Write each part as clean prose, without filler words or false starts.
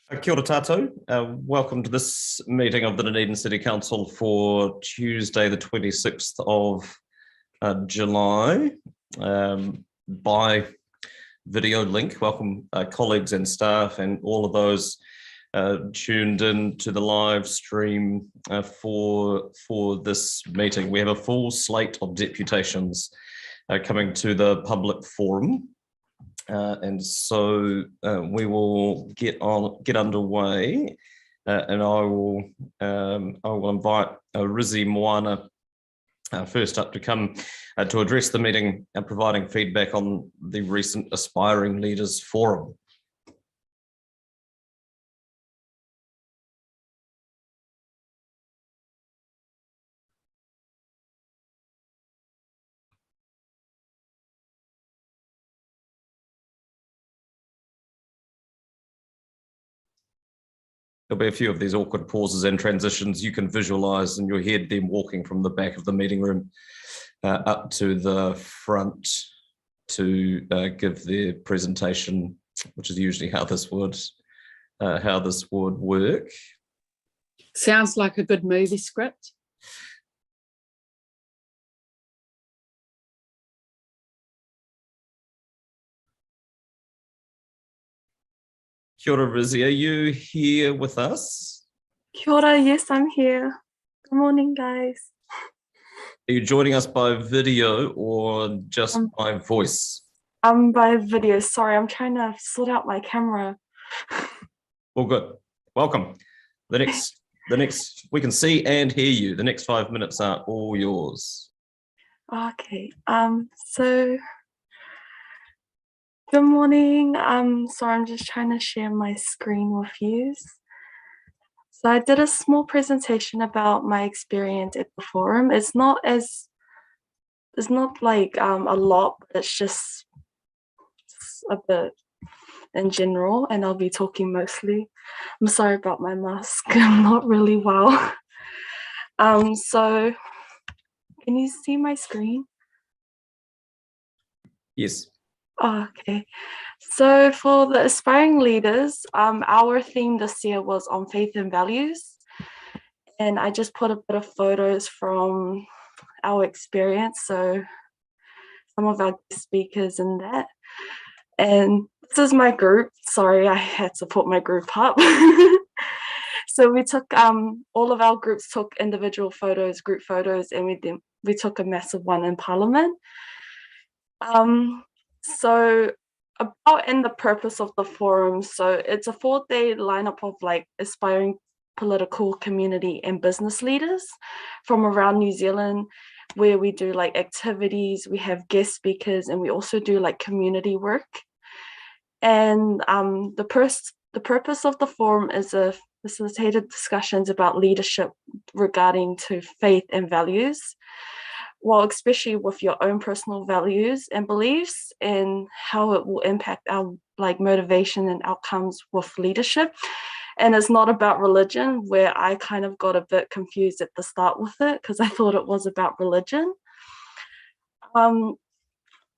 Kia ora tātou. Welcome to this meeting of the Dunedin City Council for Tuesday, the 26th of July, by video link. Welcome colleagues and staff and all of those tuned in to the live stream for this meeting. We have a full slate of deputations coming to the public forum. And so we will get underway, and I will invite Rizzy Moana first up to come to address the meeting and providing feedback on the recent Aspiring Leaders Forum. There'll be a few of these awkward pauses and transitions. You can visualize in your head them walking from the back of the meeting room up to the front to give their presentation, which is usually how this would work. Sounds like a good movie script. Kia ora, Rizzy, are you here with us? Kia ora, yes, I'm here. Good morning, guys. Are you joining us by video or just by voice? By video. Sorry, I'm trying to sort out my camera. All good. Welcome. The next, we can see and hear you. The next 5 minutes are all yours. Okay. So good morning. Sorry, I'm just trying to share my screen with you. So I did a small presentation about my experience at the forum. It's not like a lot, but it's just a bit in general, and I'll be talking mostly. I'm sorry about my mask. I'm not really well. So can you see my screen? Yes. Oh, okay. So for the Aspiring Leaders, our theme this year was on faith and values. And I just put a bit of photos from our experience. So some of our speakers in that. And this is my group. Sorry, I had to put my group up. So we took, all of our groups took individual photos, group photos, and we took a massive one in Parliament. So about the purpose of the forum, so it's a 4-day lineup of like aspiring political, community and business leaders from around New Zealand, where we do like activities, we have guest speakers, and we also do like community work. And the purpose of the forum is a facilitated discussions about leadership regarding to faith and values. Well, especially with your own personal values and beliefs and how it will impact our like motivation and outcomes with leadership. And it's not about religion, where I kind of got a bit confused at the start with it because I thought it was about religion.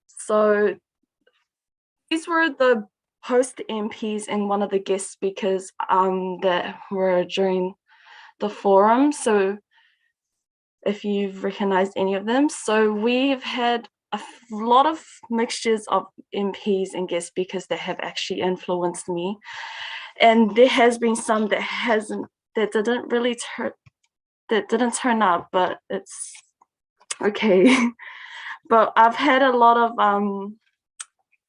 So these were the host MPs and one of the guest speakers that were during the forum. So if you've recognized any of them. So we've had a lot of mixtures of MPs and guest speakers that have actually influenced me. And there has been some that didn't turn up, but it's okay. But I've had a lot of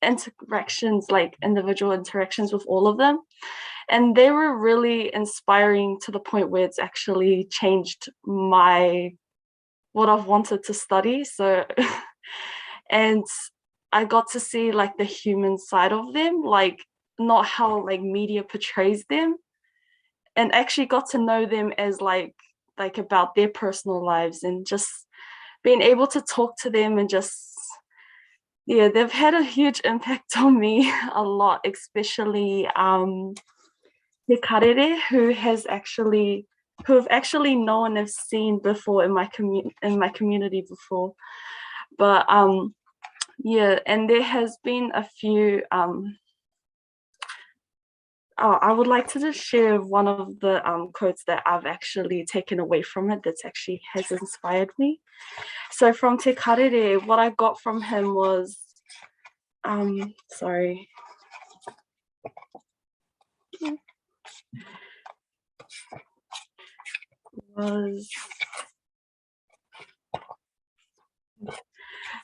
interactions, like individual interactions with all of them. And they were really inspiring to the point where it's actually changed what I've wanted to study. So, and I got to see like the human side of them, like not how like media portrays them, and actually got to know them as like about their personal lives, and just being able to talk to them and just, yeah, they've had a huge impact on me a lot, especially Te Karere, who have actually known and seen before in my community before. But yeah, and there has been a few I would like to just share one of the quotes that I've actually taken away from it that's actually has inspired me. So from Te Karere, what I got from him was, sorry.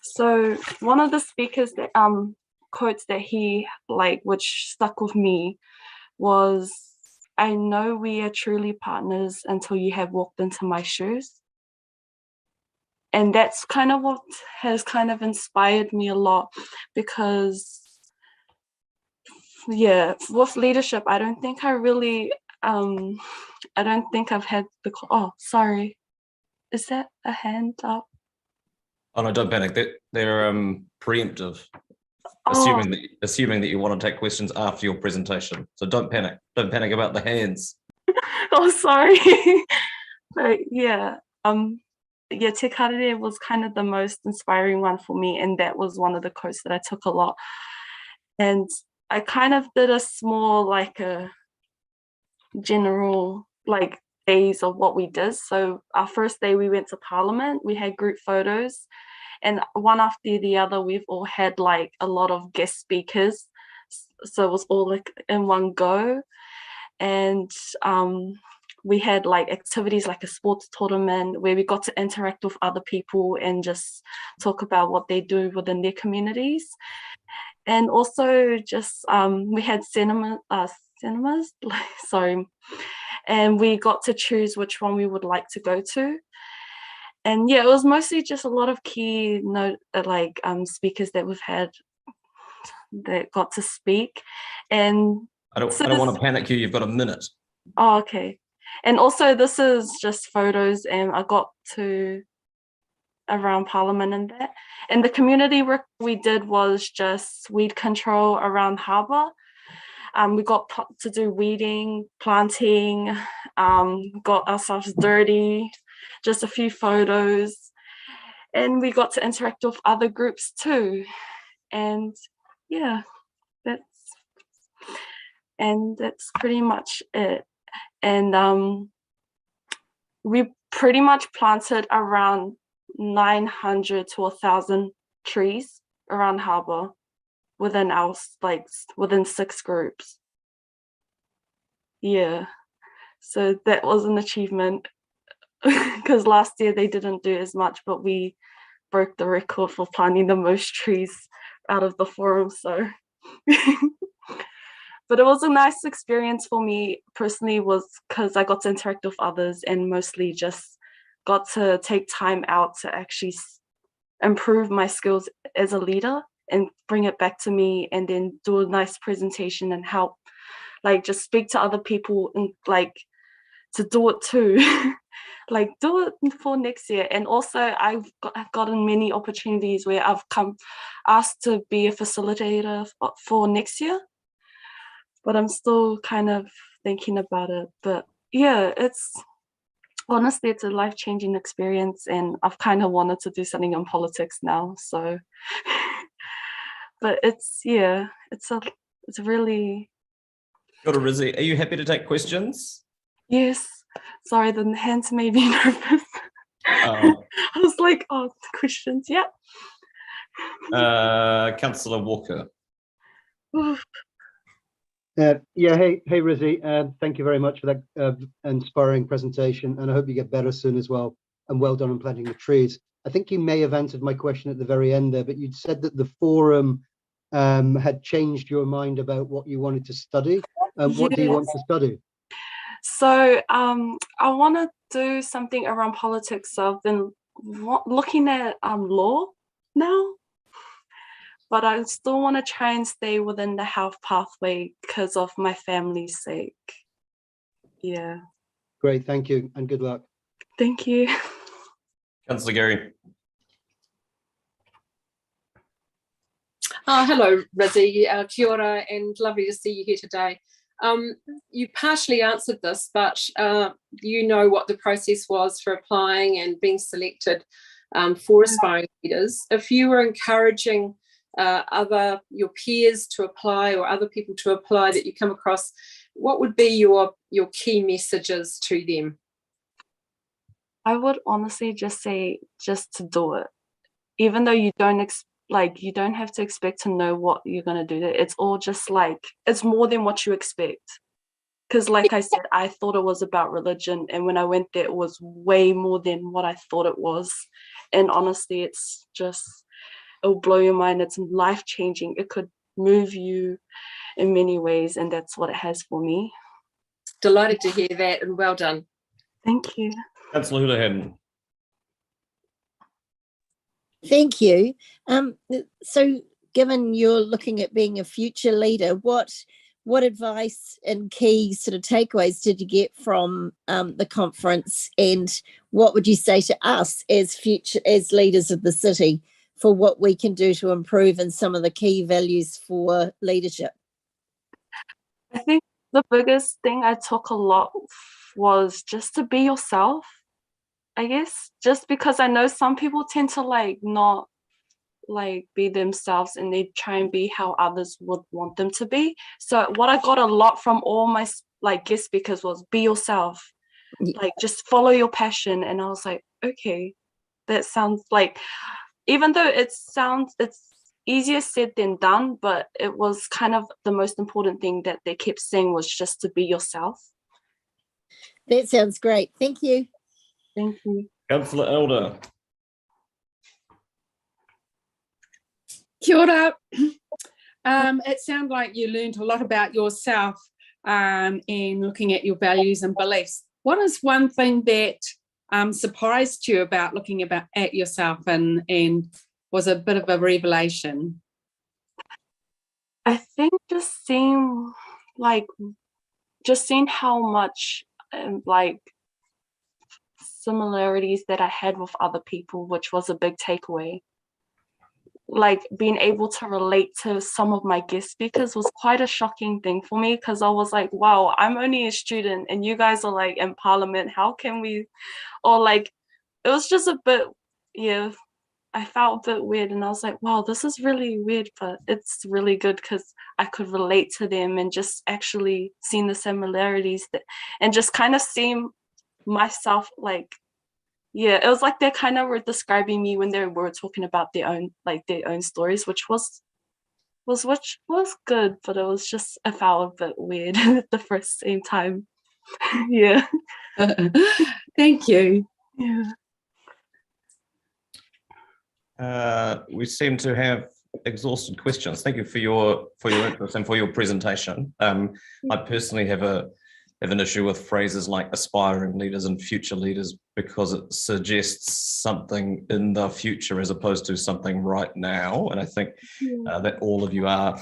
So one of the speakers that quotes that he which stuck with me was, "I know we are truly partners until you have walked into my shoes." And that's kind of what has kind of inspired me a lot, because yeah, with leadership, I don't think I really I don't think I've had the oh, sorry, is that a hand up? Oh no, don't panic. They're preemptive, Oh, assuming that you want to take questions after your presentation. So don't panic. Don't panic about the hands. oh, sorry. But yeah, yeah, Te Karere was kind of the most inspiring one for me, and that was one of the quotes that I took a lot. And I kind of did a small, like a general, like days of what we did. So our first day we went to Parliament, we had group photos, and one after the other, we've all had like a lot of guest speakers. So it was all like in one go. And we had like activities like a sports tournament where we got to interact with other people and just talk about what they do within their communities. And also just we had cinemas, sorry, and we got to choose which one we would like to go to. And yeah, it was mostly just a lot of key speakers that we've had that got to speak. And I don't want to panic you. You've got a minute. oh, okay. And also this is just photos, and I got to around Parliament and that. And the community work we did was just weed control around harbour. We got to do weeding, planting, got ourselves dirty, just a few photos. And we got to interact with other groups too. And yeah, that's pretty much it. And we pretty much planted around 900 to 1,000 trees around harbour within our within 6 groups. Yeah, so that was an achievement, because last year they didn't do as much, but we broke the record for planting the most trees out of the forum. So but it was a nice experience for me personally, was because I got to interact with others and mostly just got to take time out to actually improve my skills as a leader and bring it back to me, and then do a nice presentation and help just speak to other people and to do it too. Do it for next year. And also I've gotten many opportunities where I've come asked to be a facilitator for next year, but I'm still kind of thinking about it. But yeah, honestly, it's a life-changing experience, and I've kind of wanted to do something in politics now. So, but it's really. Got a Rizzy. Are you happy to take questions? Yes. Sorry, the hands made me nervous. I was like, oh, questions. Yeah. Councillor Walker. Yeah, hey Rizzy, thank you very much for that inspiring presentation, and I hope you get better soon as well, and well done on planting the trees. I think you may have answered my question at the very end there, but you'd said that the forum had changed your mind about what you wanted to study. What do you want to study? So I want to do something around politics. So I've been looking at law now, but I still want to try and stay within the health pathway because of my family's sake. Yeah. Great, thank you, and good luck. Thank you. Councillor Gary. Hello, Rizzy, kia ora, and lovely to see you here today. You partially answered this, but you know what the process was for applying and being selected for aspiring leaders. If you were encouraging your peers to apply, or other people to apply that you come across, what would be your key messages to them? I would honestly just say just to do it, even though you don't you don't have to expect to know what you're gonna do. It's all just like it's more than what you expect. Because like I said, I thought it was about religion, and when I went there, it was way more than what I thought it was. And honestly, it's just it'll blow your mind. It's life changing. It could move you in many ways, and that's what it has for me. Delighted to hear that, and well done. Thank you. Councillor Houlihan. Thank you. So given you're looking at being a future leader, what advice and key sort of takeaways did you get from the conference, and what would you say to us as leaders of the city for what we can do to improve and some of the key values for leadership? I think the biggest thing I took a lot was just to be yourself, I guess, just because I know some people tend to not be themselves, and they try and be how others would want them to be. So what I got a lot from all my guest speakers was be yourself, just follow your passion. And I was like, okay, that sounds even though it's easier said than done, but it was kind of the most important thing that they kept saying was just to be yourself. That sounds great. Thank you. Thank you. Councillor Elder. Kia ora. It sounds like you learned a lot about yourself and looking at your values and beliefs. What is one thing that surprised you about looking at yourself and was a bit of a revelation? I think just seeing how much similarities that I had with other people, which was a big takeaway. Being able to relate to some of my guest speakers was quite a shocking thing for me, because I was like, wow, I'm only a student and you guys are in parliament. How can we, it was just a bit, I felt a bit weird, and I was like, wow, this is really weird, but it's really good because I could relate to them and just actually seeing the similarities and just kind of seeing myself it was like they kind of were describing me when they were talking about their own stories, which was good, but it was just, I felt a bit weird at the same time. Yeah. Thank you. Yeah. We seem to have exhausted questions. Thank you for your interest and for your presentation. I personally have an issue with phrases like aspiring leaders and future leaders, because it suggests something in the future as opposed to something right now. And I think that all of you are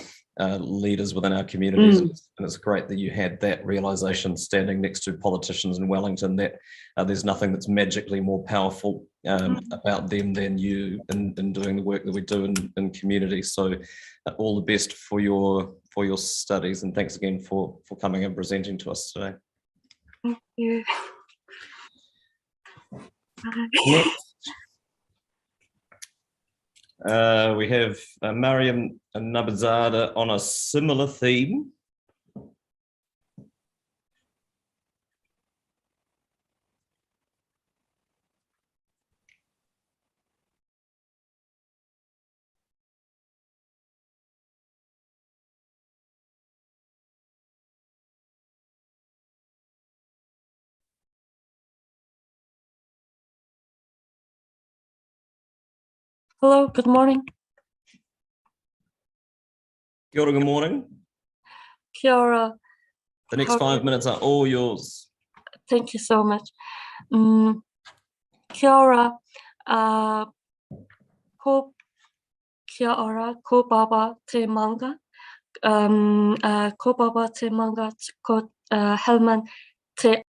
leaders within our communities, and it's great that you had that realization standing next to politicians in Wellington, that there's nothing that's magically more powerful about them than you in doing the work that we do in community. So all the best for your studies, and thanks again for coming and presenting to us today. Thank you. Next, we have Mariam Nabazada on a similar theme. Hello, good morning. Kia ora, good morning. Kia ora. The next 5 minutes are all yours. Thank you so much. Kia ora. Kia ora, ko baba te manga. Ko baba te manga, ko helman te.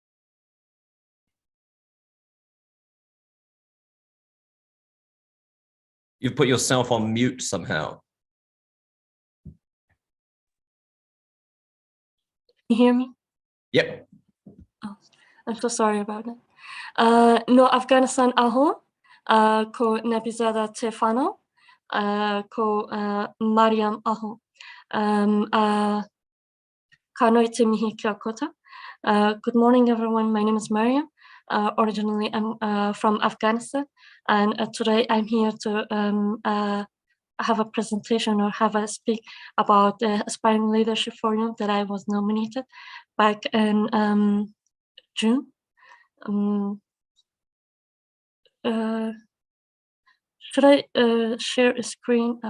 You've put yourself on mute somehow. Can you hear me? Yep. Oh, I'm so sorry about that. No Afghanistan aho, ko Nabizada te whanau, ko Mariam aho. Kanoi te mihi kia koutou. Good morning, everyone. My name is Mariam. Originally, I'm from Afghanistan, and today I'm here to have a presentation or have a speak about the Aspiring Leadership Forum that I was nominated back in June. Should I share a screen?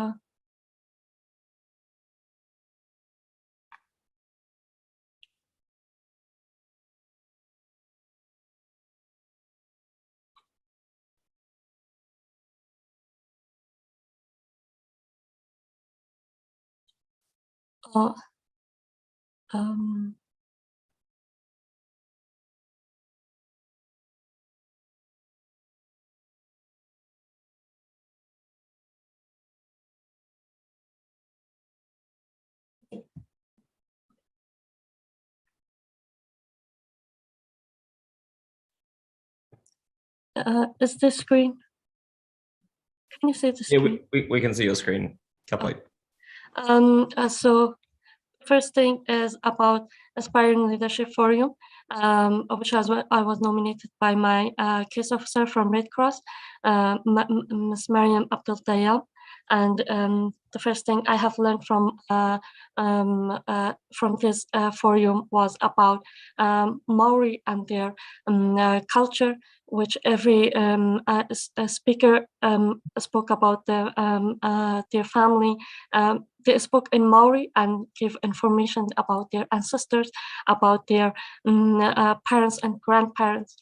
Um, is this screen? Can you see the screen? Yeah, we can see your screen. Kapai. So first thing is about Aspiring Leadership Forum, which I was nominated by my case officer from Red Cross, Ms. Mariam Abdul Dayab. And the first thing I have learned from this forum was about Maori and their culture, which every speaker spoke about their family. They spoke in Maori and give information about their ancestors, about their parents and grandparents.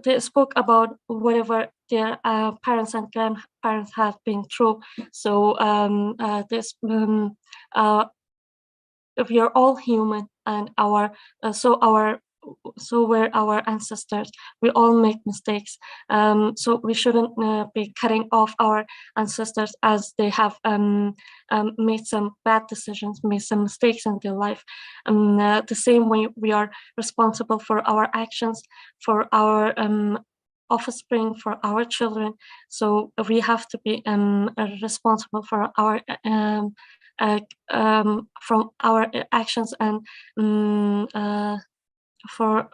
They spoke about whatever their parents and grandparents have been through. So we are all human, and so were our ancestors. We all make mistakes, so we shouldn't be cutting off our ancestors as they have made some bad decisions, made some mistakes in their life. The same way we are responsible for our actions, for our offspring, for our children. So we have to be responsible for our from our actions and for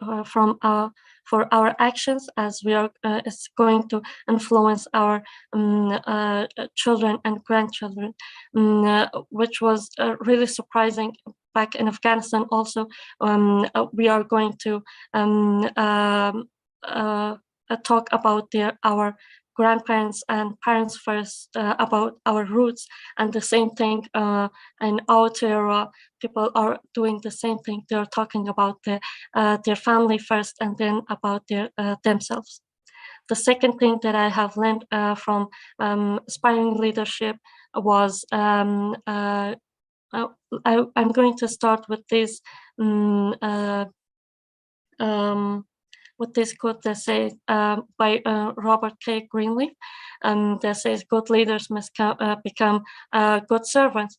our actions, as we are it's going to influence our children and grandchildren, which was really surprising. Back in Afghanistan also, we are going to talk about our grandparents and parents first, about our roots, and the same thing in Aotearoa, people are doing the same thing. They're talking about their family first and then about themselves. The second thing that I have learned from Aspiring Leadership was I'm going to start with this with this quote that says by Robert K. Greenleaf, that says good leaders must become good servants.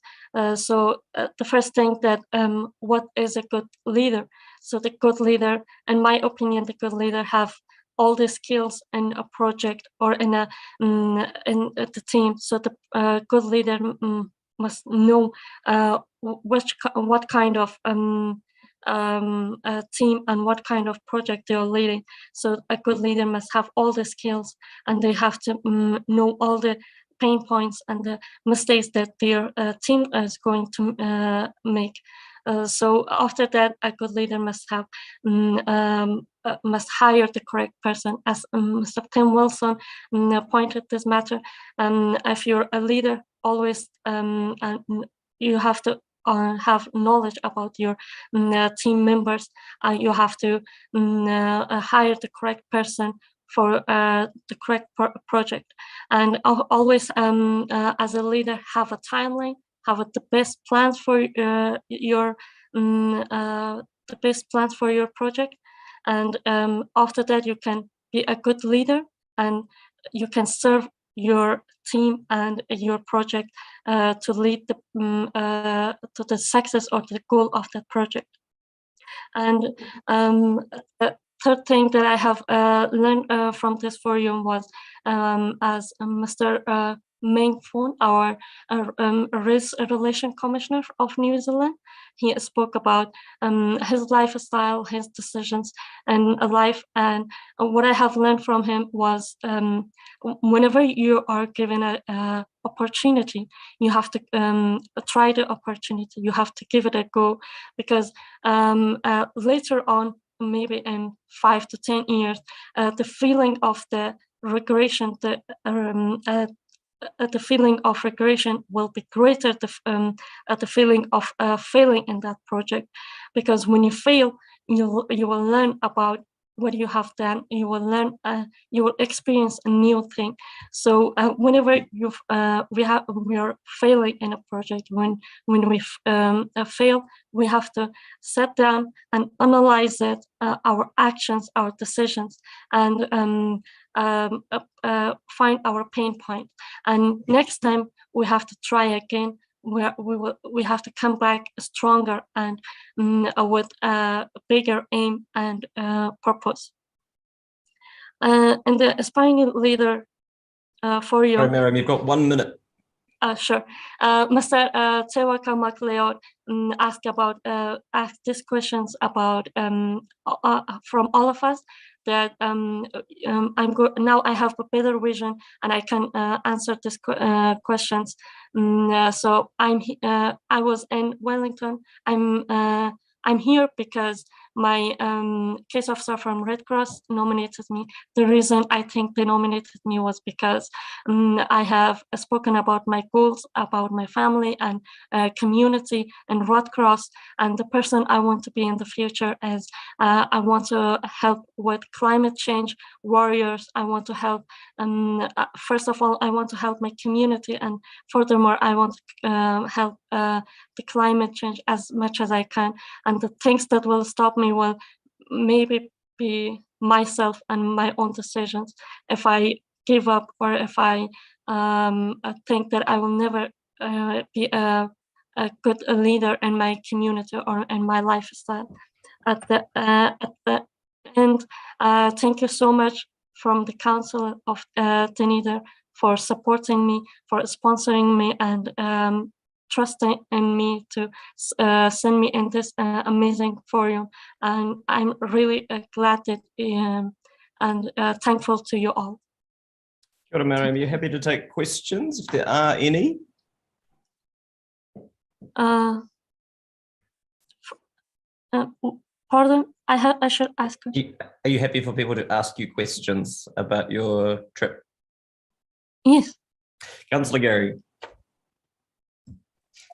So the first thing that what is a good leader? So the good leader, in my opinion, the good leader have all the skills in a project or in the team. So the good leader must know what kind of team and what kind of project they are leading. So a good leader must have all the skills, and they have to know all the pain points and the mistakes that their team is going to make. So after that, a good leader must have must hire the correct person. As Mr. Tim Wilson pointed this matter, if you're a leader, always you have to have knowledge about your team members. You have to hire the correct person for the correct project, and always as a leader have a timeline, have the best plans for your project, and after that you can be a good leader and you can serve your team and your project to lead to the success or the goal of that project. And the third thing that I have learned from this forum was, as Mr. Meng Foon, our Race Relation Commissioner of New Zealand. He spoke about his lifestyle, his decisions, and life. And what I have learned from him was whenever you are given a opportunity, you have to try the opportunity. You have to give it a go, because later on, maybe in 5 to 10 years, the feeling of the regression, the feeling of regression will be greater than the feeling of failing in that project, because when you fail, you will learn about what you have done. You will learn, you will experience a new thing. So whenever we are failing in a project, when we fail, we have to sit down and analyze it, our actions, our decisions, and find our pain point. And next time we have to try again. We have to come back stronger and with a bigger aim and purpose. And the aspiring leader for your... Sorry, Miriam, you've got 1 minute. Sure. Mr. Tewaka MacLeod asked these questions about from all of us, that now I have a better vision and I can answer these questions. So I was in Wellington. I'm here because my case officer from Red Cross nominated me. The reason I think they nominated me was because I have spoken about my goals, about my family and community and Red Cross, and the person I want to be in the future is I want to help with climate change warriors. I want to help, first of all, I want to help my community, and furthermore, I want to help the climate change as much as I can. And the things that will stop me will maybe be myself and my own decisions. If I give up, or if I think that I will never be a good leader in my community or in my lifestyle. At the end, thank you so much from the Council of Dunedin for supporting me, for sponsoring me, and trusting in me to send me in this amazing forum. And I'm really glad that and thankful to you all. Kia ora, Miriam, are you happy to take questions if there are any? Pardon, I should ask. Are you happy for people to ask you questions about your trip? Yes. Councillor Gary.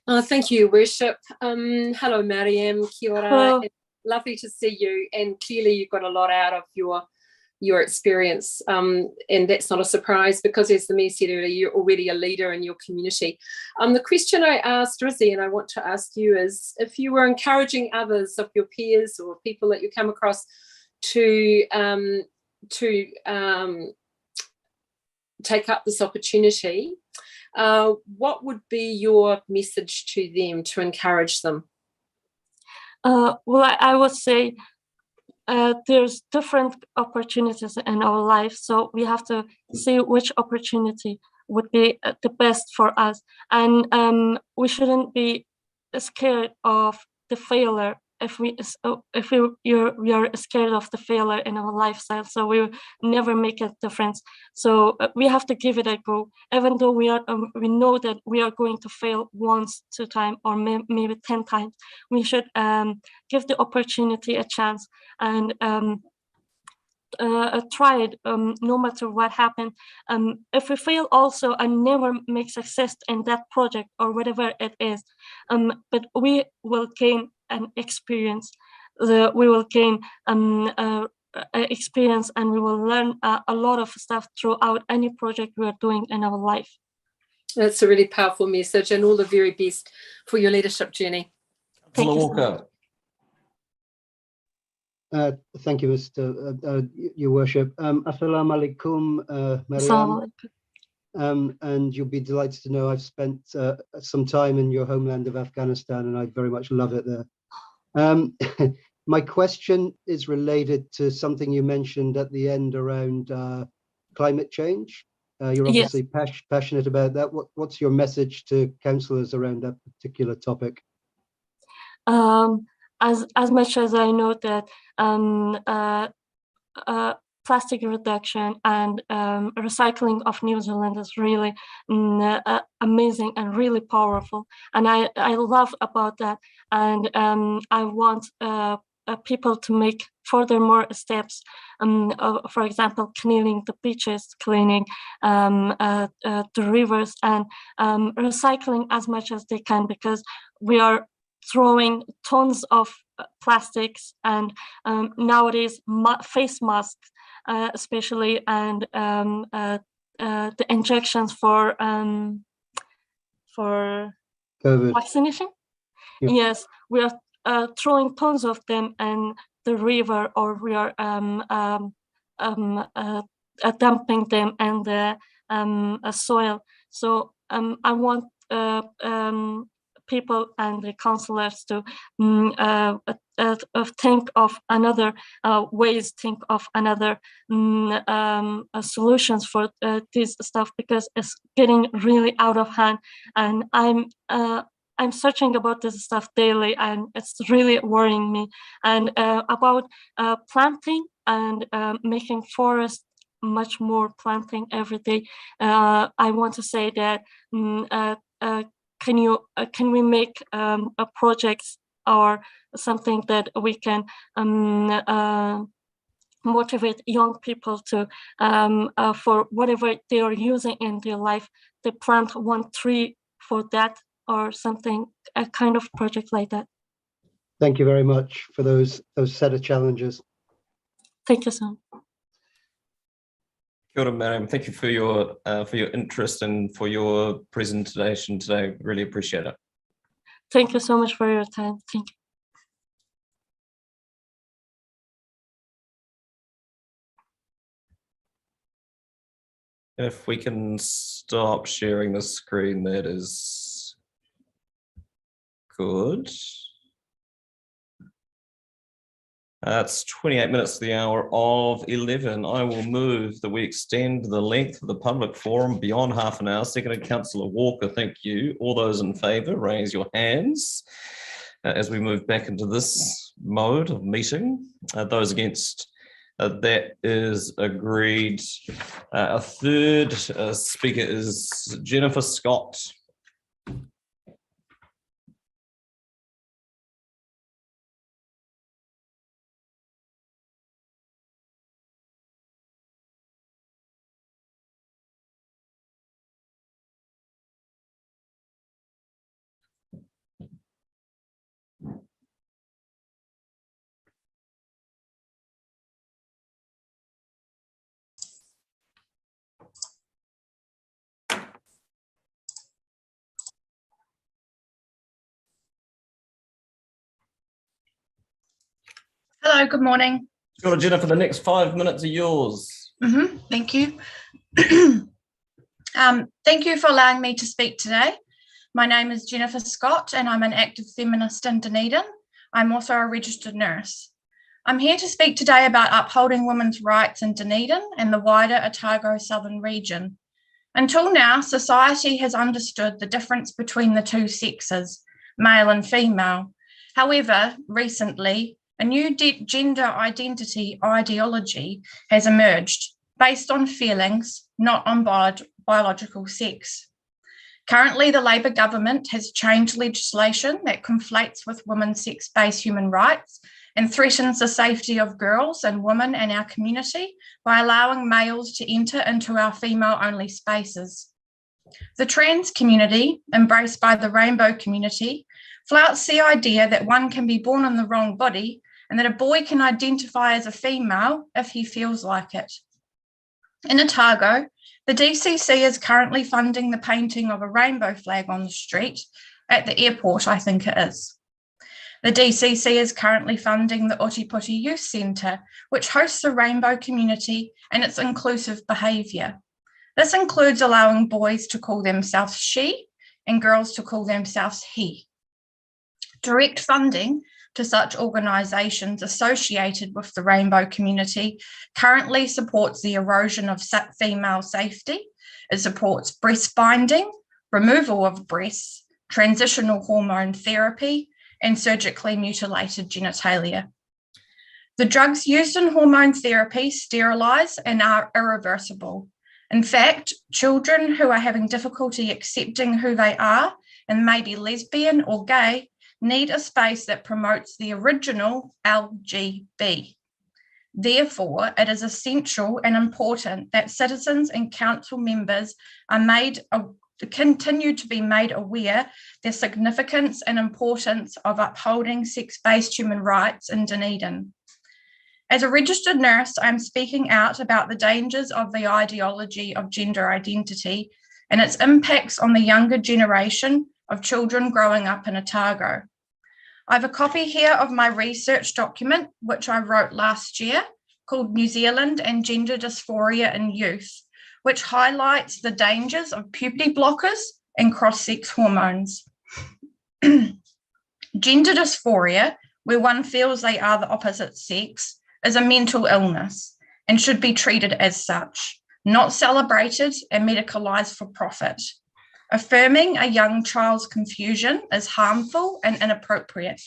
Thank you, Worship. Hello, Mariam. Kia ora. Hello. Lovely to see you. And clearly you got a lot out of your experience. And that's not a surprise, because as the Mayor said earlier, you're already a leader in your community. The question I asked Rizzy, and I want to ask you, is if you were encouraging others of your peers or people that you come across to take up this opportunity, what would be your message to them to encourage them? Well, I would say there's different opportunities in our life, so we have to see which opportunity would be the best for us, and we shouldn't be scared of the failure. If we are scared of the failure in our lifestyle, so we will never make a difference. So we have to give it a go, even though we know that we are going to fail once, 2 times, or maybe 10 times. We should give the opportunity a chance and try it, no matter what happened. If we fail also and never make success in that project or whatever it is, but we will gain an experience. We will gain experience, and we will learn a lot of stuff throughout any project we are doing in our life. That's a really powerful message, and all the very best for your leadership journey. Thank you so Walker. Thank you, Mr. Your Worship. Assalamu alaikum, Mariam. And you'll be delighted to know I've spent some time in your homeland of Afghanistan, and I very much love it there. My question is related to something you mentioned at the end around climate change. You're Yes. obviously passionate about that. What's your message to councillors around that particular topic? As much as I know that plastic reduction and recycling of New Zealand is really amazing and really powerful, and I love about that, and I want people to make furthermore steps, for example, cleaning the beaches, cleaning the rivers, and recycling as much as they can, because we are throwing tons of plastics, and nowadays face masks especially, and the injections for COVID. vaccination. Yep. Yes, we are throwing tons of them in the river, or we are dumping them in the soil. So I want people and the councillors to think of another ways, think of another solutions for this stuff, because it's getting really out of hand, and I'm searching about this stuff daily, and it's really worrying me. And about planting and making forests much more, planting every day. I want to say that can we make projects or something that we can motivate young people to for whatever they are using in their life, they plant one tree for that, or something, a kind of project like that. Thank you very much for those set of challenges. Thank you so much. Kia ora, Mariam. Thank you for your interest and for your presentation today. Really appreciate it. Thank you so much for your time. Thank you. If we can stop sharing the screen, that is good. It's 28 minutes to the hour of 11. I will move that we extend the length of the public forum beyond half an hour. Seconded, Councillor Walker, thank you. All those in favour, raise your hands as we move back into this mode of meeting. Those against, that is agreed. A third speaker is Jennifer Scott. Hello, good morning. Sure, Jennifer, the next 5 minutes are yours. Thank you. Thank you for allowing me to speak today. My name is Jennifer Scott and I'm an active feminist in Dunedin. I'm also a registered nurse. I'm here to speak today about upholding women's rights in Dunedin and the wider Otago Southern region. Until now, society has understood the difference between the two sexes, male and female. However, recently, a new gender identity ideology has emerged based on feelings, not on biological sex. Currently, the Labor government has changed legislation that conflates with women's sex-based human rights and threatens the safety of girls and women in our community by allowing males to enter into our female-only spaces. The trans community, embraced by the rainbow community, flouts the idea that one can be born in the wrong body and that a boy can identify as a female if he feels like it. In Otago, the DCC is currently funding the painting of a rainbow flag on the street at the airport, I think it is. The DCC is currently funding the Otipoti Youth Centre, which hosts the rainbow community and its inclusive behaviour. This includes allowing boys to call themselves she and girls to call themselves he. Direct funding to such organisations associated with the rainbow community currently supports the erosion of female safety. It supports breast binding, removal of breasts, transitional hormone therapy, and surgically mutilated genitalia. The drugs used in hormone therapy sterilise and are irreversible. In fact, children who are having difficulty accepting who they are and may be lesbian or gay need a space that promotes the original LGB. Therefore, it is essential and important that citizens and council members are continue to be made aware the significance and importance of upholding sex-based human rights in Dunedin. As a registered nurse, I'm speaking out about the dangers of the ideology of gender identity and its impacts on the younger generation of children growing up in Otago. I have a copy here of my research document, which I wrote last year, called New Zealand and Gender Dysphoria in Youth, which highlights the dangers of puberty blockers and cross-sex hormones. Gender dysphoria, where one feels they are the opposite sex, is a mental illness and should be treated as such, not celebrated and medicalised for profit. Affirming a young child's confusion is harmful and inappropriate.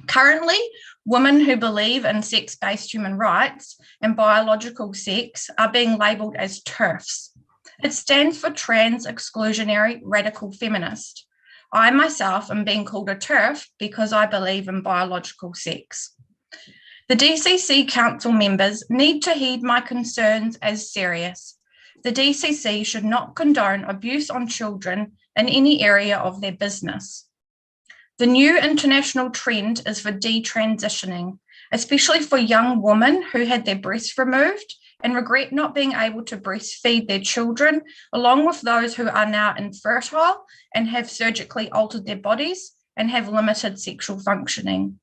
Currently, women who believe in sex-based human rights and biological sex are being labelled as TERFs. It stands for Trans Exclusionary Radical Feminist. I myself am being called a TERF because I believe in biological sex. The DCC council members need to heed my concerns as serious. The DCC should not condone abuse on children in any area of their business. The new international trend is for detransitioning, especially for young women who had their breasts removed and regret not being able to breastfeed their children, along with those who are now infertile and have surgically altered their bodies and have limited sexual functioning.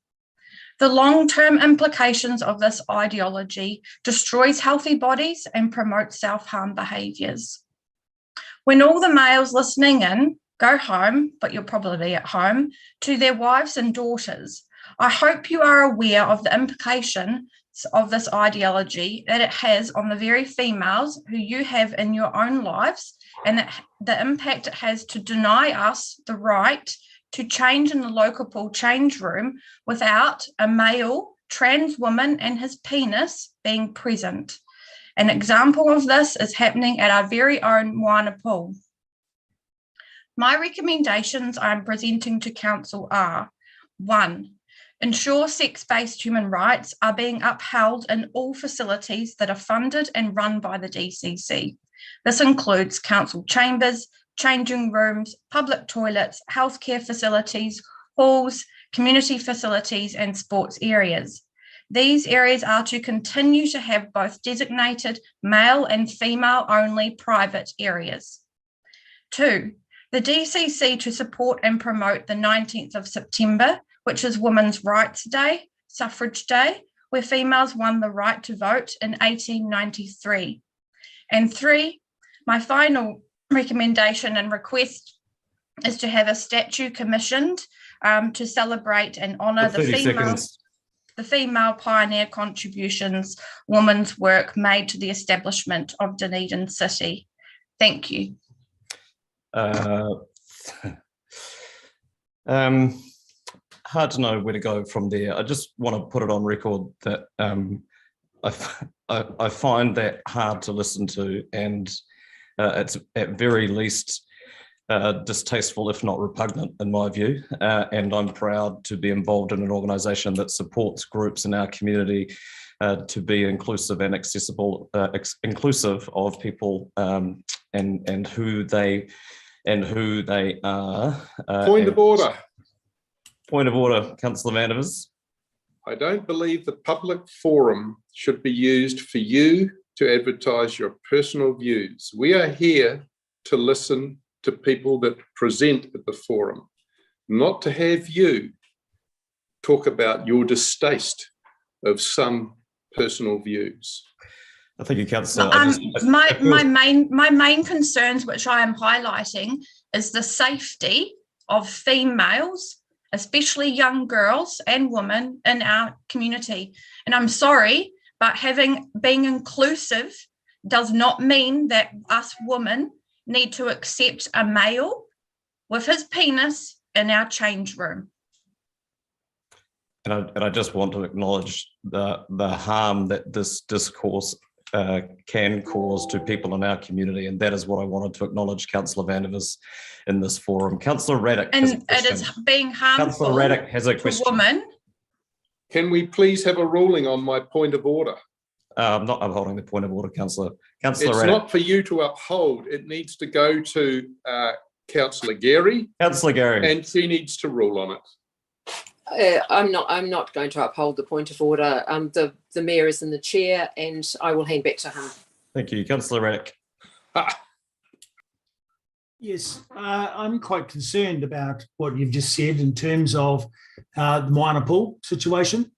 The long-term implications of this ideology destroys healthy bodies and promotes self-harm behaviours. When all the males listening in go home, but you're probably at home, to their wives and daughters, I hope you are aware of the implications of this ideology that it has on the very females who you have in your own lives, and the impact it has to deny us the right to change in the local change room without a male trans woman and his penis being present. An example of this is happening at our very own Moana pool. My recommendations I'm presenting to Council are: 1, ensure sex-based human rights are being upheld in all facilities that are funded and run by the DCC. This includes council chambers, changing rooms, public toilets, healthcare facilities, halls, community facilities, and sports areas. These areas are to continue to have both designated male and female only private areas. 2, the DCC to support and promote the 19th of September, which is Women's Rights Day, Suffrage Day, where females won the right to vote in 1893. And 3, my final recommendation and request is to have a statue commissioned to celebrate and honour the female pioneer contributions, women's work made to the establishment of Dunedin City. Thank you. Hard to know where to go from there. I just want to put it on record that I find that hard to listen to, and it's at very least distasteful, if not repugnant, in my view. And I'm proud to be involved in an organisation that supports groups in our community to be inclusive and accessible, inclusive of people and who they are. Point of order. Point of order, Councillor Mandevers. I don't believe the public forum should be used for you to advertise your personal views. We are here to listen to people that present at the forum, not to have you talk about your distaste of some personal views. Thank you, Councillor. My main concerns, which I am highlighting, is the safety of females especially young girls and women in our community. And I'm sorry, but being inclusive does not mean that us women need to accept a male with his penis in our change room. And I just want to acknowledge the harm that this discourse can cause to people in our community, and that is what I wanted to acknowledge, Councillor Vandevers, in this forum. Councillor Raddick, and it is being harmful. Councillor Raddick has a question. To women. Can we please have a ruling on my point of order? I'm not upholding the point of order, Councillor. Councillor It's Raddick. not for you to uphold. It needs to go to Councillor Gary. Councillor Gary. And she needs to rule on it. I'm not going to uphold the point of order. The mayor is in the chair, and I will hand back to him. Thank you, Councillor Raddick. Yes, I'm quite concerned about what you've just said in terms of the minor pool situation,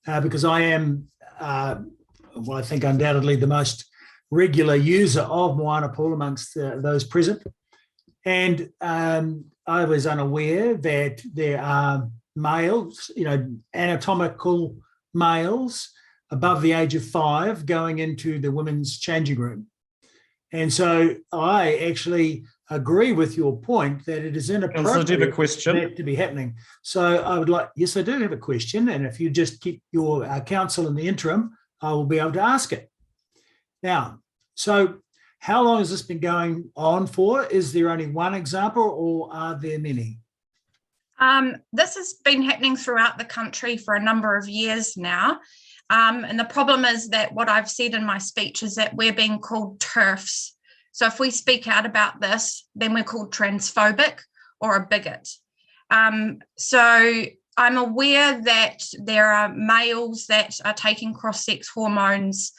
because I am, well, I think undoubtedly the most regular user of minor pool amongst those present, and I was unaware that there are males, anatomical males above the age of 5 going into the women's changing room. And so I actually agree with your point that it is inappropriate do you have a question? for that to be happening. So I would like, yes, I do have a question. And if you just keep your counsel in the interim, I will be able to ask it. Now, so how long has this been going on for? Is there only one example or are there many? This has been happening throughout the country for a number of years now. And the problem is that what I've said in my speech is that we're being called TERFs. So if we speak out about this, then we're called transphobic or a bigot. So I'm aware that there are males that are taking cross-sex hormones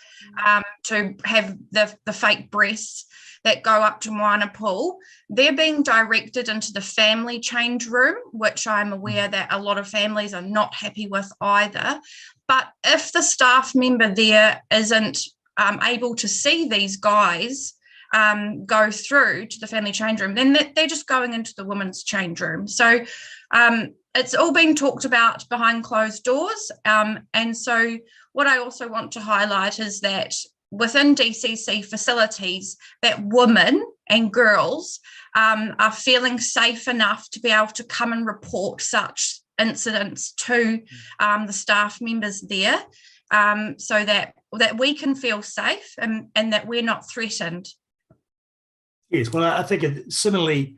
to have the fake breasts that go up to Moana Pool. They're being directed into the family change room, which I'm aware that a lot of families are not happy with either. But if the staff member there isn't able to see these guys go through to the family change room, then they're just going into the women's change room. So it's all being talked about behind closed doors. And so what I also want to highlight is that within DCC facilities, that women and girls are feeling safe enough to be able to come and report such incidents to the staff members there, so that we can feel safe and that we're not threatened. Yes, well, I think it similarly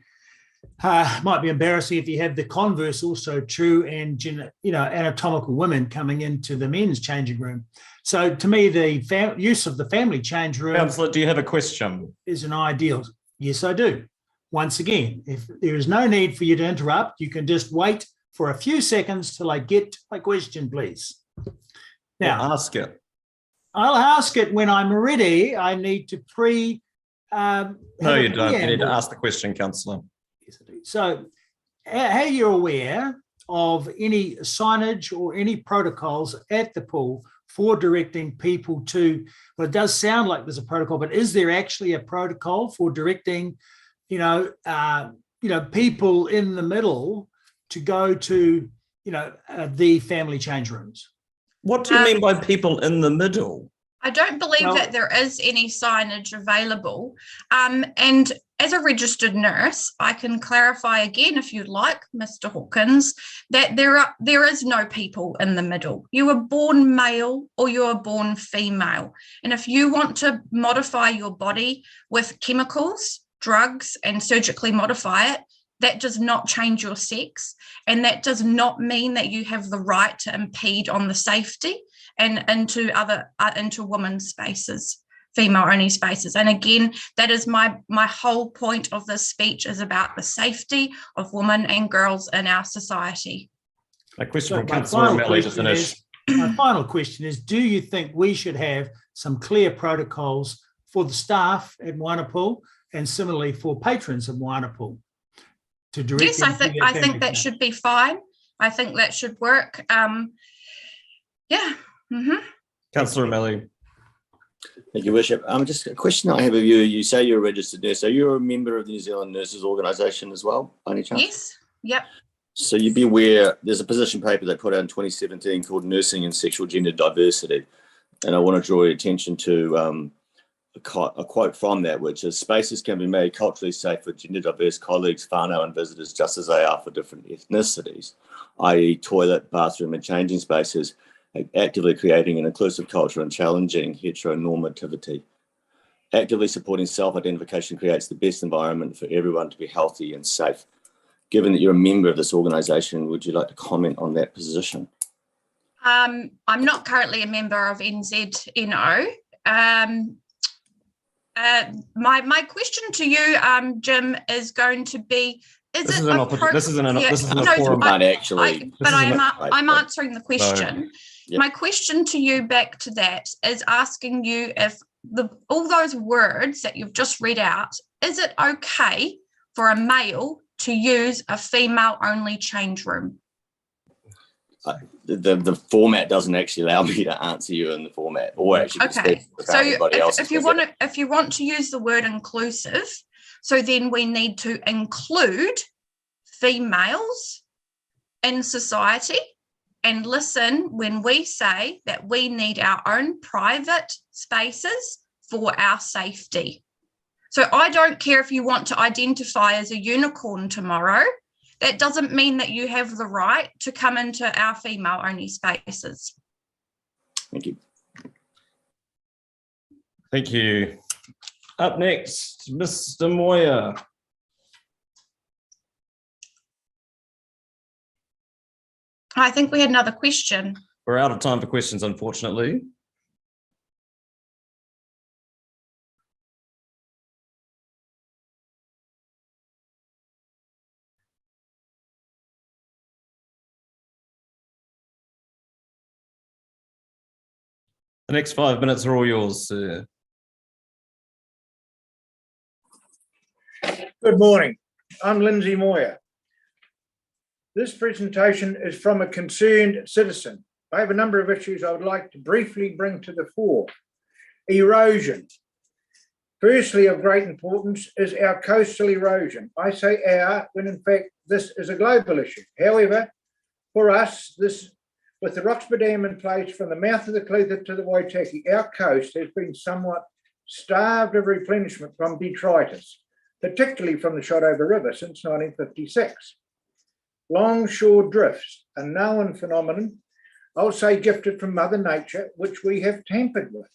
might be embarrassing if you have the converse also true, and anatomical women coming into the men's changing room. So to me, the use of the family change room, Councillor, do you have a question? Is an ideal. Yes, I do. Once again, if there is no need for you to interrupt, you can just wait for a few seconds till I get my question, please. Now, Well, ask it. I'll ask it when I'm ready. I need to No, you don't. You need to ask the question, Councillor. Yes, I do. So, are you aware of any signage or any protocols at the pool for directing people to, well, it does sound like there's a protocol, but is there actually a protocol for directing, people in the middle to go to, the family change rooms? What do you mean by people in the middle? I don't believe that there is any signage available. And as a registered nurse, I can clarify again, if you'd like, Mr. Hawkins, that there is no people in the middle. You were born male or you were born female. And if you want to modify your body with chemicals, drugs, and surgically modify it, that does not change your sex. And that does not mean that you have the right to impede on the safety and into women's spaces, female-only spaces. And again, that is my whole point of this speech, is about the safety of women and girls in our society. A question from My Councillor O'Malley to finish. my final question is, do you think we should have some clear protocols for the staff at Moana Pool and similarly for patrons of Moana Pool? To direct Yes, I think that should be fine. I think that should work. Yeah. Mm-hmm. Councillor O'Malley. Thank you, Worship. Just a question I have of you. You say you're a registered nurse. Are you a member of the New Zealand Nurses Organisation as well, by any chance? Yes. Yep. So you'd be aware there's a position paper they put out in 2017 called Nursing and Sexual Gender Diversity. And I want to draw your attention to a quote from that, which is, spaces can be made culturally safe for gender diverse colleagues, whānau and visitors, just as they are for different ethnicities, i.e. toilet, bathroom and changing spaces, actively creating an inclusive culture and challenging heteronormativity. Actively supporting self-identification creates the best environment for everyone to be healthy and safe. Given that you're a member of this organisation, would you like to comment on that position? I'm not currently a member of NZNO. My question to you, Jim, is going to be: This is a forum. I'm answering the question. No. Yep. My question to you back to that is asking you if all those words that you've just read out, is it okay for a male to use a female-only change room? The format doesn't actually allow me to answer you in the format, or actually okay. So if you want to use the word inclusive, so then we need to include females in society and listen when we say that we need our own private spaces for our safety. So I don't care if you want to identify as a unicorn tomorrow. That doesn't mean that you have the right to come into our female-only spaces. Thank you. Thank you. Up next, Mr. Moyer. I think we had another question. We're out of time for questions, unfortunately. The next 5 minutes are all yours, sir. Good morning. I'm Lindsay Moyer. This presentation is from a concerned citizen. I have a number of issues I would like to briefly bring to the fore. Erosion. Firstly, of great importance is our coastal erosion. I say our, when in fact this is a global issue. However, for us, with the Roxburgh Dam in place from the mouth of the Clutha to the Waitaki, our coast has been somewhat starved of replenishment from detritus, particularly from the Shotover River since 1956. Longshore drifts, a known phenomenon, I'll say gifted from Mother Nature, which we have tampered with.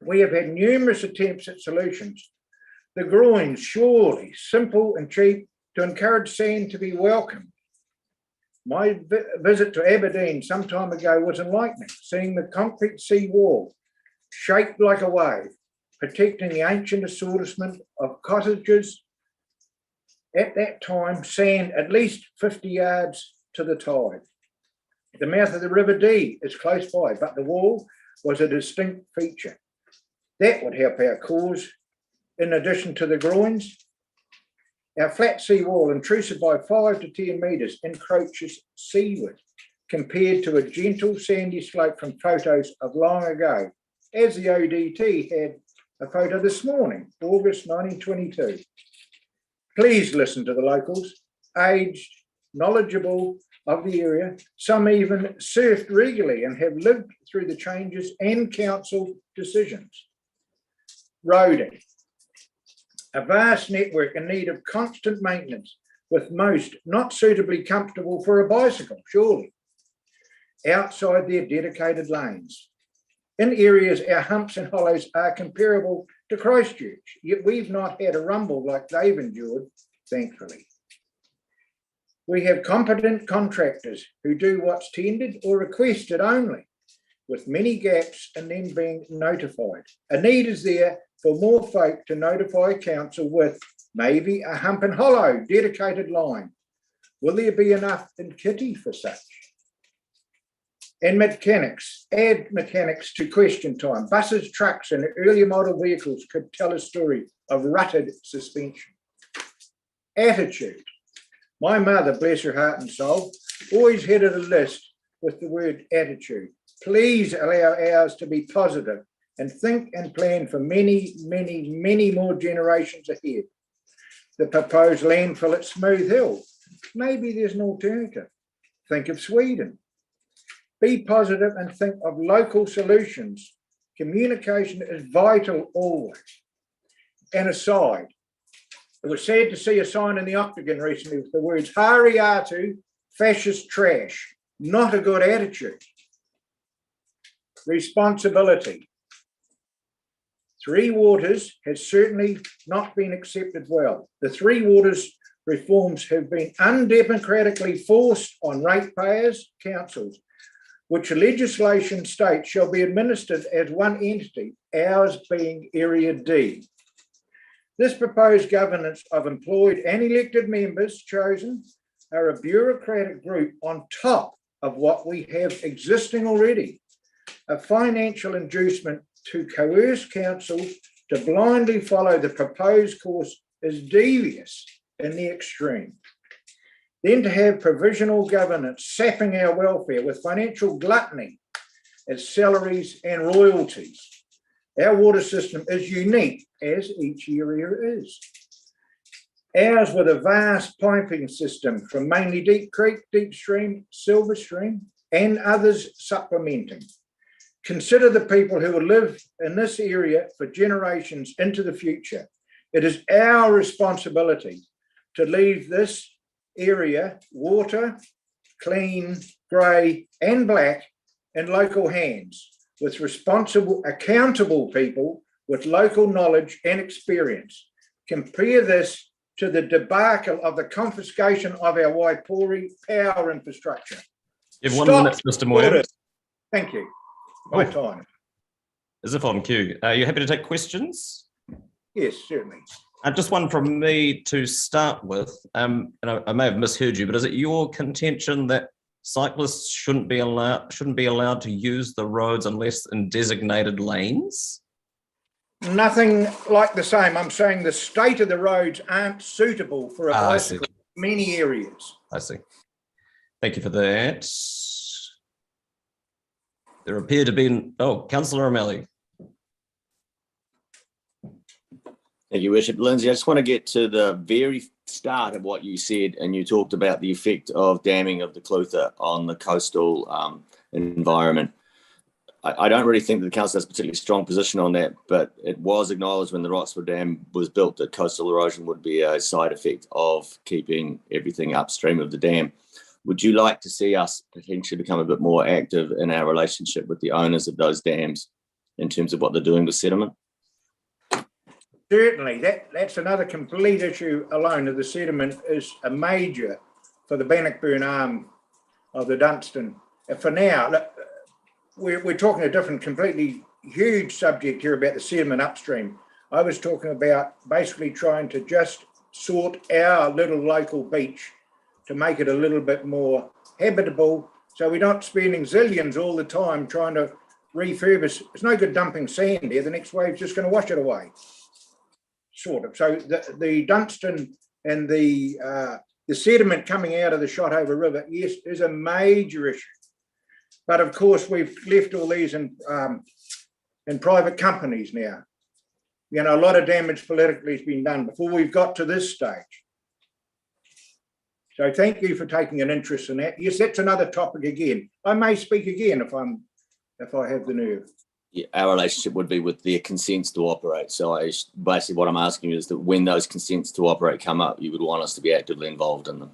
We have had numerous attempts at solutions. The groins, surely simple and cheap, to encourage sand to be welcomed. My visit to Aberdeen some time ago was enlightening, seeing the concrete sea wall shaped like a wave, protecting the ancient assortment of cottages. At that time, sand at least 50 yards to the tide. The mouth of the River Dee is close by, but the wall was a distinct feature. That would help our cause. In addition to the groins, our flat sea wall, intrusive by 5 to 10 metres, encroaches seaward, compared to a gentle sandy slope from photos of long ago, as the ODT had a photo this morning, August 1922. Please listen to the locals, aged, knowledgeable of the area. Some even surfed regularly and have lived through the changes and council decisions. Roading. A vast network in need of constant maintenance, with most not suitably comfortable for a bicycle, surely, outside their dedicated lanes. In areas, our humps and hollows are comparable to Christchurch, yet we've not had a rumble like they've endured, thankfully. We have competent contractors who do what's tendered or requested only, with many gaps in them being notified. A need is there for more folk to notify council with maybe a hump and hollow dedicated line. Will there be enough in Kitty for such? And mechanics, add mechanics to question time. Buses, trucks and earlier model vehicles could tell a story of rutted suspension. Attitude. My mother, bless her heart and soul, always headed a list with the word attitude. Please allow ours to be positive and think and plan for many, many, many more generations ahead. The proposed landfill at Smooth Hill, maybe there's an alternative. Think of Sweden. Be positive and think of local solutions. Communication is vital always. And aside, it was sad to see a sign in the Octagon recently with the words "Hari Atu, fascist trash." Not a good attitude. Responsibility. Three Waters has certainly not been accepted well. The Three Waters reforms have been undemocratically forced on ratepayers, councils, which legislation states shall be administered as one entity, ours being Area D. This proposed governance of employed and elected members chosen are a bureaucratic group on top of what we have existing already. A financial inducement to coerce councils to blindly follow the proposed course is devious in the extreme. Then to have provisional governance sapping our welfare with financial gluttony as salaries and royalties. Our water system is unique, as each area is. Ours with a vast piping system from mainly Deep Creek, Deep Stream, Silver Stream, and others supplementing. Consider the people who will live in this area for generations into the future. It is our responsibility to leave this area, water, clean, grey and black, in local hands with responsible, accountable people with local knowledge and experience. Compare this to the debacle of the confiscation of our Waipori power infrastructure. You have 1 minute, Mr. Moyer. Thank you. My time. As if on cue. Are you happy to take questions? Yes, certainly. Just one from me to start with, and I may have misheard you, but is it your contention that cyclists shouldn't be allowed to use the roads unless in designated lanes? Nothing like the same. I'm saying the state of the roads aren't suitable for a bicycle in many areas. I see. Thank you for that. There appear to be, Councillor O'Malley. Thank you, Worship. Lindsay, I just want to get to the very start of what you said, and you talked about the effect of damming of the Clutha on the coastal environment. I don't really think that the council has a particularly strong position on that, but it was acknowledged when the Roxburgh Dam was built that coastal erosion would be a side effect of keeping everything upstream of the dam. Would you like to see us potentially become a bit more active in our relationship with the owners of those dams in terms of what they're doing with sediment? Certainly, that's another complete issue alone. Of the sediment is a major for the Bannockburn arm of the Dunstan. For now, look, we're talking a different, completely huge subject here about the sediment upstream. I was talking about basically trying to just sort our little local beach to make it a little bit more habitable, so we're not spending zillions all the time trying to refurbish. It's no good dumping sand there. The next wave's just going to wash it away. Sort of. So the Dunstan and the sediment coming out of the Shotover River, yes, is a major issue. But of course, we've left all these in private companies now. You know, a lot of damage politically has been done before we've got to this stage. So thank you for taking an interest in that. Yes, that's another topic again. I may speak again if I have the nerve. Yeah, our relationship would be with their consents to operate. So basically what I'm asking you is that when those consents to operate come up, you would want us to be actively involved in them.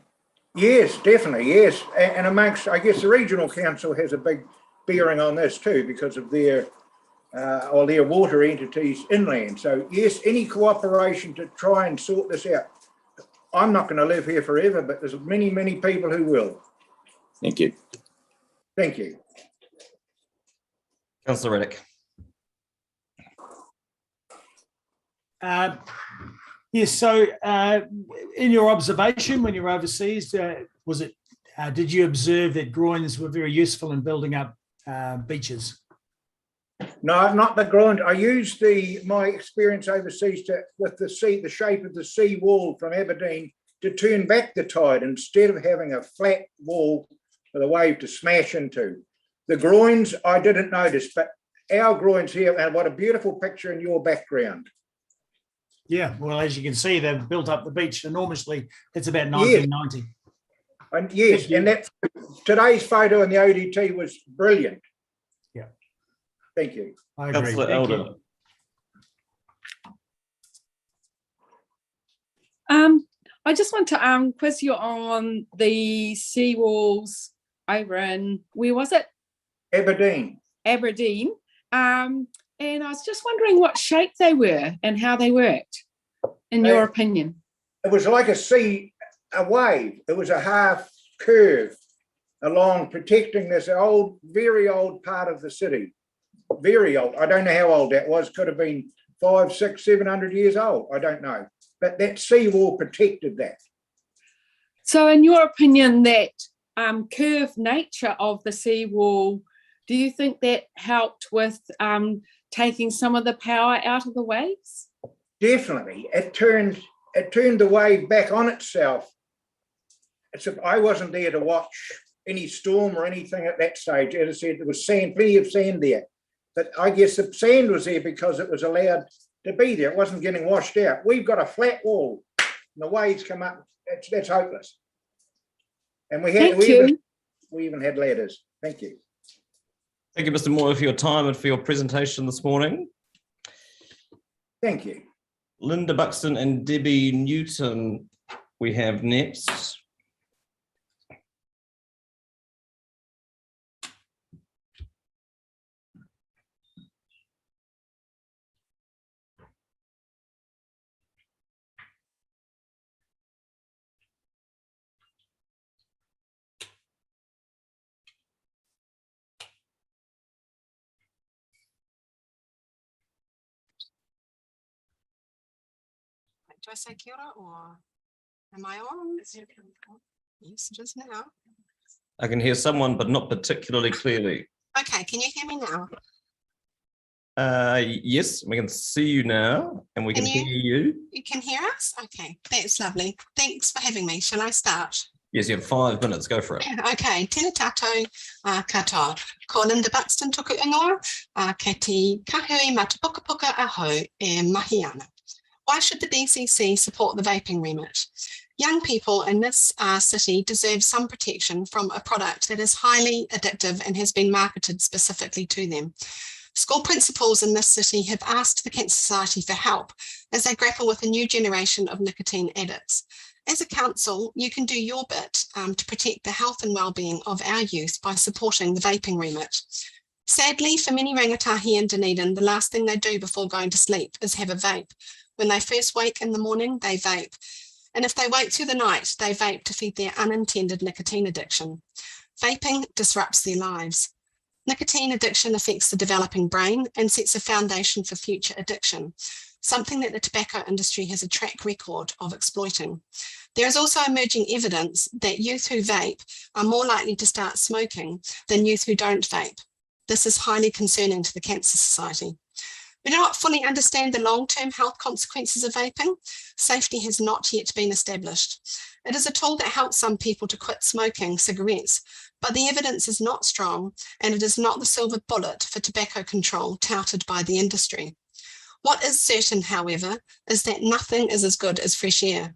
Yes, definitely, yes. And amongst, I guess the regional council has a big bearing on this too because of their water entities inland. So yes, any cooperation to try and sort this out. I'm not going to live here forever, but there's many, many people who will. Thank you. Thank you. Councillor Reddick. Yes, so in your observation when you were overseas, did you observe that groins were very useful in building up beaches? No, not the groin. I used my experience overseas with the shape of the sea wall from Aberdeen to turn back the tide instead of having a flat wall for the wave to smash into. The groins I didn't notice, but our groins here, and what a beautiful picture in your background. Yeah, well, as you can see, they've built up the beach enormously. It's about 1990. And yes, and that today's photo in the ODT was brilliant. Yeah. Thank you. I agree. Councillor Thank Elder. you. I just want to quiz you on the seawalls over in, where was it? Aberdeen. Aberdeen. And I was just wondering what shape they were and how they worked, in your opinion. It was like a wave. It was a half curve along, protecting this old, very old part of the city. Very old. I don't know how old that was. Could have been 500, 600, 700 years old. I don't know. But that seawall protected that. So in your opinion, that curved nature of the seawall, do you think that helped with taking some of the power out of the waves? Definitely. It turned the wave back on itself. I wasn't there to watch any storm or anything at that stage. As I said, there was sand, plenty of sand there. But I guess the sand was there because it was allowed to be there. It wasn't getting washed out. We've got a flat wall and the waves come up. That's hopeless. And we even had ladders. Thank you. Thank you, Mr. Moore, for your time and for your presentation this morning. Thank you. Linda Buxton and Debbie Newton we have next. Do I say kia ora or am I on? Yes, just now. I can hear someone, but not particularly clearly. Okay, can you hear me now? Yes, we can see you now and we can hear you. You can hear us? Okay, that's lovely. Thanks for having me. Shall I start? Yes, you have 5 minutes. Go for it. Okay, tēnā tātou katoa. Ko Linda Buxton tuku ingoa, kei te kahui matapukapuka ahau e mahi ana. Why should the DCC support the vaping remit? Young people in this city deserve some protection from a product that is highly addictive and has been marketed specifically to them. School principals in this city have asked the Cancer Society for help as they grapple with a new generation of nicotine addicts. As a council, you can do your bit to protect the health and well-being of our youth by supporting the vaping remit. Sadly, for many rangatahi in Dunedin, the last thing they do before going to sleep is have a vape. When they first wake in the morning, they vape. And if they wake through the night, they vape to feed their unintended nicotine addiction. Vaping disrupts their lives. Nicotine addiction affects the developing brain and sets a foundation for future addiction, something that the tobacco industry has a track record of exploiting. There is also emerging evidence that youth who vape are more likely to start smoking than youth who don't vape. This is highly concerning to the Cancer Society. We do not fully understand the long-term health consequences of vaping. Safety has not yet been established. It is a tool that helps some people to quit smoking cigarettes, but the evidence is not strong and it is not the silver bullet for tobacco control touted by the industry. What is certain, however, is that nothing is as good as fresh air.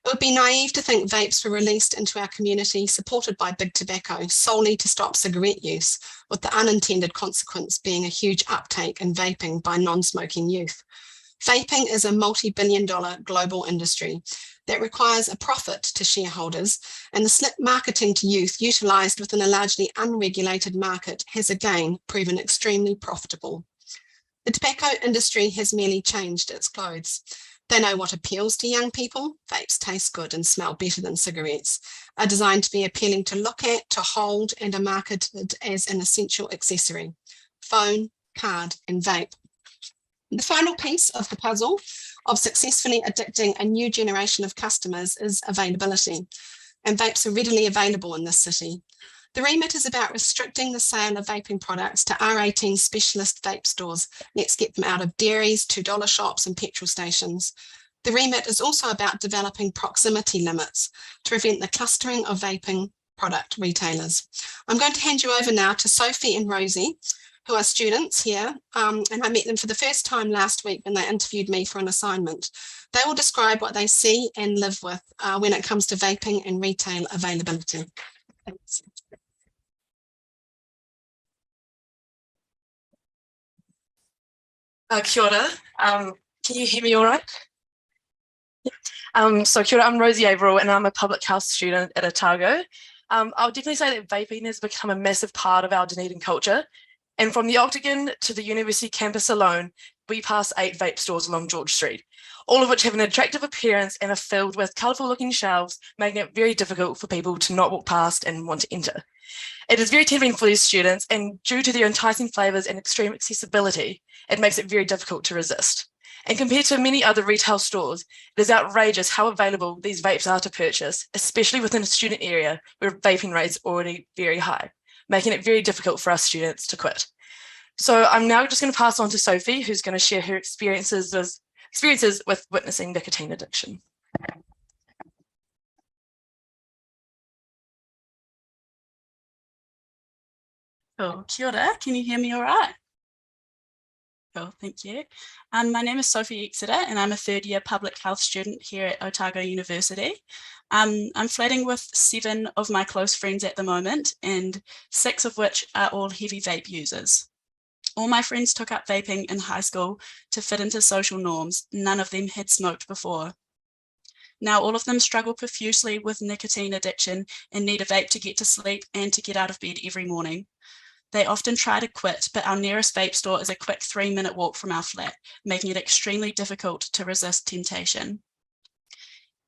It would be naive to think vapes were released into our community supported by big tobacco solely to stop cigarette use, with the unintended consequence being a huge uptake in vaping by non-smoking youth. Vaping is a multi-billion-dollar global industry that requires a profit to shareholders, and the slick marketing to youth utilised within a largely unregulated market has again proven extremely profitable. The tobacco industry has merely changed its clothes. They know what appeals to young people. Vapes taste good and smell better than cigarettes, are designed to be appealing to look at, to hold, and are marketed as an essential accessory. Phone, card, and vape. The final piece of the puzzle of successfully addicting a new generation of customers is availability, and vapes are readily available in this city. The remit is about restricting the sale of vaping products to R18 specialist vape stores. Let's get them out of dairies, $2 shops and petrol stations. The remit is also about developing proximity limits to prevent the clustering of vaping product retailers. I'm going to hand you over now to Sophie and Rosie, who are students here, and I met them for the first time last week when they interviewed me for an assignment. They will describe what they see and live with when it comes to vaping and retail availability. Thanks. Kia ora. Can you hear me all right? So kia ora, I'm Rosie Averill and I'm a public health student at Otago. I'll definitely say that vaping has become a massive part of our Dunedin culture. And from the Octagon to the university campus alone, we pass 8 vape stores along George Street, all of which have an attractive appearance and are filled with colourful looking shelves, making it very difficult for people to not walk past and want to enter. It is very tempting for these students, and due to their enticing flavours and extreme accessibility, it makes it very difficult to resist. And compared to many other retail stores, it is outrageous how available these vapes are to purchase, especially within a student area where vaping rates are already very high, making it very difficult for us students to quit. So I'm now just going to pass on to Sophie, who's going to share her experiences with witnessing nicotine addiction. Cool. Kia ora, can you hear me all right? Cool, thank you. My name is Sophie Exeter and I'm a third year public health student here at Otago University. I'm flatting with 7 of my close friends at the moment, and 6 of which are all heavy vape users. All my friends took up vaping in high school to fit into social norms. None of them had smoked before. Now all of them struggle profusely with nicotine addiction and need a vape to get to sleep and to get out of bed every morning. They often try to quit, but our nearest vape store is a quick 3-minute walk from our flat, making it extremely difficult to resist temptation.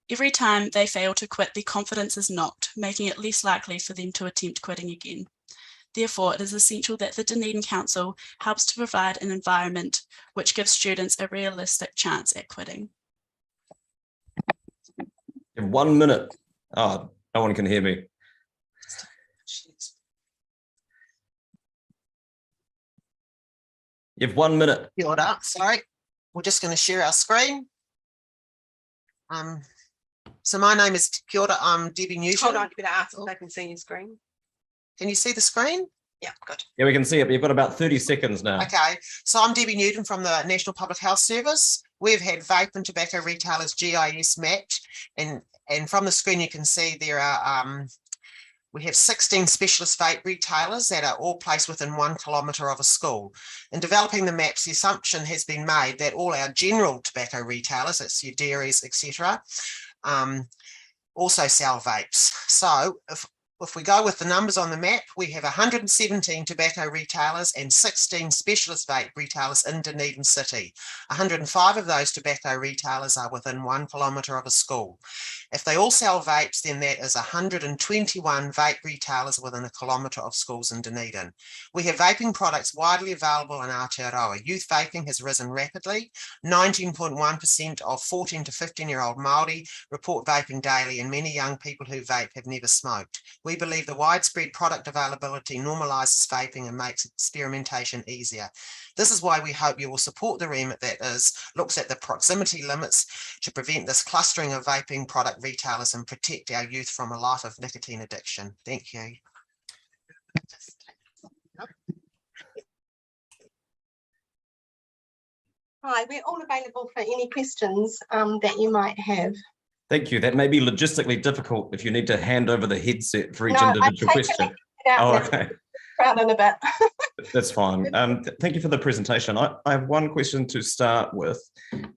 Every time they fail to quit, their confidence is knocked, making it less likely for them to attempt quitting again. Therefore, it is essential that the Dunedin Council helps to provide an environment which gives students a realistic chance at quitting. In 1 minute. Oh, no one can hear me. You have 1 minute. Kia ora, sorry. We're just going to share our screen. So my name is Kia ora, I'm Debbie Newton. Hold on, you better ask if they can see your screen. Can you see the screen? Yeah, good. Yeah, we can see it, but you've got about 30 seconds now. Okay, so I'm Debbie Newton from the National Public Health Service. We've had vape and tobacco retailers GIS mapped, and from the screen you can see there are we have 16 specialist vape retailers that are all placed within 1 kilometre of a school. In developing the maps, the assumption has been made that all our general tobacco retailers, that's your dairies, etc., also sell vapes. So if we go with the numbers on the map, we have 117 tobacco retailers and 16 specialist vape retailers in Dunedin City. 105 of those tobacco retailers are within 1 kilometre of a school. If they all sell vapes, then that is 121 vape retailers within 1 kilometre of schools in Dunedin. We have vaping products widely available in Aotearoa. Youth vaping has risen rapidly. 19.1% of 14 to 15-year-old Māori report vaping daily, and many young people who vape have never smoked. We believe the widespread product availability normalises vaping and makes experimentation easier. This is why we hope you will support the remit that looks at the proximity limits to prevent this clustering of vaping product retailers and protect our youth from a life of nicotine addiction. Thank you. Hi, we're all available for any questions that you might have. Thank you. That may be logistically difficult if you need to hand over the headset for each individual question. Oh, okay. Proud in a bit. That's fine. Thank you for the presentation. I have one question to start with,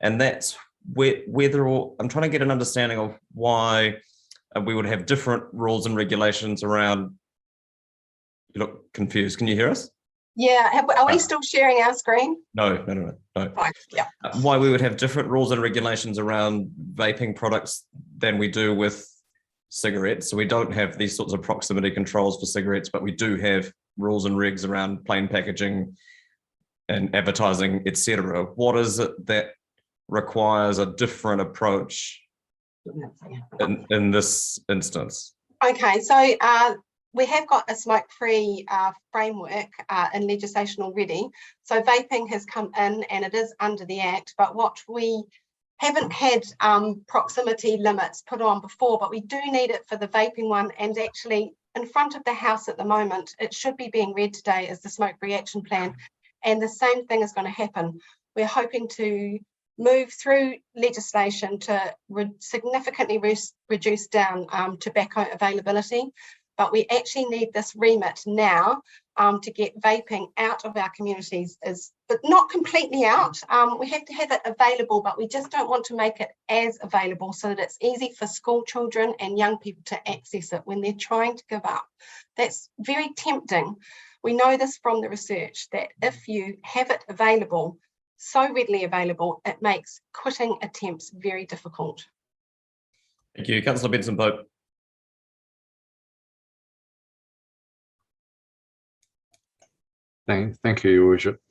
and that's whether I'm trying to get an understanding of why we would have different rules and regulations around. You look confused. Can you hear us? Yeah. Are we still sharing our screen? No. Fine. Yeah. Why we would have different rules and regulations around vaping products than we do with cigarettes. So we don't have these sorts of proximity controls for cigarettes, but we do have rules and regs around plain packaging and advertising, etc. What is it that requires a different approach in this instance? Okay, so we have got a smoke-free framework in legislation already. So vaping has come in and it is under the Act, but what we haven't had proximity limits put on before, but we do need it for the vaping one, and actually in front of the House at the moment. It should be being read today as the Smoke-Free Action Plan, and the same thing is going to happen. We're hoping to move through legislation to significantly reduce down tobacco availability, but we actually need this remit now to get vaping out of our communities, but not completely out. We have to have it available, but we just don't want to make it as available so that it's easy for school children and young people to access it when they're trying to give up. That's very tempting. We know this from the research that if you have it available, so readily available, it makes quitting attempts very difficult. Thank you. Councillor Benson-Pope. Thank you, Your Worship.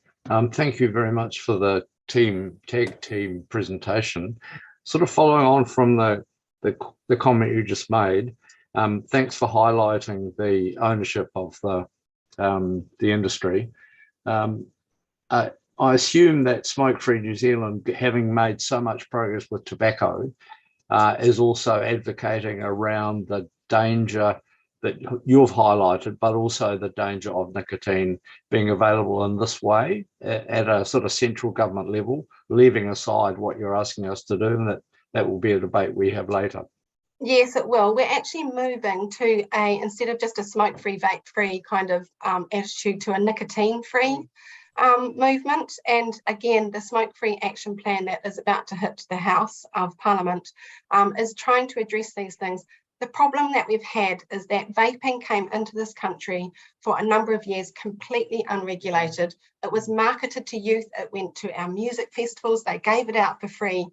Thank you very much for the tag team presentation. Sort of following on from the comment you just made, thanks for highlighting the ownership of the industry. I assume that Smoke Free New Zealand, having made so much progress with tobacco, is also advocating around the danger that you've highlighted, but also the danger of nicotine being available in this way at a sort of central government level, leaving aside what you're asking us to do, and that will be a debate we have later. Yes, it will. We're actually moving to instead of just a smoke-free, vape-free kind of attitude, to a nicotine-free movement. And again, the Smoke-Free Action Plan that is about to hit the House of Parliament is trying to address these things. The problem that we've had is that vaping came into this country for a number of years completely unregulated. It was marketed to youth. It went to our music festivals. They gave it out for free.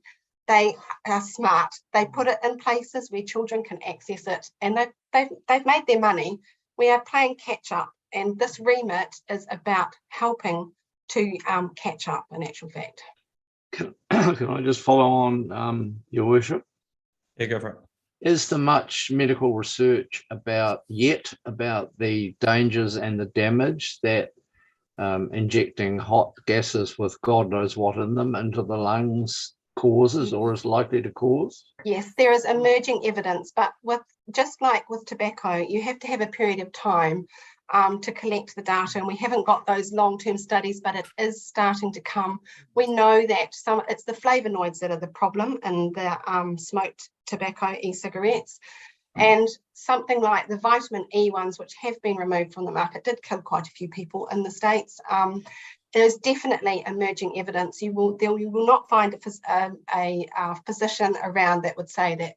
They are smart. They put it in places where children can access it, and they've made their money. We are playing catch up, and this remit is about helping to catch up, in actual fact. Can I just follow on, Your Worship? Yeah, go for it. Is there much medical research about the dangers and the damage that injecting hot gases with God knows what in them into the lungs causes or is likely to cause? Yes, there is emerging evidence, but just like with tobacco, you have to have a period of time to collect the data, and we haven't got those long-term studies, but it is starting to come. We know that it's the flavonoids that are the problem in the smoked tobacco e-cigarettes, and something like the vitamin E ones, which have been removed from the market, did kill quite a few people in the States. There's definitely emerging evidence. You will not find a physician around that would say that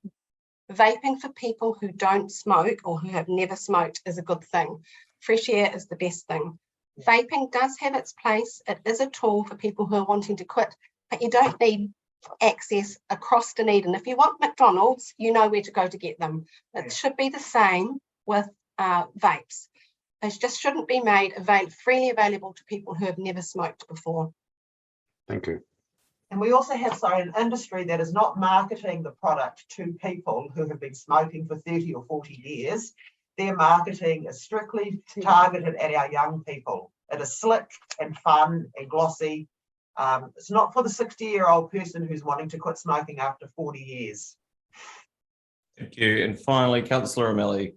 vaping for people who don't smoke or who have never smoked is a good thing. Fresh air is the best thing. Vaping does have its place. It is a tool for people who are wanting to quit, but you don't need access across Dunedin. If you want McDonald's, you know where to go to get them. It should be the same with vapes. They just shouldn't be made freely available to people who have never smoked before. Thank you. And we also have an industry that is not marketing the product to people who have been smoking for 30 or 40 years. Their marketing is strictly targeted at our young people. It is slick and fun and glossy. It's not for the 60-year-old person who's wanting to quit smoking after 40 years. Thank you. And finally, Councillor O'Malley.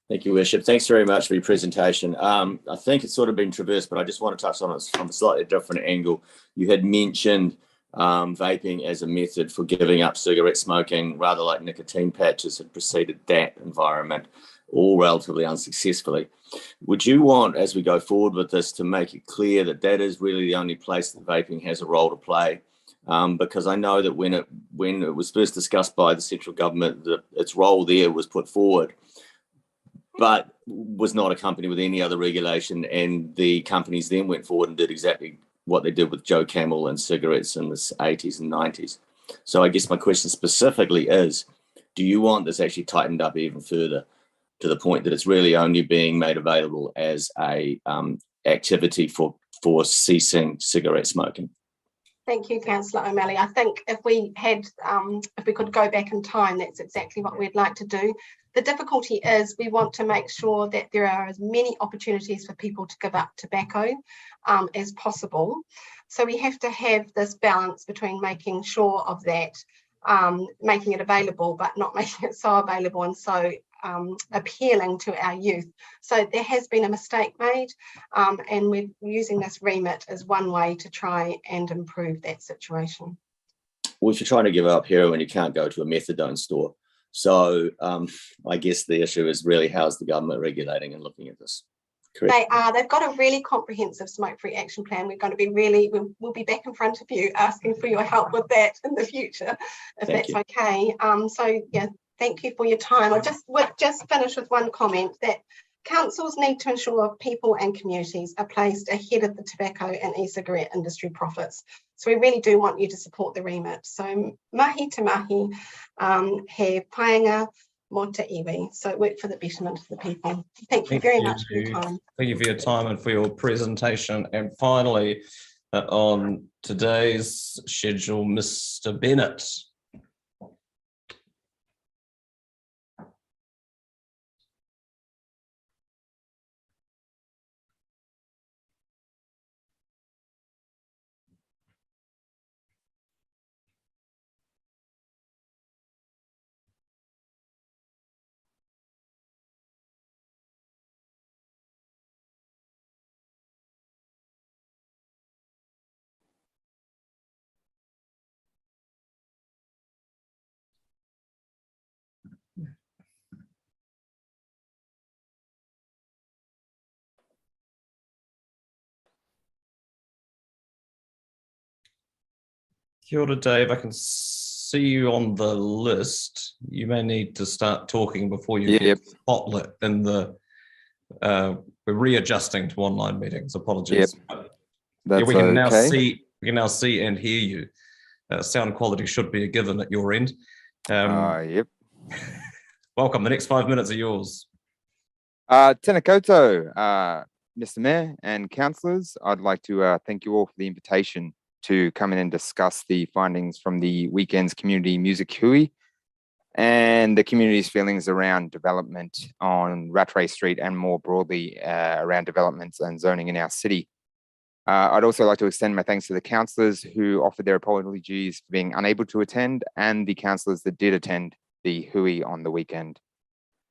Thank you, Worship. Thanks very much for your presentation. I think it's sort of been traversed, but I just want to touch on it from a slightly different angle. You had mentioned vaping as a method for giving up cigarette smoking, rather like nicotine patches had preceded that environment, all relatively unsuccessfully. Would you want, as we go forward with this, to make it clear that that is really the only place that vaping has a role to play? Because I know that when it was first discussed by the central government, that its role there was put forward, but was not accompanied with any other regulation, and the companies then went forward and did exactly what they did with Joe Camel and cigarettes in the 80s and 90s. So I guess my question specifically is, do you want this actually tightened up even further to the point that it's really only being made available as a activity for ceasing cigarette smoking? Thank you, Councillor O'Malley. I think if we could go back in time, that's exactly what we'd like to do. The difficulty is we want to make sure that there are as many opportunities for people to give up tobacco as possible. So we have to have this balance between making sure of that, making it available, but not making it so available and so appealing to our youth. So there has been a mistake made, and we're using this remit as one way to try and improve that situation. Well, if you're trying to give up heroin, you can't go to a methadone store. So I guess the issue is really how's the government regulating and looking at this? Correct. They are. They've got a really comprehensive smoke-free action plan. We're going to be we'll be back in front of you asking for your help with that in the future, if that's okay. So yeah, thank you for your time. We'll just finish with one comment that councils need to ensure people and communities are placed ahead of the tobacco and e-cigarette industry profits. So we really do want you to support the remit. So mahi te mahi, he paenga mo te iwi. So work for the betterment of the people. Thank you very much for your time. Thank you for your time and for your presentation. And finally, on today's schedule, Mr. Bennett. Kia ora, Dave. I can see you on the list. You may need to start talking before you get spotlit in the. We're readjusting to online meetings. Apologies. That's we can now okay. see. We can now see and hear you. Sound quality should be a given at your end. Yep. Welcome. The next 5 minutes are yours. Tēnā koutou, Mr. Mayor and councillors. I'd like to thank you all for the invitation to come in and discuss the findings from the weekend's community music hui and the community's feelings around development on Rattray Street and more broadly around developments and zoning in our city. I'd also like to extend my thanks to the councillors who offered their apologies for being unable to attend and the councillors that did attend the hui on the weekend.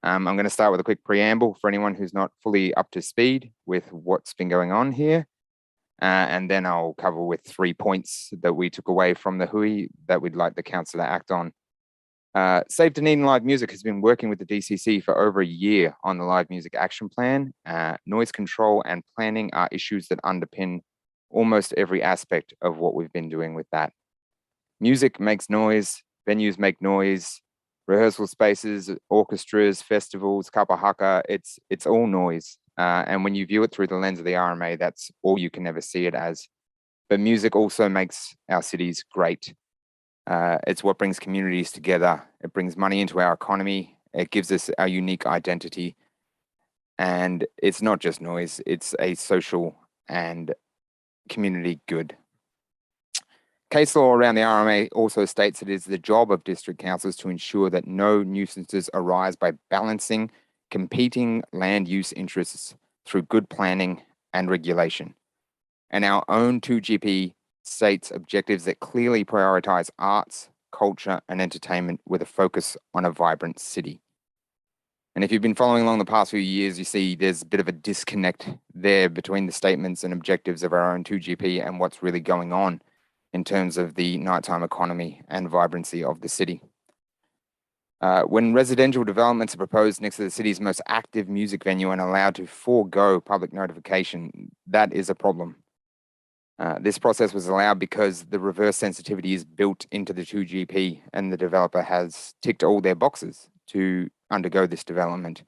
I'm going to start with a quick preamble for anyone who's not fully up to speed with what's been going on here. And then I'll cover with 3 points that we took away from the hui that we'd like the council to act on. Save Dunedin Live Music has been working with the DCC for over a year on the Live Music Action Plan. Noise control and planning are issues that underpin almost every aspect of what we've been doing with that. Music makes noise, venues make noise, rehearsal spaces, orchestras, festivals, kapa haka, it's all noise. And when you view it through the lens of the RMA, that's all you can ever see it as. But music also makes our cities great. It's what brings communities together. It brings money into our economy. It gives us our unique identity. And it's not just noise, it's a social and community good. Case law around the RMA also states it is the job of district councils to ensure that no nuisances arise by balancing competing land use interests through good planning and regulation. And our own 2GP states objectives that clearly prioritize arts, culture, and entertainment with a focus on a vibrant city. And if you've been following along the past few years, you see there's a bit of a disconnect there between the statements and objectives of our own 2GP and what's really going on in terms of the nighttime economy and vibrancy of the city. When residential developments are proposed next to the city's most active music venue and allowed to forego public notification, that is a problem. This process was allowed because the reverse sensitivity is built into the 2GP and the developer has ticked all their boxes to undergo this development.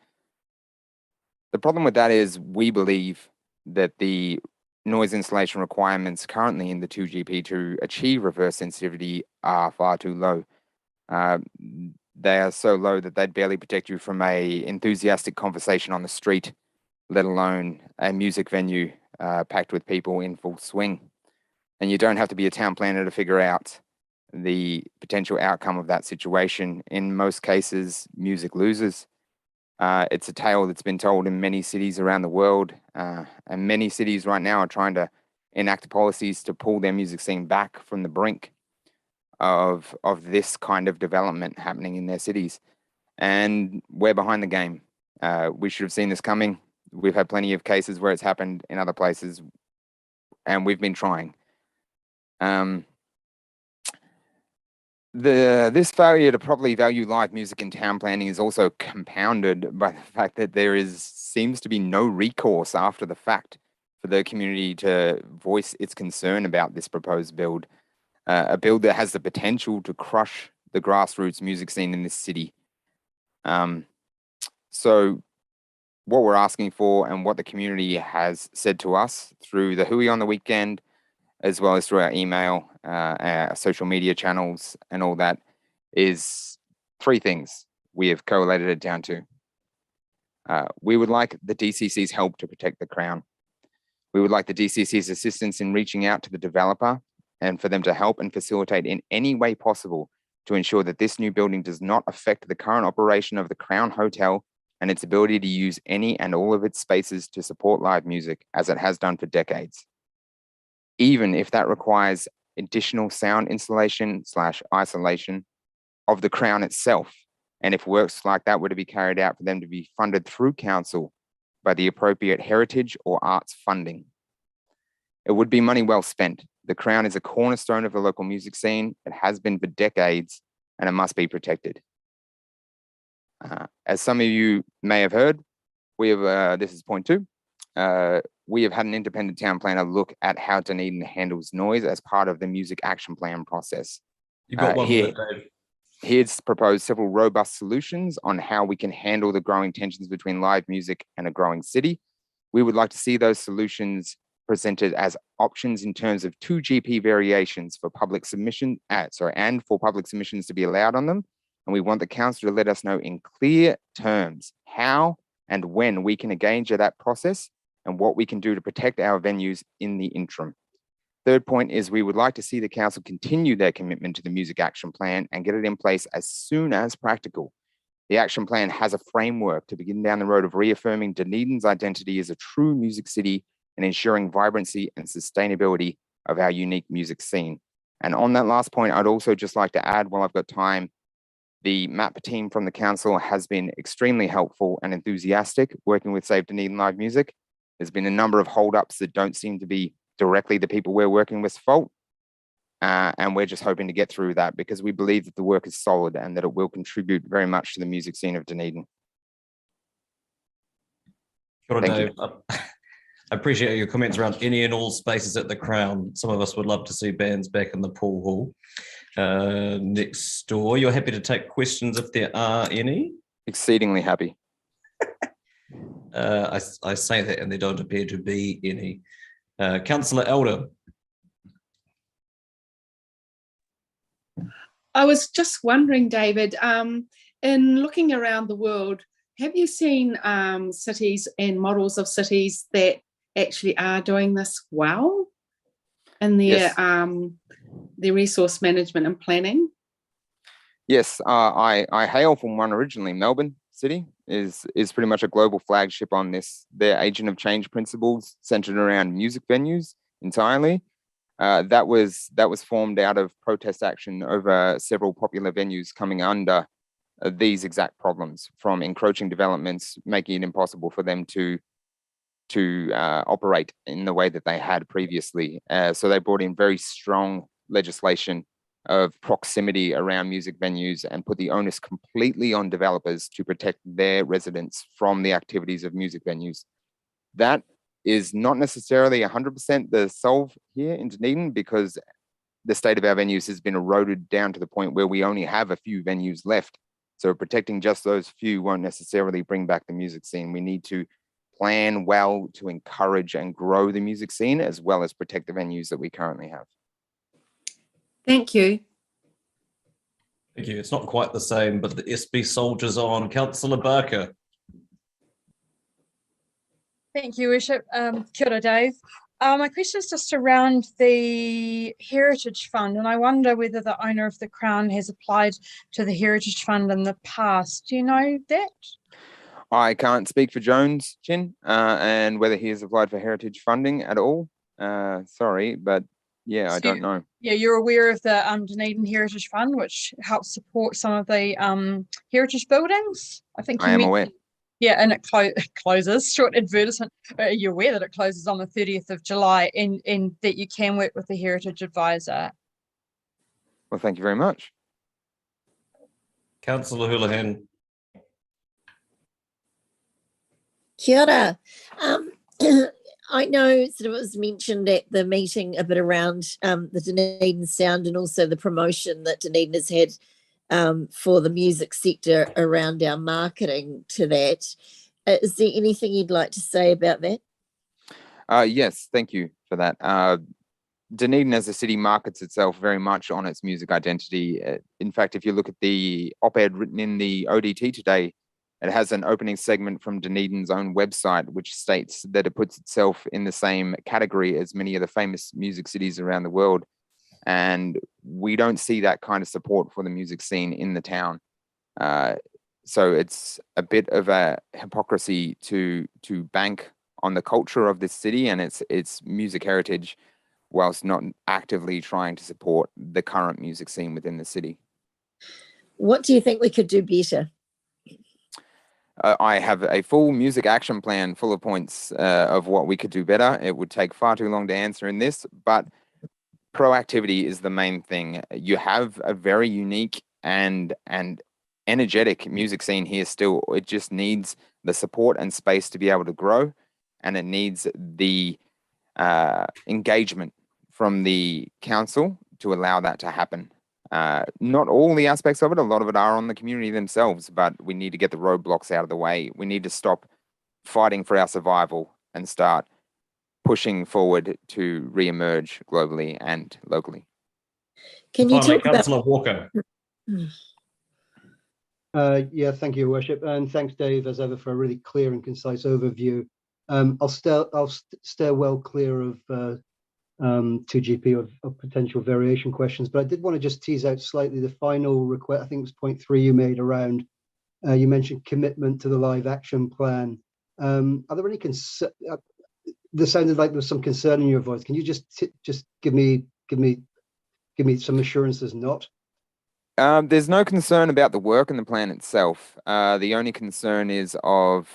The problem with that is we believe that the noise insulation requirements currently in the 2GP to achieve reverse sensitivity are far too low. They are so low that they'd barely protect you from a enthusiastic conversation on the street, let alone a music venue packed with people in full swing. And you don't have to be a town planner to figure out the potential outcome of that situation. In most cases, music loses. It's a tale that's been told in many cities around the world, and many cities right now are trying to enact policies to pull their music scene back from the brink of this kind of development happening in their cities. and we're behind the game. We should have seen this coming. We've had plenty of cases where it's happened in other places, and we've been trying. This failure to properly value live music in town planning is also compounded by the fact that there seems to be no recourse after the fact for the community to voice its concern about this proposed build, a build that has the potential to crush the grassroots music scene in this city. So what we're asking for and what the community has said to us through the Hui on the weekend, as well as through our email, our social media channels and all that, is three things we have collated it down to. We would like the DCC's help to protect the Crown. We would like the DCC's assistance in reaching out to the developer and for them to help and facilitate in any way possible to ensure that this new building does not affect the current operation of the Crown Hotel and its ability to use any and all of its spaces to support live music, as it has done for decades. Even if that requires additional sound installation / isolation of the Crown itself, and if works like that were to be carried out, for them to be funded through council by the appropriate heritage or arts funding. It would be money well spent. The Crown is a cornerstone of the local music scene. It has been for decades, and it must be protected. As some of you may have heard, we have, this is point 2, we have had an independent town planner look at how Dunedin handles noise as part of the music action plan process. You've got one minute, Dave. He's proposed several robust solutions on how we can handle the growing tensions between live music and a growing city. We would like to see those solutions presented as options in terms of 2 GP variations for public submission, and for public submissions to be allowed on them. And we want the council to let us know in clear terms how and when we can engage in that process and what we can do to protect our venues in the interim. Third point is we would like to see the council continue their commitment to the music action plan and get it in place as soon as practical. The action plan has a framework to begin down the road of reaffirming Dunedin's identity as a true music city and ensuring vibrancy and sustainability of our unique music scene. And on that last point, I'd also just like to add, while I've got time, the MAP team from the council has been extremely helpful and enthusiastic working with Save Dunedin Live Music. There's been a number of holdups that don't seem to be directly the people we're working with's fault. And we're just hoping to get through that because we believe that the work is solid and that it will contribute very much to the music scene of Dunedin. Sure, Dave. I appreciate your comments around any and all spaces at the Crown. Some of us would love to see bands back in the pool hall next door. You're happy to take questions if there are any? Exceedingly happy. I say that and there don't appear to be any. Councillor Elder. I was just wondering, David, in looking around the world, have you seen cities and models of cities that actually are doing this well in their their resource management and planning? Yes, I hail from one originally. Melbourne City is pretty much a global flagship on this. Their agent of change principles centered around music venues entirely. That was formed out of protest action over several popular venues coming under these exact problems, from encroaching developments, making it impossible for them to operate in the way that they had previously. So they brought in very strong legislation of proximity around music venues and put the onus completely on developers to protect their residents from the activities of music venues. That is not necessarily 100% the solve here in Dunedin, because the state of our venues has been eroded down to the point where we only have a few venues left. So protecting just those few won't necessarily bring back the music scene. We need to plan well to encourage and grow the music scene, as well as protect the venues that we currently have. Thank you. Thank you. It's not quite the same, but the SB soldiers on. Councillor Barker. Thank you, Worship. Kia ora, Dave. My question is just around the Heritage Fund, and I wonder whether the owner of the Crown has applied to the Heritage Fund in the past. Do you know that? I can't speak for Jones, Chin, and whether he has applied for heritage funding at all. Sorry, but Yeah, I So don't know. Yeah, you're aware of the Dunedin Heritage Fund, which helps support some of the heritage buildings. I think I you am mentioned. aware. Yeah, and it closes. Short advertisement. You're aware that it closes on the 30th of July, and that you can work with the heritage advisor. Well, thank you very much. Councillor Houlihan. Kia ora. I know sort of it was mentioned at the meeting a bit around the Dunedin Sound and also the promotion that Dunedin has had for the music sector around our marketing to that. Is there anything you'd like to say about that? Yes, thank you for that. Dunedin as a city markets itself very much on its music identity. In fact, if you look at the op-ed written in the ODT today, it has an opening segment from Dunedin's own website, which states that it puts itself in the same category as many of the famous music cities around the world. And we don't see that kind of support for the music scene in the town. So it's a bit of a hypocrisy to bank on the culture of this city and its music heritage, whilst not actively trying to support the current music scene within the city. What do you think we could do better? I have a full music action plan full of points of what we could do better. It would take far too long to answer in this, but proactivity is the main thing. You have a very unique and energetic music scene here still. It just needs the support and space to be able to grow, and it needs the engagement from the council to allow that to happen. Not all the aspects of it, a lot of it are on the community themselves, but we need to get the roadblocks out of the way. We need to stop fighting for our survival and start pushing forward to re-emerge globally and locally. Can you Finally, talk about Councillor Walker. Yeah, thank you, Your Worship, and thanks, Dave, as ever, for a really clear and concise overview. I'll steer well clear of 2GP of potential variation questions, but I did want to just tease out slightly the final request. I think it was point 3 you made around, you mentioned commitment to the live action plan. Are there any there sounded like there was some concern in your voice. Can you just give me some assurance there's not? There's no concern about the work and the plan itself. The only concern is of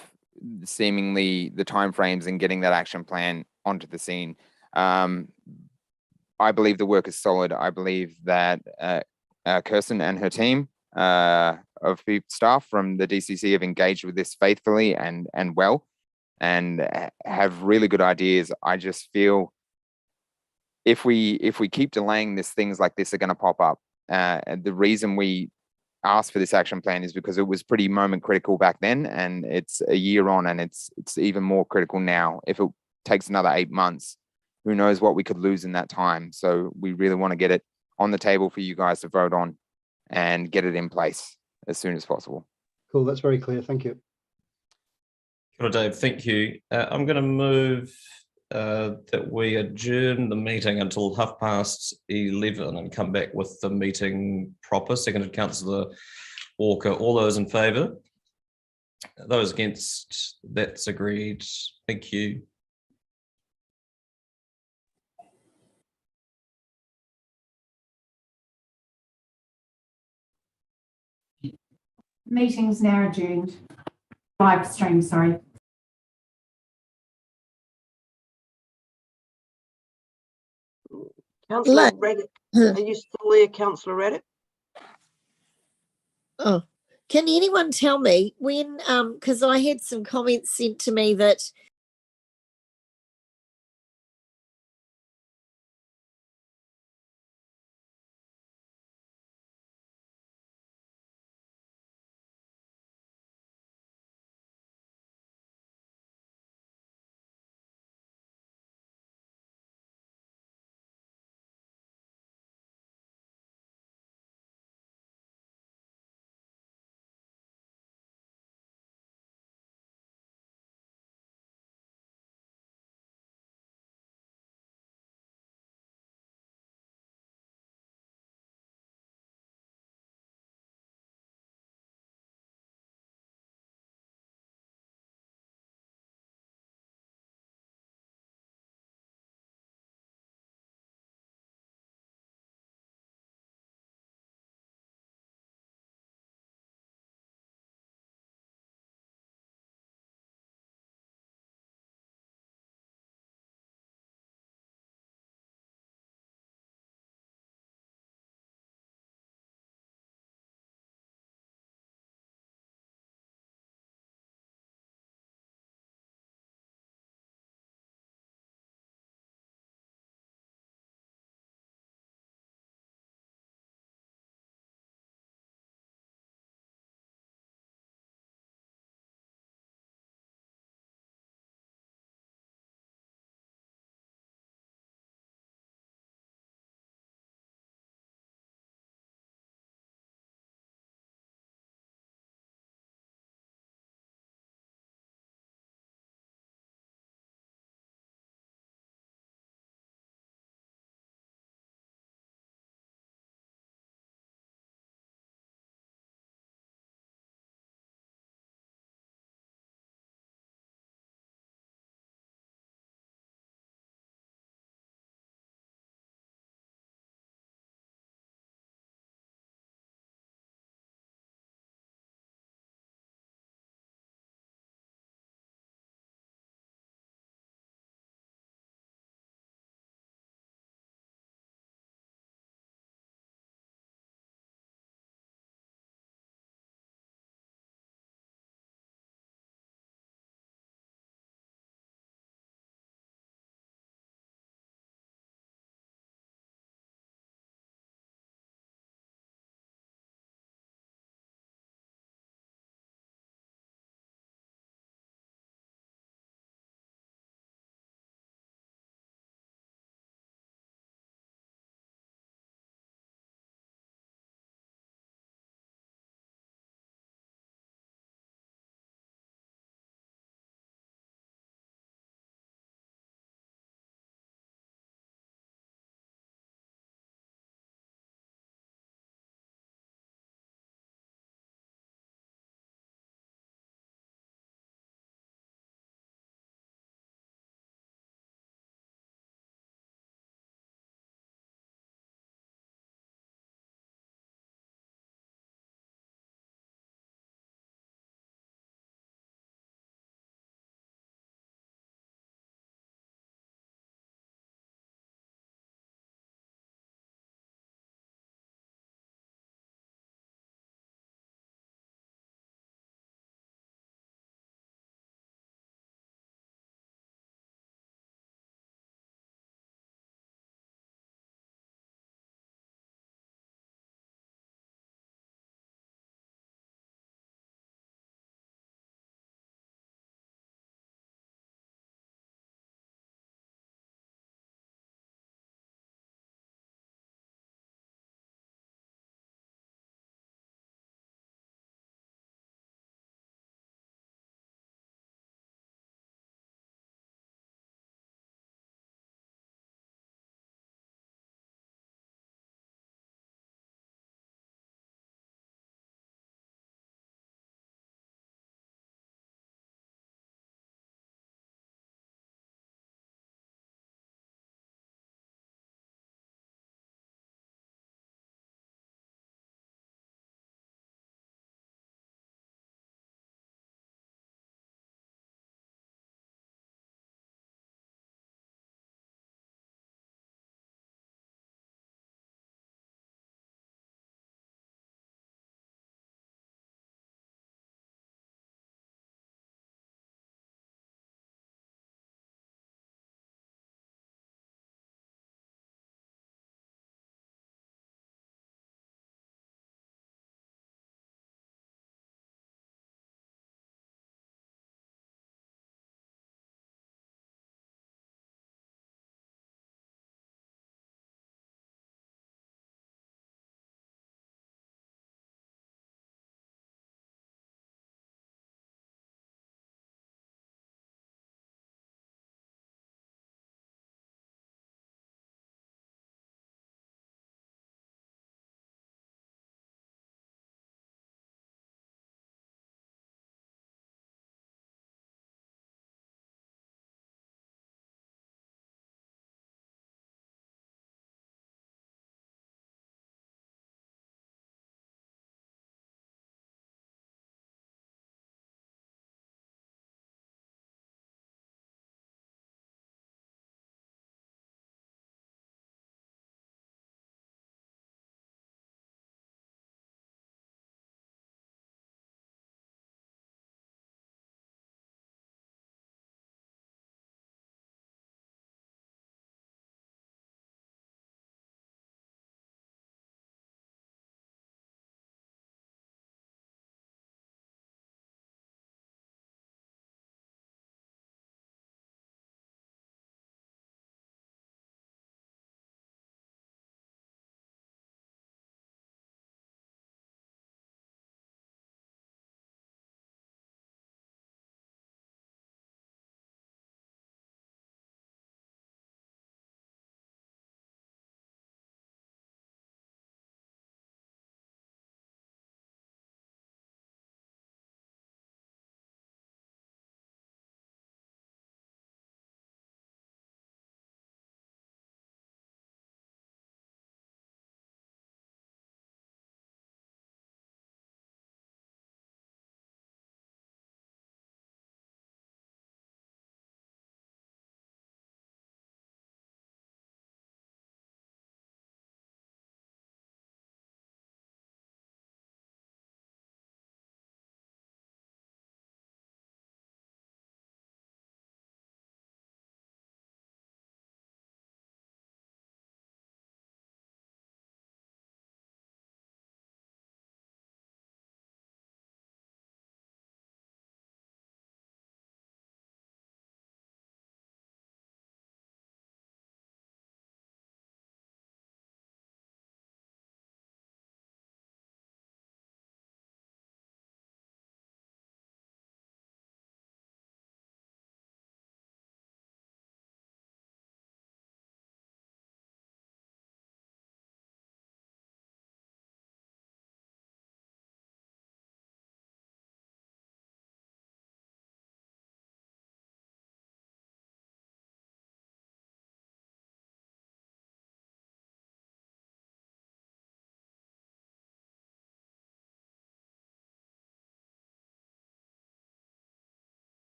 seemingly the timeframes and getting that action plan onto the scene. I believe the work is solid. I believe that Kirsten and her team of staff from the DCC have engaged with this faithfully and well, and have really good ideas. I just feel if we keep delaying this, things like this are going to pop up. And the reason we asked for this action plan is because it was pretty moment critical back then, and it's a year on, and it's even more critical now. If it takes another 8 months, who knows what we could lose in that time. So we really want to get it on the table for you guys to vote on and get it in place as soon as possible. Cool, that's very clear. Thank you. Kia ora, Dave, thank you. I'm going to move that we adjourn the meeting until 11:30 and come back with the meeting proper. Seconded, Councillor Walker. All those in favour? Those against? That's agreed. Thank you. Meeting's now adjourned. Live stream, sorry. Hello. Councillor Raddick, are you still there, Councillor Raddick? Oh, can anyone tell me when, because I had some comments sent to me that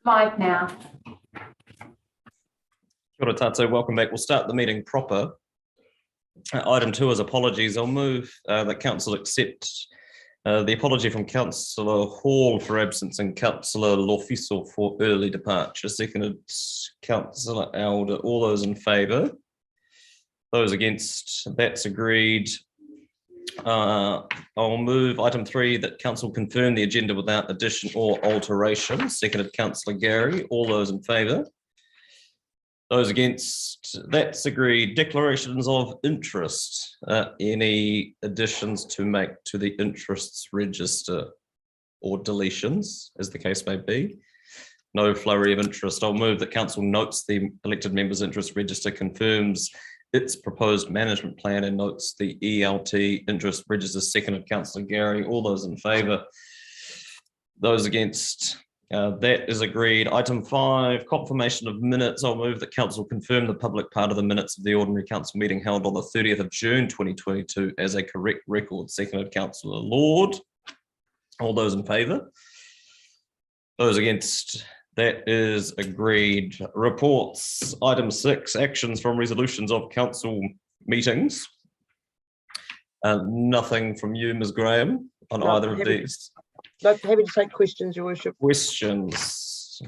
Live now. Kia ora tātou, welcome back. We'll start the meeting proper. Item 2 is apologies. I'll move that council accept the apology from Councillor Hall for absence and Councillor Lofiso for early departure. Seconded Councillor Elder. All those in favour? Those against? That's agreed. I'll move item 3 that council confirm the agenda without addition or alteration. Seconded Councillor Gary. All those in favour? Those against? That's agreed. Declarations of interest. Any additions to make to the interests register or deletions, as the case may be? No flurry of interest. I'll move that council notes the elected members' interest register, confirms its proposed management plan and notes the ELT interest register. Seconded Councillor Gary. All those in favour? Those against? That is agreed. Item 5, confirmation of minutes. I'll move that council confirm the public part of the minutes of the ordinary council meeting held on the 30th of June 2022 as a correct record. Seconded Councillor Lord. All those in favour? Those against? That is agreed. Reports. Item 6, actions from resolutions of council meetings. Nothing from you, Ms. Graham, on either of these. No, happy to take questions, Your Worship. Questions,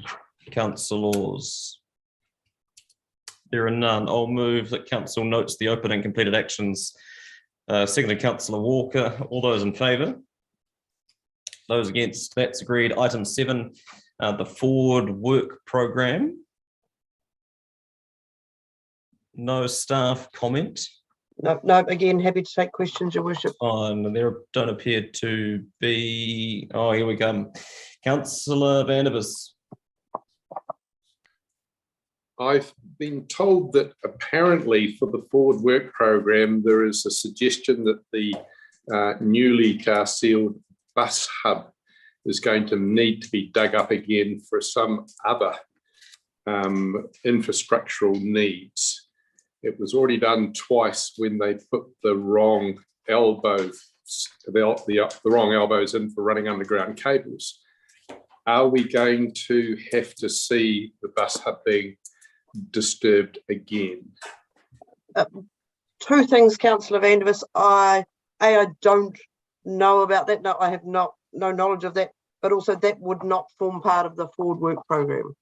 councillors? There are none. I'll move that council notes the open and completed actions. Seconded Councillor Walker. All those in favour? Those against? That's agreed. Item 7, the forward work programme. No staff comment. No, again, happy to take questions, Your Worship. There don't appear to be. Oh, here we come. Councillor Vandervis. I've been told that apparently for the forward work program, there is a suggestion that the newly tar sealed bus hub is going to need to be dug up again for some other infrastructural needs. It was already done twice when they put the wrong elbows, the wrong elbows in for running underground cables. Are we going to have to see the bus hub being disturbed again? 2 things, Councillor Vandervis. I don't know about that. No, I have no knowledge of that. But also that would not form part of the forward work program.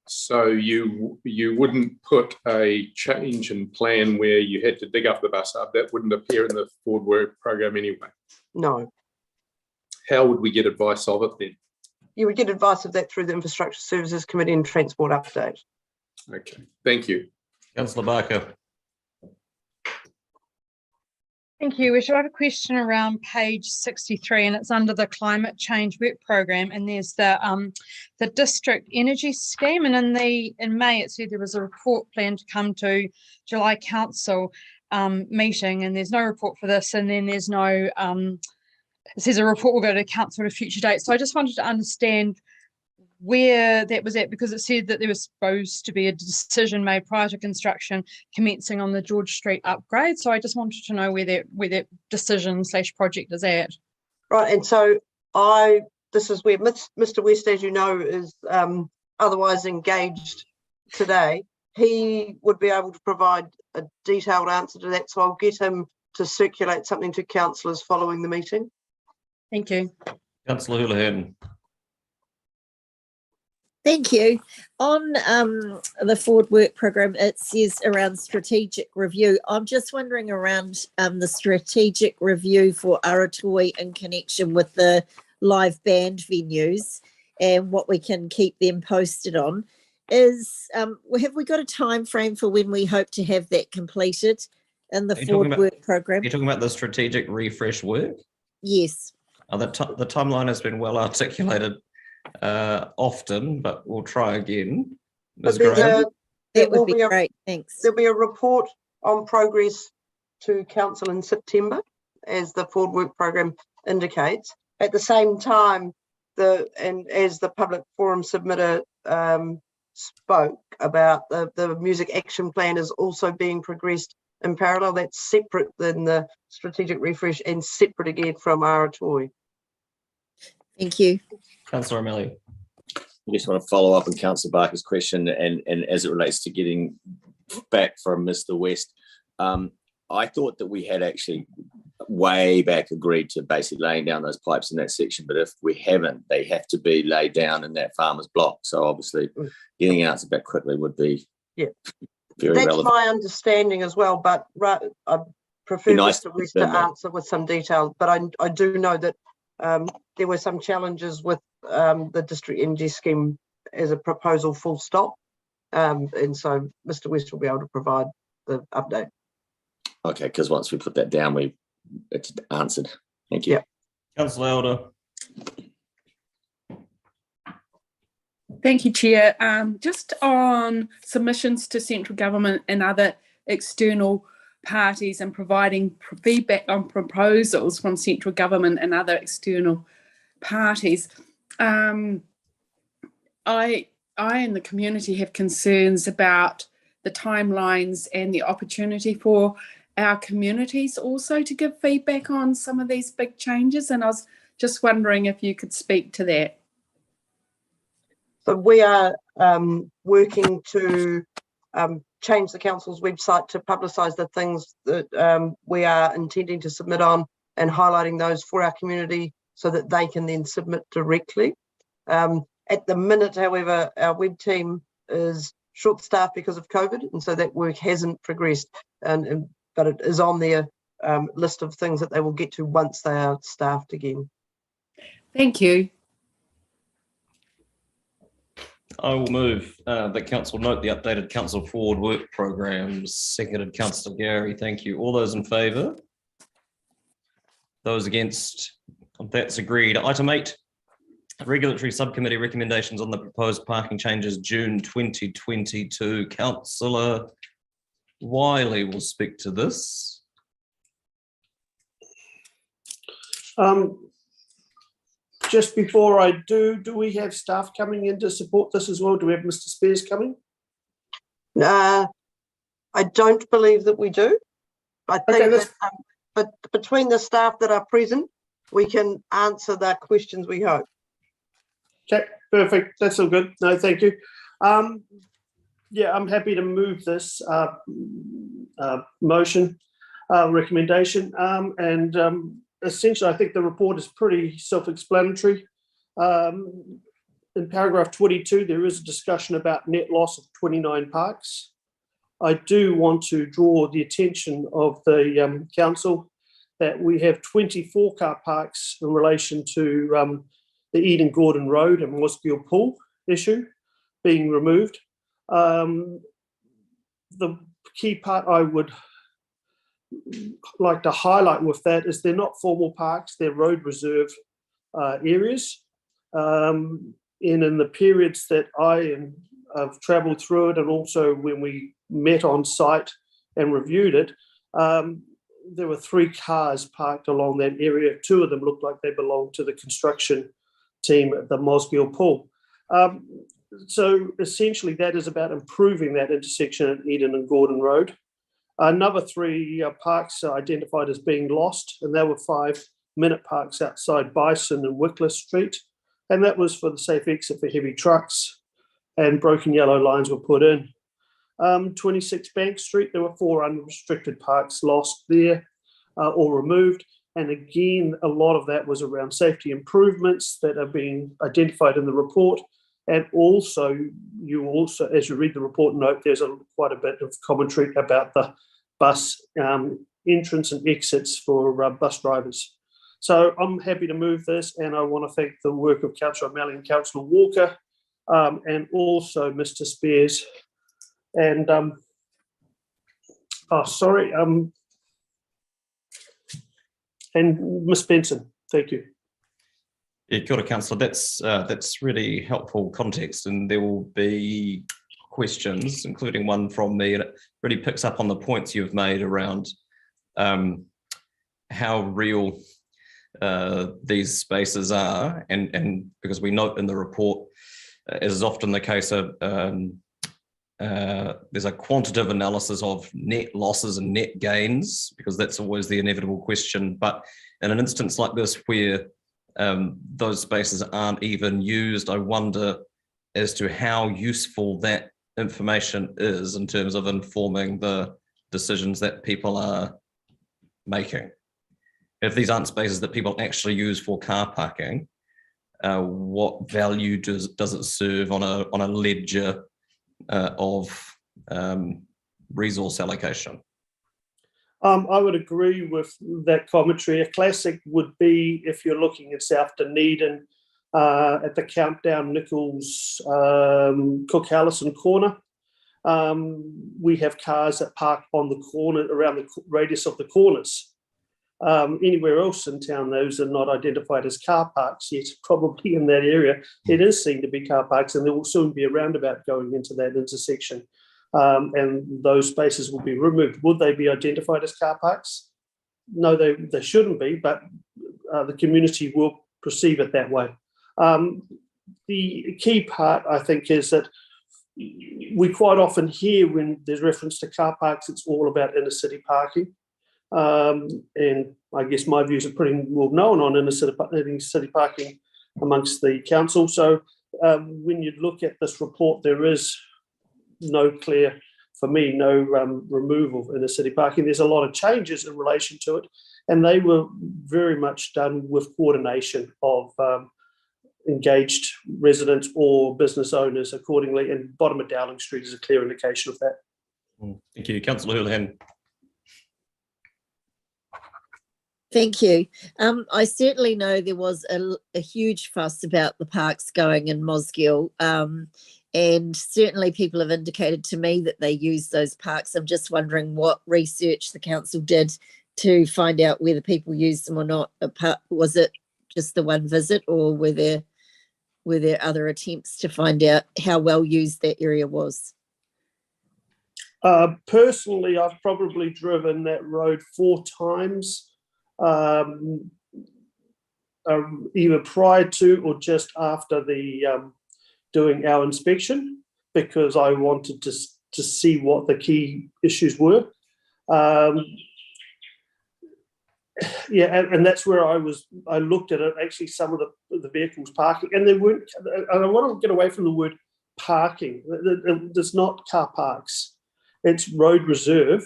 So you wouldn't put a change in plan where you had to dig up the bus hub. That wouldn't appear in the forward work program anyway. No. How would we get advice of it then? You would get advice of that through the Infrastructure Services Committee and Transport Update. Okay, thank you. Councillor Barker. Thank you. We should have a question around page 63, and it's under the climate change work program. And there's the district energy scheme. And in May, it said there was a report planned to come to July council meeting, and there's no report for this. And then there's no. It says a report will go to council at a future date. So I just wanted to understand where that was at, because it said that there was supposed to be a decision made prior to construction commencing on the George Street upgrade. So I just wanted to know where that decision / project is at. Right, and so this is where Mr. West, as you know, is otherwise engaged today. He would be able to provide a detailed answer to that. So I'll get him to circulate something to councillors following the meeting. Thank you. Councillor Houlihan. Thank you. On the forward work program, it says around strategic review. I'm just wondering around the strategic review for Aratoi in connection with the live band venues and what we can keep them posted on. Have we got a time frame for when we hope to have that completed in the forward work program? You're talking about the strategic refresh work? Yes. The timeline has been well articulated often, but we'll try again. Ms. Graham? That would be great, thanks. There'll be a report on progress to council in September, as the forward work program indicates. At the same time, as the public forum submitter spoke about, the music action plan is also being progressed in parallel. That's separate than the strategic refresh and separate again from Aratoi. Thank you. Councillor O'Malley. I just want to follow up on Councillor Barker's question and as it relates to getting back from Mr. West. I thought that we had actually way back agreed to basically laying down those pipes in that section, but if we haven't, they have to be laid down in that farmer's block. So obviously getting an answer back quickly would be very That's relevant. my understanding as well, but I prefer Nice Mr. West to answer with some detail. But I do know that there were some challenges with the district energy scheme as a proposal full stop. And so Mr. West will be able to provide the update. Okay, because once we put that down, it's answered. Thank you. Councillor Elder. Thank you, Chair. Just on submissions to central government and other external parties and providing feedback on proposals from central government and other external parties. I and the community have concerns about the timelines and the opportunity for our communities also to give feedback on some of these big changes. And I was just wondering if you could speak to that. So we are working to change the council's website to publicise the things that we are intending to submit on and highlighting those for our community so that they can then submit directly. At the minute, however, our web team is short-staffed because of COVID, and so that work hasn't progressed, but it is on their list of things that they will get to once they are staffed again. Thank you. I will move that council note the updated council forward work programs. Seconded Councillor Gary. Thank you. All those in favour? Those against? That's agreed. Item 8. Regulatory Subcommittee recommendations on the proposed parking changes June 2022. Councillor Wiley will speak to this. Just before I do we have staff coming in to support this as well? Do we have Mr. Spears coming? I don't believe that we do. I think that, but between the staff that are present, we can answer their questions, we hope. Okay, perfect. That's all good. No, thank you. Yeah, I'm happy to move this motion recommendation. Essentially, I think the report is pretty self-explanatory. In paragraph 22, there is a discussion about net loss of 29 parks. I do want to draw the attention of the council that we have 24 car parks in relation to the Eden Gordon Road and Mossgill Pool issue being removed. The key part I would like to highlight with that is they're not formal parks, they're road reserve areas. And in the periods that I've travelled through it, and also when we met on site and reviewed it, there were 3 cars parked along that area. 2 of them looked like they belonged to the construction team at the Mossgill Pool. So essentially that is about improving that intersection at Eden and Gordon Road. Another 3 parks are identified as being lost, and there were 5-minute parks outside Bison and Wickler Street, and that was for the safe exit for heavy trucks, and broken yellow lines were put in. 26 Bank Street, there were 4 unrestricted parks lost there or removed, and again a lot of that was around safety improvements that are being identified in the report. And also, as you read the report note, there's quite a bit of commentary about the bus entrance and exits for bus drivers. So I'm happy to move this, and I want to thank the work of Councillor O'Malley and Councillor Walker, and also Mr. Spears, and and Ms. Benson. Thank you. Yeah, kia ora, Councillor. That's really helpful context, and there will be questions, including one from me, and it really picks up on the points you've made around how real these spaces are, and because we note in the report, as is often the case, there's a quantitative analysis of net losses and net gains, because that's always the inevitable question. But in an instance like this where those spaces aren't even used, I wonder as to how useful that information is in terms of informing the decisions that people are making. If these aren't spaces that people actually use for car parking, what value does it serve on a ledger of resource allocation? I would agree with that commentary. A classic would be if you're looking at South Dunedin at the Countdown Nichols Cook Hallison corner. We have cars that park on the corner around the radius of the corners. Anywhere else in town, those are not identified as car parks yet. Probably in that area, it is seen to be car parks, and there will soon be a roundabout going into that intersection. And those spaces will be removed. Would they be identified as car parks? No, they shouldn't be, but the community will perceive it that way. The key part, I think, is that we quite often hear when there's reference to car parks, it's all about inner city parking. And I guess my views are pretty well known on inner city parking amongst the council. So when you look at this report, there is no clear, for me, no removal of inner city parking. There's a lot of changes in relation to it, and they were very much done with coordination of engaged residents or business owners accordingly, and bottom of Dowling Street is a clear indication of that. Thank you. Councillor Houlihan. Thank you. I certainly know there was a huge fuss about the parks going in Mosgiel, and certainly people have indicated to me that they use those parks. I'm just wondering what research the council did to find out whether people used them or not. Was it just the one visit, or were there other attempts to find out how well used that area was? Personally, I've probably driven that road 4 times. Either prior to or just after the doing our inspection, because I wanted to see what the key issues were. Yeah, and that's where I looked at it, actually some of the vehicles parking, and they weren't, and I want to get away from the word parking. There's not car parks, it's road reserve.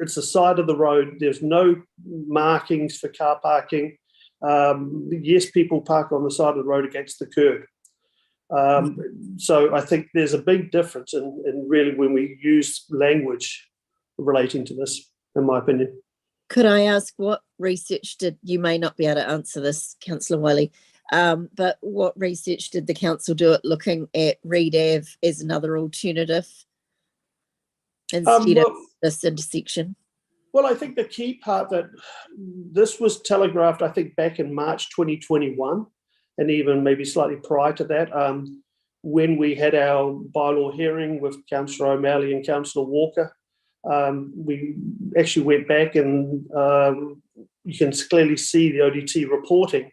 It's the side of the road. There's no markings for car parking. Yes, people park on the side of the road against the curb. So I think there's a big difference in really when we use language relating to this, in my opinion. Could I ask what research you may not be able to answer this, Councillor Wiley, but what research did the council do at looking at Reed Ave as another alternative instead of this intersection? Well, I think the key part that this was telegraphed, I think, back in March 2021, and even maybe slightly prior to that, when we had our bylaw hearing with Councillor O'Malley and Councillor Walker. We actually went back and you can clearly see the ODT reporting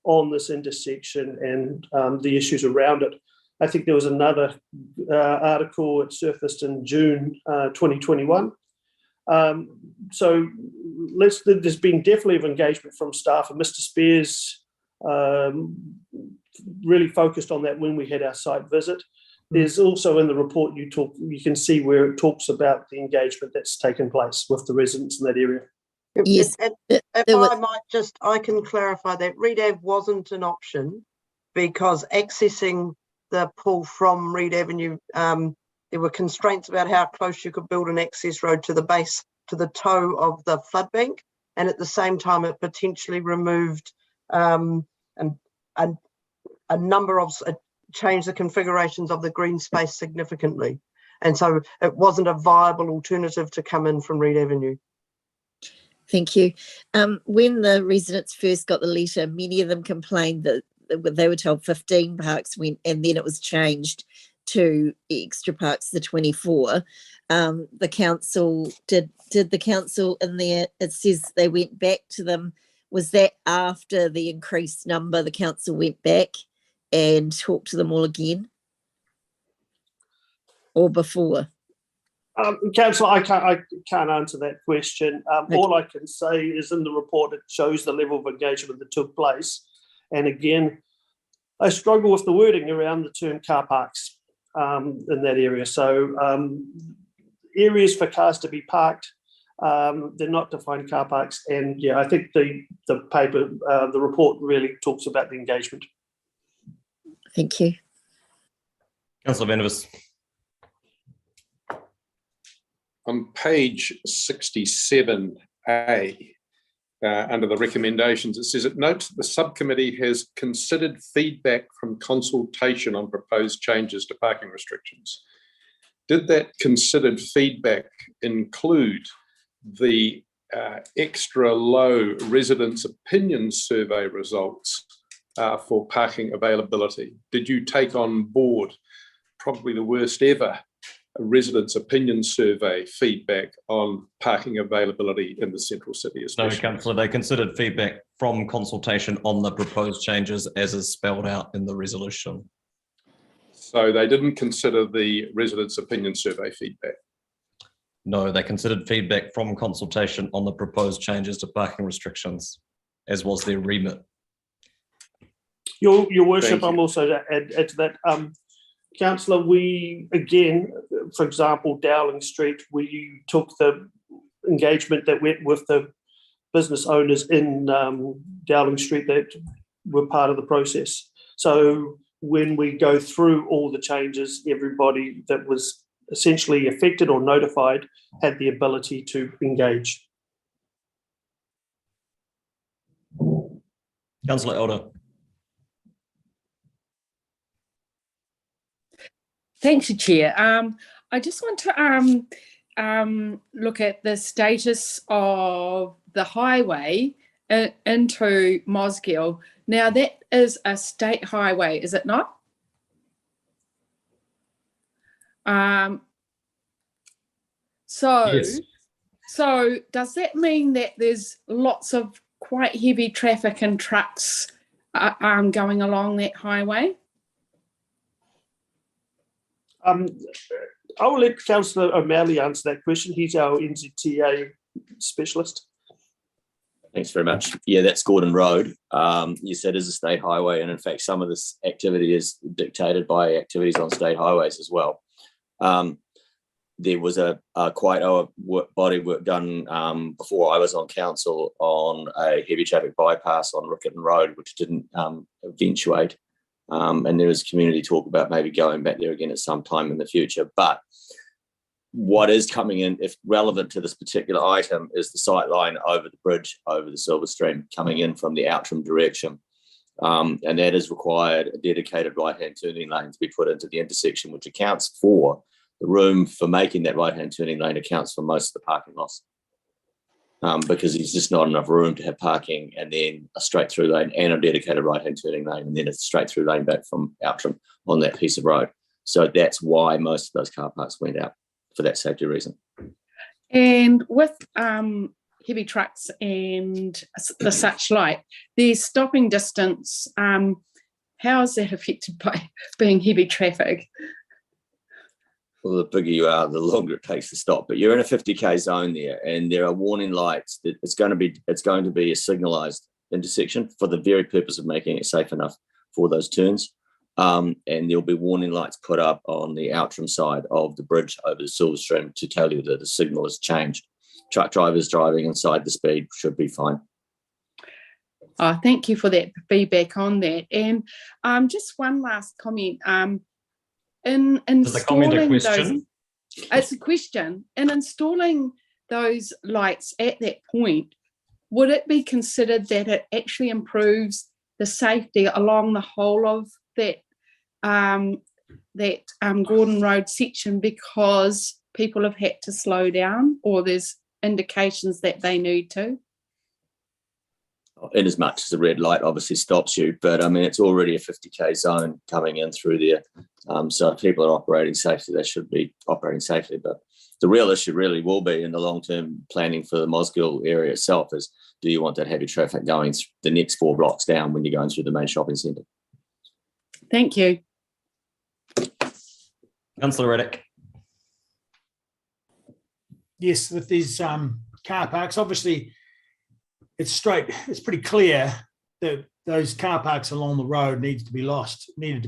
on this intersection and the issues around it. I think there was another article that surfaced in June 2021. So there's been definitely of engagement from staff, and Mr. Spears really focused on that when we had our site visit. There's also in the report you can see where it talks about the engagement that's taken place with the residents in that area. Yes. If I can clarify that Reed Ave wasn't an option because accessing the pool from Reed Avenue, there were constraints about how close you could build an access road to the base, to the toe of the flood bank, and at the same time it potentially removed a number of changed the configurations of the green space significantly, and so it wasn't a viable alternative to come in from Reed Avenue. Thank you. When the residents first got the letter, many of them complained that they were told 15 parks went, and then it was changed to extra parks, the 24. The council did the council in there, it says they went back to them. Was that after the increased number, the council went back and talked to them all again, or before? Councillor, I can't answer that question. All I can say is in the report it shows the level of engagement that took place, and again, I struggle with the wording around the term car parks in that area. So areas for cars to be parked, they're not defined car parks. And yeah, I think the paper, the report really talks about the engagement. Thank you. Councillor Benavus. On page 67A, under the recommendations, it says it notes that the subcommittee has considered feedback from consultation on proposed changes to parking restrictions. Did that considered feedback include the extra low residents' opinion survey results for parking availability? Did you take on board probably the worst ever residents' opinion survey feedback on parking availability in the central city especially? No, Councillor, they considered feedback from consultation on the proposed changes as is spelled out in the resolution. So they didn't consider the residents' opinion survey feedback? No, they considered feedback from consultation on the proposed changes to parking restrictions, as was their remit. Your Worship, I'm also to add to that. Councillor, we, again, for example, Dowling Street, we took the engagement that went with the business owners in Dowling Street that were part of the process. So when we go through all the changes, everybody that was essentially affected or notified had the ability to engage. Councillor Elder. Thanks, Chair. I just want to look at the status of the highway into Mosgiel. Now, that is a state highway, is it not? Yes. So does that mean that there's lots of quite heavy traffic and trucks going along that highway? I will let Councillor O'Malley answer that question. He's our NZTA specialist. Thanks very much. Yeah, that's Gordon Road. You said is a state highway, and in fact, some of this activity is dictated by activities on state highways as well. There was a quite a body work done before I was on council on a heavy traffic bypass on Riccarton Road, which didn't eventuate. And there was community talk about maybe going back there again at some time in the future. But what is coming in, if relevant to this particular item, is the sight line over the bridge over the Silver Stream coming in from the Outram direction. And that has required a dedicated right-hand turning lane to be put into the intersection, which accounts for the room for making that right-hand turning lane, accounts for most of the parking loss. Because there's just not enough room to have parking and then a straight through lane and a dedicated right-hand turning lane, and then a straight through lane back from Outram on that piece of road. So that's why most of those car parks went out, for that safety reason. And with heavy trucks and the such like, the stopping distance, how is that affected by being heavy traffic? Well, the bigger you are, the longer it takes to stop. But you're in a 50k zone there, and there are warning lights that it's going to be a signalised intersection for the very purpose of making it safe enough for those turns. And there'll be warning lights put up on the Outram side of the bridge over the Silver Stream to tell you that the signal has changed. Truck drivers driving inside the speed should be fine. Oh, thank you for that feedback on that. And just one last comment. In installing those, it's a question. In installing those lights at that point, would it be considered that it actually improves the safety along the whole of that Gordon Road section because people have had to slow down, or there's indications that they need to? In as much as the red light obviously stops you, but I mean, it's already a 50k zone coming in through there. So if people are operating safely, they should be operating safely. But the real issue really will be in the long-term planning for the Mosgiel area itself is, do you want that heavy traffic going the next 4 blocks down when you're going through the main shopping centre? Thank you. Councillor Reddick. Yes, with these car parks, obviously, it's pretty clear that those car parks along the road needed to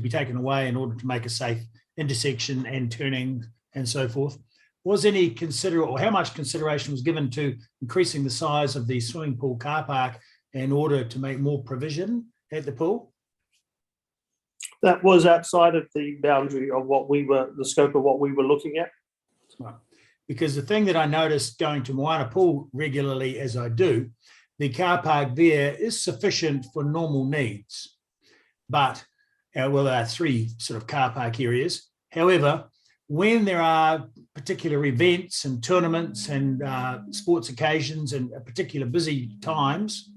be taken away in order to make a safe intersection and turning and so forth. Was any how much consideration was given to increasing the size of the swimming pool car park in order to make more provision at the pool? That was outside of the boundary of the scope of what we were looking at. Right. Because the thing that I noticed going to Moana Pool regularly as I do, the car park there is sufficient for normal needs. But, there are 3 sort of car park areas. However, when there are particular events and tournaments and sports occasions and particular busy times,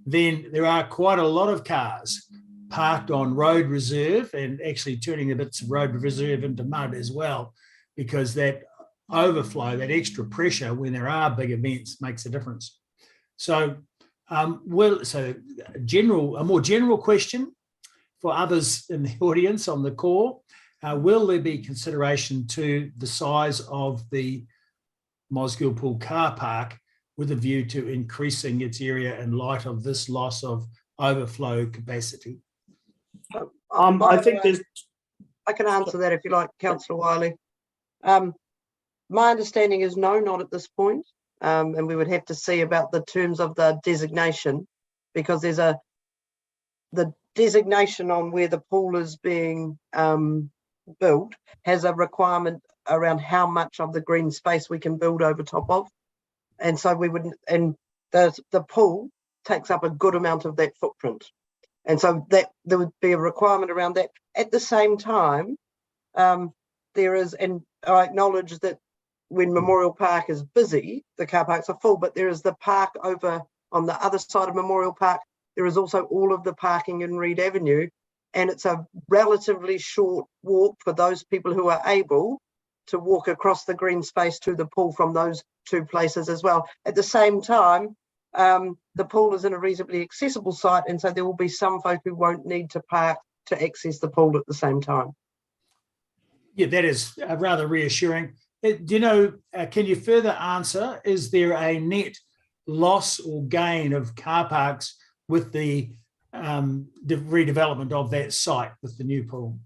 then there are quite a lot of cars parked on road reserve and actually turning the bits of road reserve into mud as well, because that overflow, that extra pressure when there are big events makes a difference. So, a more general question for others in the audience on the call, will there be consideration to the size of the Mosgiel Pool car park with a view to increasing its area in light of this loss of overflow capacity? I think I can answer that if you like, Councillor Wiley. My understanding is no, not at this point. And we would have to see about the terms of the designation, because there's the designation on where the pool is being built has a requirement around how much of the green space we can build over top of. And so the pool takes up a good amount of that footprint. And so that there would be a requirement around that. At the same time, there is, and I acknowledge that when Memorial Park is busy, the car parks are full, but there is the park over on the other side of Memorial Park. There is also all of the parking in Reed Avenue, and it's a relatively short walk for those people who are able to walk across the green space to the pool from those 2 places as well. At the same time, the pool is in a reasonably accessible site, and so there will be some folk who won't need to park to access the pool at the same time. Yeah, that is rather reassuring. Do you know, can you further answer, is there a net loss or gain of car parks with the redevelopment of that site with the new pool?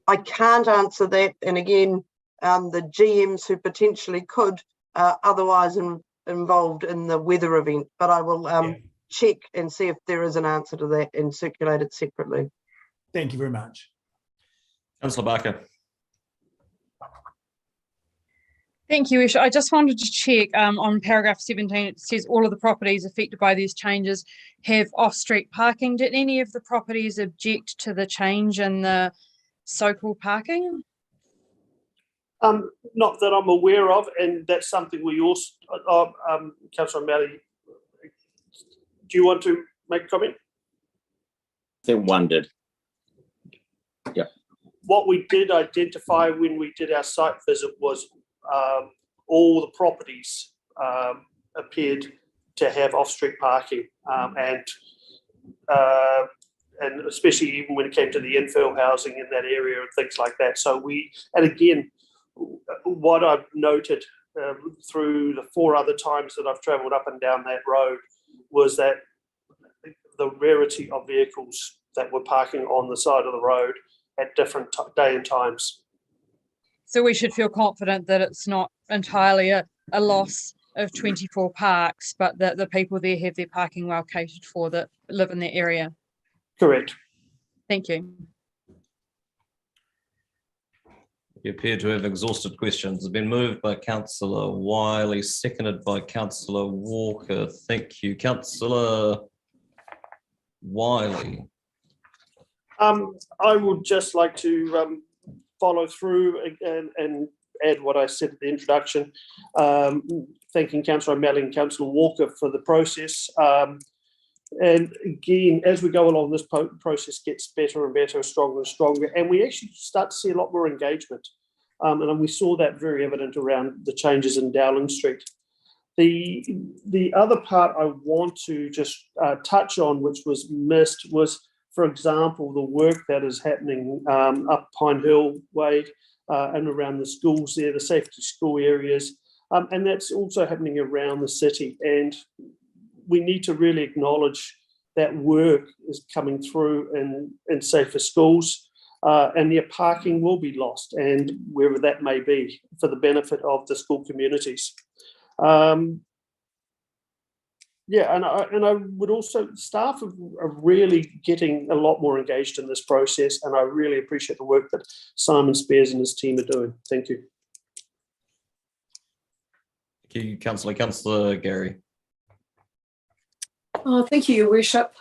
I can't answer that. And again, the GMs who potentially could are otherwise involved in the weather event, but I will check and see if there is an answer to that and circulate it separately. Thank you very much. Councillor Barker. Thank you, Ish. I just wanted to check on paragraph 17, it says all of the properties affected by these changes have off-street parking. Did any of the properties object to the change in the so-called parking? Not that I'm aware of, and that's something we also, Councillor O'Malley, do you want to make a comment? I think one did. Yeah. What we did identify when we did our site visit was all the properties appeared to have off-street parking, and especially even when it came to the infill housing in that area and things like that. So and again, what I've noted through the 4 other times that I've travelled up and down that road was that the rarity of vehicles that were parking on the side of the road at different day and times. So we should feel confident that it's not entirely a loss of 24 parks, but that the people there have their parking well catered for that live in the area. Correct. Thank you. You appear to have exhausted questions. It's been moved by Councillor Wiley, seconded by Councillor Walker. Thank you. Councillor Wiley. I would just like to follow through and add what I said at the introduction, thanking Councillor O'Malley and Councillor Walker for the process. And again, as we go along, this process gets better and better, stronger and stronger, and we actually start to see a lot more engagement. And we saw that very evident around the changes in Dowling Street. The other part I want to just touch on, which was missed, was, for example, the work that is happening up Pine Hill Way and around the schools there, the safety school areas, and that's also happening around the city. And we need to really acknowledge that work is coming through in safer schools, and their parking will be lost, and wherever that may be, for the benefit of the school communities. Yeah, and I would also, staff are really getting a lot more engaged in this process, and I really appreciate the work that Simon Spears and his team are doing. Thank you. Thank you, Councillor. Councillor Gary. Oh, thank you, Your Worship.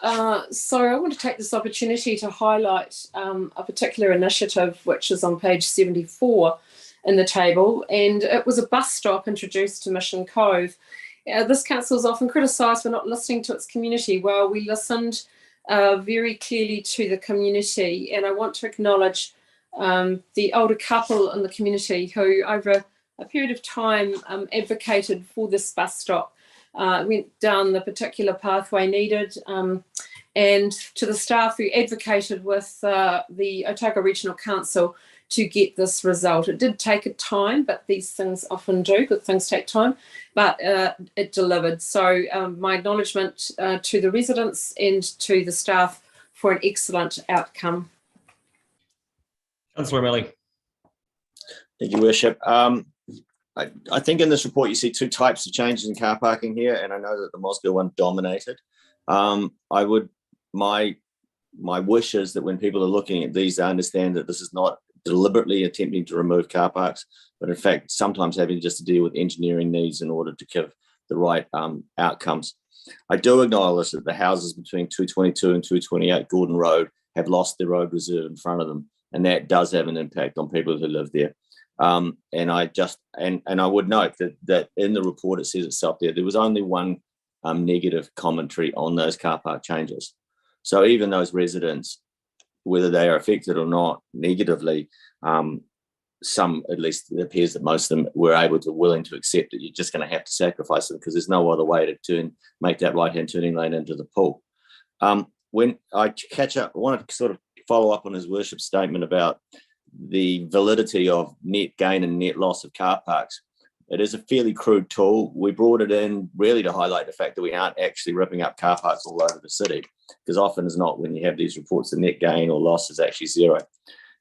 So I want to take this opportunity to highlight a particular initiative which is on page 74 in the table, and it was a bus stop introduced to Mission Cove. This council is often criticised for not listening to its community. Well, we listened very clearly to the community, and I want to acknowledge the older couple in the community who, over a period of time, advocated for this bus stop. Went down the particular pathway needed, and to the staff who advocated with the Otago Regional Council to get this result. It did take a time, but these things often do. Good things take time, but it delivered. So my acknowledgement to the residents and to the staff for an excellent outcome. Councillor O'Malley. Thank you, Worship. I think in this report you see two types of changes in car parking here, and I know that the Mosgiel one dominated. My wish is that when people are looking at these, they understand that this is not deliberately attempting to remove car parks, but in fact sometimes having just to deal with engineering needs in order to give the right outcomes. I do acknowledge that the houses between 222 and 228 Gordon Road have lost their road reserve in front of them, and that does have an impact on people who live there. And I would note that in the report it says itself there was only one negative commentary on those car park changes. So even those residents, whether they are affected or not negatively, some, at least it appears that most of them were willing to accept that you're just going to have to sacrifice them because there's no other way to make that right-hand turning lane into the pool. When I want to sort of follow up on his worship statement about the validity of net gain and net loss of car parks. It is a fairly crude tool. We brought it in really to highlight the fact that we aren't actually ripping up car parks all over the city, because often as not, when you have these reports, the net gain or loss is actually zero.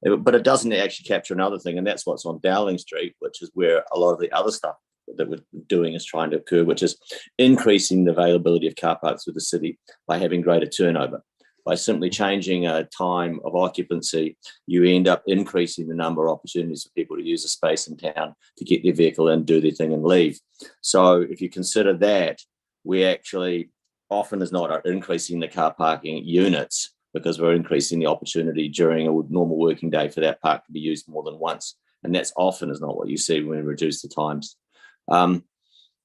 But it doesn't actually capture another thing, and that's what's on Dowling Street, which is where a lot of the other stuff that we're doing is trying to occur, which is increasing the availability of car parks with the city by having greater turnover. By simply changing a time of occupancy, you end up increasing the number of opportunities for people to use a space in town to get their vehicle in, do their thing and leave. So if you consider that, we actually often as not are increasing the car parking units because we're increasing the opportunity during a normal working day for that park to be used more than once. And that's often is not what you see when we reduce the times.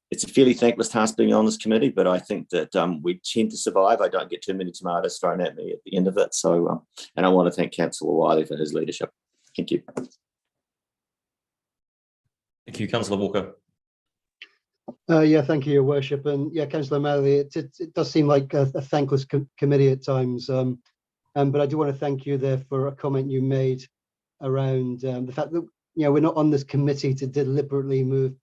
It's a fairly thankless task being on this committee, but I think that we tend to survive. I don't get too many tomatoes thrown at me at the end of it. So, and I want to thank Councillor Wiley for his leadership. Thank you. Thank you, Councillor Walker. Yeah, thank you, Your Worship. And yeah, Councillor O'Malley, it does seem like a thankless committee at times. But I do want to thank you there for a comment you made around the fact that we're not on this committee to deliberately move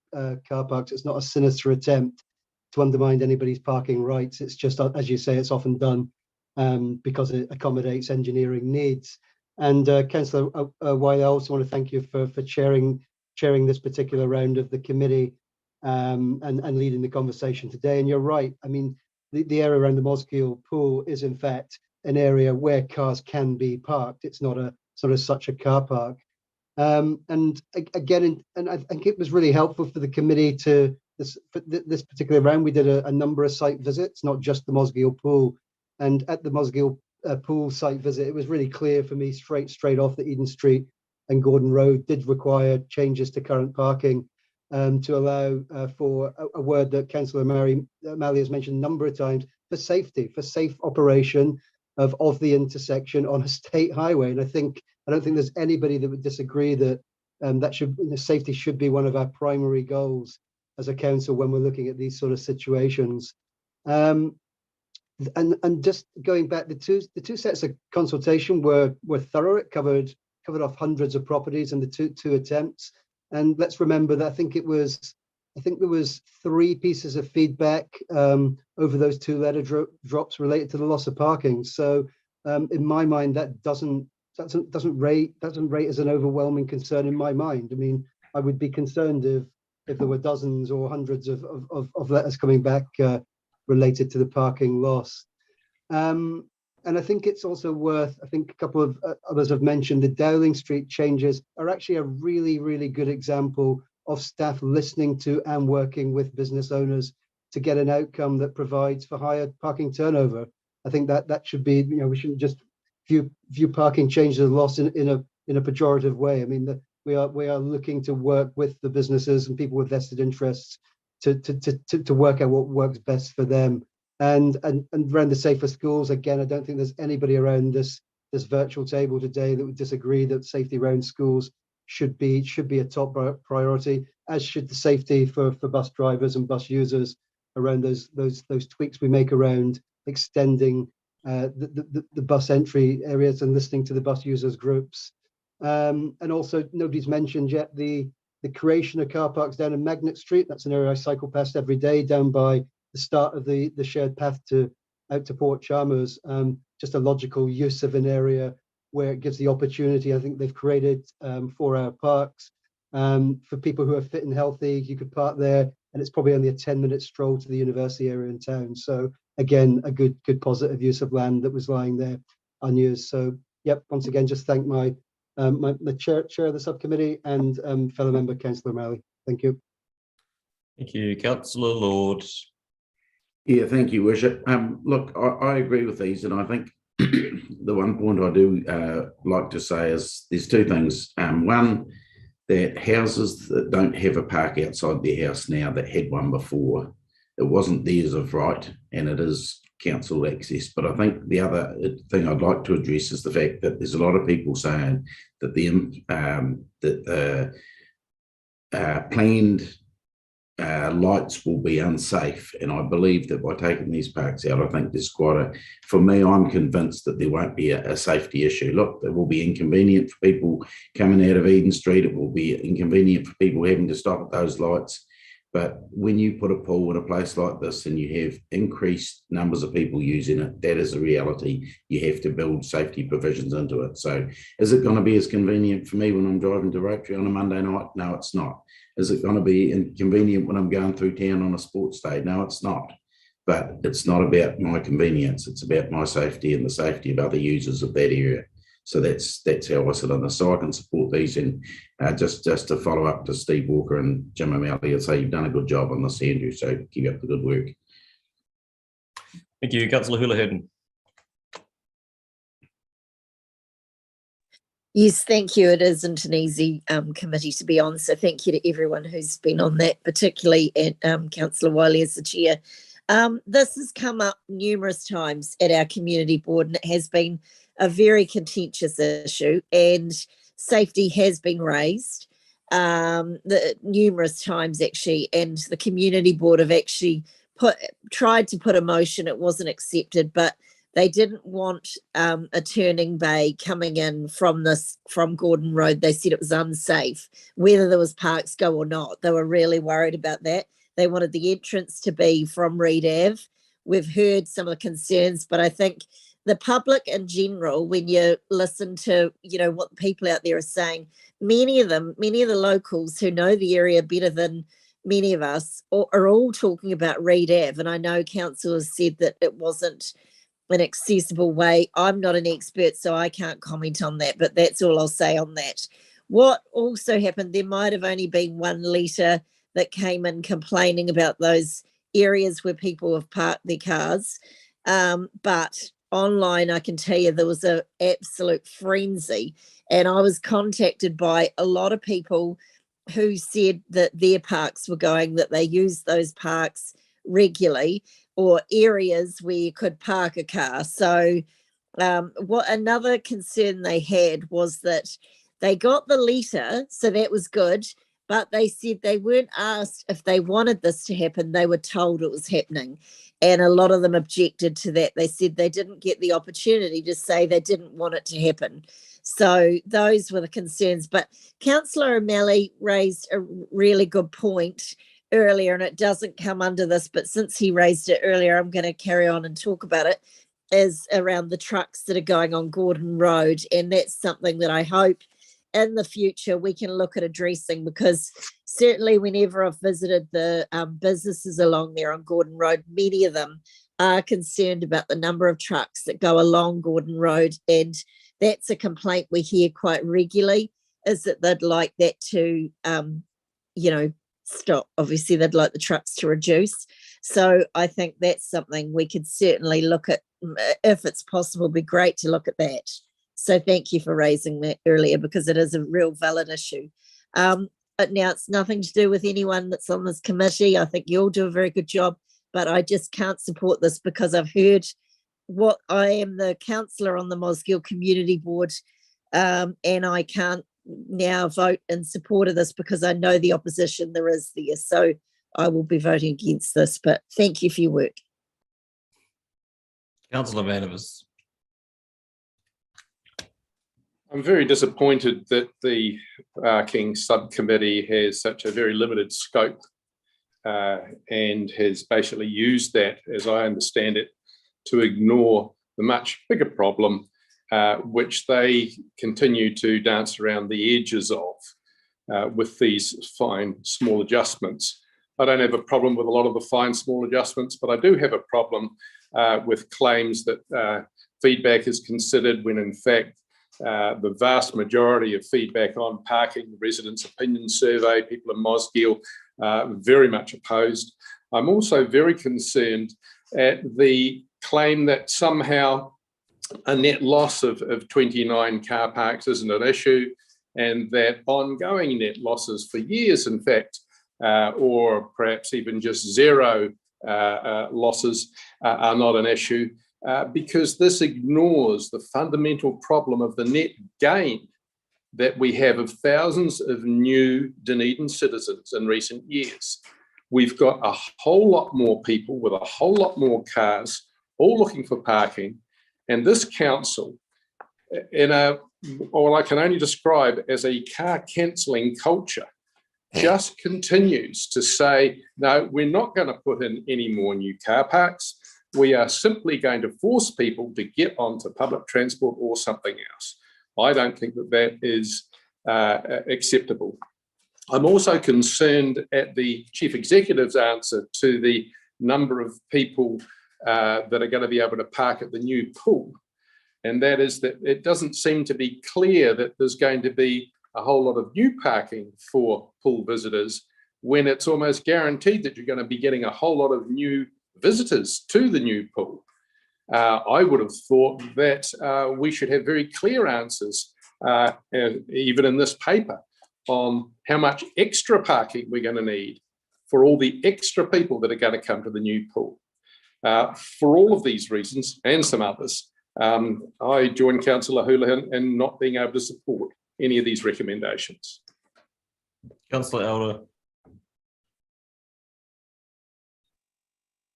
car parks. It's not a sinister attempt to undermine anybody's parking rights. It's just, as you say, it's often done because it accommodates engineering needs. And Councillor Wiley, I also want to thank you for chairing this particular round of the committee and leading the conversation today. And you're right. I mean, the area around the Mosgiel pool is in fact an area where cars can be parked. It's not a sort of such a car park. And again, and I think it was really helpful for the committee to this particular round. We did a number of site visits, not just the Mosgiel pool. And at the Mosgiel pool site visit, it was really clear for me straight off that Eden Street and Gordon Road did require changes to current parking to allow for a word that Councillor O'Malley has mentioned a number of times, for safety, for safe operation of the intersection on a state highway. And I don't think there's anybody that would disagree that safety should be one of our primary goals as a council when we're looking at these sort of situations. And just going back, the two sets of consultation were thorough. It covered off hundreds of properties in the two attempts. And let's remember that I think it was I think there was 3 pieces of feedback over those 2 letter drops related to the loss of parking. So in my mind, that doesn't rate as an overwhelming concern in my mind. I mean, I would be concerned if there were dozens or hundreds of letters coming back related to the parking loss. And I think it's also worth, I think a couple of others have mentioned, the Dowling Street changes are actually a really, really good example of staff listening to and working with business owners to get an outcome that provides for higher parking turnover. I think that should be, we shouldn't just view parking changes as loss in a pejorative way. I mean, we are looking to work with the businesses and people with vested interests to work out what works best for them. And around the safer schools, again, I don't think there's anybody around this virtual table today that would disagree that safety around schools should be a top priority, as should the safety for bus drivers and bus users around those tweaks we make around extending the bus entry areas and listening to the bus users groups. And also, nobody's mentioned yet the creation of car parks down in Magnet Street. That's an area I cycle past every day, down by the start of the shared path out to Port Chalmers. Just a logical use of an area where it gives the opportunity. I think they've created 4-hour parks for people who are fit and healthy. You could park there, and it's probably only a 10-minute stroll to the university area in town. So again, a good positive use of land that was lying there unused. So yep, once again, just thank the chair of the subcommittee and fellow member Councillor O'Malley. Thank you. Thank you, Councillor Lord. Yeah, thank you, Worship. Look, I agree with these, and I think the one point I do like to say is there's 2 things. One, that houses that don't have a park outside their house now that had one before, it wasn't theirs of right, and it is council access. But I think the other thing I'd like to address is the fact that there's a lot of people saying that the planned lights will be unsafe, and I believe that by taking these parks out, I think there's for me, I'm convinced that there won't be a safety issue. Look, it will be inconvenient for people coming out of Eden Street, it will be inconvenient for people having to stop at those lights, but when you put a pool in a place like this and you have increased numbers of people using it, that is a reality. You have to build safety provisions into it. So is it going to be as convenient for me when I'm driving to Rotary on a Monday night? No, it's not. Is it going to be inconvenient when I'm going through town on a sports day? No, it's not. But it's not about my convenience. It's about my safety and the safety of other users of that area. So that's how I sit on this. So I can support these. And just to follow up to Steve Walker and Jim O'Malley, I'd say you've done a good job on this, Andrew. So keep up the good work. Thank you, Councillor Houlihan. Yes, thank you. It isn't an easy committee to be on, so thank you to everyone who's been on that, particularly at Councillor Wiley as the chair. This has come up numerous times at our community board, and it has been a very contentious issue, and safety has been raised numerous times actually, and the community board have actually tried to put a motion. It wasn't accepted, but they didn't want a turning bay coming in from Gordon Road. They said it was unsafe, whether there was parks go or not. They were really worried about that. They wanted the entrance to be from Reed Ave. We've heard some of the concerns, but I think the public in general, when you listen to, what people out there are saying, many of the locals who know the area better than many of us are all talking about Reed Ave. And I know council has said that it wasn't an accessible way. I'm not an expert, so I can't comment on that, but that's all I'll say on that. What also happened, there might have only been one letter that came in complaining about those areas where people have parked their cars. But online, I can tell you there was an absolute frenzy. And I was contacted by a lot of people who said that their parks were going, that they use those parks regularly, or areas where you could park a car. So what another concern they had was that they got the letter, so that was good, but they said they weren't asked if they wanted this to happen. They were told it was happening. And a lot of them objected to that. They said they didn't get the opportunity to say they didn't want it to happen. So those were the concerns. But Councillor O'Malley raised a really good point earlier, and it doesn't come under this, but since he raised it earlier, I'm going to carry on and talk about it, is around the trucks that are going on Gordon Road. And that's something that I hope in the future we can look at addressing, because certainly whenever I've visited the businesses along there on Gordon Road, many of them are concerned about the number of trucks that go along Gordon Road. And that's a complaint we hear quite regularly, is that they'd like that to, stop. Obviously, they'd like the trucks to reduce. So I think that's something we could certainly look at. If it's possible, it'd be great to look at that. So thank you for raising that earlier, because it is a real valid issue. But now it's nothing to do with anyone that's on this committee. I think you all do a very good job, but I just can't support this because I've heard what I am the councillor on the Mosgiel Community Board, and I can't now vote in support of this because I know the opposition there is there. So I will be voting against this, but thank you for your work. Councillor Vanivers. I'm very disappointed that the Parking Subcommittee has such a very limited scope and has basically used that, as I understand it, to ignore the much bigger problem which they continue to dance around the edges of with these fine small adjustments. I don't have a problem with a lot of the fine small adjustments, but I do have a problem with claims that feedback is considered when in fact the vast majority of feedback on parking, residents' opinion survey, people in Mosgiel very much opposed. I'm also very concerned at the claim that somehow a net loss of 29 car parks isn't an issue, and that ongoing net losses for years, in fact, or perhaps even just zero losses are not an issue, because this ignores the fundamental problem of the net gain that we have of thousands of new Dunedin citizens in recent years. We've got a whole lot more people with a whole lot more cars, all looking for parking, and this council, in what I can only describe as a car cancelling culture, just continues to say, no, we're not going to put in any more new car parks. We are simply going to force people to get onto public transport or something else. I don't think that that is acceptable. I'm also concerned at the Chief Executive's answer to the number of people that are going to be able to park at the new pool. And that is that it doesn't seem to be clear that there's going to be a whole lot of new parking for pool visitors, when it's almost guaranteed that you're going to be getting a whole lot of new visitors to the new pool. I would have thought that we should have very clear answers, even in this paper, on how much extra parking we're going to need for all the extra people that are going to come to the new pool. For all of these reasons and some others, I join Councillor Houlihan in not being able to support any of these recommendations. Councillor Elder.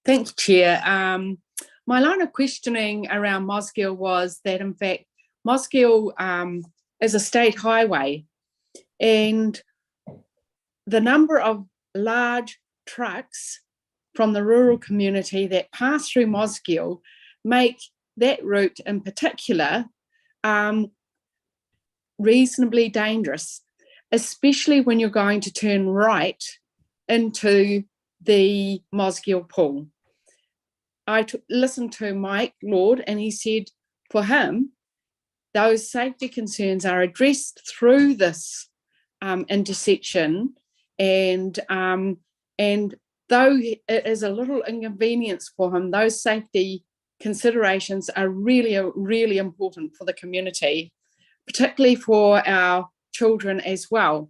Thank you, Chair. My line of questioning around Mosgiel was that, in fact, Mosgiel is a state highway, and the number of large trucks from the rural community that pass through Mosgiel make that route in particular reasonably dangerous, especially when you're going to turn right into the Mosgiel pool. I listened to Mike Lord, and he said for him, those safety concerns are addressed through this intersection, and though it is a little inconvenience for him, those safety considerations are really, really important for the community, particularly for our children as well.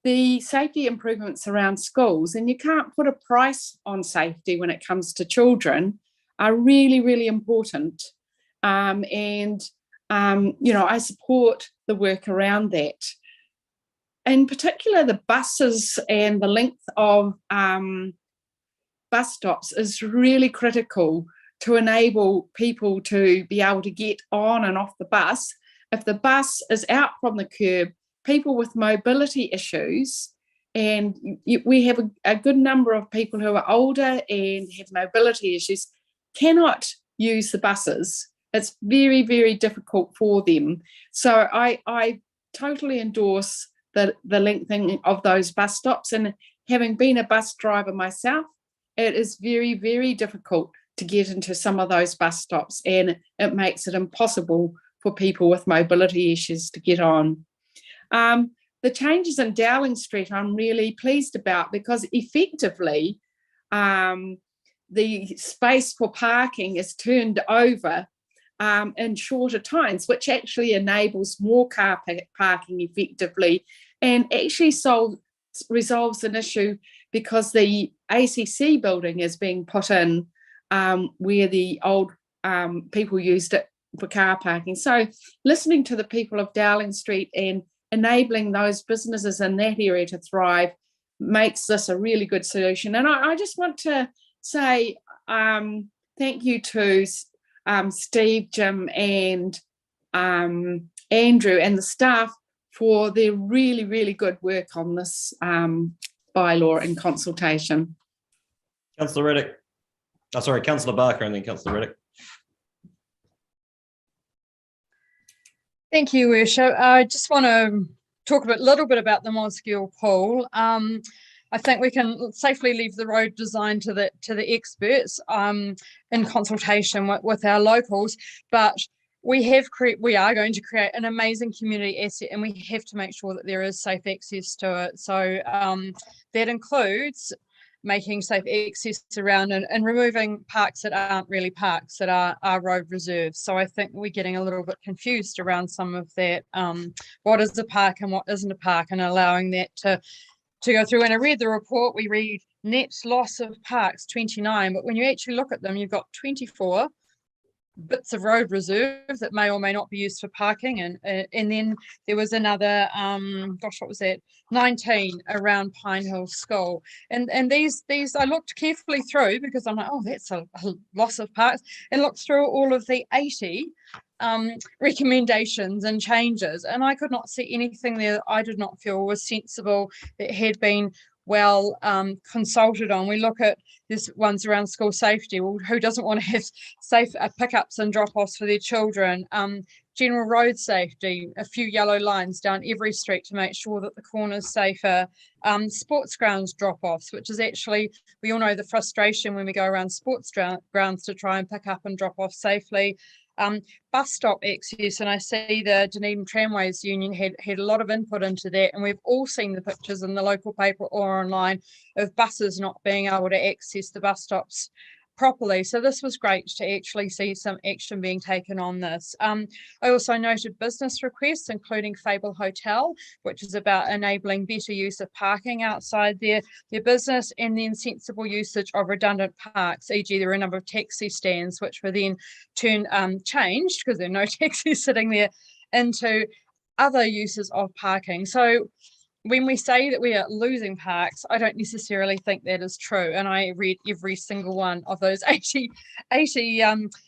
The safety improvements around schools, and you can't put a price on safety when it comes to children, are really, really important. I support the work around that. In particular, the buses and the length of bus stops is really critical to enable people to be able to get on and off the bus. If the bus is out from the curb, people with mobility issues And we have a good number of people who are older and have mobility issues, cannot use the buses. It's very, very difficult for them. So I totally endorse the lengthening of those bus stops. And having been a bus driver myself, it is very, very difficult to get into some of those bus stops, and it makes it impossible for people with mobility issues to get on. The changes in Dowling Street I'm really pleased about, because effectively the space for parking is turned over in shorter times, which actually enables more car parking effectively, and actually resolves an issue, because the ACC building is being put in where the old people used it for car parking. So listening to the people of Dowling Street and enabling those businesses in that area to thrive makes this a really good solution. And I just want to say thank you to Steve, Jim and Andrew and the staff for their really, really good work on this bylaw and consultation. Councillor Reddick. Oh, sorry, Councillor Barker and then Councillor Reddick. Thank you, Ursha. I just want to talk a little bit about the Mosgiel pool. I think we can safely leave the road design to the experts in consultation with our locals, but we are going to create an amazing community asset, and we have to make sure that there is safe access to it. So that includes making safe access around and removing parks that aren't really parks, that are road reserves. So I think we're getting a little bit confused around some of that, what is a park and what isn't a park, and allowing that to go through. And I read the report, we read net loss of parks 29, but when you actually look at them, you've got 24 bits of road reserve that may or may not be used for parking, and then there was another gosh, what was that, 19 around Pine Hill School, and these I looked carefully through, because I'm like, oh, that's a loss of parks, and looked through all of the 80 recommendations and changes, and I could not see anything there that I did not feel was sensible, that had been well consulted on. We look at this ones around school safety. Well, who doesn't want to have safe pickups and drop-offs for their children? General road safety, a few yellow lines down every street to make sure that the corner's safer. Sports grounds drop-offs, which is actually, we all know the frustration when we go around sports grounds to try and pick up and drop off safely. Bus stop access, and I see the Dunedin Tramways Union had a lot of input into that, and we've all seen the pictures in the local paper or online of buses not being able to access the bus stops properly. So this was great to actually see some action being taken on this. I also noted business requests, including Fable Hotel, which is about enabling better use of parking outside their business, and then sensible usage of redundant parks, e.g. there are a number of taxi stands which were then changed, because there are no taxis sitting there, into other uses of parking. So when we say that we are losing parks, I don't necessarily think that is true. And I read every single one of those 80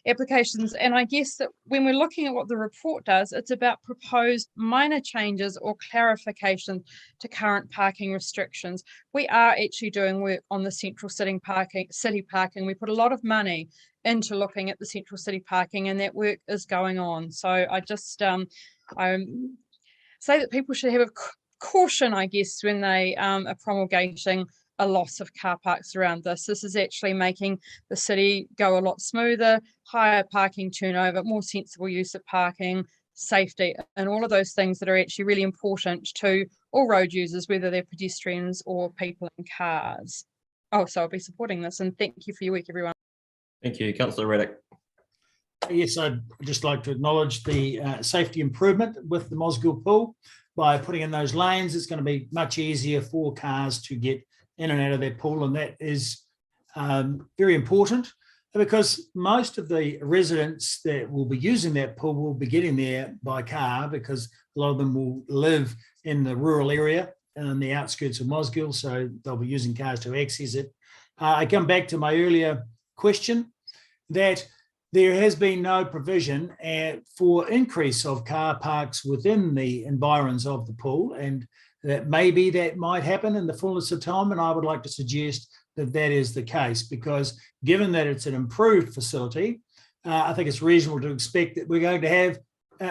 applications. And I guess that when we're looking at what the report does, it's about proposed minor changes or clarification to current parking restrictions. We are actually doing work on the central city parking. We put a lot of money into looking at the central city parking, and that work is going on. So I just I say that people should have a caution, I guess, when they are promulgating a loss of car parks around this. This is actually making the city go a lot smoother, higher parking turnover, more sensible use of parking, safety, and all of those things that are actually really important to all road users, whether they're pedestrians or people in cars. Oh, so I'll be supporting this, and thank you for your work, everyone. Thank you. Councillor Reddick. Yes, I'd just like to acknowledge the safety improvement with the Mosgiel pool. By putting in those lanes, it's going to be much easier for cars to get in and out of that pool, and that is very important, because most of the residents that will be using that pool will be getting there by car, because a lot of them will live in the rural area and the outskirts of Mosgiel, so they'll be using cars to access it. I come back to my earlier question that there has been no provision for increase of car parks within the environs of the pool, and that maybe that might happen in the fullness of time, and I would like to suggest that that is the case, because given that it's an improved facility, I think it's reasonable to expect that we're going to have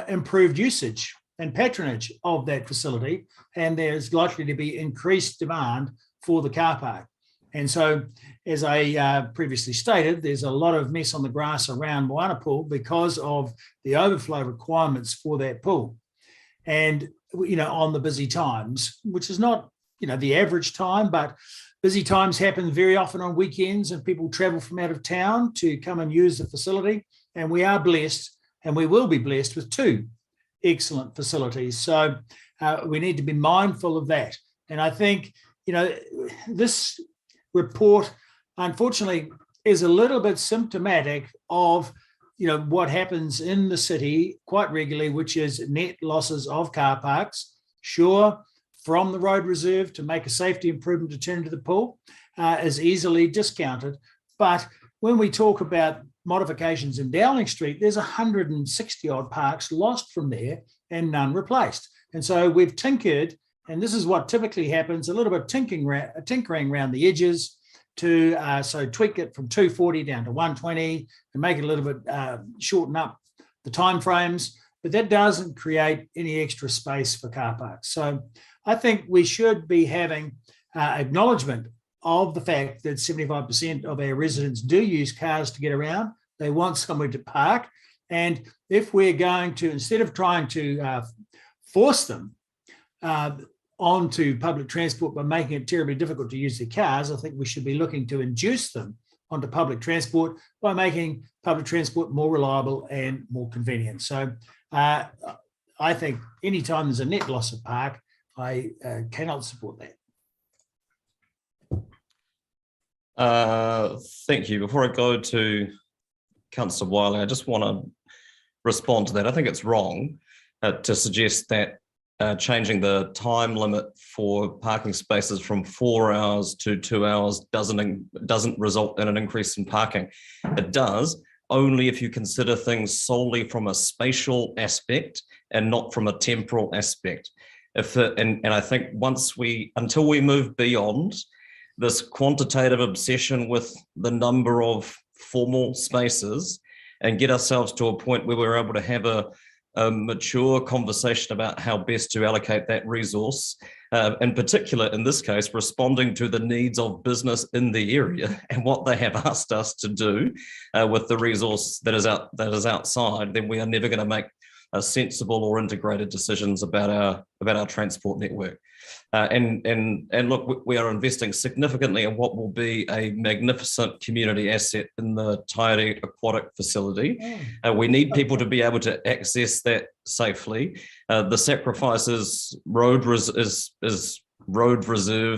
improved usage and patronage of that facility, and there's likely to be increased demand for the car park. And so, as I previously stated, there's a lot of mess on the grass around Moana Pool because of the overflow requirements for that pool. And, on the busy times, which is not, the average time, but busy times happen very often on weekends, and people travel from out of town to come and use the facility. And we are blessed, and we will be blessed with 2 excellent facilities. So we need to be mindful of that. And I think, this report, unfortunately, is a little bit symptomatic of, what happens in the city quite regularly, which is net losses of car parks. Sure, from the road reserve to make a safety improvement to turn to the pool is easily discounted. But when we talk about modifications in Dowling Street, there's 160 odd parks lost from there and none replaced. And so we've tinkered, and this is what typically happens, a little bit tinkering around the edges to tweak it from 240 down to 120 and make it a little bit, shorten up the timeframes, but that doesn't create any extra space for car parks. So I think we should be having acknowledgement of the fact that 75% of our residents do use cars to get around. They want somewhere to park. And if we're going to, instead of trying to force them onto public transport by making it terribly difficult to use their cars, I think we should be looking to induce them onto public transport by making public transport more reliable and more convenient. So I think anytime there's a net loss of park, I cannot support that. Thank you. Before I go to Councillor Wiley, I just want to respond to that. I think it's wrong to suggest that changing the time limit for parking spaces from 4 hours to 2 hours doesn't result in an increase in parking. It does, only if you consider things solely from a spatial aspect and not from a temporal aspect. And I think until we move beyond this quantitative obsession with the number of formal spaces and get ourselves to a point where we're able to have a mature conversation about how best to allocate that resource, in particular, in this case, responding to the needs of business in the area and what they have asked us to do with the resource that is outside, then we are never going to make sensible or integrated decisions about our transport network. And look, we are investing significantly in what will be a magnificent community asset in the Tairi Aquatic Facility. We need people to be able to access that safely. The sacrifice is road reserve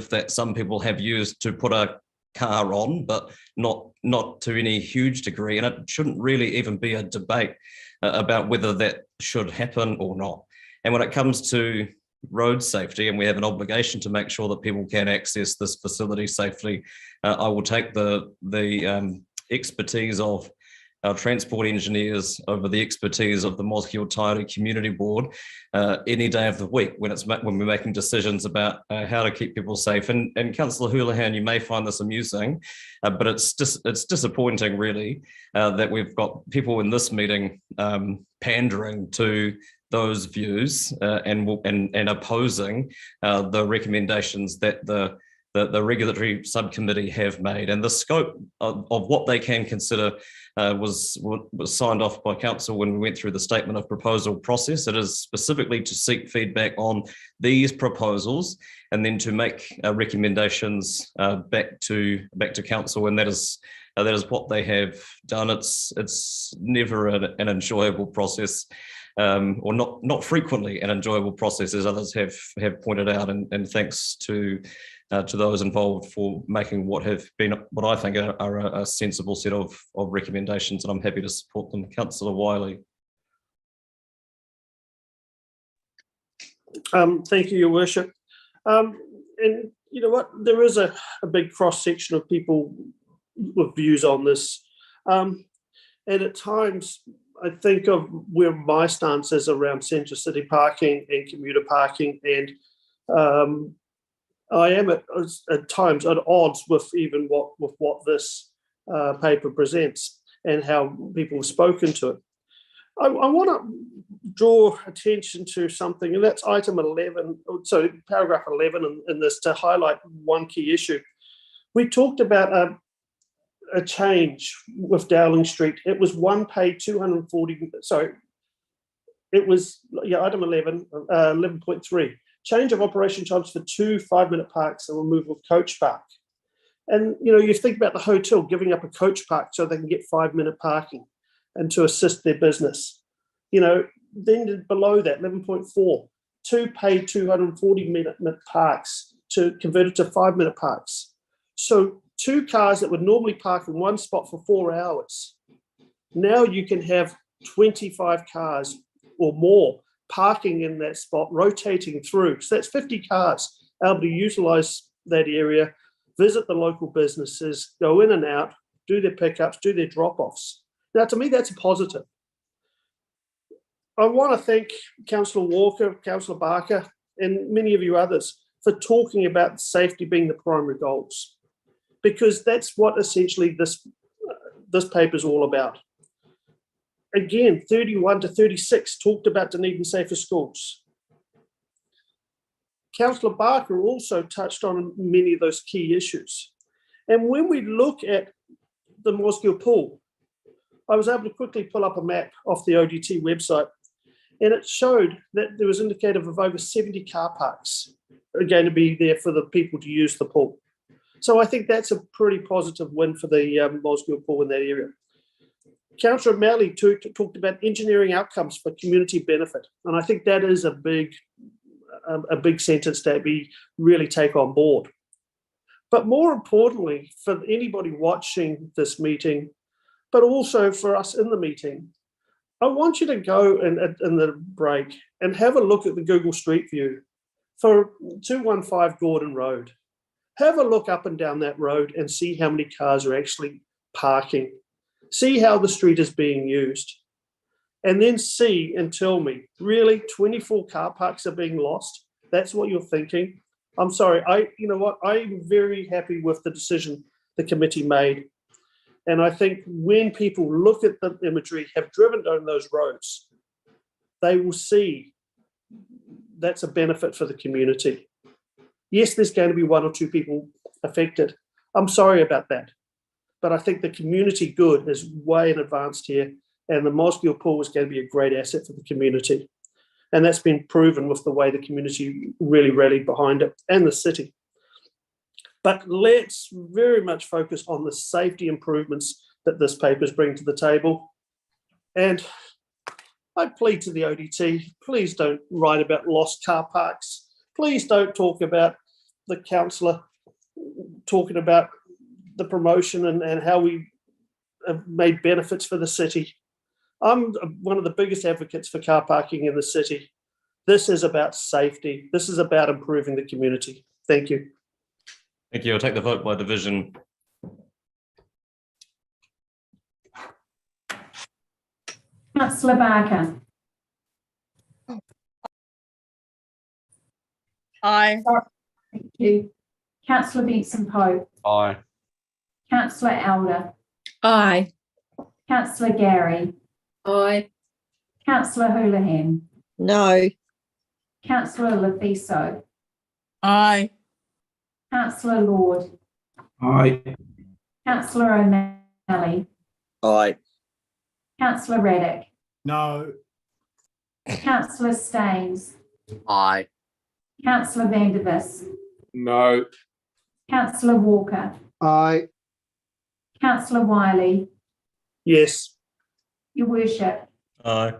that some people have used to put a car on, but not to any huge degree. And it shouldn't really even be a debate about whether that should happen or not. And when it comes to road safety, and we have an obligation to make sure that people can access this facility safely, I will take the expertise of our transport engineers over the expertise of the Mosgiel Tairi Community Board any day of the week when we're making decisions about how to keep people safe. And Councillor Houlihan, you may find this amusing, but it's disappointing really that we've got people in this meeting pandering to those views and opposing the recommendations that the regulatory subcommittee have made, and the scope of what they can consider was signed off by council when we went through the statement of proposal process. It is specifically to seek feedback on these proposals and then to make recommendations back to council, and that is what they have done. It's never an enjoyable process. Or not frequently an enjoyable process, as others have pointed out, and thanks to those involved for making what I think are a sensible set of recommendations, and I'm happy to support them. Councillor Wiley. Thank you, Your Worship. And you know what, there is a big cross-section of people with views on this. And at times, I think of where my stance is around centre city parking and commuter parking, and I am at times at odds with even what this paper presents and how people have spoken to it. I want to draw attention to something, and that's item 11, so paragraph 11 in this, to highlight one key issue. We talked about a change with Dowling Street. It was one pay 240, sorry, it was, item 11.3, change of operation times for 2 5-minute parks and removal of coach park. And, you think about the hotel giving up a coach park so they can get 5-minute parking and to assist their business. Then below that, 11.4, 2 paid 240-minute parks to convert it to 5-minute parks. So 2 cars that would normally park in one spot for 4 hours, now you can have 25 cars or more parking in that spot, rotating through. So that's 50 cars able to utilize that area, visit the local businesses, go in and out, do their pickups, do their drop-offs. Now, to me, that's a positive. I want to thank Councillor Walker, Councillor Barker, and many of you others for talking about safety being the primary goals, because that's what essentially this paper is all about. Again, 31 to 36 talked about Dunedin Safer Schools. Councillor Barker also touched on many of those key issues. And when we look at the Mosgiel Pool, I was able to quickly pull up a map off the ODT website, and it showed that there was indicative of over 70 car parks are going to be there for the people to use the pool. So I think that's a pretty positive win for the Mosgiel Pool in that area. Councillor Malley talked about engineering outcomes for community benefit, and I think that is a big sentence that we really take on board. But more importantly, for anybody watching this meeting, but also for us in the meeting, I want you to go in the break and have a look at the Google Street View for 215 Gordon Road. Have a look up and down that road and see how many cars are actually parking. See how the street is being used. And then see and tell me, really, 24 car parks are being lost? That's what you're thinking? I'm sorry, you know what? I'm very happy with the decision the committee made. And I think when people look at the imagery, have driven down those roads, they will see that's a benefit for the community. Yes, there's going to be 1 or 2 people affected. I'm sorry about that. But I think the community good is way in advance here, and the Mosgiel Pool is going to be a great asset for the community. And that's been proven with the way the community really rallied behind it, and the city. But let's very much focus on the safety improvements that this paper is bringing to the table. And I plead to the ODT, please don't write about lost car parks. Please don't talk about the councillor talking about the promotion and how we have made benefits for the city. I'm one of the biggest advocates for car parking in the city. This is about safety. This is about improving the community. Thank you. Thank you. I'll take the vote by division. Councillor Barker. Aye. Thank you. Councillor Benson-Pope. Aye. Councillor Elder. Aye. Councillor Gary. Aye. Councillor Houlihan. No. Councillor Leviso. Aye. Councillor Lord. Aye. Councillor O'Malley. Aye. Councillor Raddick. No. Councillor Staines. Aye. Councillor Vandervis. No. Councillor Walker. Aye. Councillor Wiley. Yes. Your Worship. Aye.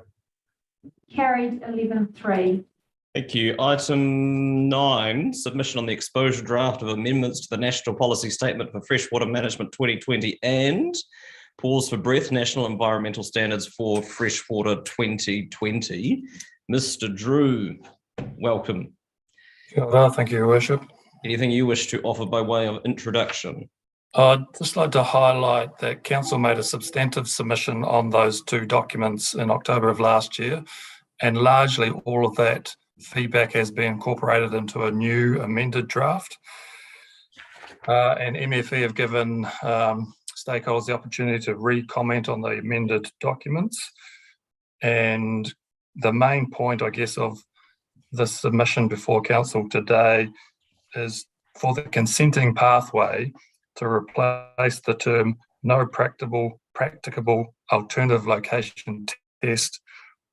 Carried 11-3. Thank you. Item 9, submission on the exposure draft of amendments to the National Policy Statement for Freshwater Management 2020 and pause for breath, National Environmental Standards for Freshwater 2020. Mr. Drew, welcome. Thank you, Your Worship. Anything you wish to offer by way of introduction? I'd just like to highlight that Council made a substantive submission on those 2 documents in October of last year, and largely all of that feedback has been incorporated into a new amended draft. And MFE have given stakeholders the opportunity to re-comment on the amended documents. And the main point, I guess, of the submission before council today is for the consenting pathway to replace the term no practicable alternative location test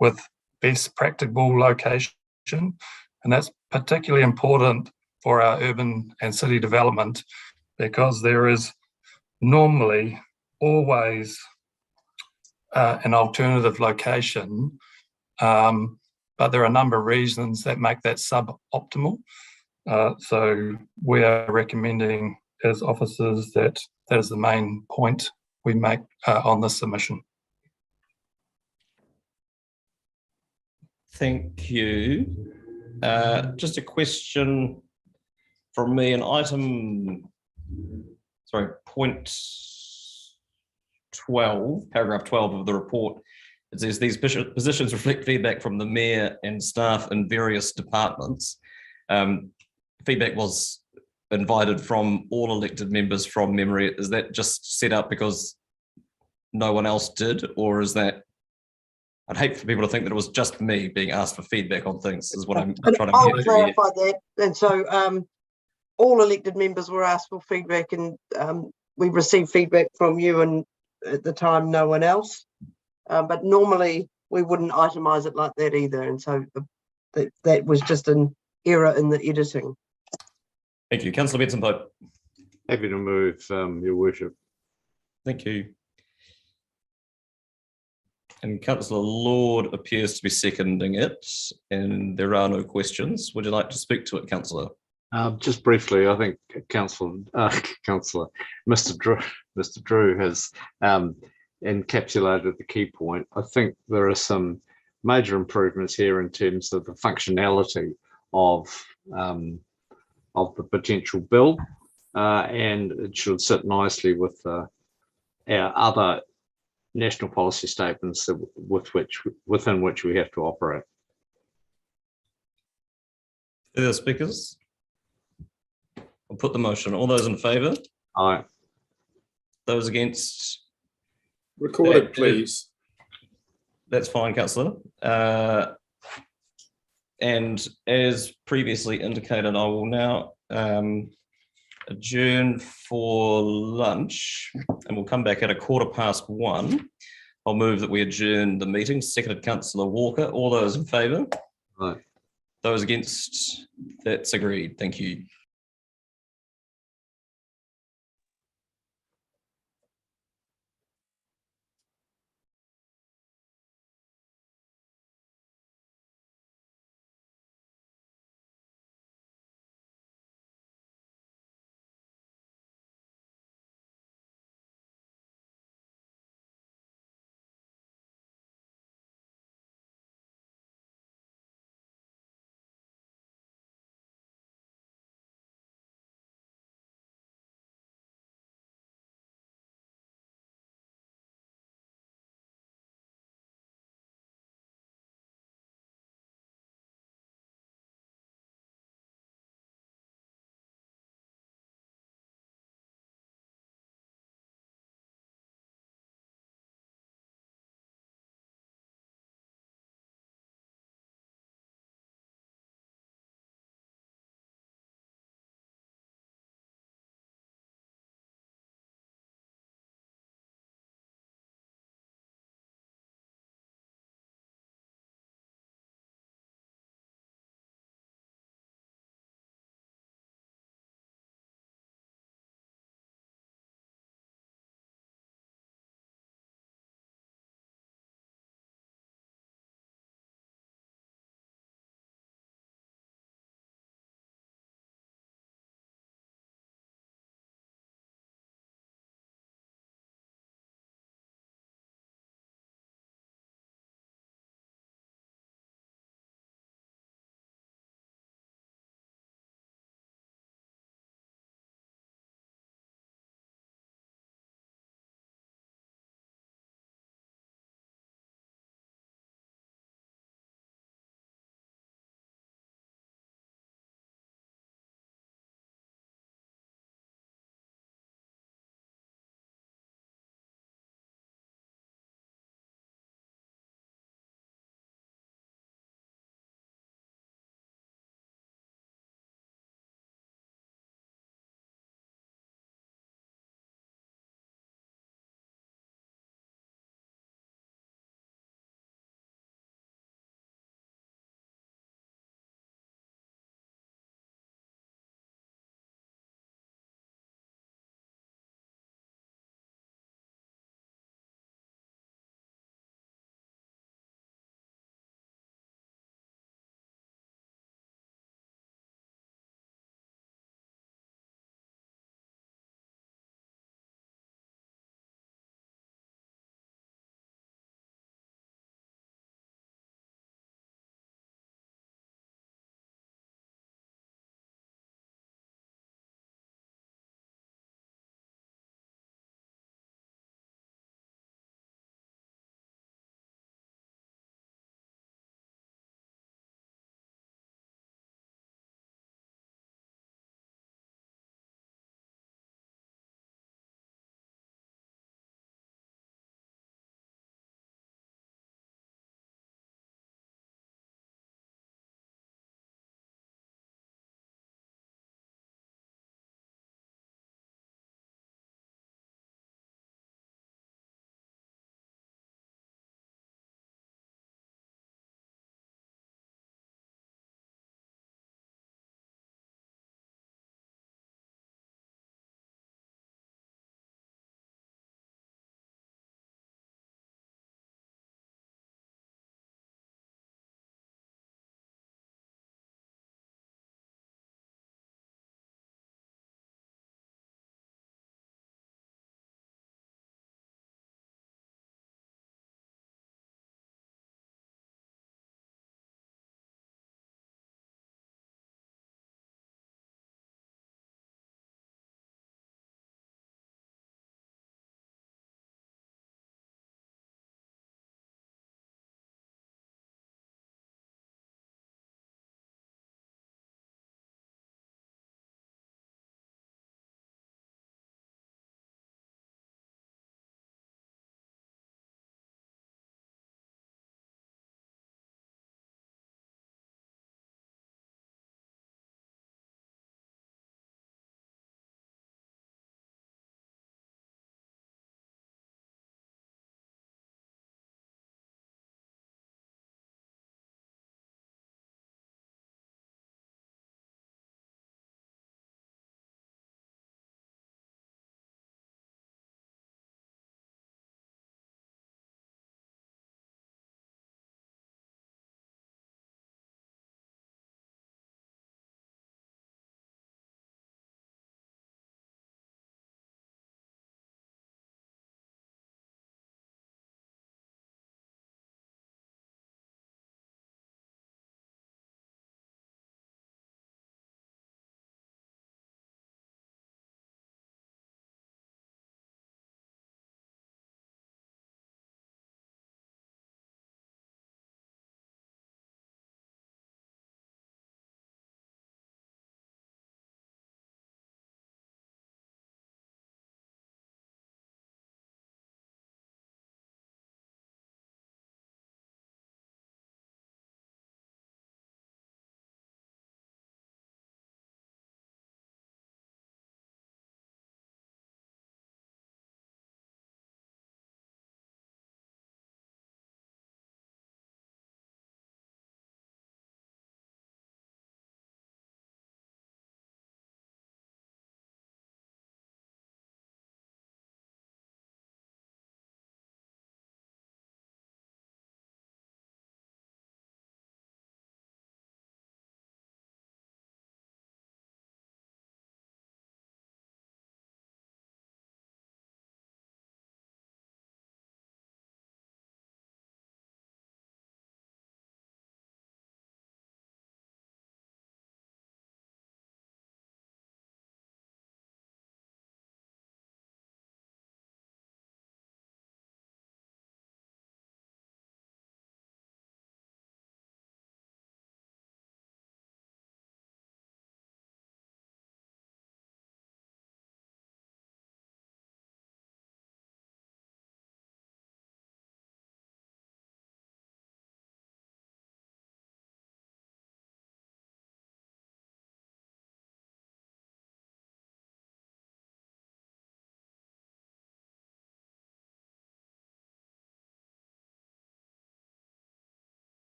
with best practicable location. And that's particularly important for our urban and city development because there is normally always an alternative location, but there are a number of reasons that make that suboptimal. So we are recommending as officers that is the main point we make on this submission. Thank you. Just a question from me, point 12, paragraph 12 of the report. It says these positions reflect feedback from the mayor and staff in various departments. Feedback was invited from all elected members from memory. Is that just set up because no one else did, or is that? I'd hate for people to think that it was just me being asked for feedback on things, is what I'm trying to I'll get clarify that. And so all elected members were asked for feedback, and we received feedback from you, and at the time, no one else. But normally we wouldn't itemise it like that either. And so that was just an error in the editing. Thank you. Councillor Betson-Pope. Happy to move, Your Worship. Thank you. And Councillor Lord appears to be seconding it, and there are no questions. Would you like to speak to it, Councillor? Just briefly, I think Councillor Mr. Drew has encapsulated the key point. I think there are some major improvements here in terms of the functionality of the potential bill, and it should sit nicely with our other national policy statements within which we have to operate. Further speakers? I'll put the motion. All those in favour? Aye. Those against? Recorded, please. That's fine, Councillor. And as previously indicated, I will now adjourn for lunch, and we'll come back at 1:15. I'll move that we adjourn the meeting. Seconded, Councillor Walker. All those in favour? Aye. Those against? That's agreed. Thank you.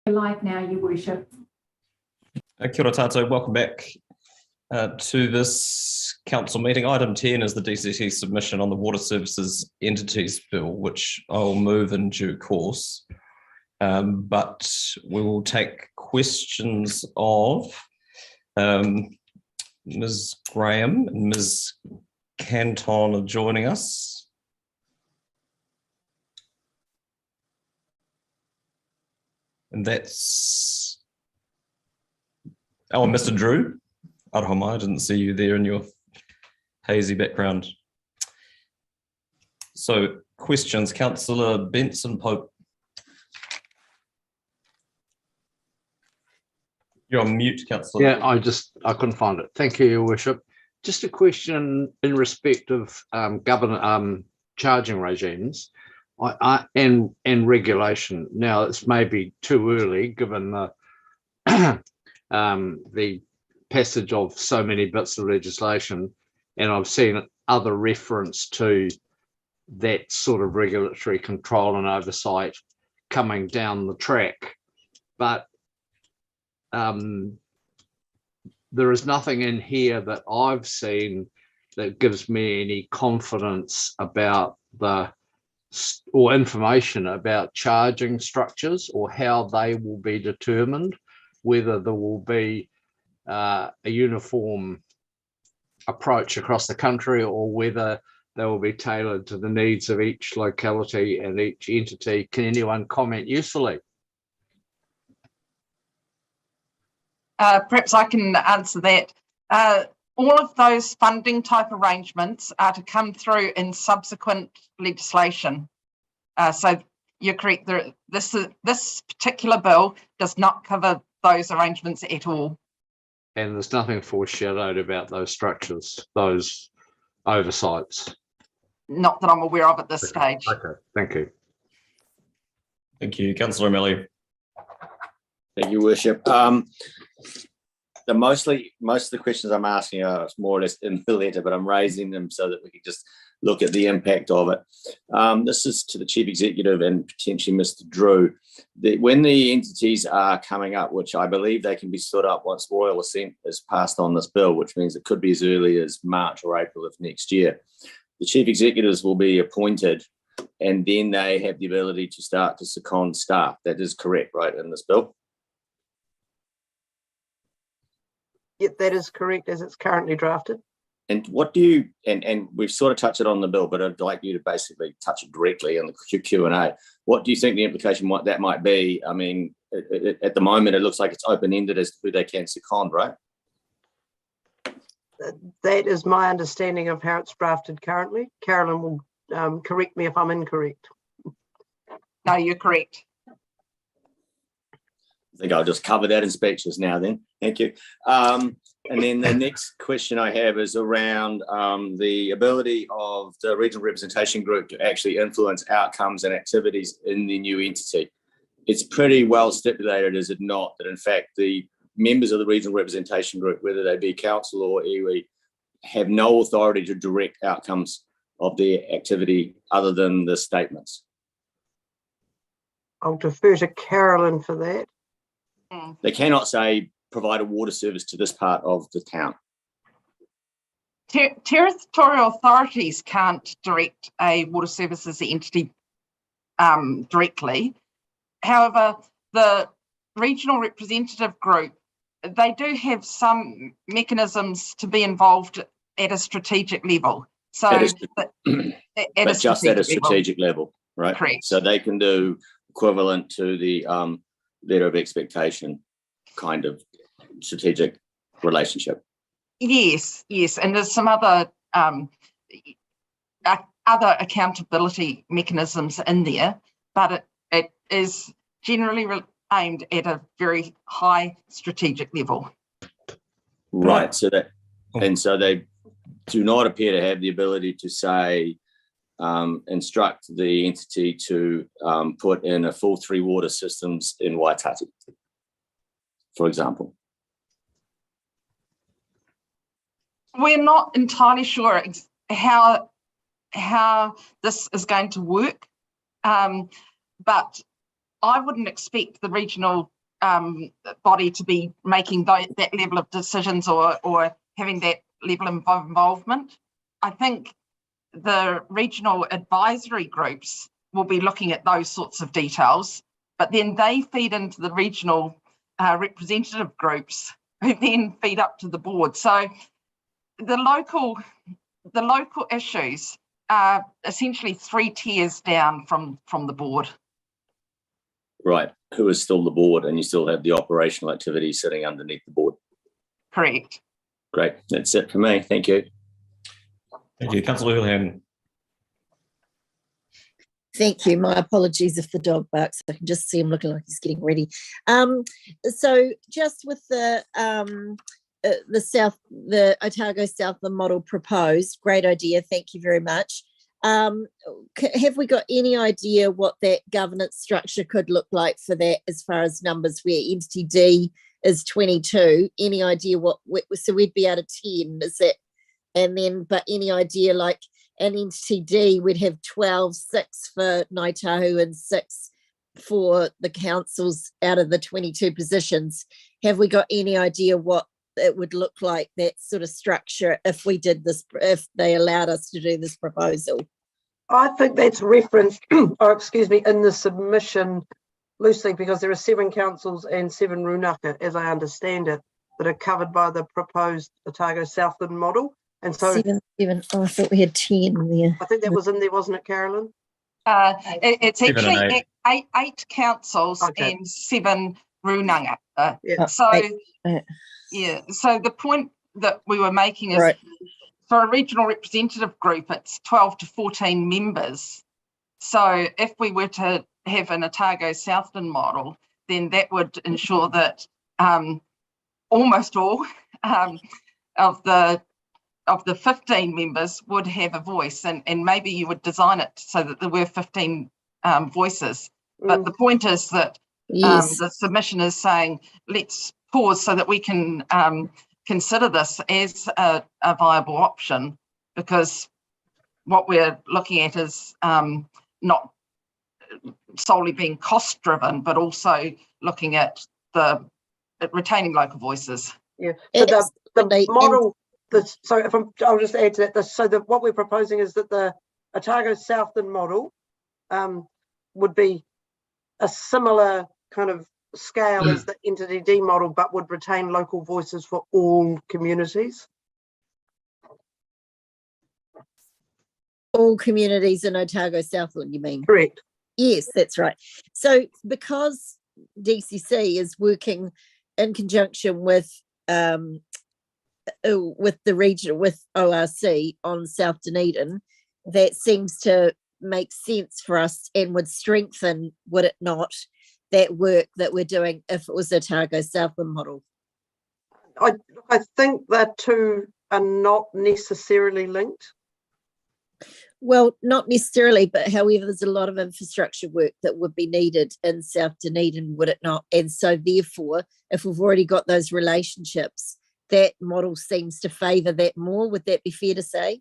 Live now, Your Worship. Kia ora tātou, welcome back to this council meeting. Item 10 is the DCC submission on the Water Services Entities Bill, which I will move in due course. But we will take questions of Ms. Graham and Ms. Canton are joining us. And that's, oh, Mr. Drew. Arahama, I didn't see you there in your hazy background. So questions, Councillor Benson Pope. You're on mute, Councillor. Yeah, I couldn't find it. Thank you, Your Worship. Just a question in respect of charging regimes and regulation. Now, it's maybe too early given the passage of so many bits of legislation, and I've seen other reference to that sort of regulatory control and oversight coming down the track. But there is nothing in here that I've seen that gives me any confidence about or information about charging structures or how they will be determined, whether there will be a uniform approach across the country or whether they will be tailored to the needs of each locality and each entity. Can anyone comment usefully? Perhaps I can answer that. All of those funding type arrangements are to come through in subsequent legislation. So you're correct, this particular bill does not cover those arrangements at all. And there's nothing foreshadowed about those structures, those oversights? Not that I'm aware of at this stage. Okay, thank you. Thank you, Councillor O'Malley. Thank you, Worship. Most of the questions I'm asking are more or less in the letter, but I'm raising them so that we can just look at the impact of it. This is to the Chief Executive and potentially Mr. Drew. When the entities are coming up, which I believe they can be stood up once royal assent is passed on this bill, which means it could be as early as March or April of next year, the Chief Executives will be appointed and then they have the ability to start to second staff. That is correct, right, in this bill? Yep, that is correct as it's currently drafted. And what do you, and we've sort of touched it on the bill, but I'd like you to basically touch it directly in the Q&A. What do you think the implication that might be? I mean, at the moment, it looks like it's open-ended as to who they can second, right? That is my understanding of how it's drafted currently. Carolyn will correct me if I'm incorrect. No, you're correct. I think I'll just cover that in speeches now then. Thank you. And then the next question I have is around the ability of the regional representation group to actually influence outcomes and activities in the new entity. It's pretty well stipulated, is it not, that in fact the members of the regional representation group, whether they be council or iwi, have no authority to direct outcomes of their activity other than the statements. I'll defer to Carolyn for that. They cannot say provide a water service to this part of the town. Territorial authorities can't direct a water services entity directly. However, the regional representative group, they do have some mechanisms to be involved at a strategic level. So But just at a strategic level, right? Correct. So they can do equivalent to the letter of expectation kind of strategic relationship. Yes, and there's some other accountability mechanisms in there, but it is generally aimed at a very high strategic level. Right. So they do not appear to have the ability to say instruct the entity to put in a full 3 water systems in Waitati, for example. We're not entirely sure how this is going to work, but I wouldn't expect the regional body to be making that level of decisions or having that level of involvement. I think the regional advisory groups will be looking at those sorts of details, but then they feed into the regional representative groups who then feed up to the board. So the local issues are essentially 3 tiers down from the board. Right, who is still the board, and you still have the operational activity sitting underneath the board. Correct. Great, that's it for me. Thank you. Thank you, Councillor Houlihan. Thank you. My apologies if the dog barks. I can just see him looking like he's getting ready. So just with the Otago Southland model proposed, great idea. Thank you very much. Have we got any idea what that governance structure could look like for that as far as numbers, where entity D is 22? Any idea so we'd be out of 10, is that? And then, but any idea, like an entity D, we'd have 12, 6 for Ngāi Tahu and 6 for the councils out of the 22 positions. Have we got any idea what it would look like, that sort of structure, if we did this, if they allowed us to do this proposal? I think that's referenced, in the submission loosely, because there are 7 councils and 7 runaka, as I understand it, that are covered by the proposed Otago Southland model. And so 7. Oh, I thought we had 10 there. I think that was in there, wasn't it, Carolyn? It's actually 8 councils and 7 runanga. So the point that we were making is, for a regional representative group, it's 12 to 14 members. So if we were to have an Otago Southland model, then that would ensure that almost all of the 15 members would have a voice, and maybe you would design it so that there were 15 voices. But the point is that the submission is saying, let's pause so that we can consider this as a viable option, because what we're looking at is not solely being cost driven, but also looking at retaining local voices. Yeah. So the model. I'll just add to that. So what we're proposing is that the Otago Southland model would be a similar kind of scale as the entity D model, but would retain local voices for all communities. All communities in Otago Southland, you mean? Correct. Yes, that's right. So because DCC is working in conjunction with the region, with ORC on South Dunedin, that seems to make sense for us and would strengthen, would it not, that work that we're doing if it was a Otago Southland model? I think the two are not necessarily linked. Well, not necessarily, but however, there's a lot of infrastructure work that would be needed in South Dunedin, would it not? And so therefore, if we've already got those relationships, that model seems to favour that more. Would that be fair to say?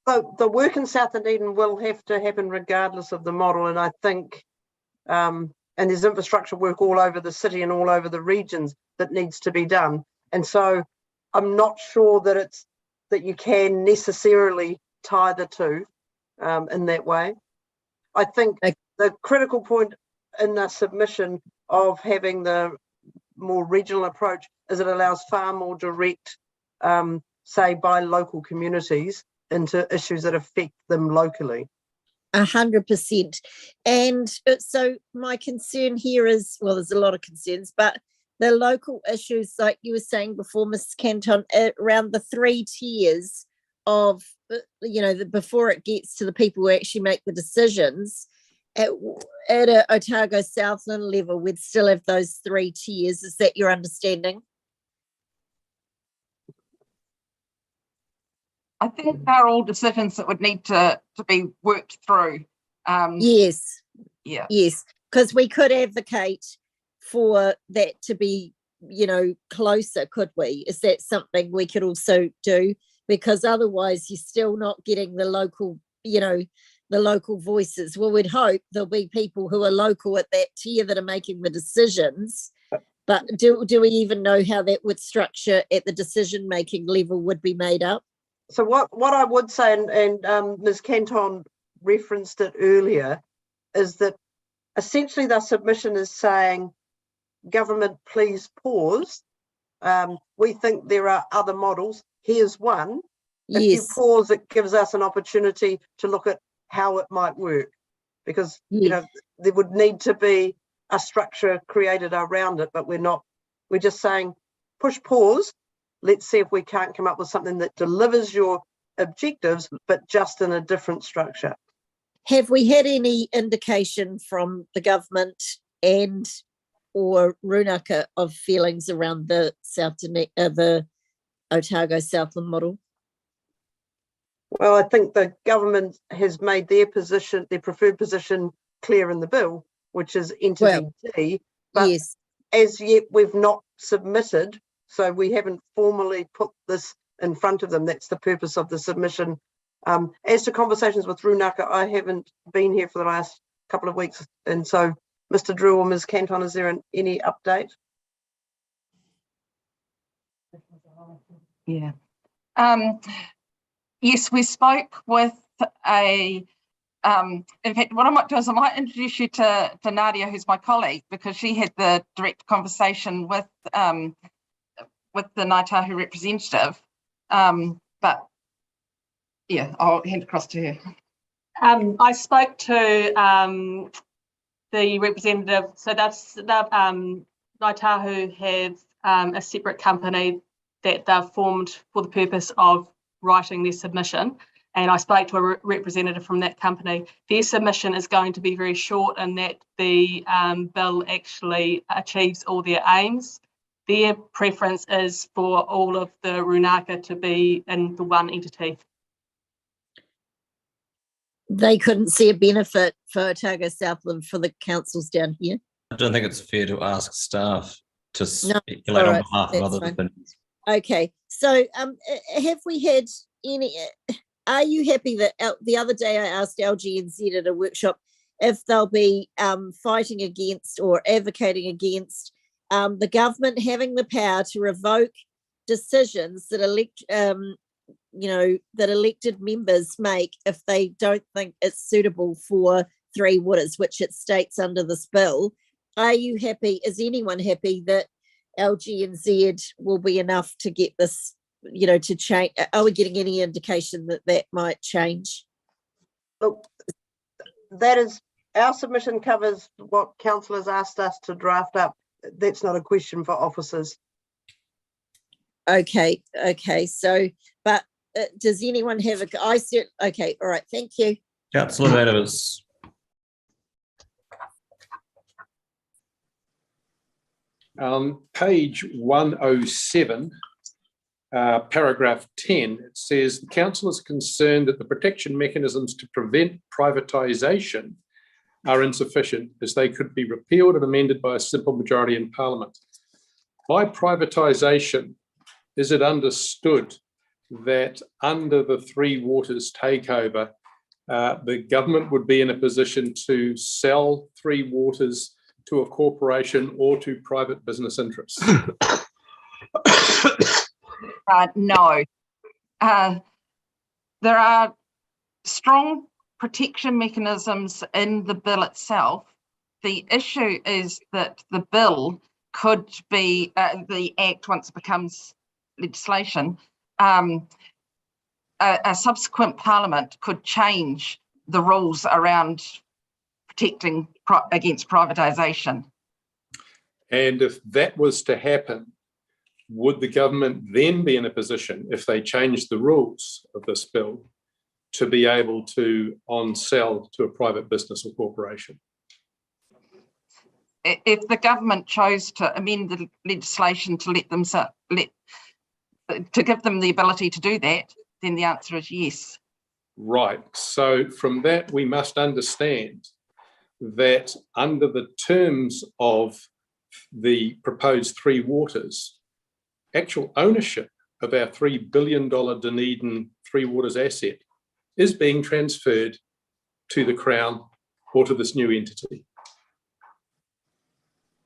So the work in South Dunedin will have to happen regardless of the model, and I think, and there's infrastructure work all over the city and all over the regions that needs to be done. And so I'm not sure that you can necessarily tie the two in that way. I think the critical point in the submission of having the more regional approach is it allows far more direct, say, by local communities into issues that affect them locally. 100%. And so my concern here is, well, there's a lot of concerns, but the local issues, like you were saying before, Mrs. Canton, around the 3 tiers of, before it gets to the people who actually make the decisions, at a Otago Southland level, we'd still have those 3 tiers. Is that your understanding? I think they're all decisions that would need to be worked through. Yes. Yeah. Yes, because we could advocate for that to be, closer, could we? Is that something we could also do? Because otherwise you're still not getting the local, the local voices. Well, we'd hope there'll be people who are local at that tier that are making the decisions. But do we even know how that would structure at the decision-making level would be made up? So what I would say, and Ms. Canton referenced it earlier, is that essentially the submission is saying, government, please pause. We think there are other models. Here's one. If you pause, it gives us an opportunity to look at how it might work, because you know there would need to be a structure created around it, but we're just saying push pause. Let's see if we can't come up with something that delivers your objectives, but just in a different structure. Have we had any indication from the government and or Runaka of feelings around the the Otago Southland model? Well, I think the government has made their position, their preferred position, clear in the bill, which is entity D. But as yet, we've not submitted, so we haven't formally put this in front of them. That's the purpose of the submission. As to conversations with Runaka, I haven't been here for the last couple of weeks, and so Mr. Drew or Ms. Canton, is there any update? Yeah. Yes, we spoke with in fact, what I might do is I might introduce you to Nadia, who's my colleague, because she had the direct conversation with the Ngāi Tahu representative. But yeah, I'll hand across to her. I spoke to the representative. So that's Ngāi Tahu have a separate company that they've formed for the purpose of writing their submission, and I spoke to a representative from that company. Their submission is going to be very short in that the bill actually achieves all their aims. Their preference is for all of the Runaka to be in the one entity. They couldn't see a benefit for Otago Southland for the councils down here? I don't think it's fair to ask staff to speculate on behalf of other opinions. Okay, so have we had any, are you happy that the other day I asked LGNZ at a workshop if they'll be fighting against or advocating against the government having the power to revoke decisions that that elected members make if they don't think it's suitable for Three Waters, which it states under this bill. Are you happy, is anyone happy that LGNZ will be enough to get this, to change? Are we getting any indication that that might change? Look, that is, our submission covers what council has asked us to draft up. That's not a question for officers. Okay, so, but does anyone have okay, all right, thank you. Councillor Madders. Page 107, paragraph 10, it says the council is concerned that the protection mechanisms to prevent privatisation are insufficient, as they could be repealed and amended by a simple majority in Parliament. By privatisation, is it understood that under the Three Waters takeover, the government would be in a position to sell Three Waters to a corporation or to private business interests? No. There are strong protection mechanisms in the bill itself. The issue is that the bill could be, the Act, once it becomes legislation, a subsequent Parliament could change the rules around protecting against privatisation. And if that was to happen, would the government then be in a position, if they changed the rules of this bill, to be able to on-sell to a private business or corporation? If the government chose to amend the legislation to let them to give them the ability to do that, then the answer is yes. Right. So from that, we must understand that under the terms of the proposed Three Waters, actual ownership of our $3 billion Dunedin Three Waters asset is being transferred to the Crown or to this new entity.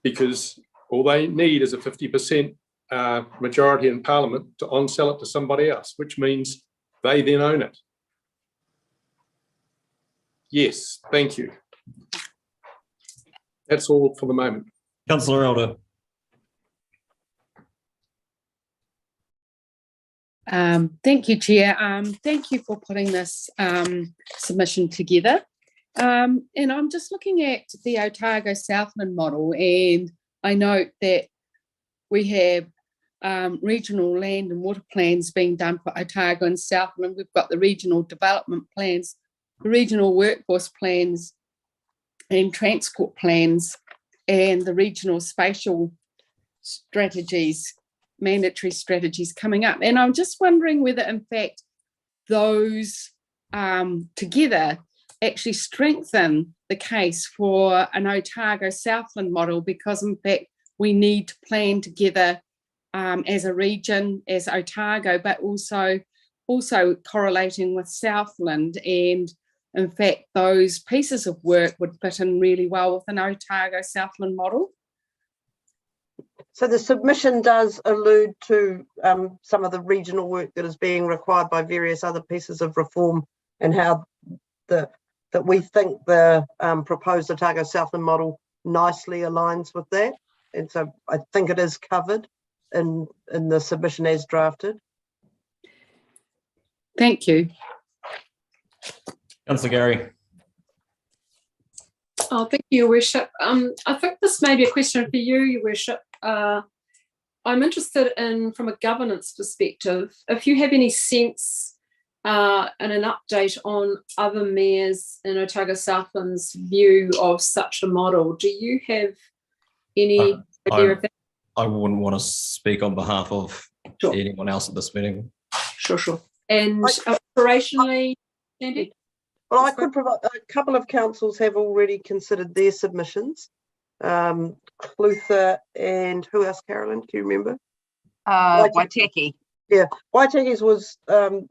Because all they need is a 50% majority in Parliament to on-sell it to somebody else, which means they then own it. Yes, thank you. That's all for the moment. Councillor Elder. Thank you, Chair. Thank you for putting this submission together. And I'm just looking at the Otago Southland model, and I note that we have regional land and water plans being done for Otago and Southland. We've got the regional development plans, the regional workforce plans and transport plans, and the regional spatial strategies, mandatory strategies coming up. And I'm just wondering whether, in fact, those together actually strengthen the case for an Otago Southland model, because, in fact, we need to plan together as a region, as Otago, but also correlating with Southland. And in fact, those pieces of work would fit in really well with an Otago Southland model. So the submission does allude to some of the regional work that is being required by various other pieces of reform, and how that we think the proposed Otago Southland model nicely aligns with that. And so I think it is covered in the submission as drafted. Thank you. Councillor Gary. Oh, thank you, Your Worship. I think this may be a question for you, Your Worship. I'm interested in, from a governance perspective, if you have any sense and an update on other mayors in Otago Southland's view of such a model. Do you have any idea of that? I wouldn't want to speak on behalf of anyone else at this meeting. Sure. And operationally, Andy? Well, I could provide, a couple of councils have already considered their submissions. Clutha and who else, Carolyn, do you remember? Waitaki. Yeah, Waitaki's was a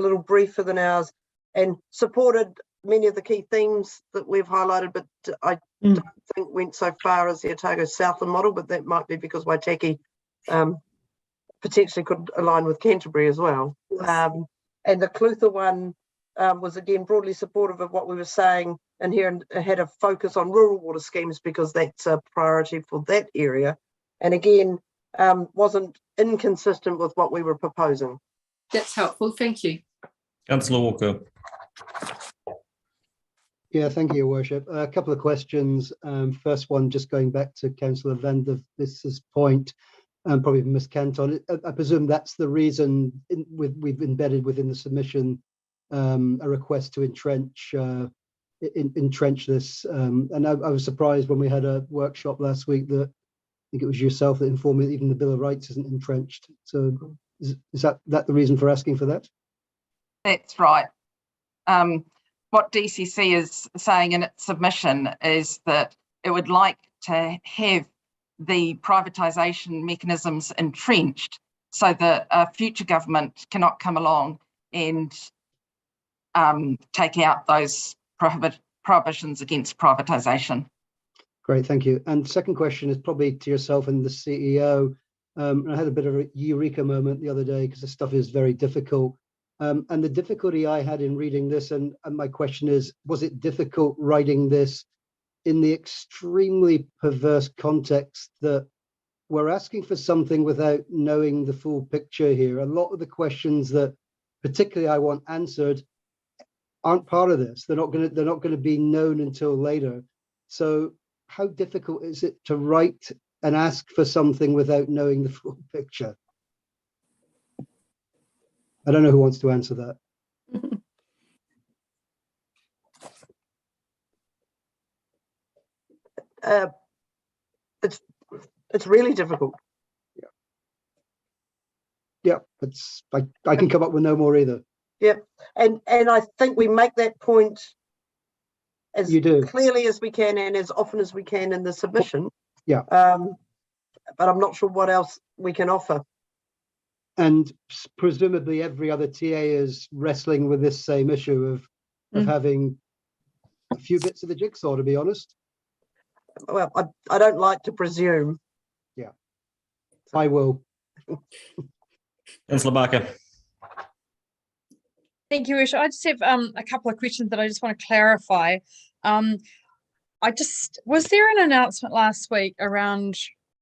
little briefer than ours and supported many of the key themes that we've highlighted, but I don't think went so far as the Otago Southland model, but that might be because Waitaki potentially could align with Canterbury as well. And the Clutha one was again broadly supportive of what we were saying, and here had a focus on rural water schemes because that's a priority for that area. And again, wasn't inconsistent with what we were proposing. That's helpful, thank you. Councillor Walker. Yeah, thank you, Your Worship. A couple of questions. First one, just going back to Councillor van der Vis's point, probably Ms. Canton. I presume that's the reason we've embedded within the submission a request to entrench this. And I was surprised when we had a workshop last week that I think it was yourself that informed me that even the Bill of Rights isn't entrenched. So is that the reason for asking for that? That's right. What DCC is saying in its submission is that it would like to have the privatisation mechanisms entrenched so that a future government cannot come along and take out those prohibitions against privatisation. Great, thank you. And second question is probably to yourself and the CEO. I had a bit of a eureka moment the other day because the stuff is very difficult. And the difficulty I had in reading this, and my question is, was it difficult writing this in the extremely perverse context that we're asking for something without knowing the full picture here? A lot of the questions that particularly I want answered aren't part of this. They're not going to be known until later. So how difficult is it to write and ask for something without knowing the full picture? I don't know who wants to answer that. It's really difficult. Yeah, I can come up with no more either. Yeah, and I think we make that point as clearly as we can and as often as we can in the submission. Yeah. But I'm not sure what else we can offer. And presumably every other TA is wrestling with this same issue of having a few bits of the jigsaw, to be honest. Well, I don't like to presume. Yeah, I will. Councillor Barker. Thank you, Usha. I just have a couple of questions that I just want to clarify. Was there an announcement last week around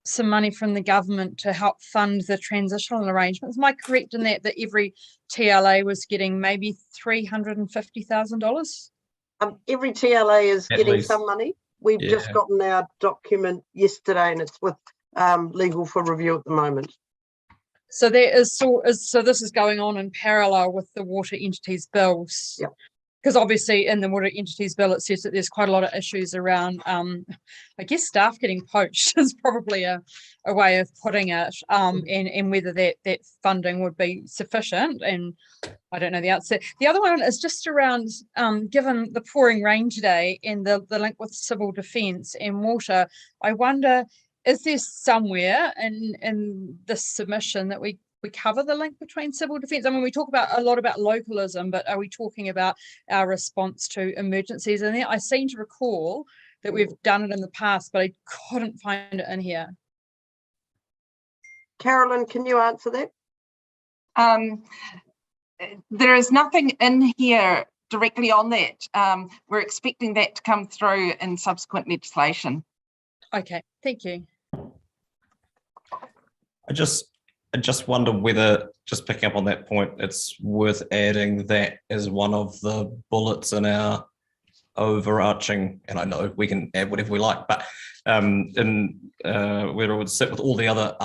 some money from the government to help fund the transitional arrangements? Am I correct in that every TLA was getting maybe $350,000? Every TLA is At getting least. some money. We've just gotten our document yesterday, and it's with legal for review at the moment. So there is so this is going on in parallel with the water entities bills. Yeah. Because obviously in the water entities bill, it says that there's quite a lot of issues around, I guess, staff getting poached is probably a way of putting it, and whether that funding would be sufficient. And I don't know the answer. The other one is just around, given the pouring rain today and the link with civil defence and water, I wonder, is there somewhere in this submission that we cover the link between civil defence? I mean, we talk a lot about localism, but are we talking about our response to emergencies? And I seem to recall that we've done it in the past, but I couldn't find it in here. Carolyn, can you answer that? There is nothing in here directly on that. We're expecting that to come through in subsequent legislation. Okay, thank you. I just wonder whether, just picking up on that point, it's worth adding that as one of the bullets in our overarching, and I know we can add whatever we like, but where it would sit with all the other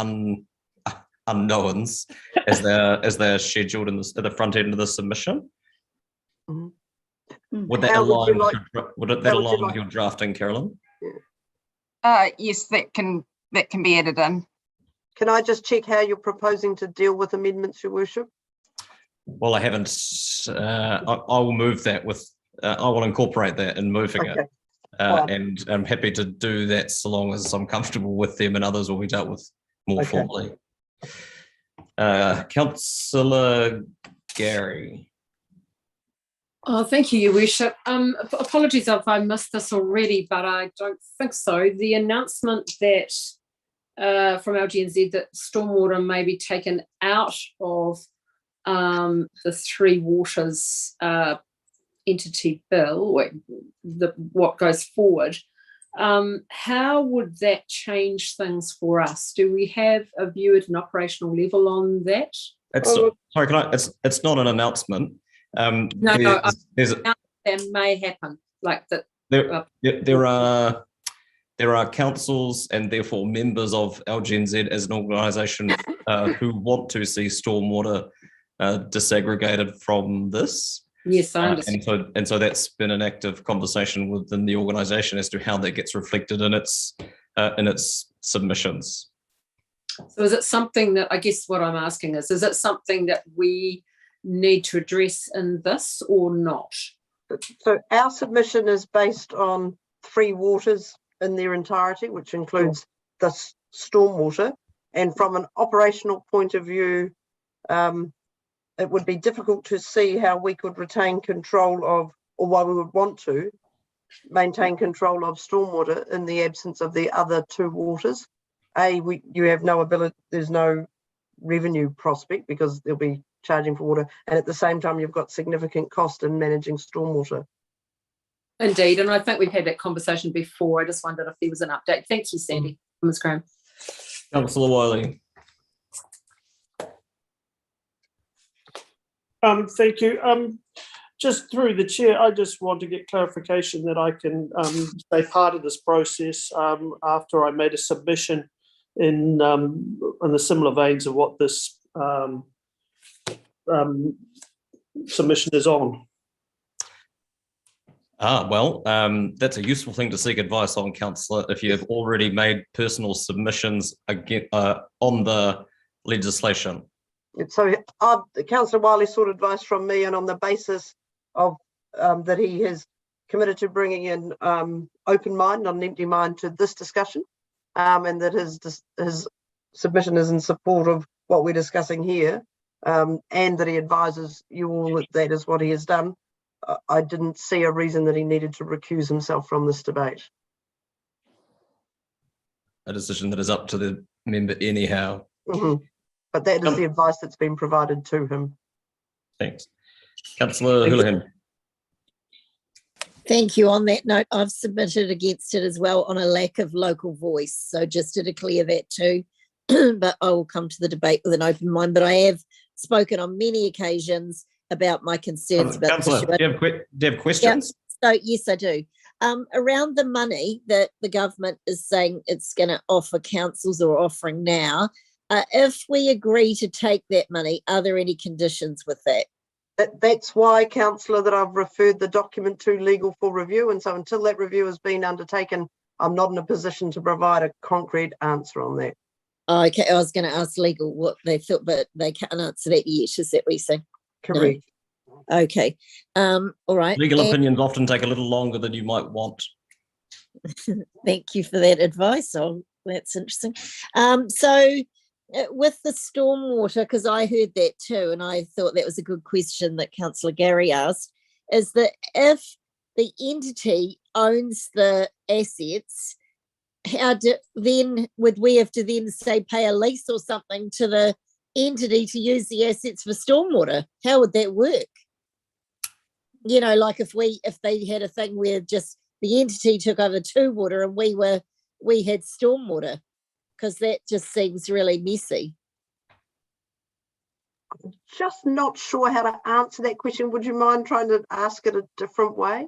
unknowns as they're scheduled at the front end of the submission. Mm-hmm. Would that align with your drafting, Carolyn? Yes, that can be added in. Can I just check how you're proposing to deal with amendments, Your Worship? Well, I haven't. I will move that with. I will incorporate that in moving it, and I'm happy to do that so long as I'm comfortable with them, and others will be dealt with more formally. Councillor Gary. Oh, thank you, Your Worship. Apologies if I missed this already, but I don't think so. The announcement that from LGNZ that stormwater may be taken out of the Three Waters entity bill, what goes forward. How would that change things for us? Do we have a view at an operational level on that? It's not an announcement. That may happen, like that. There are councils and therefore members of LGNZ as an organisation who want to see stormwater disaggregated from this. Yes, I understand. And so that's been an active conversation within the organisation as to how that gets reflected in its submissions. So is it something that, I guess what I'm asking is it something that we need to address in this or not? So our submission is based on Three Waters in their entirety, which includes the stormwater. And from an operational point of view, it would be difficult to see how we could retain control of, or why we would want to maintain control of stormwater in the absence of the other two waters. You have no ability, there's no revenue prospect because they'll be charging for water. And at the same time, you've got significant cost in managing stormwater. Indeed, and I think we've had that conversation before. I just wondered if there was an update. Thank you, Sandy. Ms. Graham. Councillor Wiley. Thank you. Just through the chair, I just want to get clarification that I can stay part of this process after I made a submission in the similar veins of what this submission is on. Well, that's a useful thing to seek advice on, Councillor, if you have already made personal submissions again, on the legislation. So Councillor Wiley sought advice from me, and on the basis of that he has committed to bringing in open mind, not an empty mind, to this discussion, and that his submission is in support of what we're discussing here, and that he advises you all that that is what he has done. I didn't see a reason that he needed to recuse himself from this debate. A decision that is up to the member anyhow. Mhm. But that is the advice that's been provided to him. Thanks. Councillor Houlihan. Thank you. On that note, I've submitted against it as well on a lack of local voice. So just to declare that too, but I will come to the debate with an open mind. But I have spoken on many occasions about my concerns about Councillor, do you have questions? Yeah. So yes, I do. Around the money that the government is saying it's going to offer councils or offering now, if we agree to take that money, are there any conditions with that? That's why, councillor, that I've referred the document to legal for review. And so until that review has been undertaken, I'm not in a position to provide a concrete answer on that. Okay, I was going to ask legal what they felt, but they can't answer that yet. Is that what you're saying? Correct. No? Okay. All right. Legal opinions often take a little longer than you might want. Thank you for that advice. Oh, that's interesting. So with the stormwater, because I heard that too, and I thought that was a good question that Councillor Gary asked, is that if the entity owns the assets, then would we have to then say pay a lease or something to the entity to use the assets for stormwater? How would that work? You know, like if they had a thing where just the entity took over two water and we had stormwater, because that just seems really messy. Just not sure how to answer that question. Would you mind trying to ask it a different way?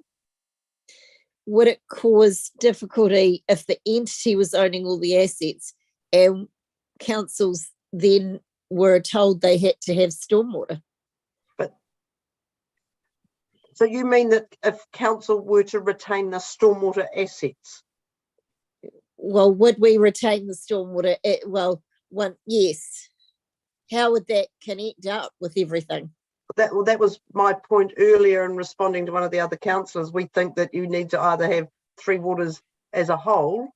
Would it cause difficulty if the entity was owning all the assets and councils then were told they had to have stormwater? So you mean that if council were to retain the stormwater assets? Well, would we retain the stormwater? Yes. How would that connect up with everything? That was my point earlier in responding to one of the other councillors. We think that you need to either have three waters as a whole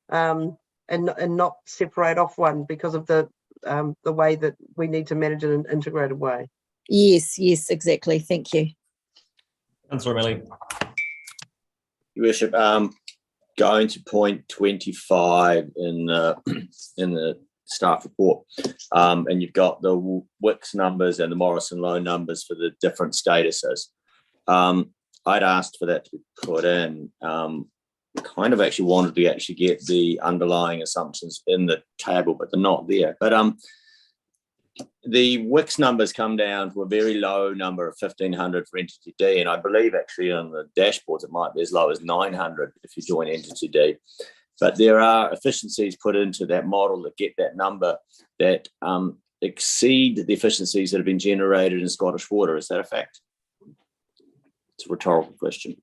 and not separate off one because of the way that we need to manage it in an integrated way. Yes, exactly. Thank you. Councillor O'Malley. Your Worship, going to point 25 in the staff report, and you've got the Wicks numbers and the Morrison loan numbers for the different statuses. I'd asked for that to be put in. Kind of actually wanted to actually get the underlying assumptions in the table, but they're not there. But the Wicks numbers come down to a very low number of 1,500 for Entity D, and I believe actually on the dashboards it might be as low as 900 if you join Entity D. But there are efficiencies put into that model that get that number that exceed the efficiencies that have been generated in Scottish Water. Is that a fact? It's a rhetorical question.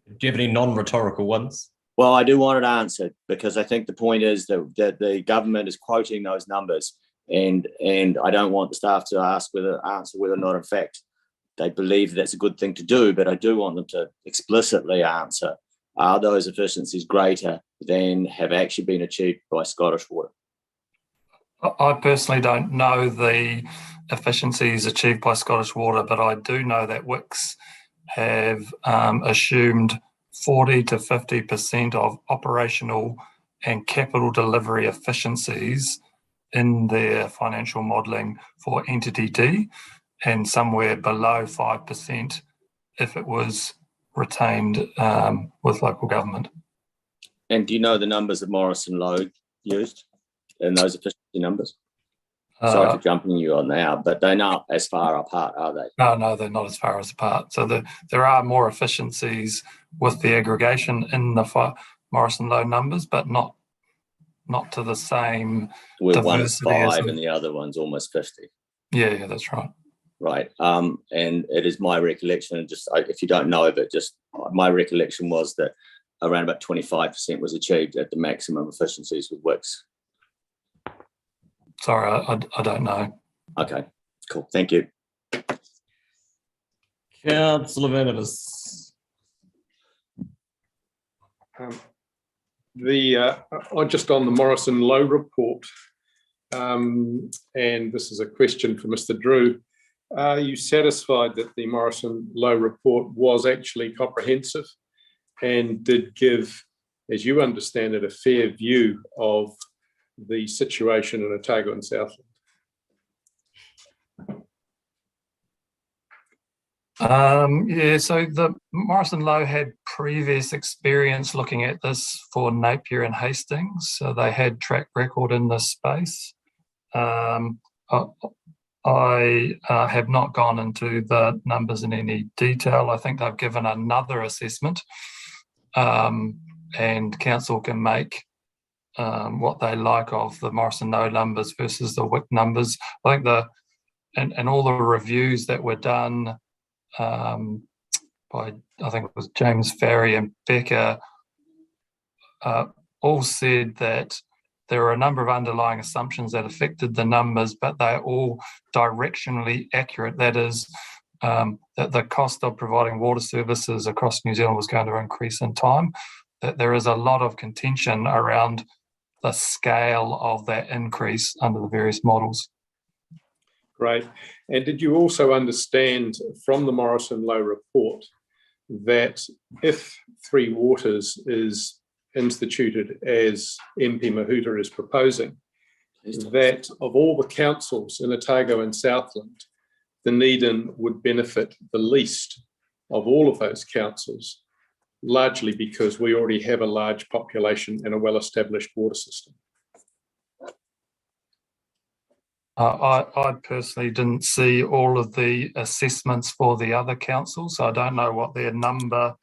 Do you have any non-rhetorical ones? Well, I do want it answered because I think the point is that the government is quoting those numbers. And I don't want the staff to answer whether or not, in fact, they believe that's a good thing to do, but I do want them to explicitly answer, are those efficiencies greater than have actually been achieved by Scottish Water? I personally don't know the efficiencies achieved by Scottish Water, but I do know that Wicks have assumed 40 to 50% of operational and capital delivery efficiencies in their financial modelling for Entity D, and somewhere below 5% if it was retained with local government. And do you know the numbers that Morrison Lowe used in those efficiency numbers? Sorry for jumping you on now, but they're not as far apart, are they? No, they're not as far apart. So there are more efficiencies with the aggregation in the Morrison Lowe numbers, but not to the same Where diversity. one is 5 and the other one's almost 50. Yeah, that's right. Right. And it is my recollection, and just if you don't know of it, just my recollection was that around about 25% was achieved at the maximum efficiencies with Wicks. Sorry, I don't know. Okay, cool. Thank you. Councillor Venables. Just on the Morrison Lowe report, and this is a question for Mr. Drew. Are you satisfied that the Morrison Lowe report was actually comprehensive and did give, as you understand it, a fair view of the situation in Otago and Southland? Yeah, so the Morrison Lowe had previous experience looking at this for Napier and Hastings, so they had track record in this space. I have not gone into the numbers in any detail. I think they've given another assessment, and council can make what they like of the Morrison Lowe numbers versus the WIC numbers. I think and all the reviews that were done by, I think it was James Farry and Becca, all said that there are a number of underlying assumptions that affected the numbers, but they're all directionally accurate. That is, that the cost of providing water services across New Zealand was going to increase in time. That there is a lot of contention around the scale of that increase under the various models. Great. And did you also understand from the Morrison Lowe report that if Three Waters is instituted as MP Mahuta is proposing, that of all the councils in Otago and Southland, Dunedin would benefit the least of all of those councils, largely because we already have a large population and a well-established water system? I personally didn't see all of the assessments for the other councils, so I don't know what their number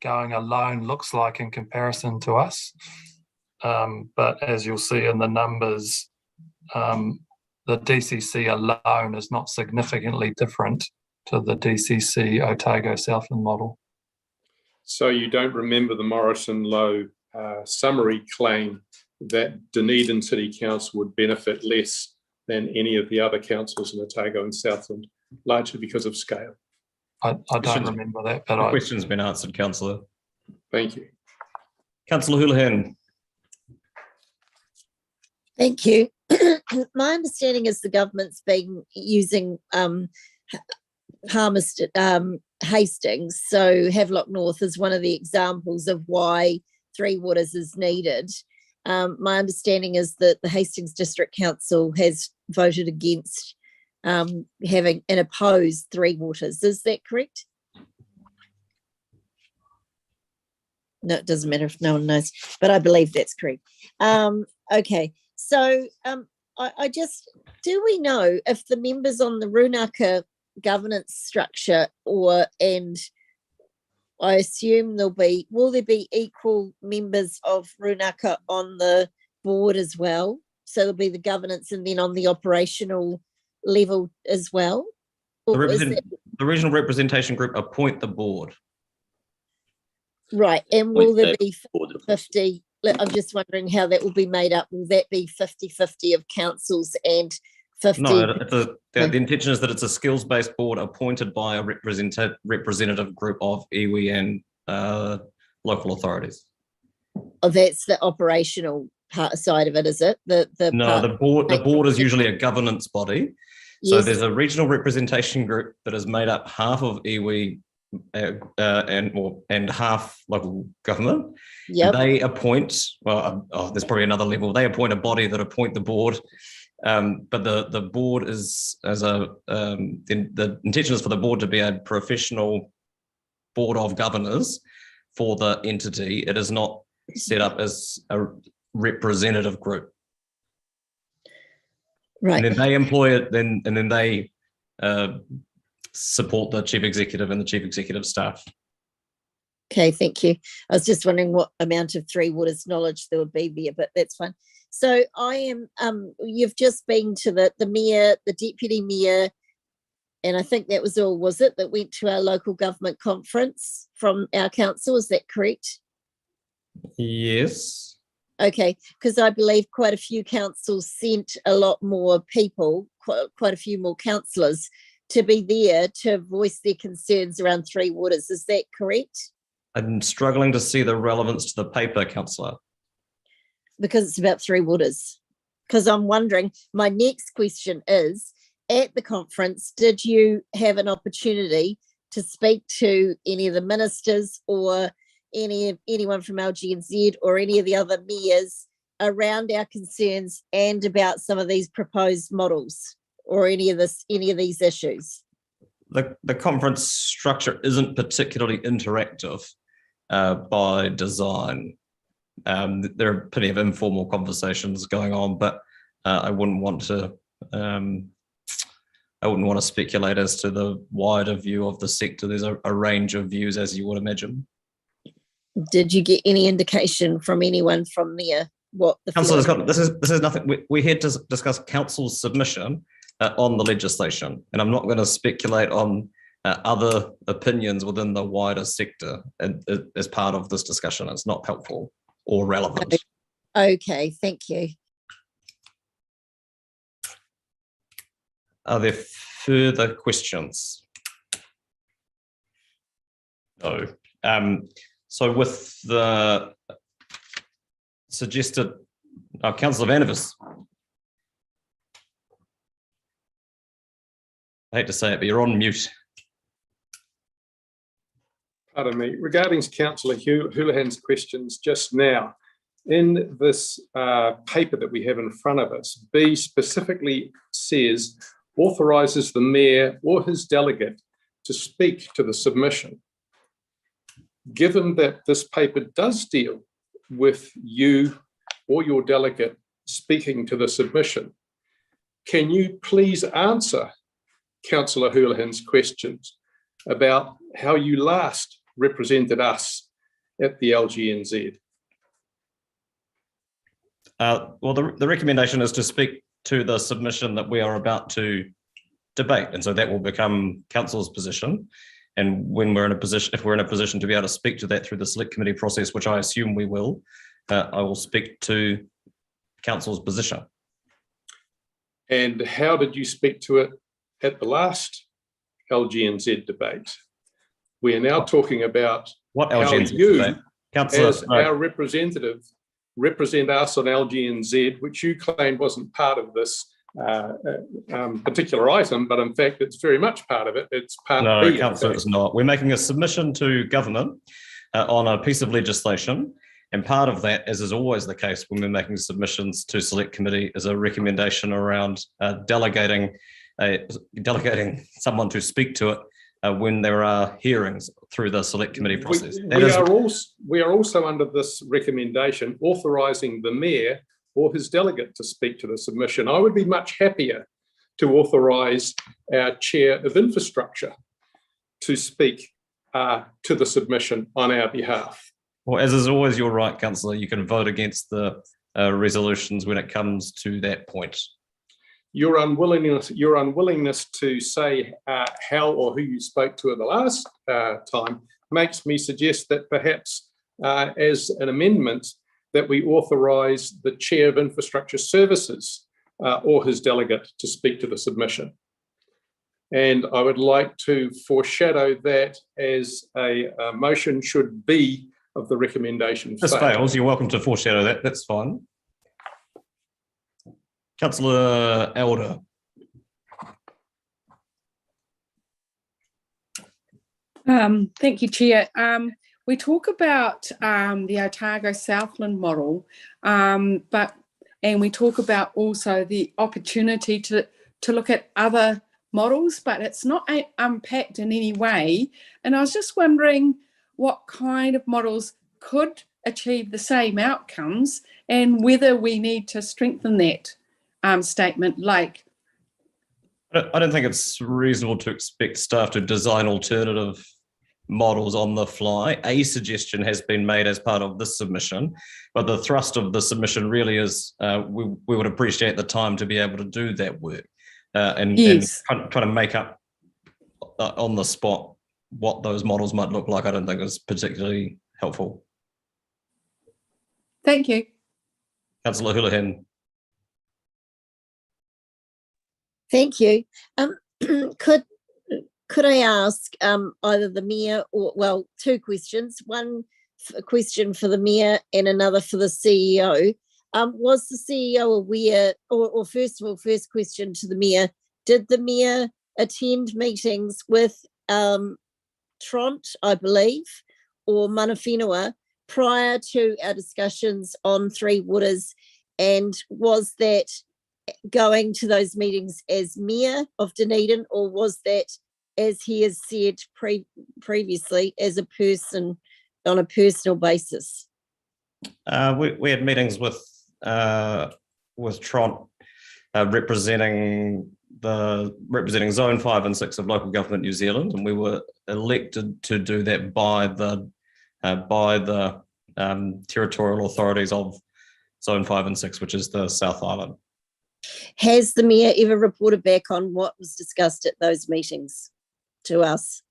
going alone looks like in comparison to us. But as you'll see in the numbers, the DCC alone is not significantly different to the DCC Otago Southland model. So you don't remember the Morrison Lowe summary claim that Dunedin City Council would benefit less than any of the other councils in Otago and Southland, largely because of scale? I don't remember that, but the question's been answered, Councillor. Thank you. Councillor Houlihan. Thank you. My understanding is the government's been using Hastings, so Havelock North is one of the examples of why Three Waters is needed. My understanding is that the Hastings District Council has voted against having and opposed Three Waters. Is that correct? No, it doesn't matter if no one knows, but I believe that's correct. Okay, so I just, do we know if the members on the Runaka governance structure and I assume will there be equal members of Runaka on the board as well? So there'll be the governance and then on the operational level as well? The regional representation group appoint the board. Right, and will there be 50? I'm just wondering how that will be made up. Will that be 50-50 of councils and 50? No, the intention is that it's a skills-based board appointed by a representative group of iwi and local authorities. Oh, that's the operational side of it, is it? The board is usually a governance body. So there's a regional representation group that is made up half of iwi and half local government. Yep. They appoint, there's probably another level. They appoint a body that appoint the board. But the board is the intention is for the board to be a professional board of governors for the entity. It is not set up as a representative group. Right. And then they employ it, and then they support the chief executive and the chief executive staff. Okay, thank you. I was just wondering what amount of Three Waters knowledge there would be there, but that's fine. So I am, you've just been to the mayor, the deputy mayor, and I think that was all, was it, that went to our local government conference from our council, is that correct? Yes. Okay, because I believe quite a few councils sent a lot more people, quite a few more councillors to be there to voice their concerns around Three Waters, is that correct? I'm struggling to see the relevance to the paper, councillor. Because it's about Three Waters. Because I'm wondering, my next question is, at the conference, did you have an opportunity to speak to any of the ministers or anyone from LGNZ or any of the other mayors around our concerns and about some of these proposed models or any of these issues? The conference structure isn't particularly interactive by design. There are plenty of informal conversations going on, but I wouldn't want to speculate as to the wider view of the sector. There's a range of views, as you would imagine. Did you get any indication from anyone from there what the Council has got? This is nothing. We're here to discuss council's submission on the legislation, and I'm not going to speculate on other opinions within the wider sector as part of this discussion. It's not helpful or relevant. Okay, thank you. Are there further questions? No. So with the suggested, Councillor Vandervis. I hate to say it, but you're on mute. Pardon me. Regarding Councillor Houlihan's questions just now, in this paper that we have in front of us, B specifically says, authorises the mayor or his delegate to speak to the submission. Given that this paper does deal with you or your delegate speaking to the submission, can you please answer Councillor Houlihan's questions about how you last represented us at the LGNZ? Well, the recommendation is to speak to the submission that we are about to debate, and so that will become council's position. And when we're in a position, if we're in a position to be able to speak to that through the select committee process, which I assume we will, I will speak to council's position. And how did you speak to it at the last LGNZ debate? We are now talking about what how LGNZ you, debate? Councillor, as our representative, represent us on LGNZ, which you claimed wasn't part of this particular item, but in fact it's very much part of it. It's part no, B. Councillor, it's not. We're making a submission to government on a piece of legislation, and part of that, as is always the case when we're making submissions to select committee, is a recommendation around delegating someone to speak to it when there are hearings through the select committee process. We are also under this recommendation authorising the mayor or his delegate to speak to the submission. I would be much happier to authorise our chair of infrastructure to speak to the submission on our behalf. Well, as is always your right, Councillor, you can vote against the resolutions when it comes to that point. Your unwillingness to say how or who you spoke to at the last time makes me suggest that perhaps as an amendment that we authorise the Chair of Infrastructure Services or his delegate to speak to the submission. And I would like to foreshadow that as a motion should be of the recommendation. This fails, you're welcome to foreshadow that, that's fine. Councillor Elder. Thank you, Chair. We talk about the Otago Southland model, and we talk about also the opportunity to look at other models, but it's not unpacked in any way. And I was just wondering what kind of models could achieve the same outcomes and whether we need to strengthen that statement. Like, I don't think it's reasonable to expect staff to design alternative models on the fly. A suggestion has been made as part of this submission, but the thrust of the submission really is we would appreciate the time to be able to do that work and trying to make up on the spot what those models might look like. I don't think is particularly helpful. Thank you. Councillor Houlihan. Thank you. Could I ask either the mayor or, well, two questions, one question for the mayor and another for the CEO. Was the CEO aware, or first of all, first question to the mayor, did the Mayor attend meetings with Tront, I believe, or Mana Whenua prior to our discussions on Three Waters? And was that going to those meetings as Mayor of Dunedin, or was that, as he has said previously, as a person on a personal basis? We had meetings with Tront representing Zone 5 and 6 of local government New Zealand, and we were elected to do that by the territorial authorities of Zone 5 and 6, which is the South Island. Has the Mayor ever reported back on what was discussed at those meetings to us?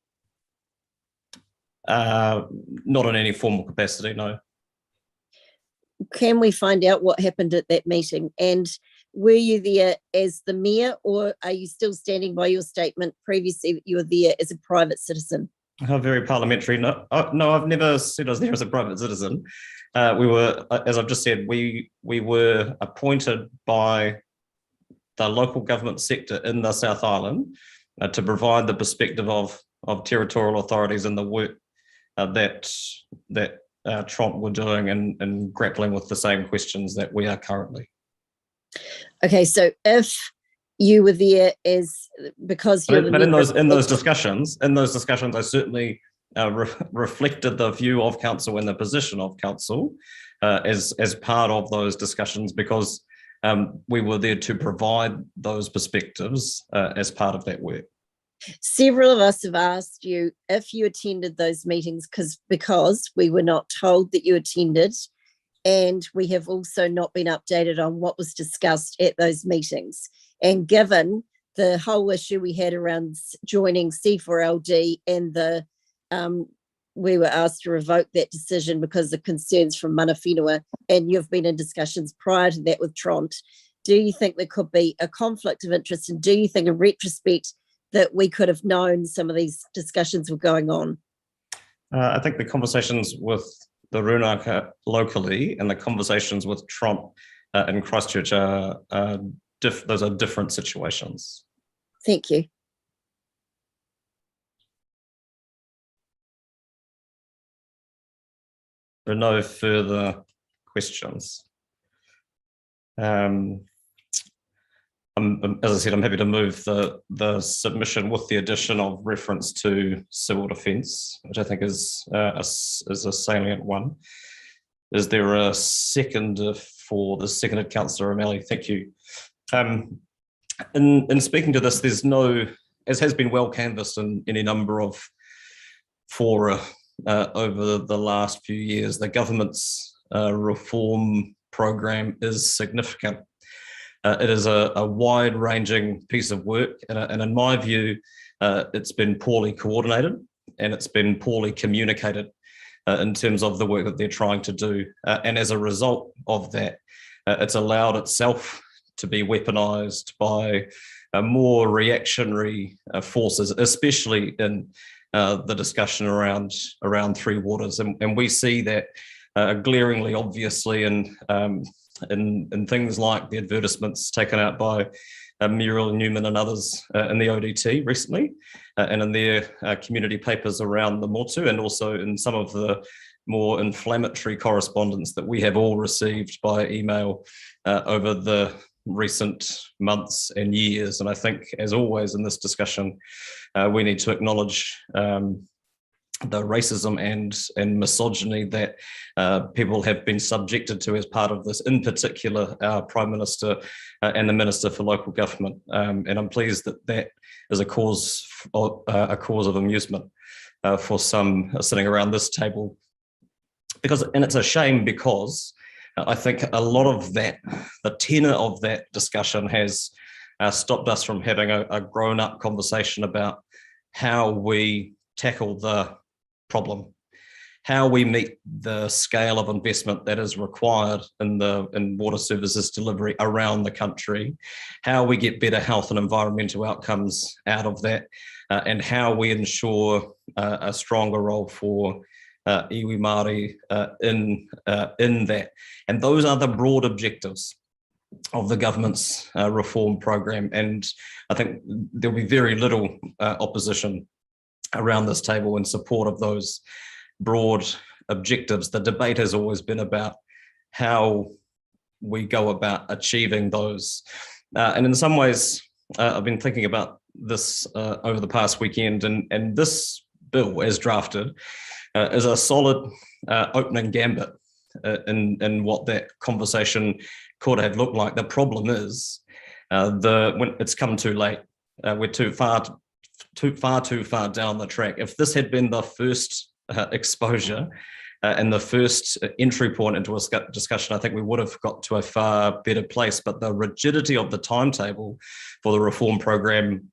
Not in any formal capacity, no. Can we find out what happened at that meeting? And were you there as the Mayor, or are you still standing by your statement previously that you were there as a private citizen? How very parliamentary. No, I've never said I was there as a private citizen. We were, as I've just said, we were appointed by the local government sector in the South Island to provide the perspective of territorial authorities in the work that Tront were doing and grappling with the same questions that we are currently. Okay, so if you were there as because you're but in those discussions, I certainly reflected the view of council and the position of council as part of those discussions, because we were there to provide those perspectives as part of that work. Several of us have asked you if you attended those meetings because we were not told that you attended, and we have also not been updated on what was discussed at those meetings. And given the whole issue we had around joining C4LD and we were asked to revoke that decision because of concerns from Mana Whenua, and you've been in discussions prior to that with Tront, do you think there could be a conflict of interest? And do you think in retrospect that we could have known some of these discussions were going on? I think the conversations with the Runaka locally and the conversations with Trump in Christchurch those are different situations. Thank you. There are no further questions. As I said, I'm happy to move the submission with the addition of reference to civil defence, which I think is a salient one. Is there a second for the seconded Councillor O'Malley? Thank you. In speaking to this, there's no, as has been well canvassed in any number of fora over the last few years, the government's reform program is significant. It is a wide-ranging piece of work, and in my view, it's been poorly coordinated and it's been poorly communicated in terms of the work that they're trying to do. And as a result of that, it's allowed itself to be weaponized by more reactionary forces, especially in the discussion around Three Waters. And we see that glaringly, obviously, in things like the advertisements taken out by Muriel Newman and others in the ODT recently, and in their community papers around the Motu, and also in some of the more inflammatory correspondence that we have all received by email over the recent months and years. And I think, as always in this discussion, we need to acknowledge the racism and misogyny that people have been subjected to as part of this, in particular our Prime Minister and the Minister for Local Government. And I'm pleased that that is a cause of amusement for some sitting around this table. And it's a shame, because I think a lot of that, the tenor of that discussion has stopped us from having a grown-up conversation about how we tackle the problem, how we meet the scale of investment that is required in water services delivery around the country, how we get better health and environmental outcomes out of that, and how we ensure a stronger role for iwi Māori in that. And those are the broad objectives. the government's reform program. And I think there'll be very little opposition around this table in support of those broad objectives. The debate has always been about how we go about achieving those. And in some ways, I've been thinking about this over the past weekend, and this bill as drafted is a solid opening gambit in what that conversation could have looked like. The problem is when it's come too late. We're too far down the track. If this had been the first exposure and the first entry point into a discussion, I think we would have got to a far better place. But the rigidity of the timetable for the reform program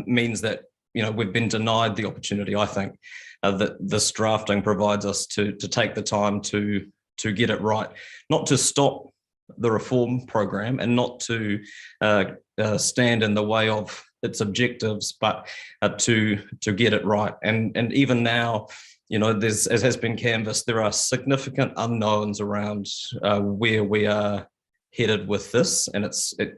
means that we've been denied the opportunity, I think, that this drafting provides us to take the time to get it right, not to stop the reform program and not to stand in the way of its objectives, but to get it right. And even now, as has been canvassed, there are significant unknowns around where we are headed with this, and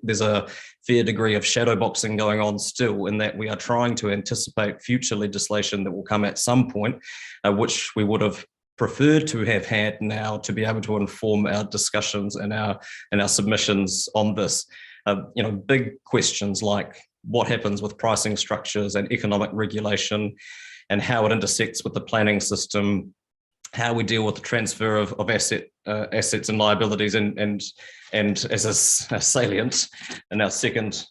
there's a fair degree of shadowboxing going on still, in that we are trying to anticipate future legislation that will come at some point, which we would have preferred to have had now to be able to inform our discussions and our submissions on this. Big questions like what happens with pricing structures and economic regulation, and how it intersects with the planning system, how we deal with the transfer of assets and liabilities, and as a salient in our second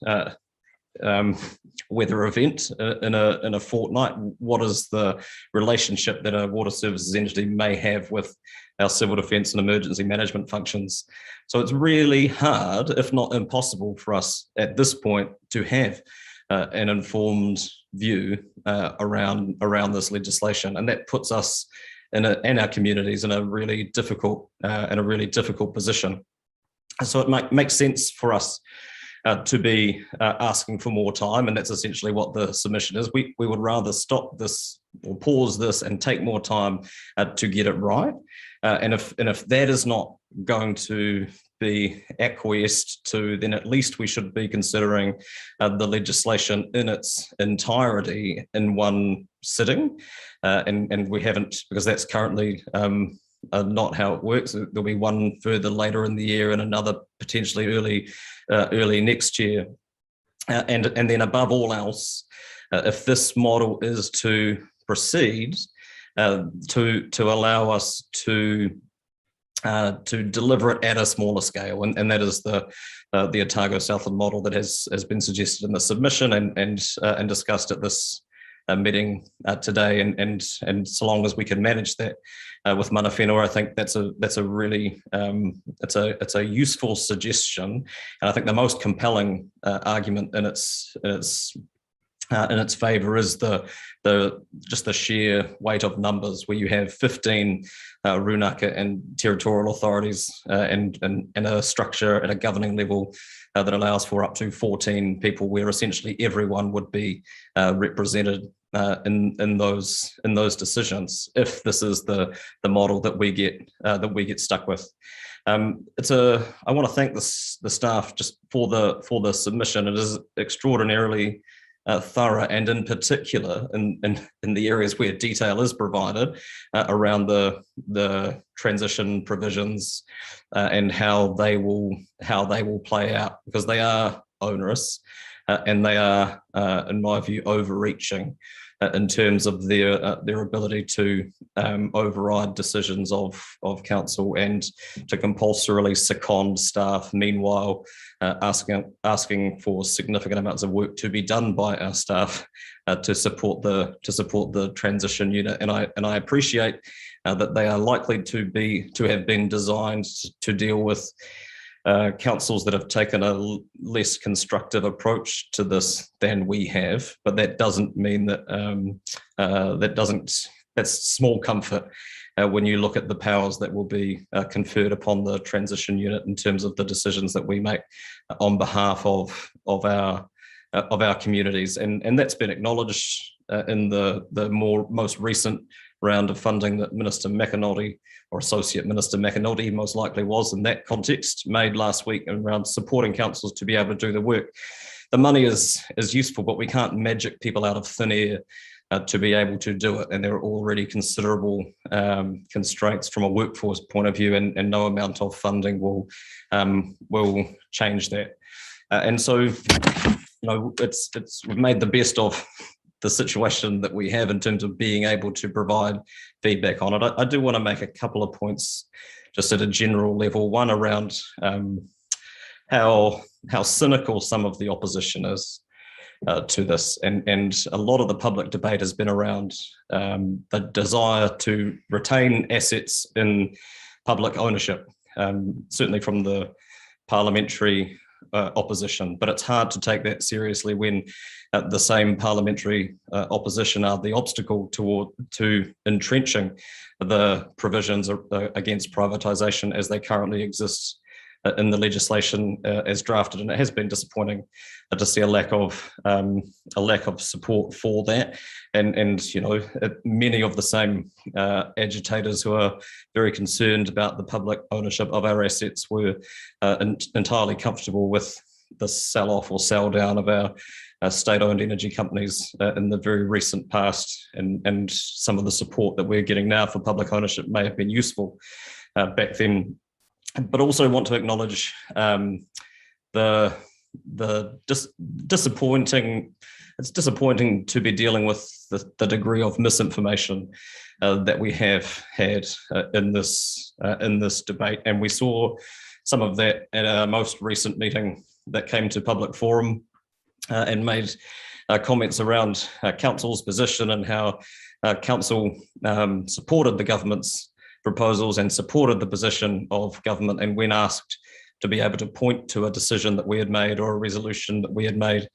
weather event in a fortnight, what is the relationship that a water services entity may have with our civil defence and emergency management functions. So it's really hard, if not impossible, for us at this point to have an informed view around this legislation, and that puts us and our communities in a really difficult position. So it makes sense for us to be asking for more time, and that's essentially what the submission is. We would rather stop this or pause this and take more time to get it right. And if that is not going to be acquiesced to, then at least we should be considering the legislation in its entirety in one sitting. And we haven't, because that's currently not how it works. There'll be one further later in the year and another potentially early next year. And then above all else, if this model is to proceed, to allow us to deliver it at a smaller scale, and that is the Otago Southland model that has been suggested in the submission and discussed at this meeting today, and so long as we can manage that with mana whenua, I think that's a really it's a useful suggestion, and I think the most compelling argument in its favour is just the sheer weight of numbers, where you have 15 runaka and territorial authorities and a structure at a governing level that allows for up to 14 people, where essentially everyone would be represented in those decisions, if this is the model that we get stuck with. I want to thank the staff just for the submission. It is extraordinarily thorough, and in particular in the areas where detail is provided around the transition provisions and how they will play out, because they are onerous and they are, in my view, overreaching in terms of their ability to override decisions of council and to compulsorily second staff, meanwhile asking for significant amounts of work to be done by our staff to support the transition unit. And I appreciate that they are likely to have been designed to deal with councils that have taken a less constructive approach to this than we have, but that doesn't mean that that's small comfort when you look at the powers that will be conferred upon the transition unit in terms of the decisions that we make on behalf of our communities, and that's been acknowledged in the most recent round of funding that Minister McAnulty, or Associate Minister McAnulty most likely was in that context, made last week around supporting councils to be able to do the work. The money is useful, but we can't magic people out of thin air to be able to do it. And there are already considerable constraints from a workforce point of view, and no amount of funding will change that. And so, we've made the best of the situation that we have in terms of being able to provide feedback on it. I do want to make a couple of points just at a general level. One around how cynical some of the opposition is to this, and a lot of the public debate has been around the desire to retain assets in public ownership, certainly from the parliamentary opposition, but it's hard to take that seriously when the same parliamentary opposition are the obstacle to entrenching the provisions against privatisation as they currently exist in the legislation as drafted. And it has been disappointing to see a lack of support for that, and many of the same agitators who are very concerned about the public ownership of our assets were entirely comfortable with the sell-off or sell-down of our state-owned energy companies in the very recent past, and some of the support that we're getting now for public ownership may have been useful back then. But also want to acknowledge disappointing. It's disappointing to be dealing with the degree of misinformation that we have had in this debate, and we saw some of that at our most recent meeting that came to public forum and made comments around council's position and how council supported the government's proposals and supported the position of government, and when asked to be able to point to a decision that we had made or a resolution that we had made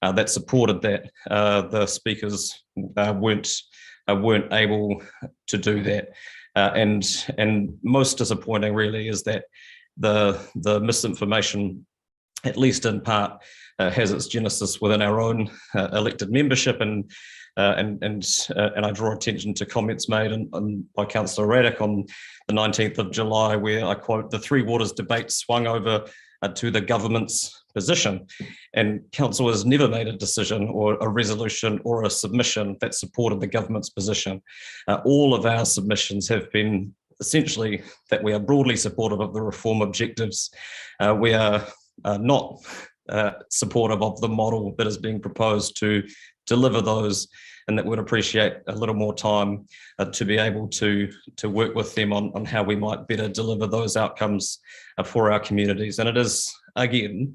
that supported that, the speakers weren't able to do that. And most disappointing really is that the misinformation, at least in part, has its genesis within our own elected membership, and I draw attention to comments made by Councillor Raddick on the 19th of July, where I quote, "The Three Waters debate swung over to the government's position," and council has never made a decision or a resolution or a submission that supported the government's position. All of our submissions have been essentially that we are broadly supportive of the reform objectives. We are not supportive of the model that is being proposed to deliver those, and that would appreciate a little more time to be able to work with them on how we might better deliver those outcomes for our communities. And it is, again,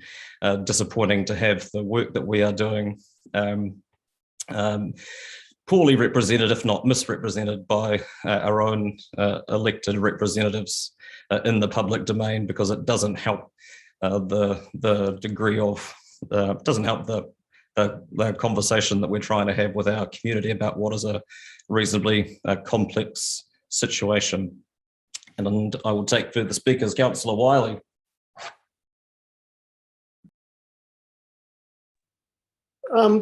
disappointing to have the work that we are doing poorly represented, if not misrepresented, by our own elected representatives in the public domain, because it doesn't help the degree of, doesn't help the conversation that we're trying to have with our community about what is a reasonably complex situation. And I will take further speakers. Councillor Wiley.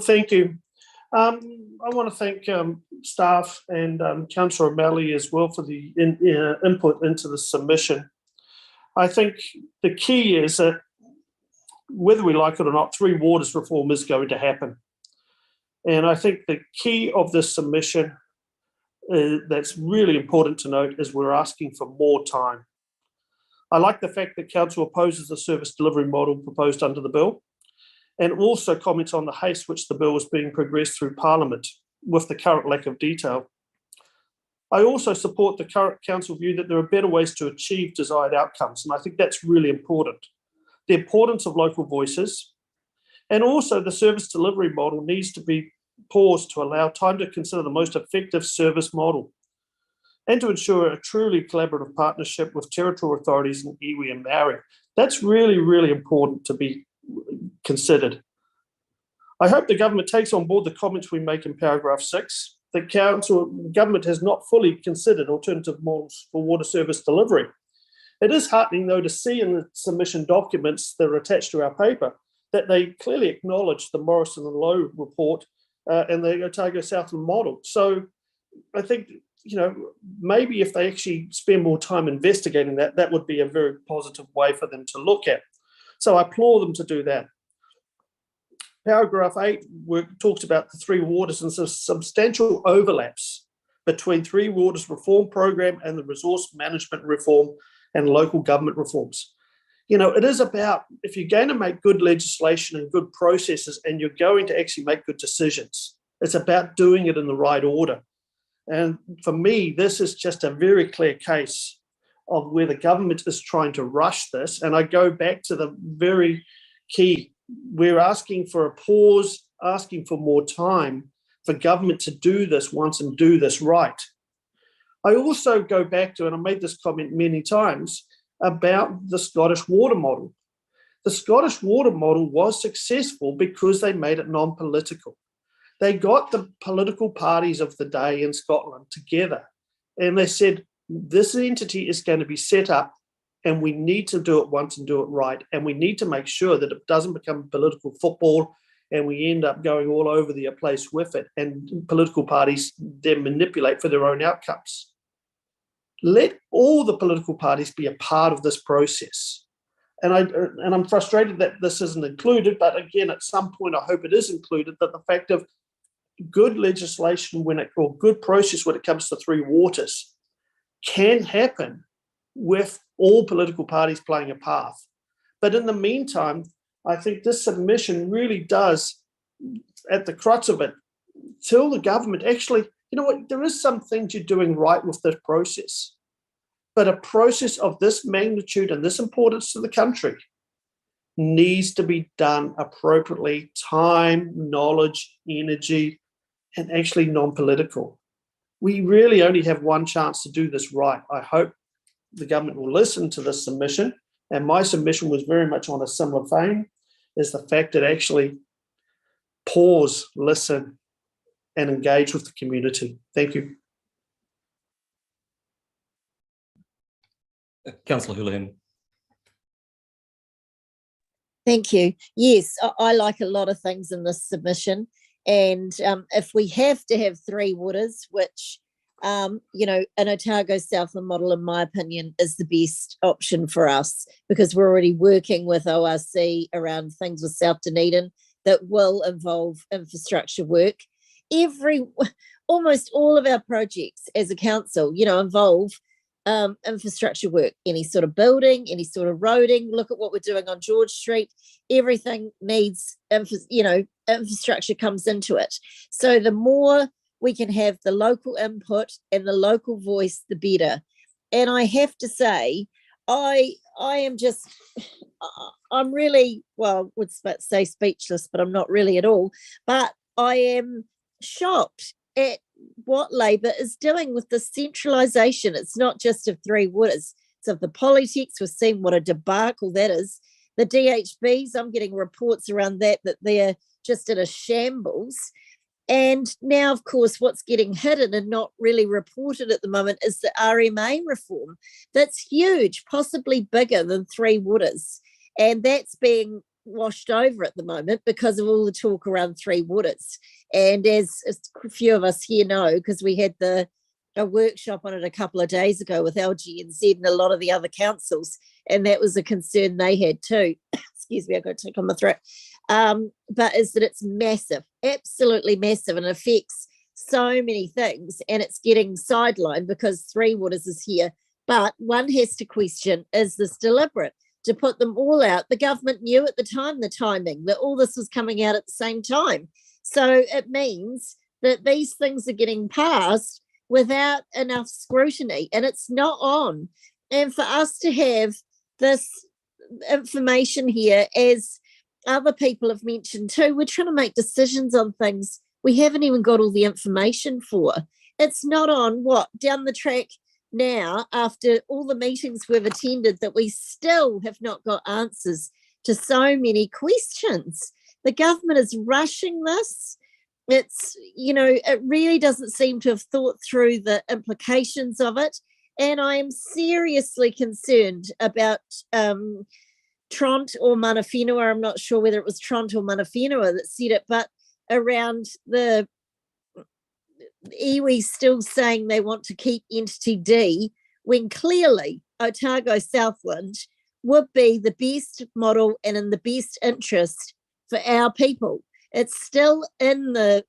Thank you. I want to thank staff and Councillor O'Malley as well for the input into the submission. I think the key is that whether we like it or not, Three Waters reform is going to happen. And I think the key of this submission that's really important to note is we're asking for more time. I like the fact that Council opposes the service delivery model proposed under the bill, and also comments on the haste which the bill is being progressed through Parliament with the current lack of detail. I also support the current Council view that there are better ways to achieve desired outcomes, and I think that's really important. The importance of local voices, and also the service delivery model needs to be paused to allow time to consider the most effective service model, and to ensure a truly collaborative partnership with territorial authorities in iwi and Maori. That's really, really important to be considered. I hope the government takes on board the comments we make in paragraph 6. The government has not fully considered alternative models for water service delivery. It is heartening, though, to see in the submission documents that are attached to our paper that they clearly acknowledge the Morrison and Lowe report and the Otago Southland model. So I think maybe if they actually spend more time investigating that, that would be a very positive way for them to look at. So I applaud them to do that. Paragraph 8 talks about the Three Waters and some substantial overlaps between Three Waters Reform Program and the Resource Management Reform and local government reforms. It is about, if you're going to make good legislation and good processes and you're going to actually make good decisions, it's about doing it in the right order. And for me, this is just a very clear case of where the government is trying to rush this. And I go back to the very key. We're asking for a pause, asking for more time for government to do this once and do this right. I also go back to, and I made this comment many times, about the Scottish water model. The Scottish water model was successful because they made it non-political. They got the political parties of the day in Scotland together and they said, this entity is going to be set up and we need to do it once and do it right. And we need to make sure that it doesn't become political football and we end up going all over the place with it and political parties then manipulate for their own outcomes. Let all the political parties be a part of this process. And I'm frustrated that this isn't included, but again, at some point, I hope it is included, that the fact of good legislation or good process when it comes to Three Waters can happen with all political parties playing a part. But in the meantime, I think this submission really does, at the crux of it, tell the government, actually, you know what, there is some things you're doing right with this process. But a process of this magnitude and this importance to the country needs to be done appropriately, time, knowledge, energy, and actually non-political. We really only have one chance to do this right. I hope the government will listen to this submission, and my submission was very much on a similar vein, is the fact that actually pause, listen, and engage with the community. Thank you. Councillor Houlihan. Thank you. Yes, I like a lot of things in this submission. And if we have to have Three Waters, which, an Otago Southland model, in my opinion, is the best option for us because we're already working with ORC around things with South Dunedin that will involve infrastructure work. Almost all of our projects as a council, involve infrastructure work, any sort of building, any sort of roading. Look at what we're doing on George Street. Everything needs, infrastructure comes into it. So the more we can have the local input and the local voice, the better. And I have to say, I'm really, well, would say speechless, but I'm not really at all. But I am shocked at what Labor is doing with the centralisation. It's not just of Three Waters, it's of the politics. We've seen what a debacle that is. The DHBs, I'm getting reports around that they're just in a shambles. And now, of course, what's getting hidden and not really reported at the moment is the RMA reform. That's huge, possibly bigger than Three Waters. And that's being washed over at the moment because of all the talk around Three Waters. And as a few of us here know, because we had a workshop on it a couple of days ago with LGNZ and a lot of the other councils, and that was a concern they had too. Excuse me, I've got to take on my throat. But is that it's massive, absolutely massive, and affects so many things, and it's getting sidelined because Three Waters is here. But one has to question, is this deliberate? To put them all out, the government knew at the time the timing, that all this was coming out at the same time. So it means that these things are getting passed without enough scrutiny, and it's not on. And for us to have this information here, as other people have mentioned too, we're trying to make decisions on things we haven't even got all the information for. It's not on down the track now, after all the meetings we've attended, that we still have not got answers to so many questions. The government is rushing this. It's, it really doesn't seem to have thought through the implications of it. And I am seriously concerned about Tront or Mana Whenua. I'm not sure whether it was Tront or Mana Whenua that said it, but around the iwi still saying they want to keep entity D, when clearly Otago Southland would be the best model and in the best interest for our people. It's still in the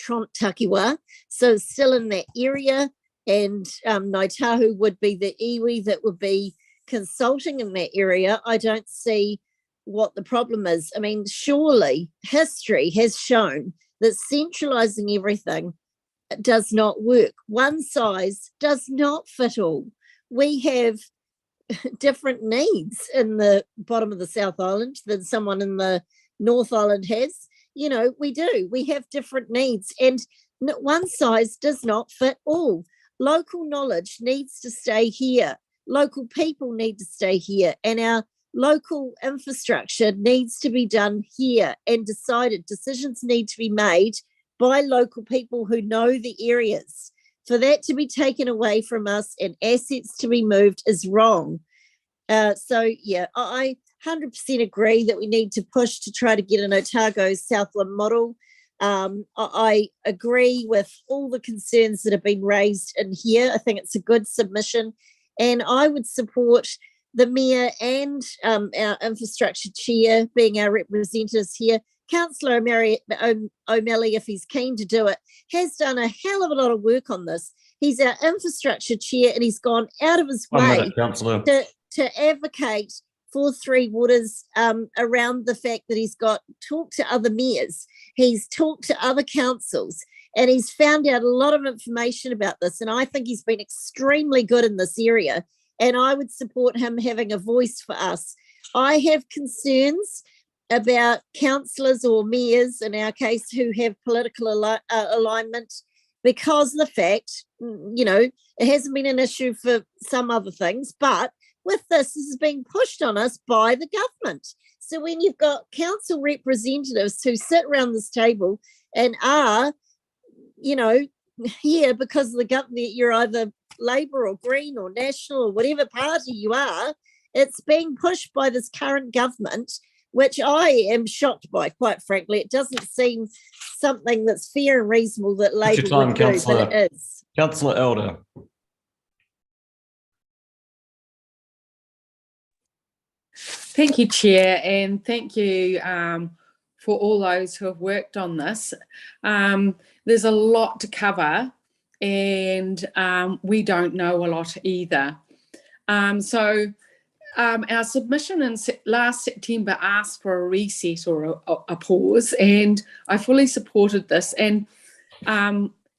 Takiwa, so it's still in that area, and Ngāi Tahu would be the iwi that would be consulting in that area. I don't see what the problem is. I mean, surely history has shown that centralising everything does not work. One size does not fit all. We have different needs in the bottom of the South Island than someone in the North Island has. You know, we do. We have different needs, and one size does not fit all. Local knowledge needs to stay here. Local people need to stay here, and our local infrastructure needs to be done here and decided. Decisions need to be made by local people who know the areas. For that to be taken away from us and assets to be moved is wrong. So, yeah, I 100% agree that we need to push to try to get an Otago Southland model. I agree with all the concerns that have been raised in here. I think it's a good submission, and I would support the Mayor and our infrastructure chair being our representatives here. Councillor O'Malley, if he's keen to do it, has done a hell of a lot of work on this. He's our infrastructure chair, and he's gone out of his way to advocate for Three Waters around the fact that he's talked to other mayors, he's talked to other councils, and he's found out a lot of information about this. And I think he's been extremely good in this area, and I would support him having a voice for us. I have concerns about councillors or mayors, in our case, who have political alignment, because of the fact, you know, it hasn't been an issue for some other things, but with this is being pushed on us by the government. So when you've got council representatives who sit around this table and are, you know, here because of the government, you're either Labour or Green or National or whatever party you are, it's being pushed by this current government, which I am shocked by, quite frankly. It doesn't seem something that's fair and reasonable that Labour would do, but it is. Councillor Elder. Thank you, Chair, and thank you for all those who have worked on this. There's a lot to cover, and we don't know a lot either. Our submission in last September asked for a reset or a pause, and I fully supported this. And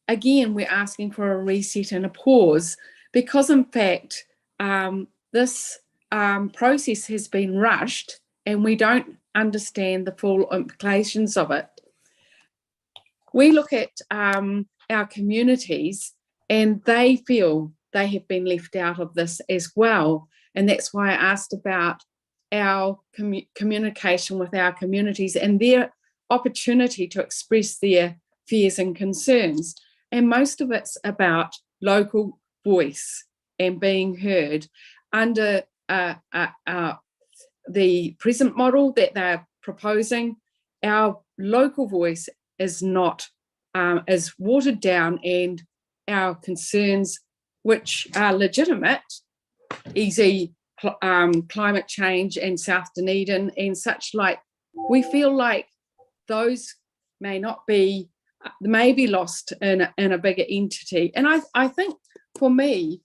again, we're asking for a reset and a pause because, in fact, this process has been rushed and we don't understand the full implications of it. We look at our communities and they feel they have been left out of this as well. And that's why I asked about our communication with our communities and their opportunity to express their fears and concerns. And most of it's about local voice and being heard. Under the present model that they're proposing, our local voice is not is watered down, and our concerns, which are legitimate, easy climate change and South Dunedin and such like, we feel like those may be lost in a bigger entity. And I think for me,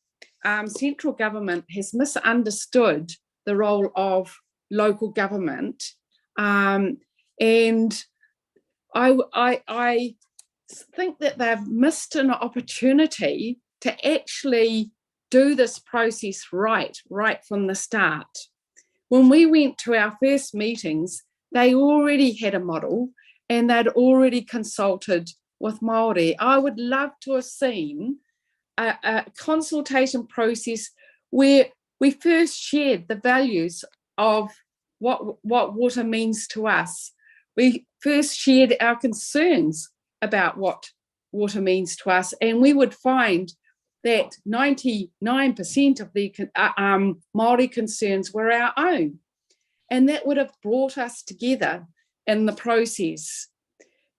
central government has misunderstood the role of local government, and I think that they've missed an opportunity to actually do this process right from the start. When we went to our first meetings, they already had a model and they'd already consulted with Māori. I would love to have seen a consultation process where we first shared the values of what water means to us. We first shared our concerns about what water means to us, and we would find that 99% of the Māori concerns were our own, and that would have brought us together in the process.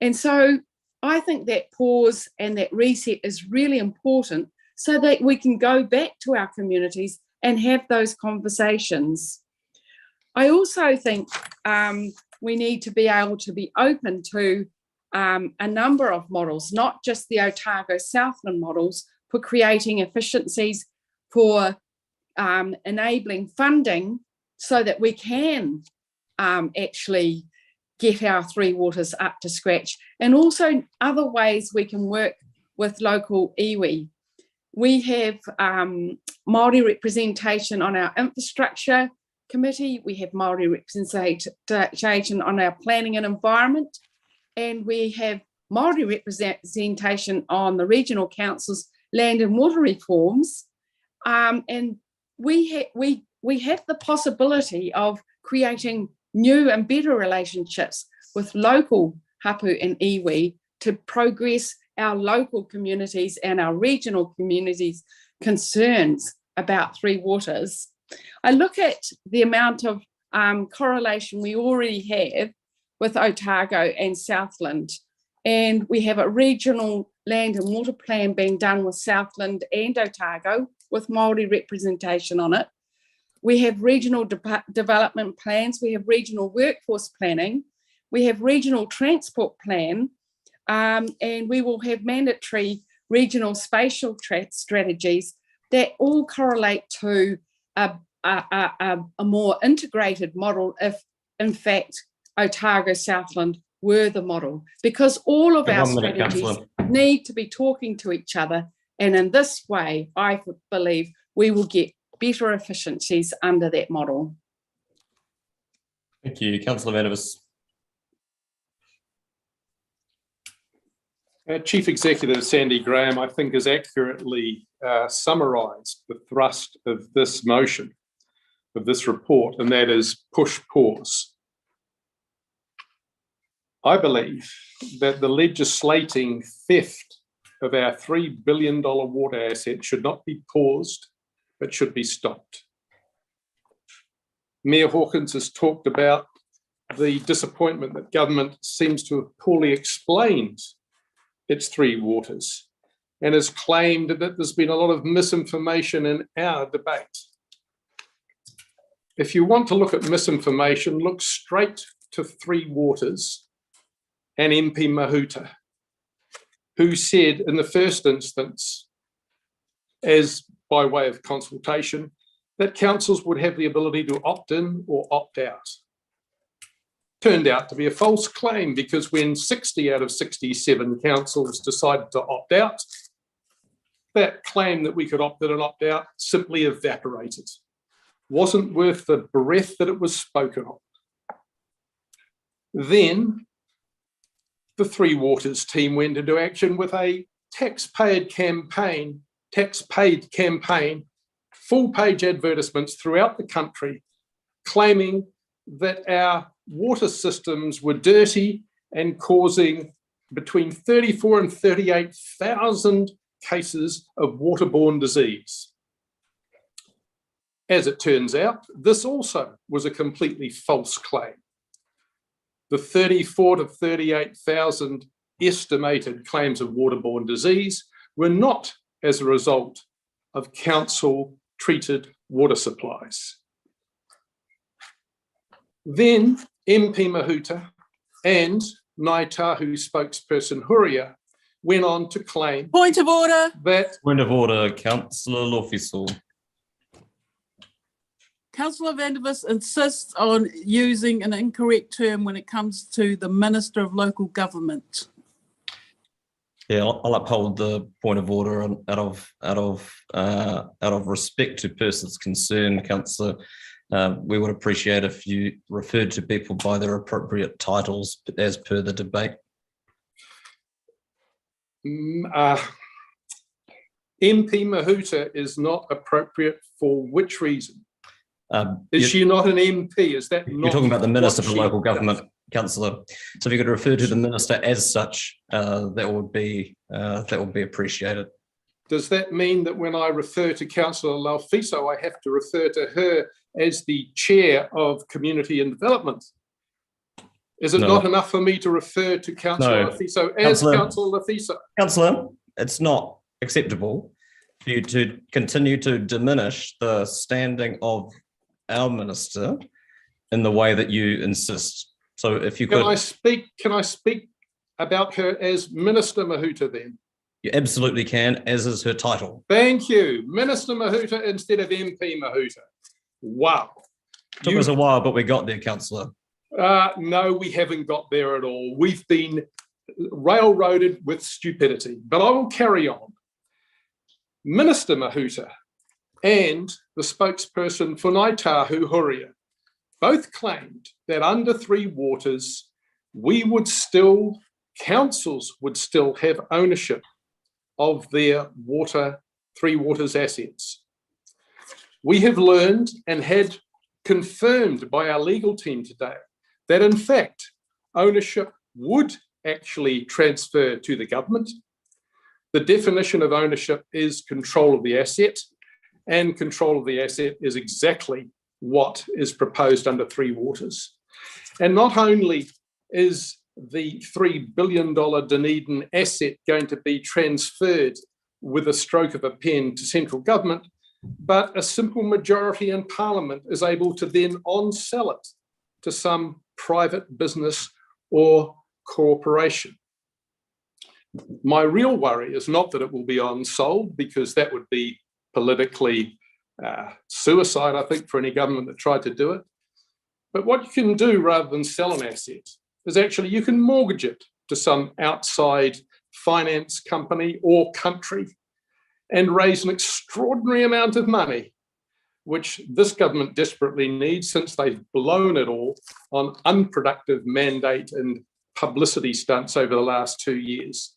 And so I think that pause and that reset is really important so that we can go back to our communities and have those conversations. I also think we need to be able to be open to a number of models, not just the Otago Southland models, for creating efficiencies, for enabling funding so that we can actually get our Three Waters up to scratch, and also other ways we can work with local iwi. We have Māori representation on our infrastructure committee, we have Māori representation on our planning and environment, and we have Māori representation on the regional council's land and water reforms. And we have the possibility of creating new and better relationships with local hapu and iwi to progress our local communities and our regional communities' concerns about Three Waters. I look at the amount of correlation we already have with Otago and Southland, and we have a regional land and water plan being done with Southland and Otago with Māori representation on it. We have regional development plans, we have regional workforce planning, we have regional transport plan, and we will have mandatory regional spatial strategies that all correlate to a more integrated model if, in fact, Otago Southland were the model, because all of our strategies need to be talking to each other, and in this way, I believe we will get better efficiencies under that model. Thank you. Councillor Vandervis. Chief Executive Sandy Graham, I think, has accurately summarised the thrust of this motion, of this report, and that is push pause. I believe that the legislating theft of our $3 billion water asset should not be paused, but should be stopped. Mayor Hawkins has talked about the disappointment that government seems to have poorly explained its Three Waters, and has claimed that there's been a lot of misinformation in our debate. If you want to look at misinformation, look straight to Three Waters and MP Mahuta, who said in the first instance, as by way of consultation, that councils would have the ability to opt in or opt out. Turned out to be a false claim, because when 60 out of 67 councils decided to opt out, that claim that we could opt in and opt out simply evaporated. Wasn't worth the breath that it was spoken of. Then the Three Waters team went into action with a tax-paid campaign, full-page advertisements throughout the country, claiming that our water systems were dirty and causing between 34 and 38,000 cases of waterborne disease. As it turns out, this also was a completely false claim. The 34 to 38,000 estimated claims of waterborne disease were not as a result of council-treated water supplies. Then MP Mahuta and Ngāi Tahu spokesperson Huria went on to claim— Point of order. Point of order, Councillor Lawfisel. Councillor Vandervis insists on using an incorrect term when it comes to the Minister of Local Government. Yeah, I'll uphold the point of order out of respect to persons concerned, Councillor. We would appreciate if you referred to people by their appropriate titles as per the debate. MP Mahuta is not appropriate for which reason? Is she not an MP? Is that you're talking about the Minister for Local Government, Councillor? So if you could refer to the Minister as such, that would be appreciated. Does that mean that when I refer to Councillor Lawfiso, I have to refer to her as the Chair of Community and Development? Is it No. not enough for me to refer to Councillor No. Lathiso as Councillor- Councillor Lathiso? Councillor, it's not acceptable for you to continue to diminish the standing of our minister in the way that you insist. So if you Can could, I speak about her as Minister Mahuta then? you absolutely can, as is her title. Thank you. Minister Mahuta instead of MP Mahuta. Wow. Took us a while, but we got there, Councillor. No, we haven't got there at all. We've been railroaded with stupidity, but I will carry on. Minister Mahuta and the spokesperson for Ngāi Tahu Huria both claimed that under Three Waters, councils would still have ownership of their Three Waters assets. We have learned and had confirmed by our legal team today that in fact, ownership would actually transfer to the government. The definition of ownership is control of the asset, and control of the asset is exactly what is proposed under Three Waters. And not only is the $3 billion Dunedin asset going to be transferred with a stroke of a pen to central government, but a simple majority in Parliament is able to then on-sell it to some private business or corporation. My real worry is not that it will be on-sold, because that would be politically suicide, I think, for any government that tried to do it. But what you can do rather than sell an asset is actually you can mortgage it to some outside finance company or country and raise an extraordinary amount of money, which this government desperately needs since they've blown it all on unproductive mandate and publicity stunts over the last 2 years.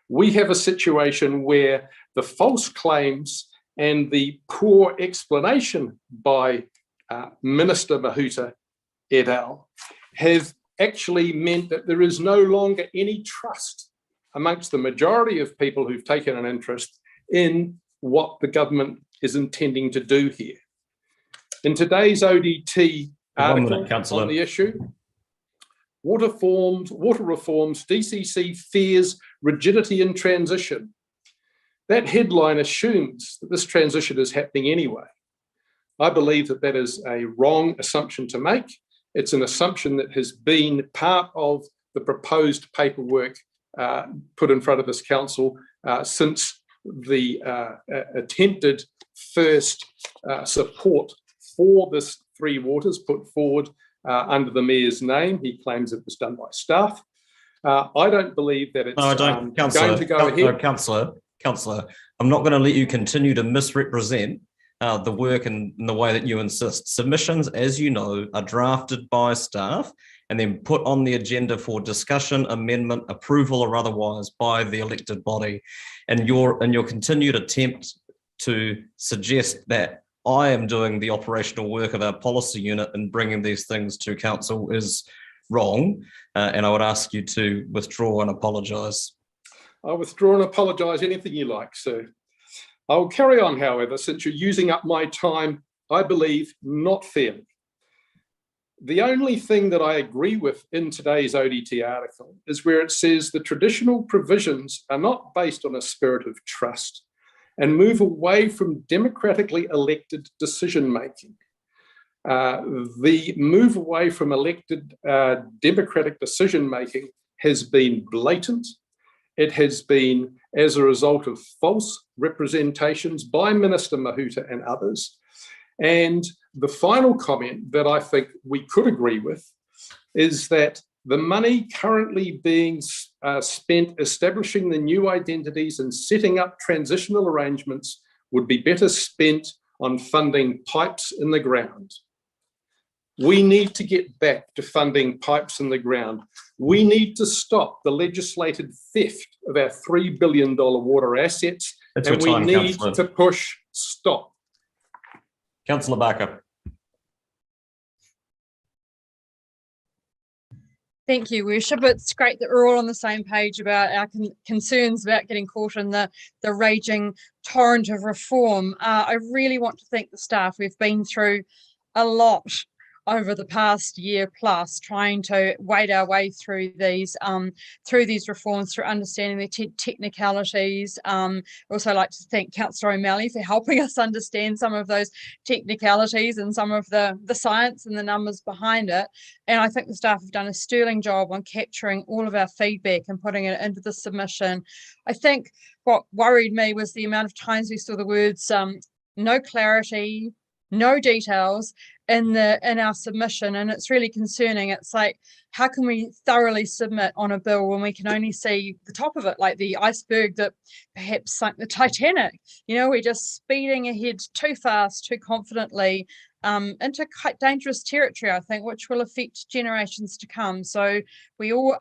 We have a situation where the false claims and the poor explanation by Minister Mahuta et al. Have actually meant that there is no longer any trust amongst the majority of people who've taken an interest in what the government is intending to do here. In today's ODT article on the issue, water reforms, DCC fears rigidity in transition. That headline assumes that this transition is happening anyway. I believe that that is a wrong assumption to make. It's an assumption that has been part of the proposed paperwork put in front of this council since the attempted first support for this Three Waters put forward under the mayor's name. He claims it was done by staff. I don't believe that it's going to go ahead. Councillor, I'm not going to let you continue to misrepresent the work in the way that you insist. Submissions, as you know, are drafted by staff and then put on the agenda for discussion, amendment, approval, or otherwise by the elected body. And your continued attempt to suggest that I am doing the operational work of our policy unit and bringing these things to council is wrong. And I would ask you to withdraw and apologise. I'll withdraw and apologise, anything you like, sir. I'll carry on, however, since you're using up my time, I believe, not fairly. The only thing that I agree with in today's ODT article is where it says the traditional provisions are not based on a spirit of trust and move away from democratically elected decision-making. The move away from elected democratic decision-making has been blatant. It has been as a result of false representations by Minister Mahuta and others. And the final comment that I think we could agree with is that the money currently being spent establishing the new identities and setting up transitional arrangements would be better spent on funding pipes in the ground. We need to get back to funding pipes in the ground. We need to stop the legislated theft of our $3 billion water assets. That's and your time, we need Councillor. to push stop. Councillor Barker. Thank you, Worship. It's great that we're all on the same page about our concerns about getting caught in the raging torrent of reform. I really want to thank the staff. We've been through a lot over the past year plus, trying to wade our way through these reforms, through understanding the technicalities. Also like to thank Councillor O'Malley for helping us understand some of those technicalities and some of the science and the numbers behind it. And I think the staff have done a sterling job on capturing all of our feedback and putting it into the submission. I think what worried me was the amount of times we saw the words no clarity, no details in our submission, and it's really concerning. It's like, how can we thoroughly submit on a bill when we can only see the top of it, like the iceberg that perhaps sunk the Titanic? You know, we're just speeding ahead too fast, too confidently, into quite dangerous territory, I think, which will affect generations to come. So we all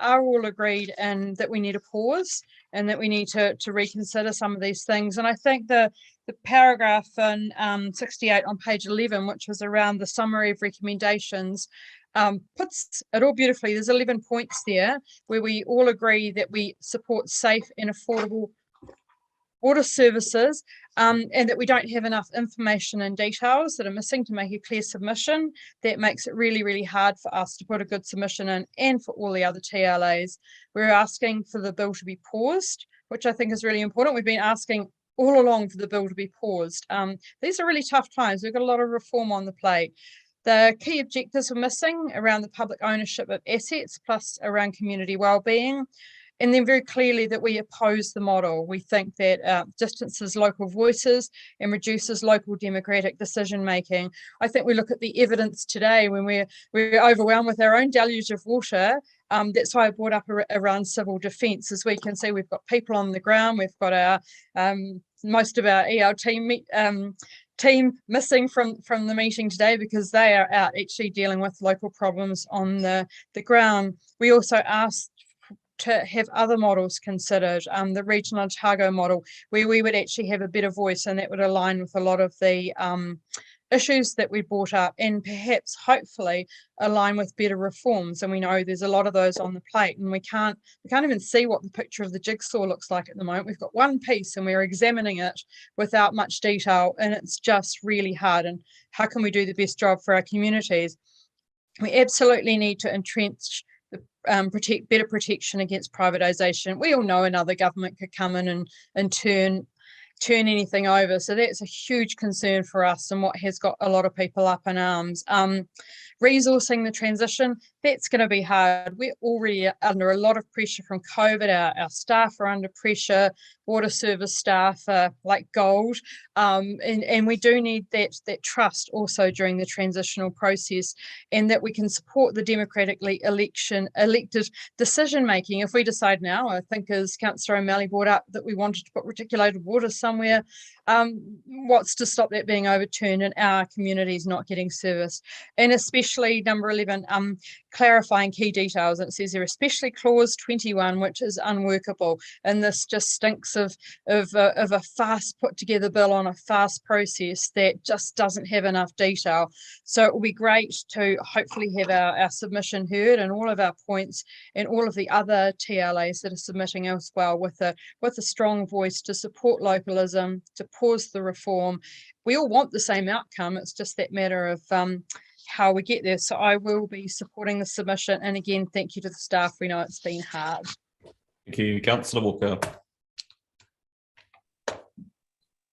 agreed that we need a pause and that we need to reconsider some of these things. And I think the paragraph in 68 on page 11, which was around the summary of recommendations, puts it all beautifully. There's 11 points there where we all agree that we support safe and affordable water services, and that we don't have enough information and details that are missing to make a clear submission. That makes it really, really hard for us to put a good submission in, and for all the other TLAs. We're asking for the bill to be paused, which I think is really important. We've been asking all along for the bill to be paused. These are really tough times. We've got a lot of reform on the plate. The key objectives were missing around the public ownership of assets, plus around community wellbeing. And then very clearly that we oppose the model. We think that distances local voices and reduces local democratic decision making. I think we look at the evidence today when we're overwhelmed with our own deluge of water. That's why I brought up around civil defence. As we can see, we've got people on the ground. We've got our most of our EL team missing from the meeting today because they are out actually dealing with local problems on the ground. We also asked to have other models considered, the regional Otago model, where we would actually have a better voice, and that would align with a lot of the issues that we brought up, and perhaps hopefully align with better reforms. And we know there's a lot of those on the plate, and we can't even see what the picture of the jigsaw looks like at the moment. We've got one piece and we're examining it without much detail, and it's just really hard. And how can we do the best job for our communities? We absolutely need to entrench better protection against privatisation. We all know another government could come in and turn anything over. So that's a huge concern for us, and what has got a lot of people up in arms. Resourcing the transition, that's going to be hard. We're already under a lot of pressure from COVID. Our staff are under pressure. Water service staff are like gold. And we do need that trust also during the transitional process, and that we can support the democratically elected decision making. If we decide now, I think as Councillor O'Malley brought up, that we wanted to put reticulated water somewhere, what's to stop that being overturned and our communities not getting service? And especially number 11, clarifying key details. And it says there, especially clause 21, which is unworkable. And this just stinks of a fast put together bill on a fast process that just doesn't have enough detail. So it will be great to hopefully have our submission heard and all of our points and all of the other TLAs that are submitting as well, with a strong voice to support localism, to pause the reform. We all want the same outcome. It's just that matter of how we get there. So I will be supporting the submission. And again, thank you to the staff. We know it's been hard. Thank you, Councillor Walker.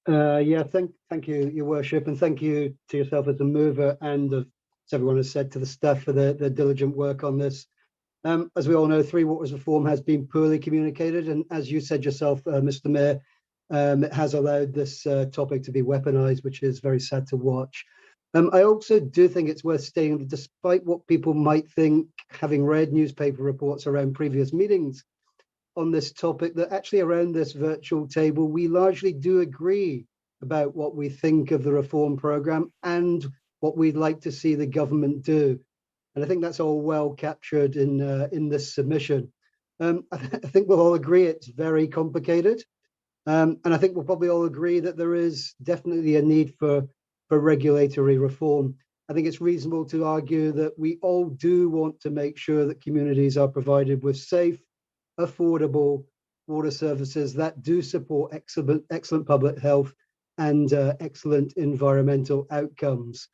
Yeah, thank you, Your Worship, and thank you to yourself as a mover, and as everyone has said, to the staff for the diligent work on this. As we all know, Three Waters reform has been poorly communicated, and as you said yourself, Mr. Mayor, it has allowed this topic to be weaponised, which is very sad to watch. I also do think it's worth stating that despite what people might think, having read newspaper reports around previous meetings on this topic, that actually around this virtual table, we largely do agree about what we think of the reform programme and what we'd like to see the government do. And I think that's all well captured in this submission. I think we'll all agree it's very complicated. And I think we'll probably all agree that there is definitely a need for regulatory reform. I think it's reasonable to argue that we all do want to make sure that communities are provided with safe, affordable water services that do support excellent public health and excellent environmental outcomes.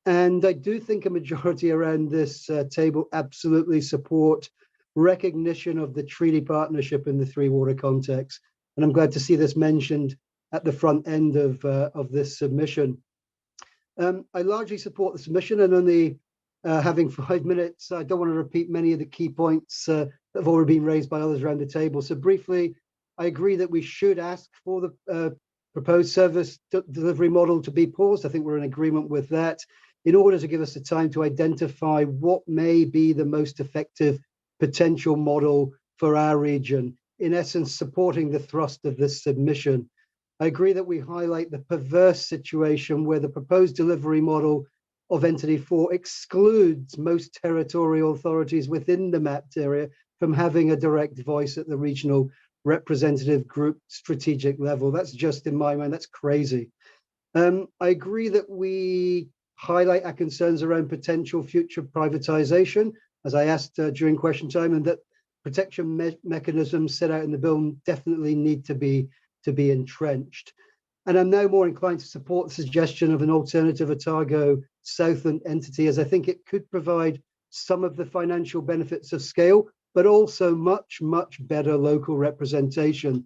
And I do think a majority around this table absolutely support recognition of the treaty partnership in the three water context. And I'm glad to see this mentioned at the front end of this submission. I largely support the submission, and only having 5 minutes, I don't want to repeat many of the key points that have already been raised by others around the table. So briefly, I agree that we should ask for the proposed service delivery model to be paused. I think we're in agreement with that, in order to give us the time to identify what may be the most effective potential model for our region, in essence, supporting the thrust of this submission. I agree that we highlight the perverse situation where the proposed delivery model of Entity 4 excludes most territorial authorities within the mapped area from having a direct voice at the regional representative group strategic level. That's just, in my mind, that's crazy. I agree that we highlight our concerns around potential future privatization, as I asked during question time, and that protection mechanisms set out in the bill definitely need to be entrenched. And I'm now more inclined to support the suggestion of an alternative Otago Southland entity, as I think it could provide some of the financial benefits of scale, but also much, much better local representation.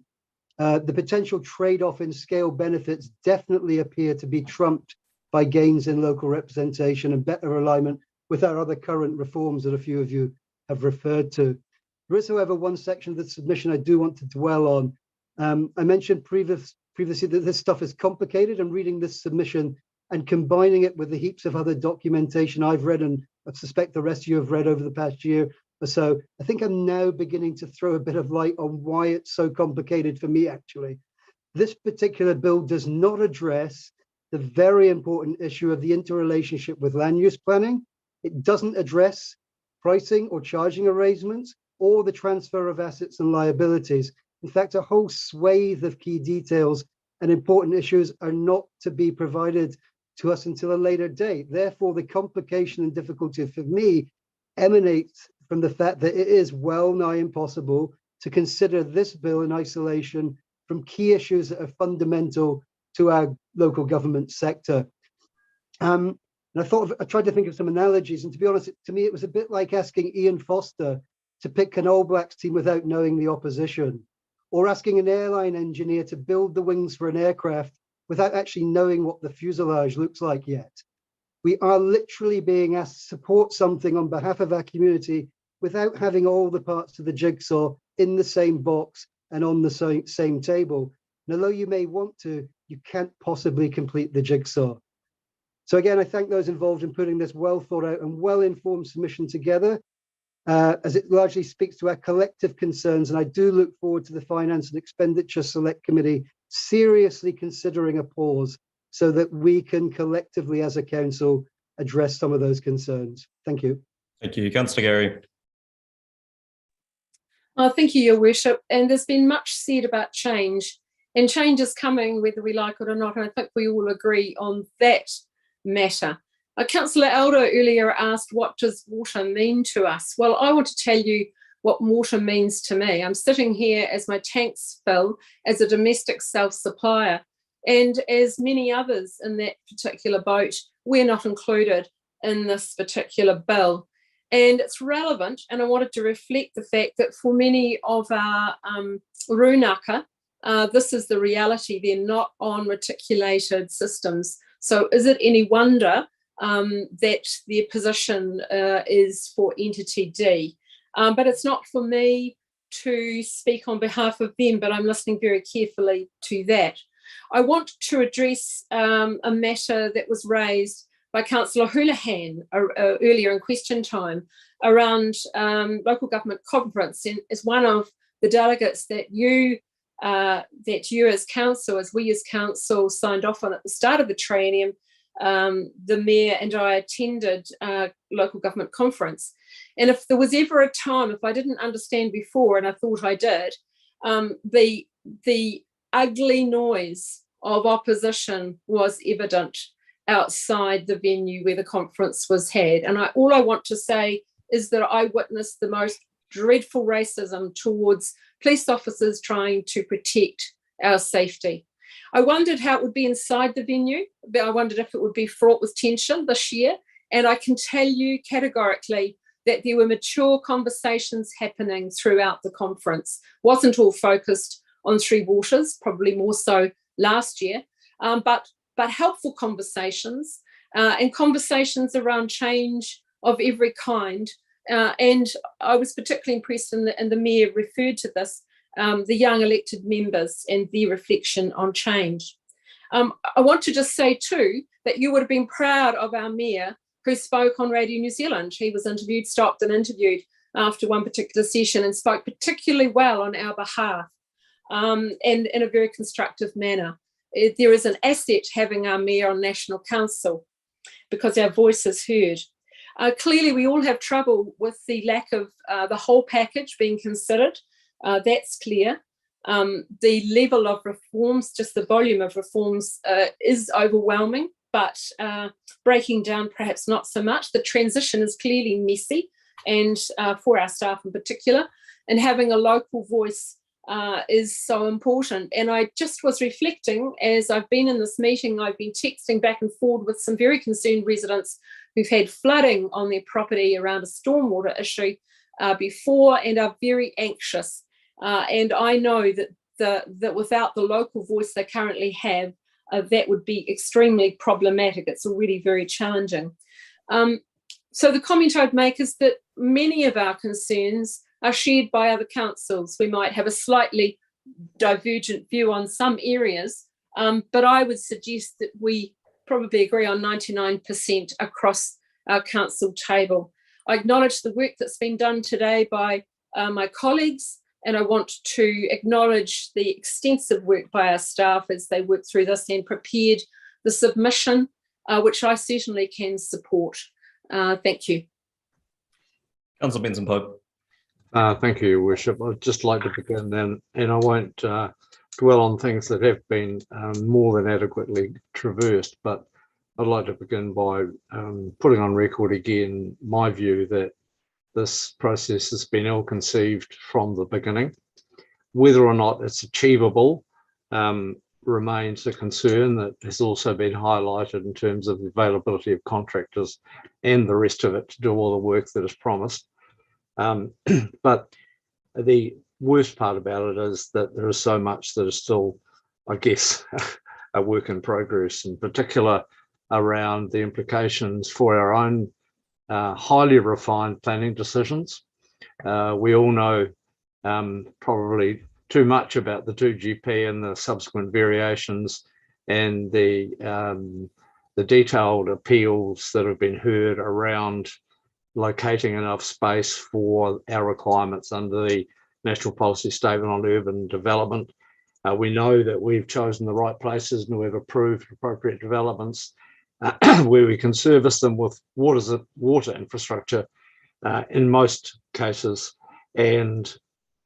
The potential trade-off in scale benefits definitely appear to be trumped by gains in local representation and better alignment with our other current reforms that a few of you have referred to. There is, however, one section of the submission I do want to dwell on. I mentioned previously that this stuff is complicated, and reading this submission and combining it with the heaps of other documentation I've read, and I suspect the rest of you have read over the past year or so, I think I'm now beginning to throw a bit of light on why it's so complicated for me, actually. This particular bill does not address the very important issue of the interrelationship with land use planning. It doesn't address pricing or charging arrangements or the transfer of assets and liabilities. In fact, a whole swathe of key details and important issues are not to be provided to us until a later date. Therefore, the complication and difficulty for me emanates from the fact that it is well nigh impossible to consider this bill in isolation from key issues that are fundamental to our local government sector. And I tried to think of some analogies, and to be honest, to me, it was a bit like asking Ian Foster to pick an All Blacks team without knowing the opposition, or asking an airline engineer to build the wings for an aircraft without actually knowing what the fuselage looks like yet. We are literally being asked to support something on behalf of our community without having all the parts of the jigsaw in the same box and on the same table. And although you may want to, you can't possibly complete the jigsaw. So again, I thank those involved in putting this well thought out and well-informed submission together, as it largely speaks to our collective concerns. And I do look forward to the Finance and Expenditure Select Committee seriously considering a pause so that we can collectively as a council address some of those concerns. Thank you. Thank you. Councillor Gary. Thank you, Your Worship. And there's been much said about change, and change is coming whether we like it or not. And I think we all agree on that matter. Councillor Aldo earlier asked, what does water mean to us? Well, I want to tell you what water means to me. I'm sitting here as my tanks fill as a domestic self-supplier, and as many others in that particular boat, we're not included in this particular bill. And it's relevant, and I wanted to reflect the fact that for many of our rūnaka, this is the reality. They're not on reticulated systems. So is it any wonder that their position is for Entity D? But it's not for me to speak on behalf of them, but I'm listening very carefully to that. I want to address a matter that was raised by Councillor Houlihan earlier in question time around local government conference. And as one of the delegates that you as council, as we as council signed off on at the start of the triennium, the mayor and I attended local government conference. And if there was ever a time, if I didn't understand before, and I thought I did, the ugly noise of opposition was evident outside the venue where the conference was had. And all I want to say is that I witnessed the most dreadful racism towards police officers trying to protect our safety. I wondered how it would be inside the venue. I wondered if it would be fraught with tension this year. And I can tell you categorically that there were mature conversations happening throughout the conference. Wasn't all focused on Three Waters, probably more so last year, but helpful conversations and conversations around change of every kind. And I was particularly impressed, and the Mayor referred to this, the young elected members and their reflection on change. I want to just say too that you would have been proud of our Mayor who spoke on Radio New Zealand. He was interviewed, stopped and interviewed after one particular session, and spoke particularly well on our behalf and in a very constructive manner. There is an asset having our Mayor on National Council because our voice is heard. Clearly, we all have trouble with the lack of the whole package being considered. That's clear. The level of reforms, just the volume of reforms, is overwhelming, but breaking down perhaps not so much. The transition is clearly messy, and for our staff in particular, and having a local voice is so important. And I just was reflecting, as I've been in this meeting, I've been texting back and forward with some very concerned residents who've had flooding on their property around a stormwater issue before, and are very anxious. And I know that without the local voice they currently have, that would be extremely problematic. It's already very challenging. So the comment I'd make is that many of our concerns are shared by other councils. We might have a slightly divergent view on some areas, but I would suggest that we probably agree on 99% across our council table. I acknowledge the work that's been done today by my colleagues, and I want to acknowledge the extensive work by our staff as they work through this and prepared the submission, which I certainly can support. Thank you. Councillor Benson Pope. Thank you, Your Worship. I'd just like to begin then, and I won't dwell on things that have been more than adequately traversed, but I'd like to begin by putting on record again my view that this process has been ill-conceived from the beginning. Whether or not it's achievable remains a concern that has also been highlighted in terms of the availability of contractors and the rest of it to do all the work that is promised. But the worst part about it is that there is so much that is still, I guess, a work in progress, in particular around the implications for our own highly refined planning decisions. We all know probably too much about the 2GP and the subsequent variations and the detailed appeals that have been heard around locating enough space for our requirements under the National Policy Statement on Urban Development. We know that we've chosen the right places and we've approved appropriate developments where we can service them with water infrastructure in most cases, and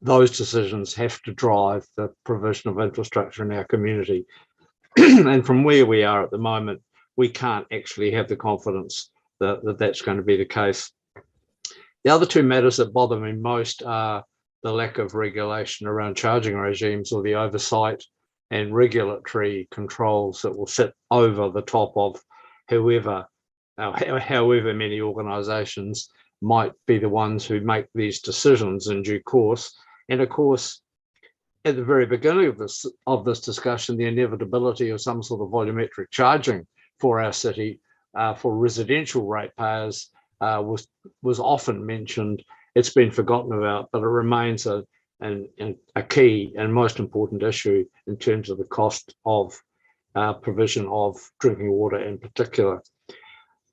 those decisions have to drive the provision of infrastructure in our community. And from where we are at the moment, we can't actually have the confidence that that's going to be the case. The other two matters that bother me most are the lack of regulation around charging regimes, or the oversight and regulatory controls that will sit over the top of however many organisations might be the ones who make these decisions in due course. And of course, at the very beginning of this discussion, the inevitability of some sort of volumetric charging for our city for residential ratepayers was often mentioned. It's been forgotten about, but it remains a key and most important issue in terms of the cost of provision of drinking water in particular.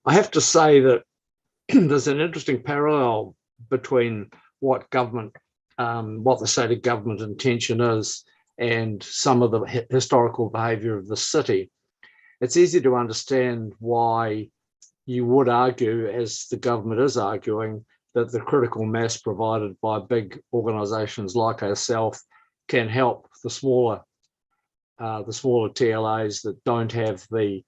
I have to say that there's an interesting parallel between what the stated government intention is and some of the historical behaviour of the city. It's easy to understand why you would argue, as the government is arguing, that the critical mass provided by big organisations like ourselves can help the smaller TLAs that don't have the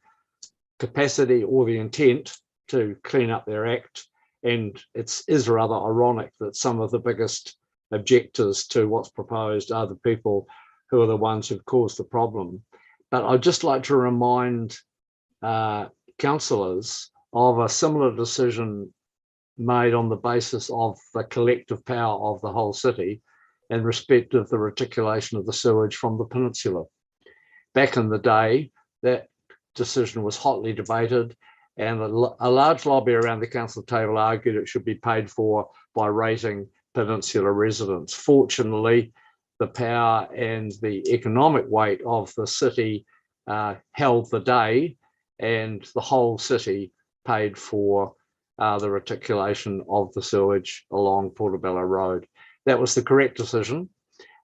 capacity or the intent to clean up their act. And it is rather ironic that some of the biggest objectors to what's proposed are the people who are the ones who've caused the problem. But I'd just like to remind councillors of a similar decision made on the basis of the collective power of the whole city in respect of the reticulation of the sewage from the peninsula. Back in the day, that decision was hotly debated, and a large lobby around the council table argued it should be paid for by rating peninsula residents. Fortunately, the power and the economic weight of the city held the day, and the whole city paid for the reticulation of the sewage along Portobello Road. That was the correct decision,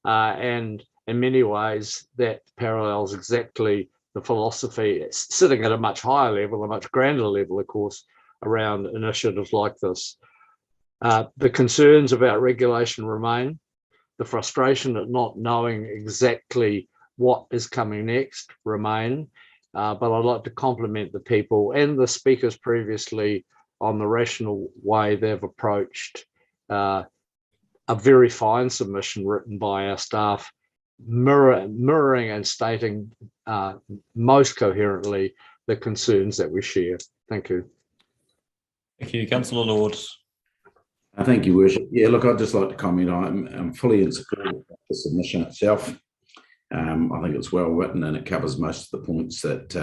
and in many ways that parallels exactly the philosophy. It's sitting at a much higher level, a much grander level, of course, around initiatives like this. The concerns about regulation remain. The frustration at not knowing exactly what is coming next remain. But I'd like to compliment the people and the speakers previously on the rational way they've approached a very fine submission written by our staff, mirroring and stating most coherently the concerns that we share. Thank you. Thank you, Councillor Lord. Thank you, Worship. Yeah, look, I'd just like to comment. I'm fully in support of the submission itself. I think it's well written and it covers most of the points that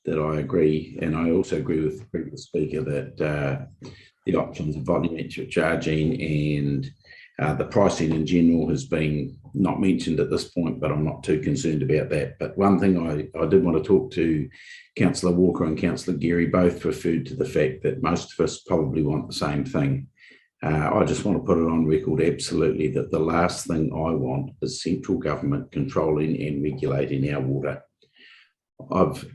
I agree. And I also agree with the previous speaker that the options of volumetric charging and the pricing in general has been not mentioned at this point, but I'm not too concerned about that. But one thing I did want to talk to Councillor Walker and Councillor Geary both referred to the fact that most of us probably want the same thing. I just want to put it on record absolutely that the last thing I want is central government controlling and regulating our water. I've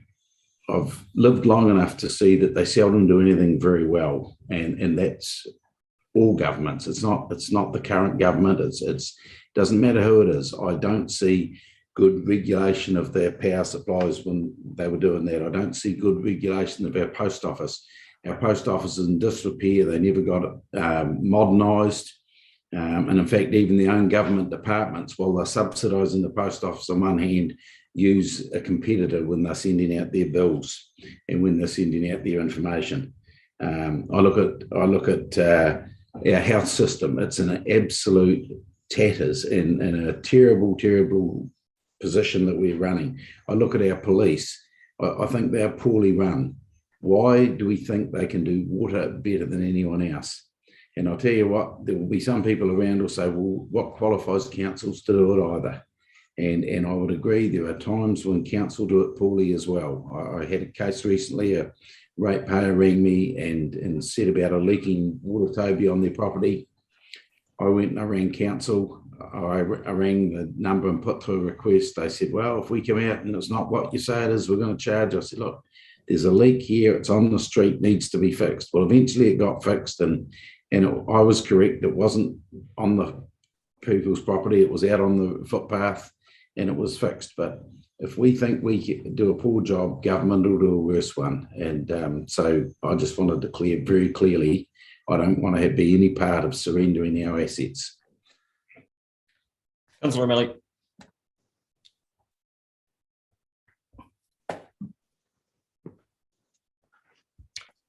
lived long enough to see that they seldom do anything very well, and that's all governments. It's not the current government. It doesn't matter who it is. I don't see good regulation of their power supplies when they were doing that. I don't see good regulation of our post office. Our post office is in disrepair. They never got it modernised. And in fact, even the own government departments, while they're subsidising the post office on one hand, use a competitor when they're sending out their bills and when they're sending out their information. I look at our health system. It's in an absolute tatters and in a terrible, terrible position that we're running. I look at our police. I think they're poorly run. Why do we think they can do water better than anyone else? And I'll tell you what, there will be some people around who say, well, what qualifies councils to do it either? And I would agree, there are times when council do it poorly as well. I had a case recently, a ratepayer rang me and said about a leaking water tobey on their property. I went and I rang council. I rang the number and put through a request. They said, well, if we come out and it's not what you say it is, we're going to charge. I said, look, there's a leak here. It's on the street, needs to be fixed. Well, eventually it got fixed, and I was correct. It wasn't on the people's property. It was out on the footpath, and it was fixed. But if we think we can do a poor job, government will do a worse one. And so I just want to declare very clearly, I don't want to be any part of surrendering our assets. Councillor O'Malley.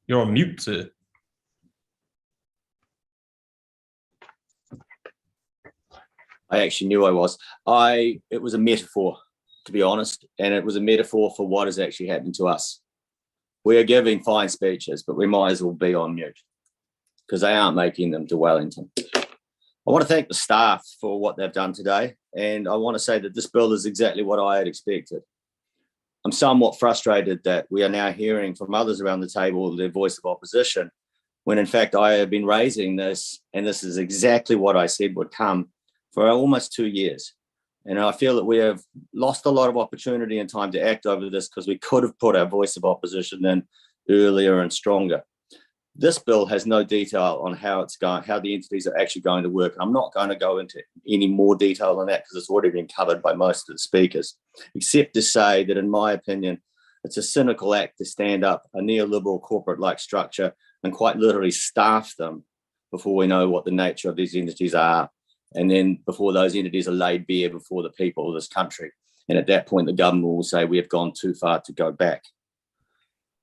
You're on mute, sir. I actually knew I was. It was a metaphor, to be honest, and it was a metaphor for what is actually happening to us. We are giving fine speeches, but we might as well be on mute because they aren't making them to Wellington. I want to thank the staff for what they've done today, and I want to say that this bill is exactly what I had expected. I'm somewhat frustrated that we are now hearing from others around the table their voice of opposition, when in fact I have been raising this, and this is exactly what I said would come for almost 2 years. And I feel that we have lost a lot of opportunity and time to act over this because we could have put our voice of opposition in earlier and stronger. This bill has no detail on how the entities are actually going to work. And I'm not going to go into any more detail on that because it's already been covered by most of the speakers, except to say that, in my opinion, it's a cynical act to stand up a neoliberal corporate-like structure and quite literally staff them before we know what the nature of these entities are, and then before those entities are laid bare before the people of this country. And at that point, the government will say we have gone too far to go back.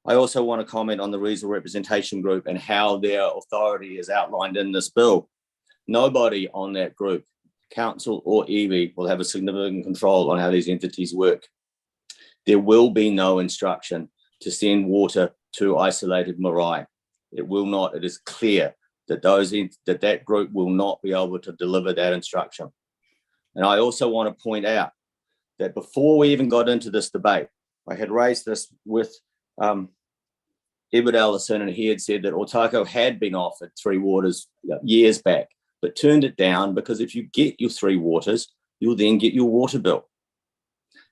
I also want to comment on the Regional Representation Group and how their authority is outlined in this bill. Nobody on that group, council or EB, will have a significant control on how these entities work. There will be no instruction to send water to isolated marae. It will not. It is clear that that group will not be able to deliver that instruction. And I also want to point out that before we even got into this debate, I had raised this with Edward Ellison, and he had said that Otago had been offered Three Waters years back, but turned it down because if you get your Three Waters, you'll then get your water bill.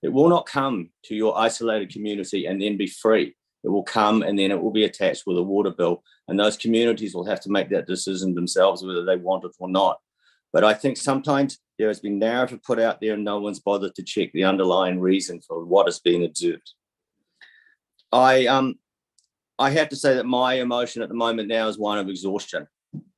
It will not come to your isolated community and then be free. It will come and then it will be attached with a water bill, and those communities will have to make that decision themselves whether they want it or not. But I think sometimes there has been narrative put out there and no one's bothered to check the underlying reason for what is being observed. I have to say that my emotion at the moment now is one of exhaustion.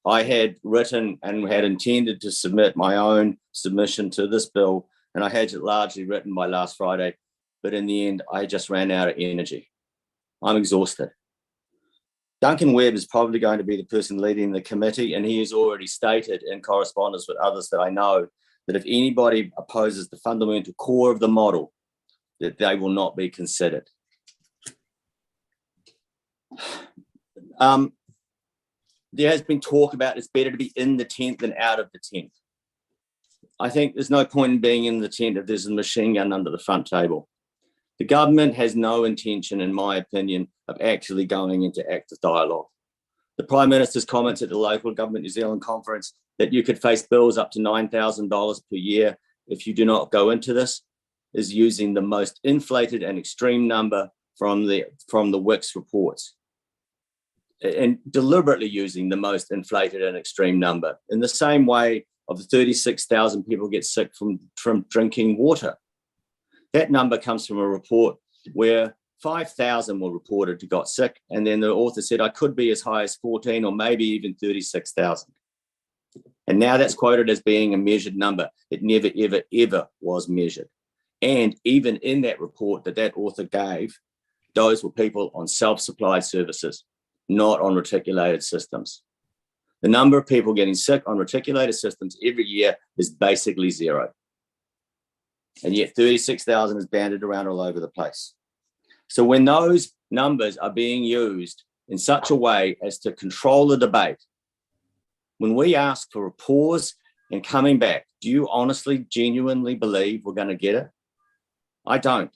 I had written and had intended to submit my own submission to this bill, and I had it largely written by last Friday, but in the end, I just ran out of energy. I'm exhausted. Duncan Webb is probably going to be the person leading the committee, and he has already stated in correspondence with others that I know that if anybody opposes the fundamental core of the model, that they will not be considered. There has been talk about it's better to be in the tent than out of the tent. I think there's no point in being in the tent if there's a machine gun under the front table. The government has no intention, in my opinion, of actually going into active dialogue. The Prime Minister's comments at the Local Government New Zealand conference that you could face bills up to $9,000 per year if you do not go into this is using the most inflated and extreme number from the WICS reports, and deliberately using the most inflated and extreme number. In the same way of the 36,000 people get sick from drinking water. That number comes from a report where 5,000 were reported to got sick, and then the author said, I could be as high as 14 or maybe even 36,000. And now that's quoted as being a measured number. It never, ever, ever was measured. And even in that report that author gave, those were people on self-supplied services, not on reticulated systems. The number of people getting sick on reticulated systems every year is basically zero. And yet 36,000 is banded around all over the place. So when those numbers are being used in such a way as to control the debate, when we ask for a pause and coming back, do you honestly, genuinely believe we're going to get it? I don't.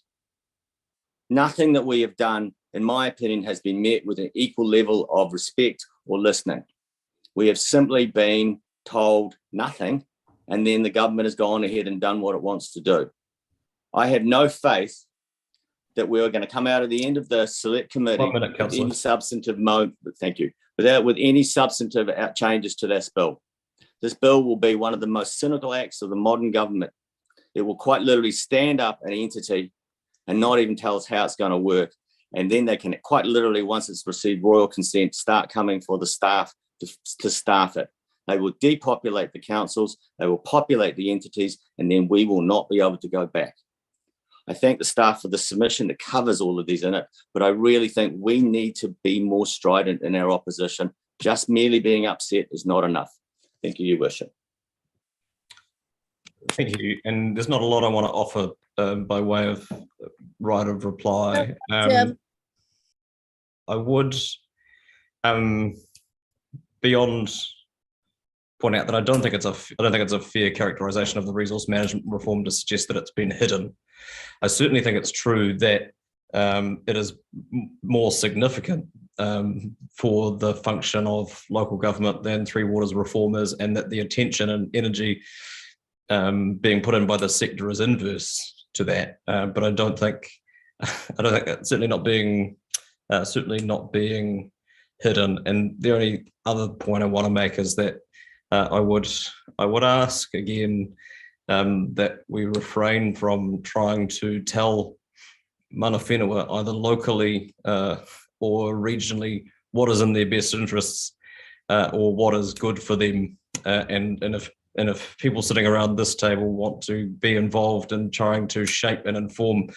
Nothing that we have done, in my opinion, has been met with an equal level of respect or listening. We have simply been told nothing, and then the government has gone ahead and done what it wants to do. I have no faith that we're going to come out of the end of the select committee with any substantive with any substantive changes to this bill. This bill will be one of the most cynical acts of the modern government. It will quite literally stand up an entity and not even tell us how it's going to work. And then they can quite literally, once it's received royal consent, start coming for the staff to staff it. They will depopulate the councils, they will populate the entities, and then we will not be able to go back. I thank the staff for the submission that covers all of these in it, but I really think we need to be more strident in our opposition. Just merely being upset is not enough. Thank you, Your Worship. Thank you. And there's not a lot I want to offer by way of right of reply. I would, beyond point out that I don't think it's a fair characterization of the resource management reform to suggest that it's been hidden. I certainly think it's true that it is more significant for the function of local government than Three Waters reform is, and that the attention and energy being put in by the sector is inverse to that. But I don't think that's certainly not being hidden. And the only other point I want to make is that I would ask again that we refrain from trying to tell mana whenua, either locally or regionally, what is in their best interests or what is good for them. And if people sitting around this table want to be involved in trying to shape and inform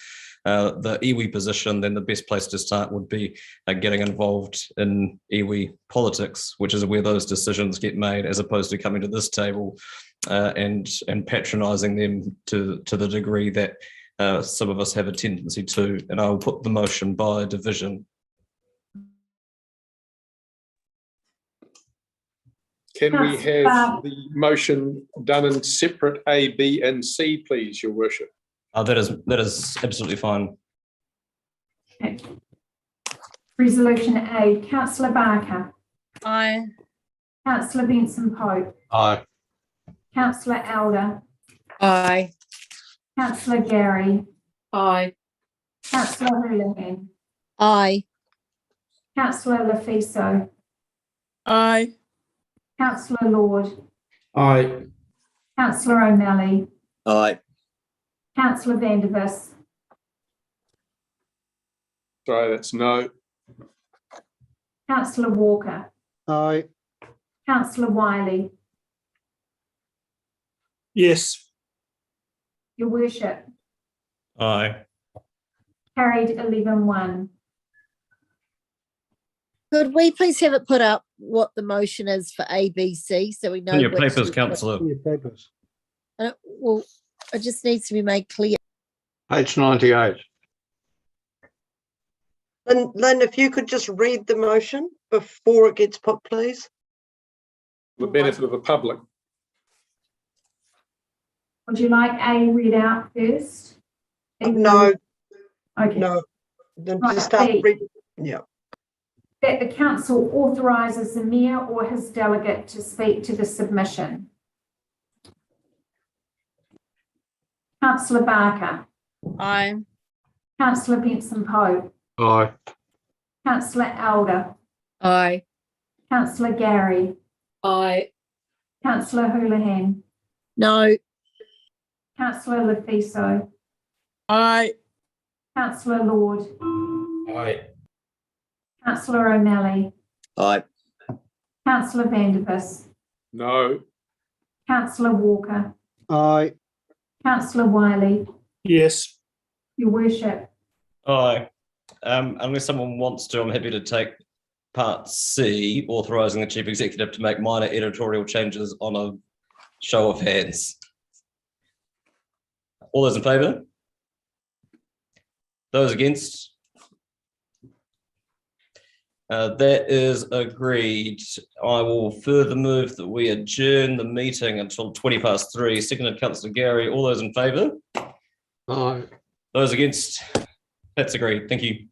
the iwi position, then the best place to start would be getting involved in iwi politics, which is where those decisions get made, as opposed to coming to this table and patronising them to the degree that some of us have a tendency to. And I will put the motion by division. Can we have the motion done in separate A, B, and C, please, Your Worship? That is absolutely fine. Okay. Resolution A, Councillor Barker. Aye. Councillor Benson Pope. Aye. Councillor Elder. Aye. Councillor Gary. Aye. Councillor Houlihan. Aye. Councillor Lefiso. Aye. Councillor Lord. Aye. Councillor O'Malley. Aye. Councillor Vandervis. Sorry, that's no. Councillor Walker. Aye. Councillor Wiley. Yes. Your Worship. Aye. Carried 11-1. Could we please have it put up what the motion is for ABC so we know? In your which papers, is- councillor. In your papers. Well, it just needs to be made clear. Page 98. Lynn, if you could just read the motion before it gets put, please. For the benefit of the public. Would you like A read out first? No. Okay. No. Then Right, just start B. reading. Yeah. That the council authorises the mayor or his delegate to speak to the submission. Councillor Barker. Aye. Councillor Benson Pope. Aye. Councillor Elder. Aye. Councillor Gary. Aye. Councillor Houlihan. No. Councillor Lefiso. Aye. Councillor Lord. Aye. Councillor O'Malley. Aye. Councillor Vandervis. No. Councillor Walker. Aye. Councillor Wiley. Yes. Your Worship. Aye. Unless someone wants to, I'm happy to take part C, authorising the chief executive to make minor editorial changes on a show of hands. All those in favour? Those against? That is agreed. I will further move that we adjourn the meeting until 3:20. Seconded, Councillor Gary. All those in favour? Aye. Those against? That's agreed. Thank you.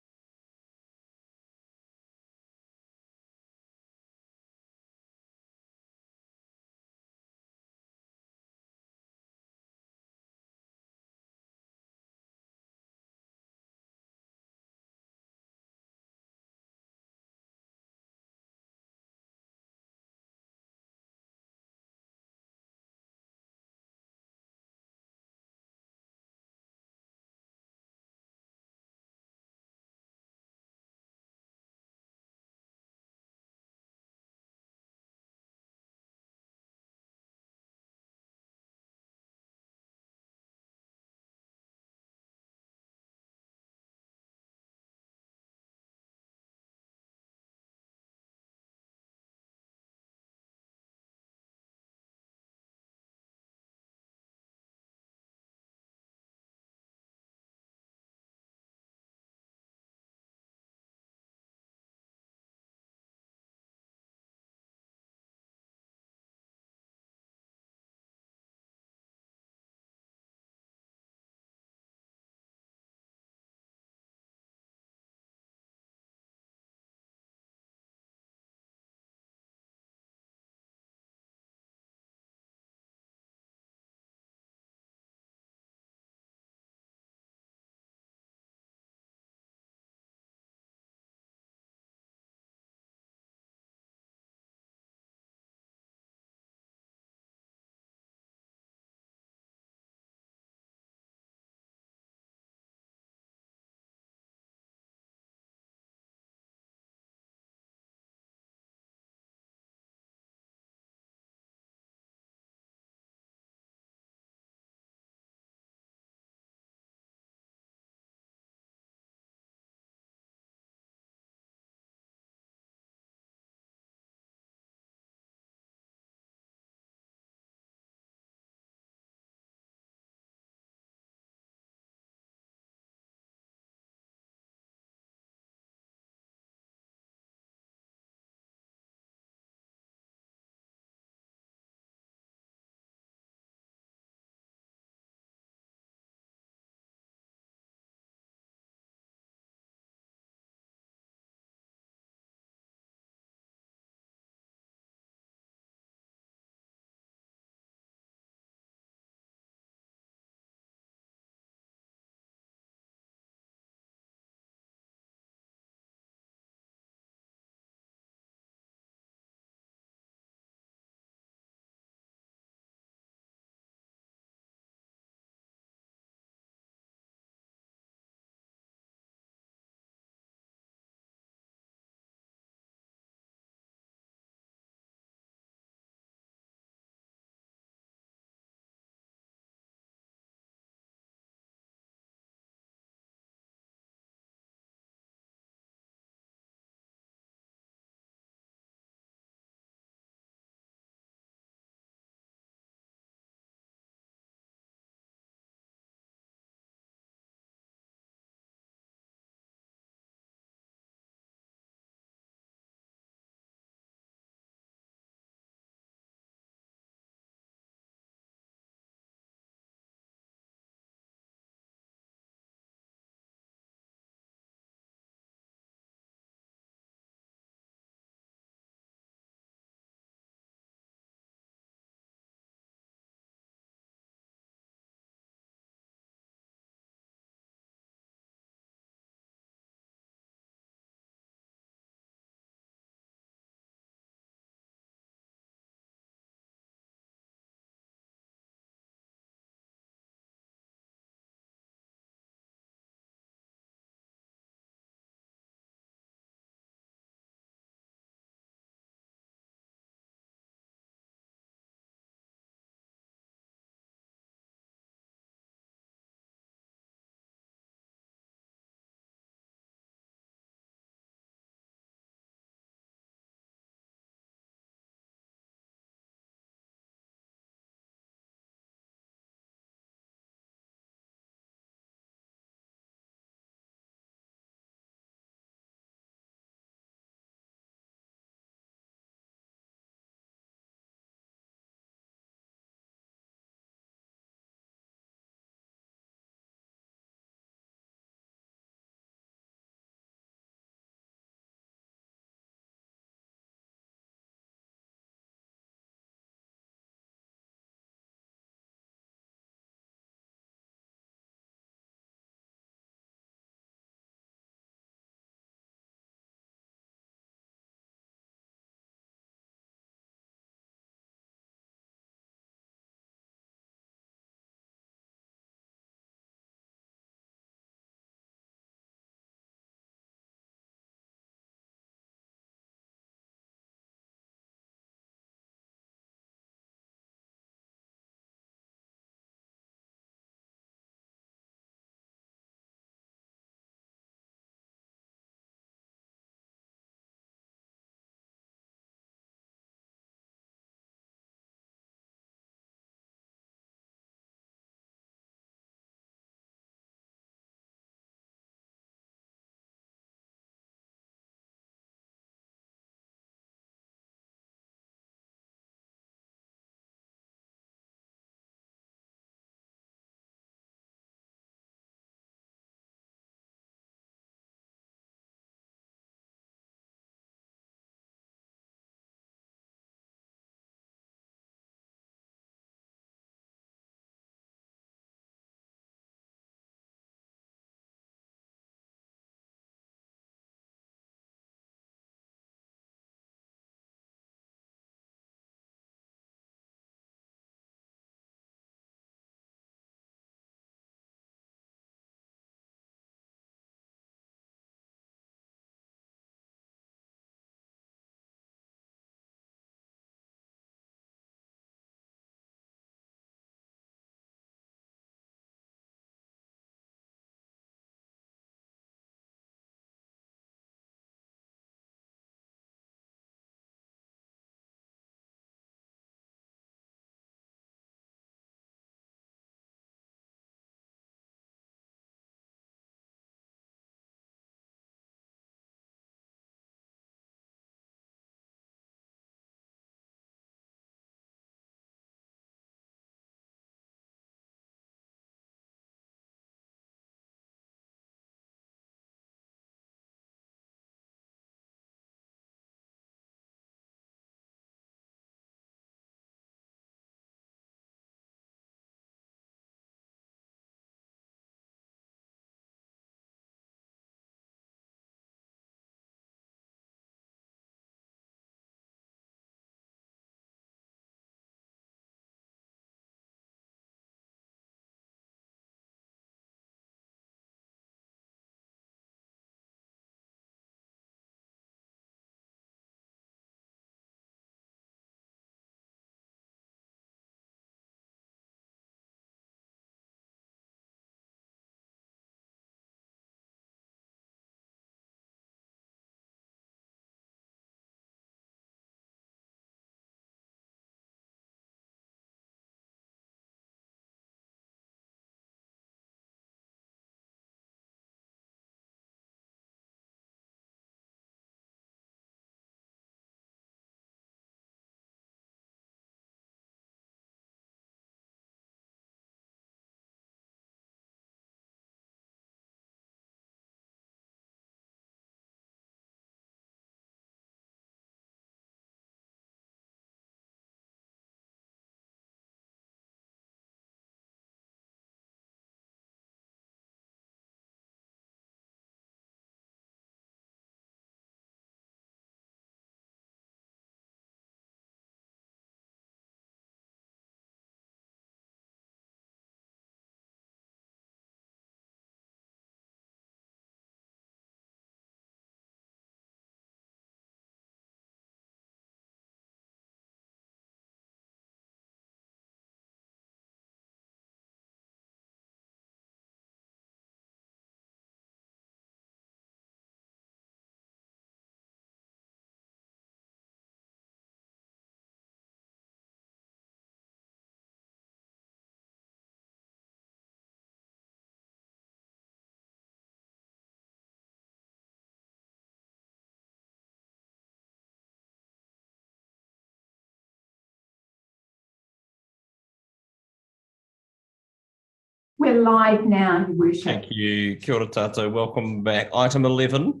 we're live now, Your Worship. Thank you. Kia ora tātou. Welcome back. Item 11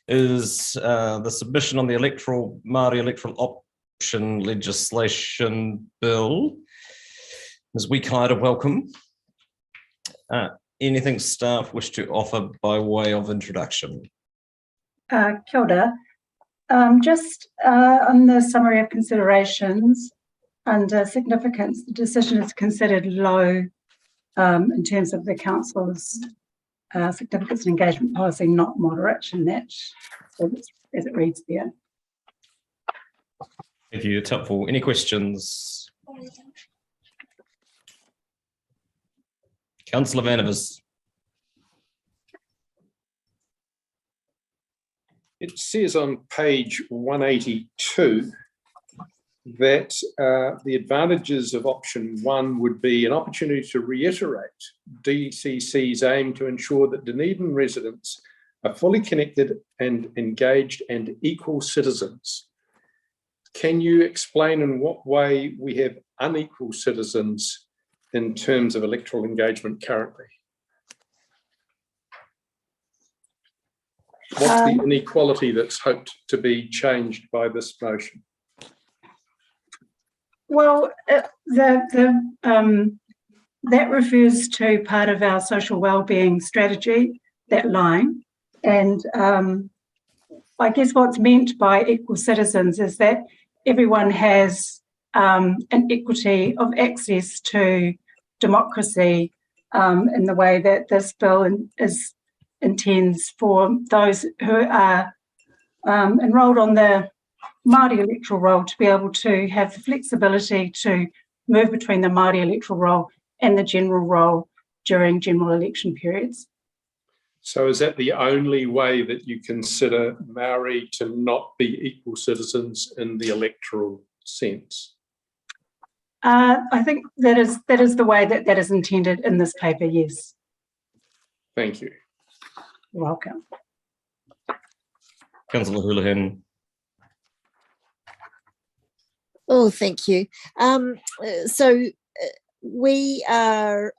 is the submission on the Māori electoral option legislation bill. Ms. Wikaida, welcome. Anything staff wish to offer by way of introduction? Kia ora. Just on the summary of considerations, under significance, the decision is considered low in terms of the council's significance and engagement policy, not moderate, and that as it reads there. Thank you. It's helpful. Any questions? Councillor Vanivers. It says on page 182 that the advantages of option 1 would be an opportunity to reiterate DCC's aim to ensure that Dunedin residents are fully connected and engaged and equal citizens. Can you explain in what way we have unequal citizens in terms of electoral engagement currently? What's the inequality that's hoped to be changed by this motion? Well, that refers to part of our social wellbeing strategy, that line. And I guess what's meant by equal citizens is that everyone has an equity of access to democracy in the way that this bill intends for those who are enrolled on the Māori electoral roll to be able to have the flexibility to move between the Māori electoral roll and the general roll during general election periods. So is that the only way that you consider Māori to not be equal citizens in the electoral sense? I think that is the way that is intended in this paper, yes. Thank you. You're welcome. Councillor Houlihan. Oh, thank you. So we are,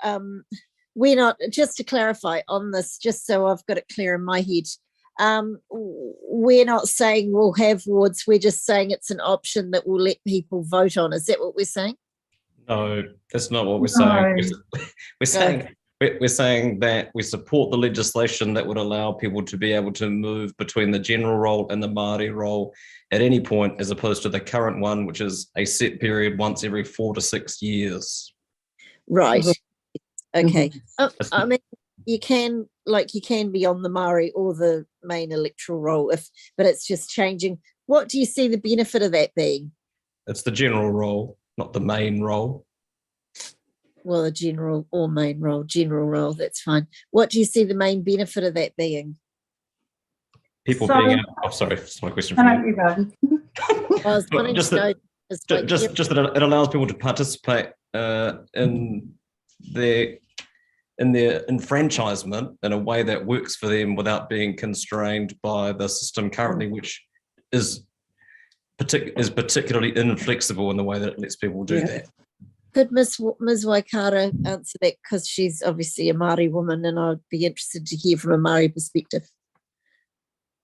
we're not, just to clarify on this, just so I've got it clear in my head, we're not saying we'll have wards, we're just saying it's an option that we'll let people vote on. Is that what we're saying? No, that's not what we're saying. We're saying that we support the legislation that would allow people to be able to move between the general roll and the Māori roll at any point, as opposed to the current one, which is a set period once every 4 to 6 years. Right. Okay. I mean, you can be on the Māori or the main electoral roll, but it's just changing. What do you see the benefit of that being? It's the general roll, not the main roll. Well, a general or main roll, that's fine. What do you see the main benefit of that being? People being oh, sorry, that's my question. Just that it allows people to participate in their enfranchisement in a way that works for them without being constrained by the system currently, which is particularly inflexible in the way that it lets people do that. Could Ms. Waikato answer that, because she's obviously a Māori woman, and I'd be interested to hear from a Māori perspective.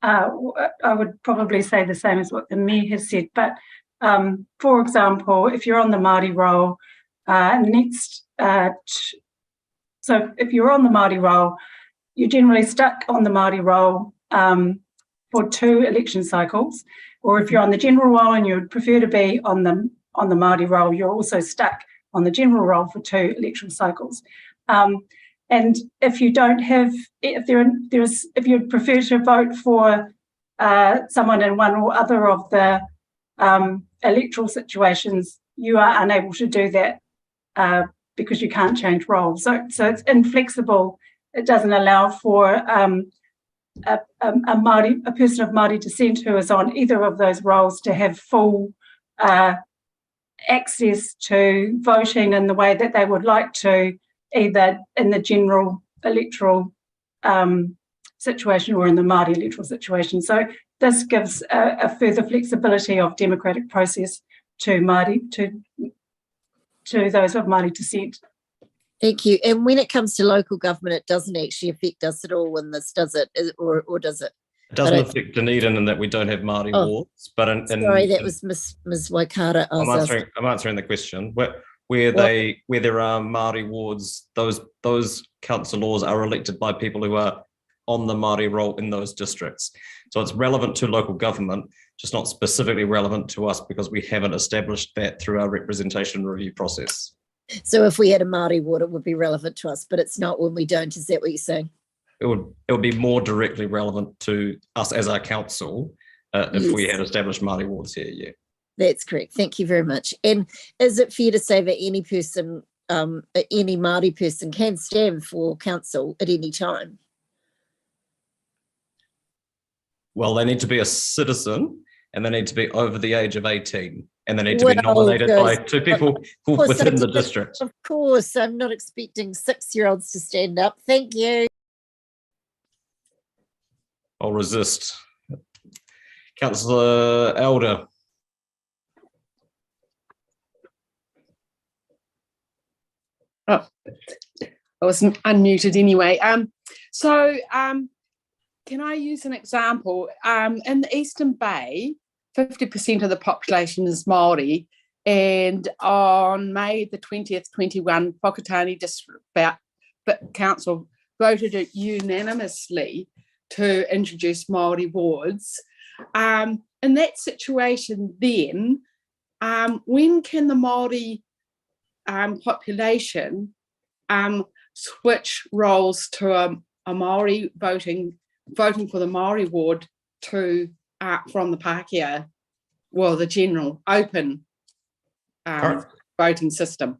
I would probably say the same as what the Mayor has said, but for example, if you're on the Māori roll, so if you're on the Māori roll, you're generally stuck on the Māori roll for 2 election cycles, or if you're on the general roll and you would prefer to be on the Māori roll, you're also stuck on the general roll for 2 election cycles. And if you don't have, if you'd prefer to vote for someone in one or other of the electoral situations, you are unable to do that because you can't change roles. So it's inflexible. It doesn't allow for a person of Māori descent who is on either of those roles to have full access to voting in the way that they would like to, either in the general electoral situation or in the Māori electoral situation. So this gives a further flexibility of democratic process to Māori, to those of Māori descent. Thank you. And when it comes to local government, it doesn't actually affect us at all in this, does it? Or does it? It doesn't affect Dunedin in that we don't have Māori wards, but sorry, that was Ms. Waikara. I'm answering the question. Where there are Māori wards, those council laws are elected by people who are on the Māori roll in those districts. So it's relevant to local government, just not specifically relevant to us because we haven't established that through our representation review process. So if we had a Māori ward, it would be relevant to us, but it's not when we don't. Is that what you're saying? It would be more directly relevant to us as our council if we had established Māori wards here, yeah. That's correct. Thank you very much. And is it fair to say that any person, any Māori person can stand for council at any time? Well, they need to be a citizen and they need to be over the age of 18 and they need to be nominated by two people within the district. Of course, I'm not expecting 6-year-olds to stand up. Thank you. I'll resist. Councillor Elder. Oh, I was unmuted anyway. Can I use an example? In the Eastern Bay, 50% of the population is Māori, and on May the 20th, 21, Whakatane District Council voted it unanimously to introduce Māori wards. In that situation then, when can the Māori population switch roles to a Māori voting for the Māori ward to from the Pākehā, well, the general open voting system?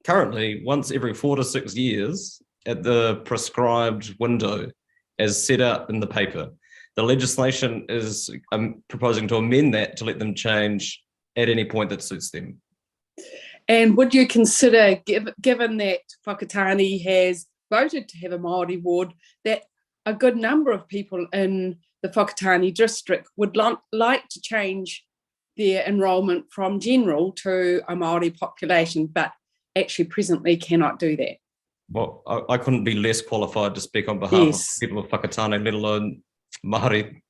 Currently, once every 4 to 6 years at the prescribed window as set out in the paper. The legislation is proposing to amend that to let them change at any point that suits them. And would you consider, given that Whakatane has voted to have a Māori ward, that a good number of people in the Whakatane district would like to change their enrolment from general to a Māori population, but actually presently cannot do that? Well, I couldn't be less qualified to speak on behalf of people of Whakatane, let alone Māori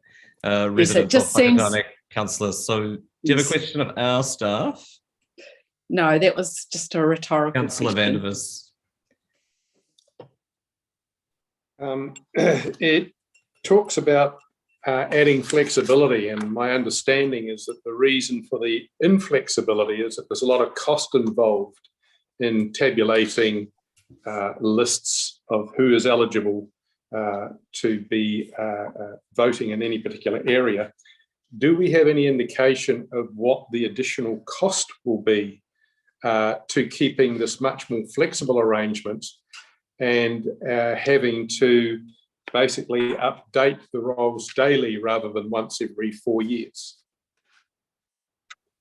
residents of Whakatane councillors. So do you have a question of our staff? No, that was just a rhetorical Councillor question. Vandevers. It talks about adding flexibility, and my understanding is that the reason for the inflexibility is that there's a lot of cost involved in tabulating lists of who is eligible to be voting in any particular area. Do we have any indication of what the additional cost will be to keeping this much more flexible arrangement and having to basically update the roles daily rather than once every 4 years?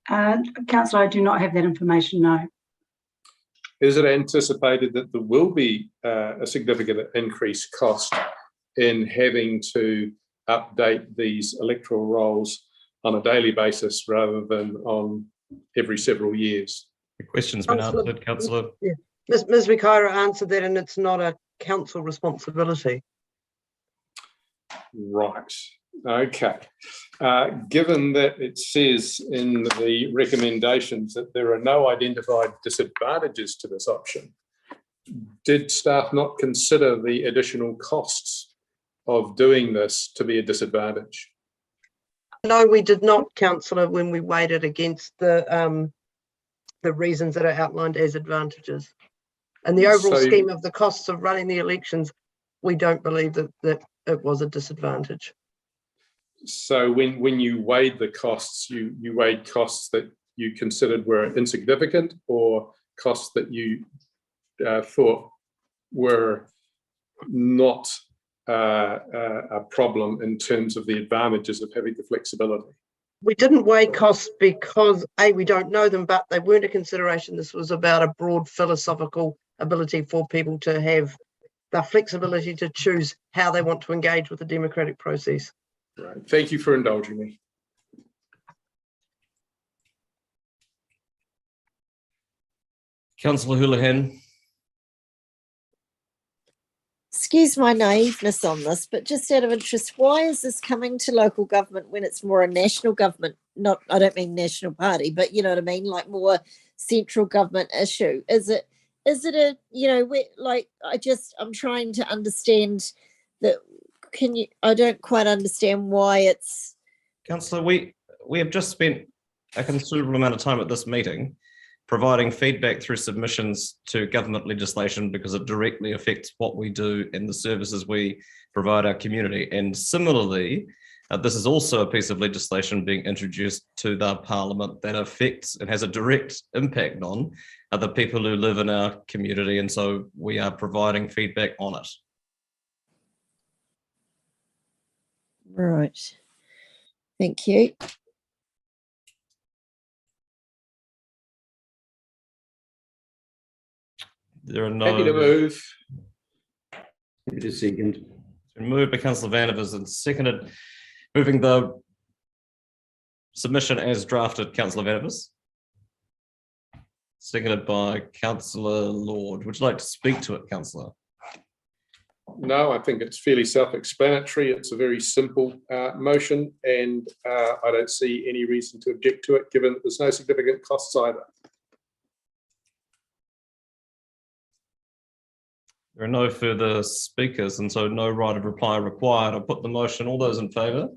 Councillor, I do not have that information, no. Is it anticipated that there will be a significant increased cost in having to update these electoral rolls on a daily basis rather than on every several years? The question's been answered, Councillor. Yeah. Ms. Waikaira answered that, and it's not a council responsibility. Right. Okay. Given that it says in the recommendations that there are no identified disadvantages to this option, did staff not consider the additional costs of doing this to be a disadvantage? No, we did not, Councillor, when we weighed it against the reasons that are outlined as advantages. And the overall scheme of the costs of running the elections, we don't believe that it was a disadvantage. So when you weighed the costs, you weighed costs that you considered were insignificant or costs that you thought were not a problem in terms of the advantages of having the flexibility? We didn't weigh costs because, A, we don't know them, but they weren't a consideration. This was about a broad philosophical ability for people to have the flexibility to choose how they want to engage with the democratic process. Right. Thank you for indulging me. Councillor Houlihan. excuse my naiveness on this, but just out of interest, why is this coming to local government when it's more a national government? Not, I don't mean national party, but you know what I mean, like more central government issue. Is it a, you know, I'm trying to understand that. I don't quite understand why it's. Councillor, we have just spent a considerable amount of time at this meeting providing feedback through submissions to government legislation because it directly affects what we do and the services we provide our community. And similarly, this is also a piece of legislation being introduced to the Parliament that affects and has a direct impact on the people who live in our community. And so we are providing feedback on it. Right. Thank you. There are no. Happy to move. Happy to second. It's been moved by Councillor Vandervers and seconded. Moving the submission as drafted, Councillor Vandervers. Seconded by Councillor Lord. Would you like to speak to it, Councillor? No, I think it's fairly self-explanatory. It's a very simple motion, and I don't see any reason to object to it, given that there's no significant costs either. There are no further speakers, and so no right of reply required. I'll put the motion. All those in favour?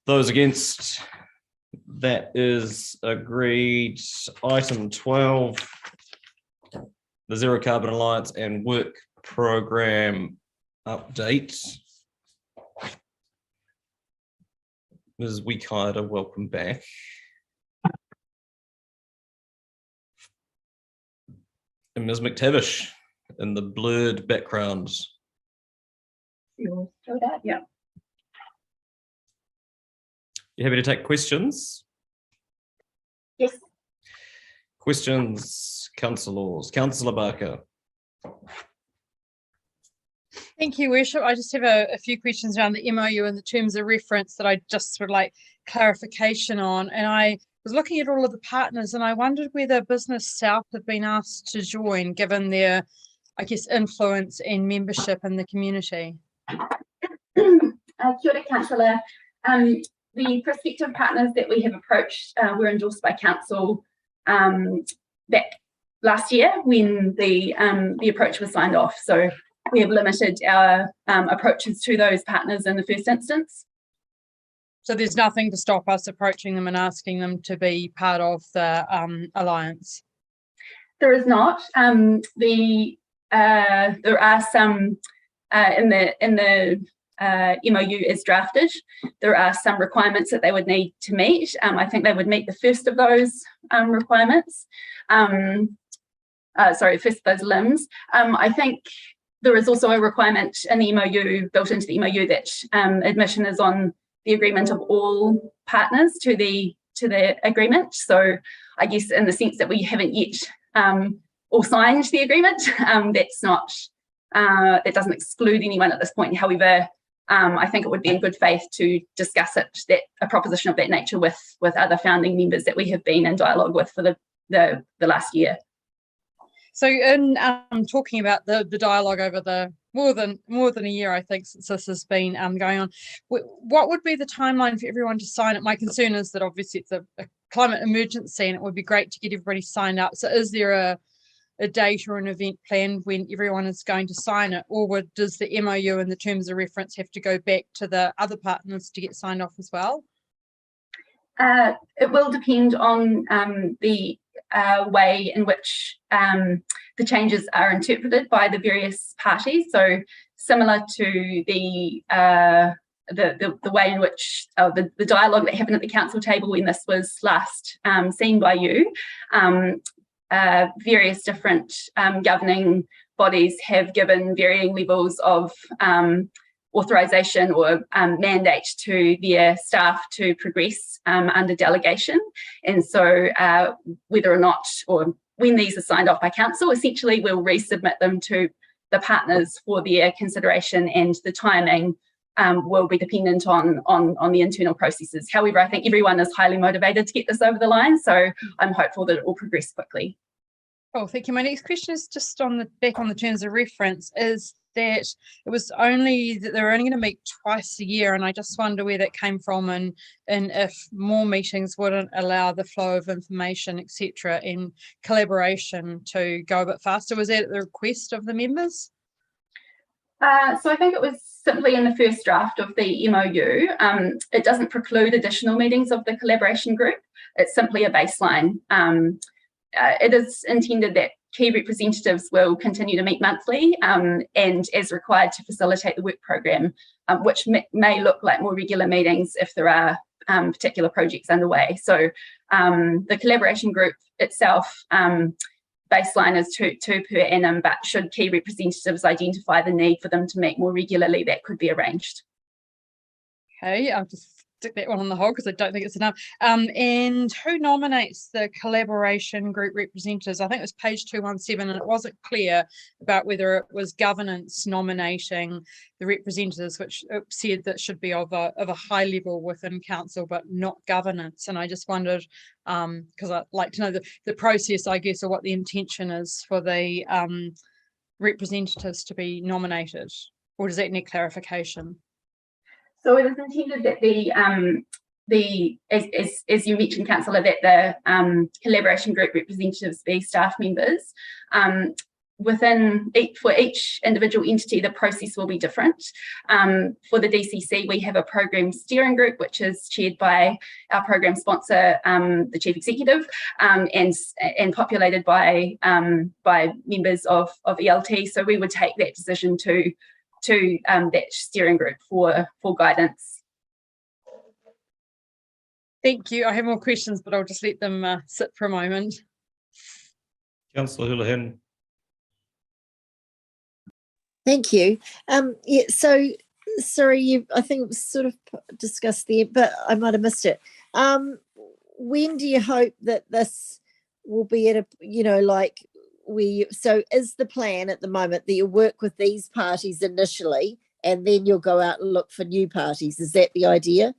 Those against? That is agreed. Item 12, the Zero Carbon Alliance and Work Programme update. Ms. Weekhider, welcome back. And Ms. McTavish in the blurred background. You'll show that, yeah. You happy to take questions? Yes. Questions, councillors. Councillor Barker. Thank you, Worship. I just have a few questions around the MOU and the terms of reference that I just would like clarification on. And I was looking at all of the partners and I wondered whether Business South have been asked to join, given their, I guess, influence and membership in the community. Kia ora, Councillor. The prospective partners that we have approached were endorsed by Council back last year when the approach was signed off. So we have limited our approaches to those partners in the first instance. So there's nothing to stop us approaching them and asking them to be part of the alliance? There is not. There are some in the MOU as drafted. There are some requirements that they would need to meet. I think they would meet the first of those requirements. First of those limbs. I think there is also a requirement in the MOU, built into the MOU, that admission is on the agreement of all partners to the agreement. So I guess in the sense that we haven't yet all signed the agreement, that's not that doesn't exclude anyone at this point. However, I think it would be in good faith to discuss a proposition of that nature with other founding members that we have been in dialogue with for the last year. So in talking about the dialogue over the more than a year, I think, since this has been going on, what would be the timeline for everyone to sign it? My concern is that obviously it's a climate emergency and it would be great to get everybody signed up. So is there a date or an event planned when everyone is going to sign it, or does the MOU and the terms of reference have to go back to the other partners to get signed off as well? It will depend on the way in which the changes are interpreted by the various parties. So similar to the way in which the dialogue that happened at the council table when this was last seen by you, various different governing bodies have given varying levels of authorisation or mandate to their staff to progress under delegation. And so whether or not, or when these are signed off by council, essentially we'll resubmit them to the partners for their consideration, and the timing will be dependent on the internal processes. However, I think everyone is highly motivated to get this over the line, so I'm hopeful that it will progress quickly. Oh, thank you. My next question is just on the terms of reference, is that it was only that they were only going to meet twice a year, and I just wonder where that came from, and if more meetings wouldn't allow the flow of information, etc., and collaboration to go a bit faster. Was that at the request of the members? So I think it was simply in the first draft of the MOU. It doesn't preclude additional meetings of the collaboration group. It's simply a baseline. It is intended that key representatives will continue to meet monthly and as required to facilitate the work program, which may look like more regular meetings if there are particular projects underway. So the collaboration group itself, baseline is two per annum, but should key representatives identify the need for them to meet more regularly, that could be arranged. Okay, I'll just stick that one on the hold because I don't think it's enough. And who nominates the collaboration group representatives? I think it was page 217, and it wasn't clear about whether it was governance nominating the representatives, which said that should be of a high level within council, but not governance. And I just wondered, because I'd like to know the process, I guess, or what the intention is for the representatives to be nominated, or does that need clarification? So it is intended that as you mentioned, Councillor, that the collaboration group representatives be staff members. For each individual entity, the process will be different. For the DCC, we have a program steering group, which is chaired by our program sponsor, the chief executive, and populated by members of ELT. So we would take that decision to that steering group for guidance. Thank you. I have more questions, but I'll just let them sit for a moment. Councillor Houlihan. Thank you. Yeah, so sorry, I think it was sort of discussed there, but I might have missed it. When do you hope that this will be at a, so is the plan at the moment that you work with these parties initially and then you'll go out and look for new parties? Is that the idea?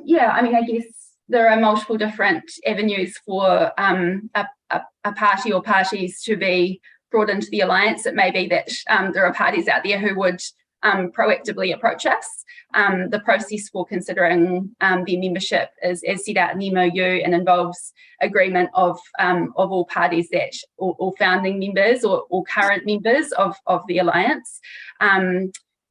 Yeah, I mean, I guess there are multiple different avenues for a party or parties to be brought into the alliance. It may be that there are parties out there who would proactively approach us. The process for considering their membership is set out in the MOU and involves agreement of all parties, that all founding members or current members of the alliance.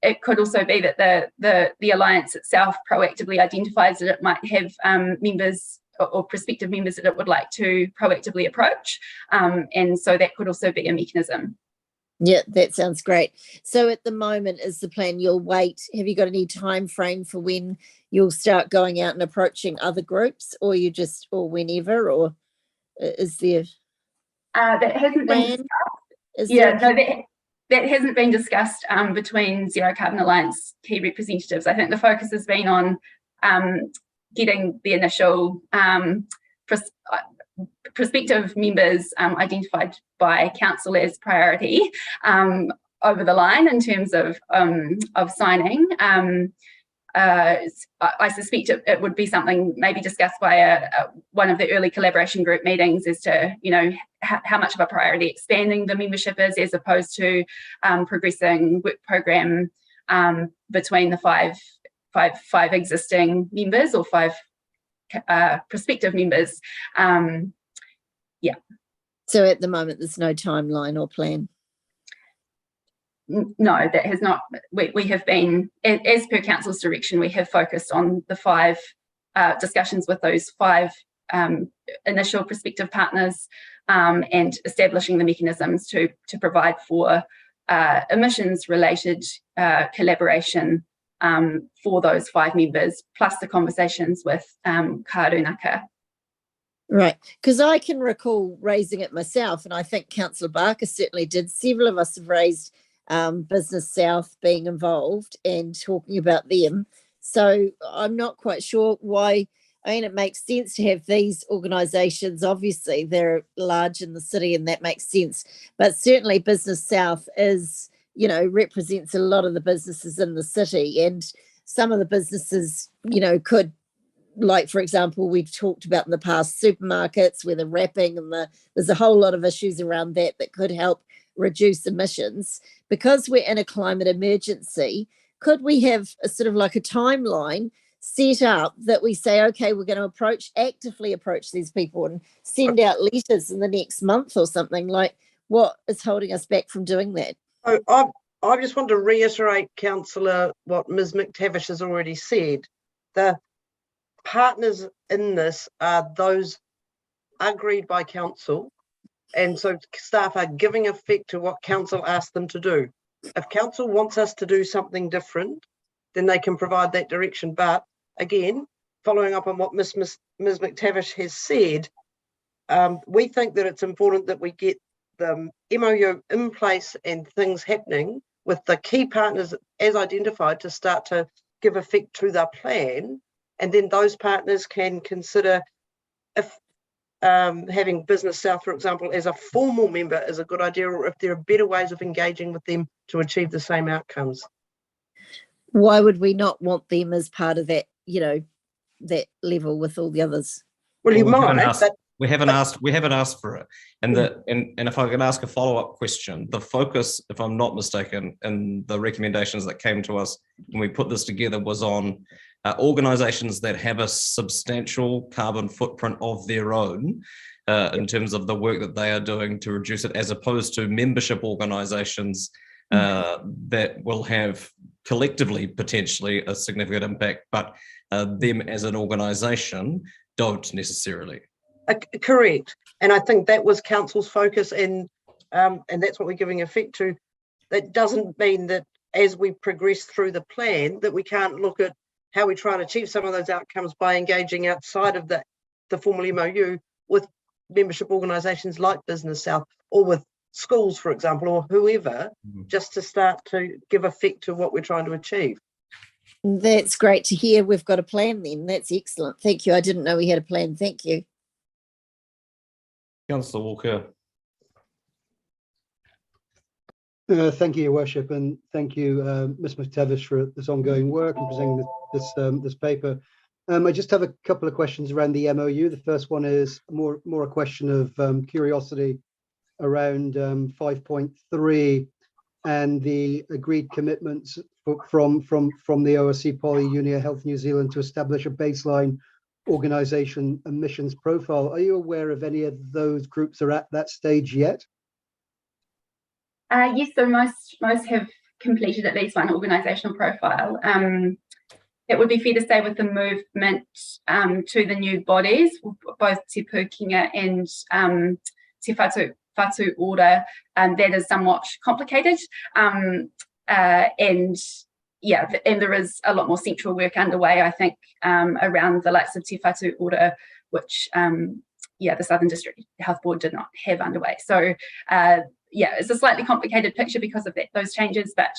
It could also be that the alliance itself proactively identifies that it might have members or prospective members that it would like to proactively approach. And so that could also be a mechanism. Yeah, that sounds great. So at the moment, is the plan you'll wait? Have you got any time frame for when you'll start going out and approaching other groups, or whenever, or is there? That hasn't been discussed. That hasn't been discussed between Zero Carbon Alliance key representatives. I think the focus has been on getting the initial prospective members identified by council as priority over the line in terms of signing. I suspect it would be something maybe discussed by one of the early collaboration group meetings as to, how much of a priority expanding the membership is, as opposed to progressing work program between the five existing members or five prospective members. Yeah. So at the moment, there's no timeline or plan? No, that has not. We have been, as per council's direction, we have focused on the five discussions with those five initial prospective partners and establishing the mechanisms to provide for emissions-related collaboration for those five members, plus the conversations with Karunaka. Right, because I can recall raising it myself, and I think Councillor Barker certainly did. Several of us have raised Business South being involved and talking about them. So I'm not quite sure why. I mean, it makes sense to have these organisations. Obviously, they're large in the city, and that makes sense. But certainly, Business South is, represents a lot of the businesses in the city, and some of the businesses, could like, for example, we've talked about in the past supermarkets where the wrapping and there's a whole lot of issues around that could help reduce emissions. Because we're in a climate emergency, could we have a sort of like a timeline set up that we say, okay, we're going to actively approach these people and send out letters in the next month or something? Like, what is holding us back from doing that? I just want to reiterate, Councillor, what Ms McTavish has already said. The partners in this are those agreed by council, and so staff are giving effect to what council asked them to do. If council wants us to do something different, then they can provide that direction. But again, following up on what Ms McTavish has said, we think that it's important that we get the MOU in place and things happening with the key partners as identified to start to give effect to the plan. And then those partners can consider if having Business South, for example, as a formal member is a good idea, or if there are better ways of engaging with them to achieve the same outcomes. Why would we not want them as part of that, that level with all the others? Well, you might, but we haven't asked for it. And and if I can ask a follow-up question, the focus, if I'm not mistaken, in the recommendations that came to us when we put this together was on organisations that have a substantial carbon footprint of their own in terms of the work that they are doing to reduce it, as opposed to membership organisations that will have collectively potentially a significant impact, but them as an organisation don't necessarily. Correct. And I think that was council's focus, and that's what we're giving effect to. That doesn't mean that as we progress through the plan that we can't look at how we try and achieve some of those outcomes by engaging outside of the formal MOU with membership organisations like Business South, or with schools, for example, or whoever, just to start to give effect to what we're trying to achieve. That's great to hear. We've got a plan then. That's excellent. Thank you. I didn't know we had a plan. Thank you. Councillor Walker. Thank you, Your Worship, and thank you, Ms McTavish, for this ongoing work and presenting this paper. I just have a couple of questions around the MOU. The first one is more a question of curiosity around 5.3 and the agreed commitments from the OSC Poly Unia Health New Zealand to establish a baseline organisation emissions profile. Are you aware of any of those groups are at that stage yet? Yes, so most have completed at least one organisational profile. It would be fair to say with the movement to the new bodies, both Te Pūkenga and Te Whatu Order, that is somewhat complicated. And there is a lot more central work underway, I think, around the likes of Te Whatu Order, which the Southern District Health Board did not have underway. So it's a slightly complicated picture because of those changes, but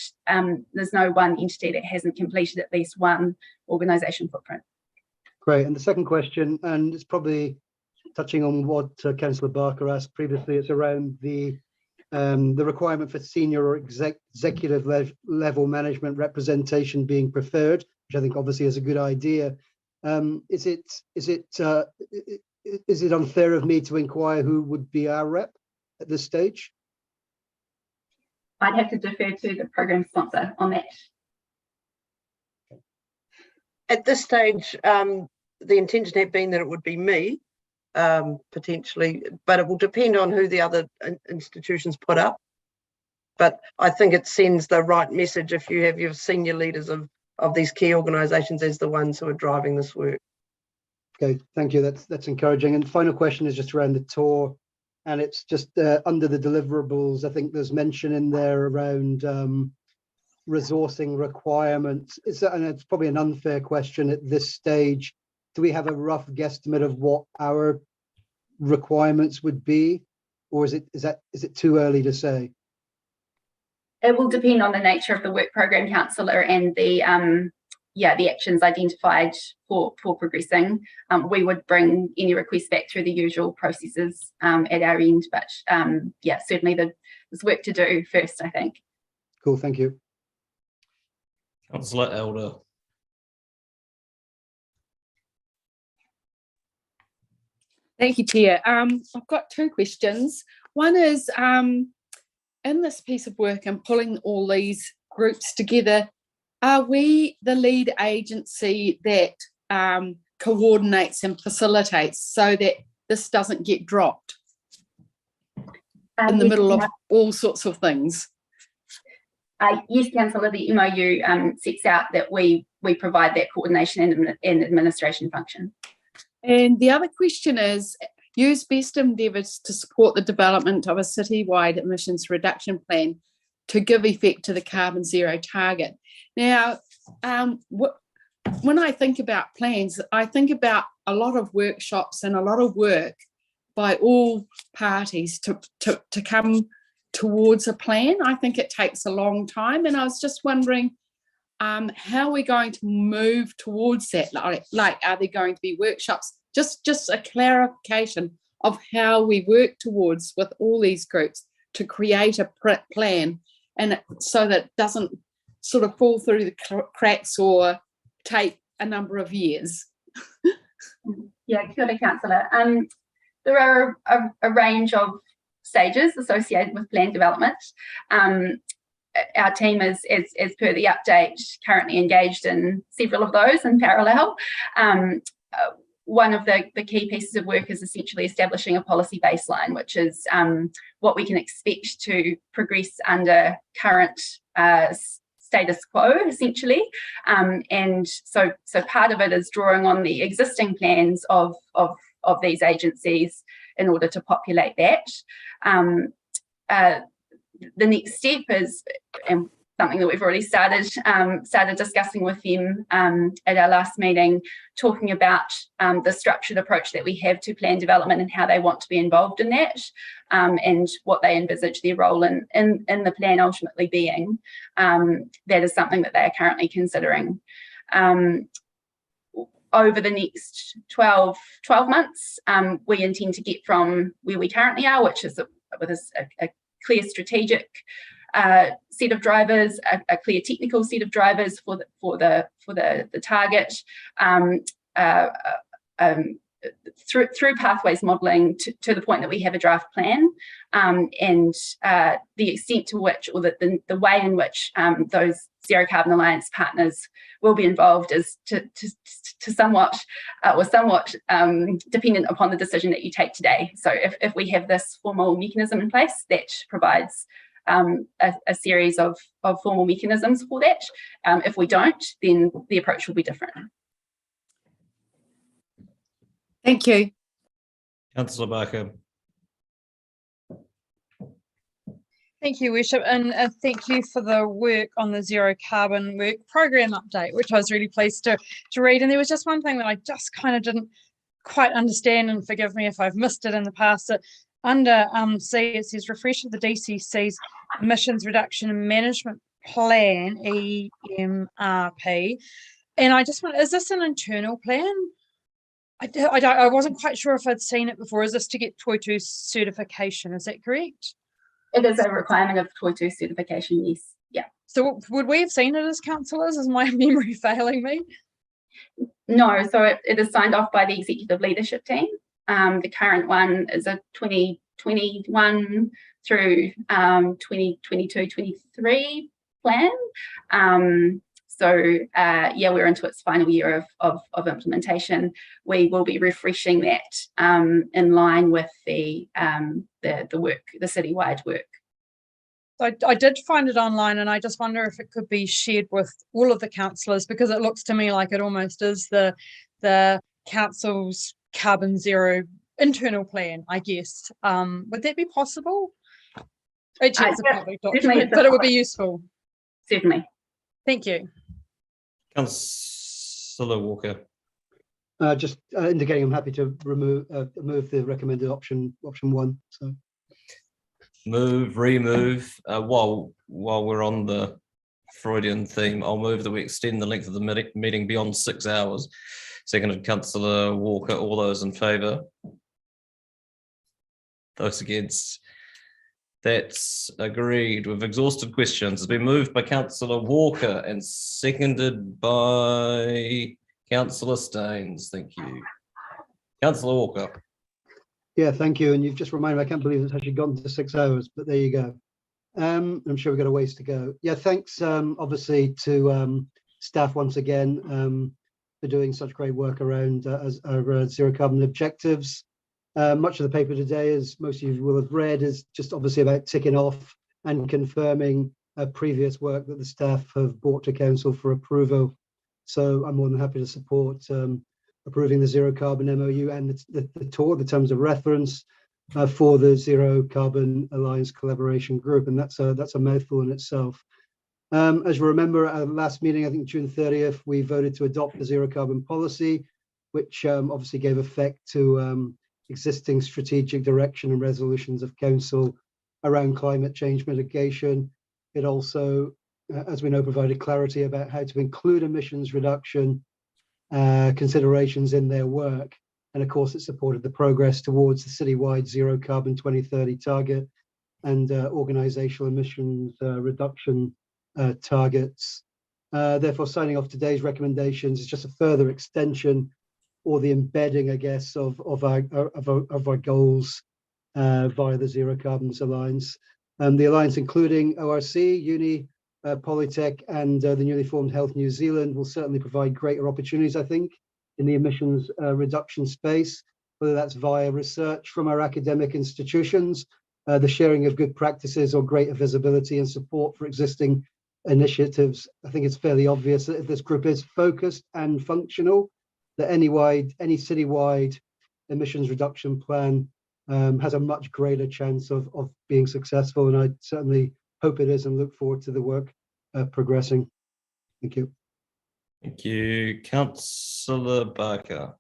there's no one entity that hasn't completed at least one organisation footprint. Great. And the second question, and it's probably touching on what Councillor Barker asked previously, it's around the requirement for senior or executive level management representation being preferred, which I think obviously is a good idea. Is it unfair of me to inquire who would be our rep at this stage? I'd have to defer to the program sponsor on that. At this stage, the intention had been that it would be me, potentially, but it will depend on who the other institutions put up. But I think it sends the right message if you have your senior leaders of these key organisations as the ones who are driving this work. Okay, thank you. That's encouraging. And the final question is just around the tour, and it's just under the deliverables. I think there's mention in there around resourcing requirements. And it's probably an unfair question at this stage. Do we have a rough guesstimate of what our requirements would be, or is it too early to say? It will depend on the nature of the work program, councillor, and the actions identified for progressing. We would bring any requests back through the usual processes at our end, but certainly there's work to do first, I think. Cool, thank you. Councillor Elder. Thank you, Chair. I've got two questions. One is, in this piece of work and pulling all these groups together, are we the lead agency that coordinates and facilitates so that this doesn't get dropped in the middle of all sorts of things? Yes, Councillor, the MOU sets out that we provide that coordination and administration function. And the other question is, use best endeavours to support the development of a citywide emissions reduction plan to give effect to the carbon zero target. Now, when I think about plans, I think about a lot of workshops and a lot of work by all parties to come towards a plan. I think it takes a long time, and I was just wondering how we're going to move towards that. Like, are there going to be workshops? Just a clarification of how we work towards with all these groups to create a plan, and so that it doesn't sort of fall through the cracks or take a number of years. Yeah, kia ora, Councillor. There are a range of stages associated with plan development. Our team is, as per the update, currently engaged in several of those in parallel. One of the key pieces of work is essentially establishing a policy baseline, which is what we can expect to progress under current status quo, essentially. And so part of it is drawing on the existing plans of these agencies in order to populate that. The next step is, and something that we've already started discussing with them at our last meeting, talking about the structured approach that we have to plan development and how they want to be involved in that, and what they envisage their role in the plan ultimately being. That is something that they are currently considering. Over the next 12 months, we intend to get from where we currently are, which is with a clear strategic set of drivers, a clear technical set of drivers for the target, through pathways modelling to the point that we have a draft plan, and the extent to which, or the way in which those Zero Carbon Alliance partners will be involved is to somewhat dependent upon the decision that you take today. So if we have this formal mechanism in place that provides a series of formal mechanisms for that, if we don't, then the approach will be different. Thank you. Councillor Barker. Thank you, Worship, and thank you for the work on the Zero Carbon Work Programme update, which I was really pleased to read. And there was just one thing that I just kind of didn't quite understand, and forgive me if I've missed it in the past. That under C, it says refresh of the DCC's Emissions Reduction and Management Plan, EMRP. And I just want, is this an internal plan? I wasn't quite sure if I'd seen it before. Is this to get Toitū certification? Is that correct? It is a requirement of Toitū certification, yes. Yeah. So would we have seen it as councillors? Is my memory failing me? No, so it is signed off by the executive leadership team. The current one is a 2021 through 2022-23 plan. Yeah, we're into its final year of implementation. We will be refreshing that in line with the work, the citywide work. I did find it online, and I just wonder if it could be shared with all of the councillors, because it looks to me like it almost is the council's carbon zero internal plan, I guess. Would that be possible? Actually, it's a public document, but it would be useful. Certainly. Thank you. Councillor Walker. Just indicating I'm happy to move the recommended option one. So remove. While we're on the Freudian theme, I'll move that we extend the length of the meeting beyond 6 hours. Seconded, Councillor Walker. All those in favour? Those against? That's agreed. We've exhausted questions. It's been moved by Councillor Walker and seconded by Councillor Staines. Thank you. Councillor Walker. Yeah, thank you. And you've just reminded me, I can't believe it's actually gone to 6 hours, but there you go. I'm sure we've got a ways to go. Yeah, thanks obviously to staff once again for doing such great work around our zero carbon objectives. Much of the paper today, as most of you will have read, is just obviously about ticking off and confirming previous work that the staff have brought to council for approval. So I'm more than happy to support approving the zero carbon MOU and the TOR, the terms of reference, for the Zero Carbon Alliance Collaboration Group, and that's a mouthful in itself. As you remember, at our last meeting, I think June 30th, we voted to adopt the zero carbon policy, which obviously gave effect to existing strategic direction and resolutions of council around climate change mitigation. It also, as we know, provided clarity about how to include emissions reduction considerations in their work. And of course, it supported the progress towards the citywide zero carbon 2030 target and organizational emissions reduction targets. Therefore, signing off today's recommendations is just a further extension or the embedding, I guess, of our goals via the Zero Carbons Alliance. The Alliance, including ORC, Uni, Polytech, and the newly formed Health New Zealand, will certainly provide greater opportunities, I think, in the emissions reduction space, whether that's via research from our academic institutions, the sharing of good practices, or greater visibility and support for existing initiatives. I think it's fairly obvious that if this group is focused and functional, that any citywide emissions reduction plan has a much greater chance of being successful. And I certainly hope it is and look forward to the work progressing. Thank you. Thank you. Councillor Barker.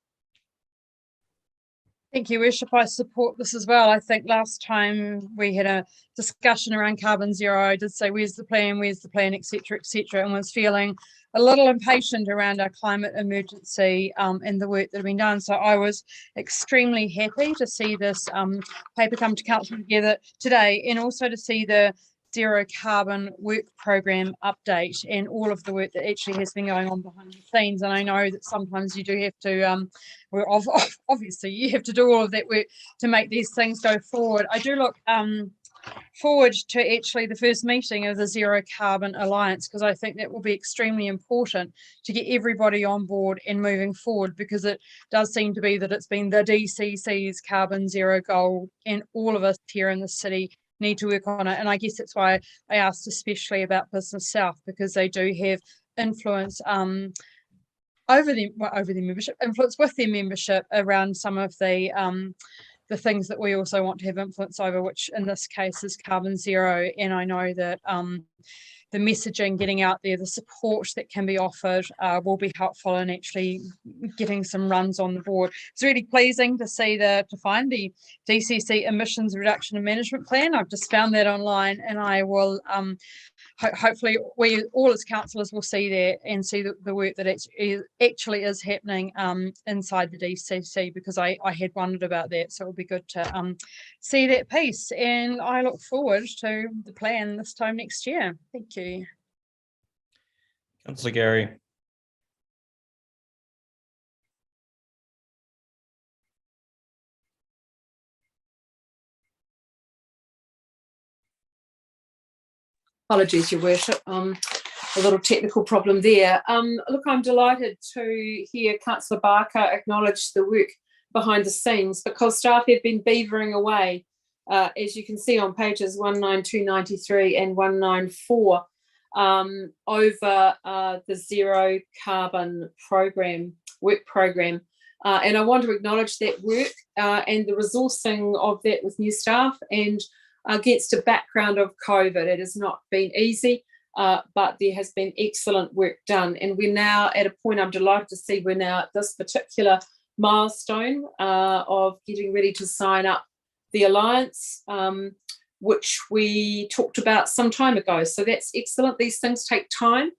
Thank you, Worship. I support this as well. I think last time we had a discussion around carbon zero, I did say, where's the plan, et cetera, and was feeling a little impatient around our climate emergency and the work that had been done. So I was extremely happy to see this paper come to council together today, and also to see the zero carbon work program update and all of the work that actually has been going on behind the scenes. And I know that sometimes you do have to, obviously you have to do all of that work to make these things go forward. I do look forward to actually the first meeting of the Zero Carbon Alliance, because I think that will be extremely important to get everybody on board and moving forward, because it does seem to be that it's been the DCC's carbon zero goal, and all of us here in the city need to work on it. And I guess that's why I asked especially about Business South, because they do have influence over their membership, influence with their membership around some of the things that we also want to have influence over, which in this case is carbon zero. And I know that the messaging getting out there, the support that can be offered will be helpful in actually getting some runs on the board. It's really pleasing to see to find the DCC emissions reduction and management plan. I've just found that online, and I will hopefully we all as councillors will see that and see the work that actually is happening inside the DCC, because I had wondered about that. So it'll be good to see that piece, and I look forward to the plan this time next year. Thank you. Councillor Gary. Apologies, Your Worship. A little technical problem there. Look, I'm delighted to hear Councillor Barker acknowledge the work behind the scenes, because staff have been beavering away, as you can see on pages 19293 and 194, over the zero carbon work program. And I want to acknowledge that work and the resourcing of that with new staff, and against a background of COVID. It has not been easy, but there has been excellent work done. And we're now at a point, I'm delighted to see we're now at this particular milestone of getting ready to sign up the Alliance, which we talked about some time ago. So that's excellent. These things take time,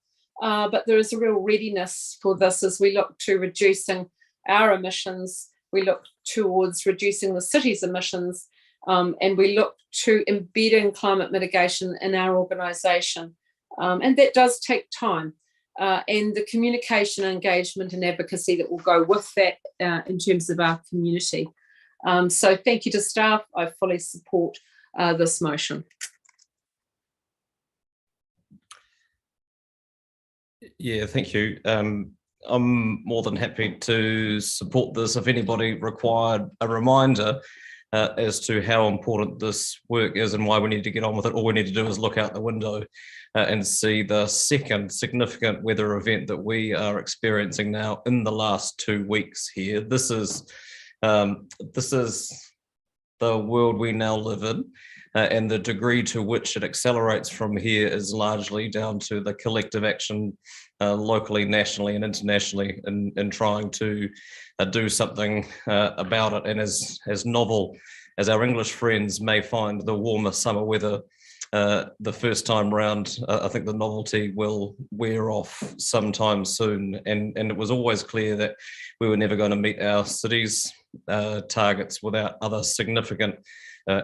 but there is a real readiness for this as we look to reducing our emissions. We look towards reducing the city's emissions, and we look to embedding climate mitigation in our organisation. And that does take time. And the communication, engagement and advocacy that will go with that in terms of our community. So thank you to staff. I fully support this motion. Yeah, thank you. I'm more than happy to support this. If anybody required a reminder as to how important this work is and why we need to get on with it, all we need to do is look out the window and see the second significant weather event that we are experiencing now in the last 2 weeks here. This is the world we now live in, and the degree to which it accelerates from here is largely down to the collective action locally, nationally and internationally in trying to do something about it. And as novel as our English friends may find the warmer summer weather the first time round, I think the novelty will wear off sometime soon. And it was always clear that we were never going to meet our city's targets without other significant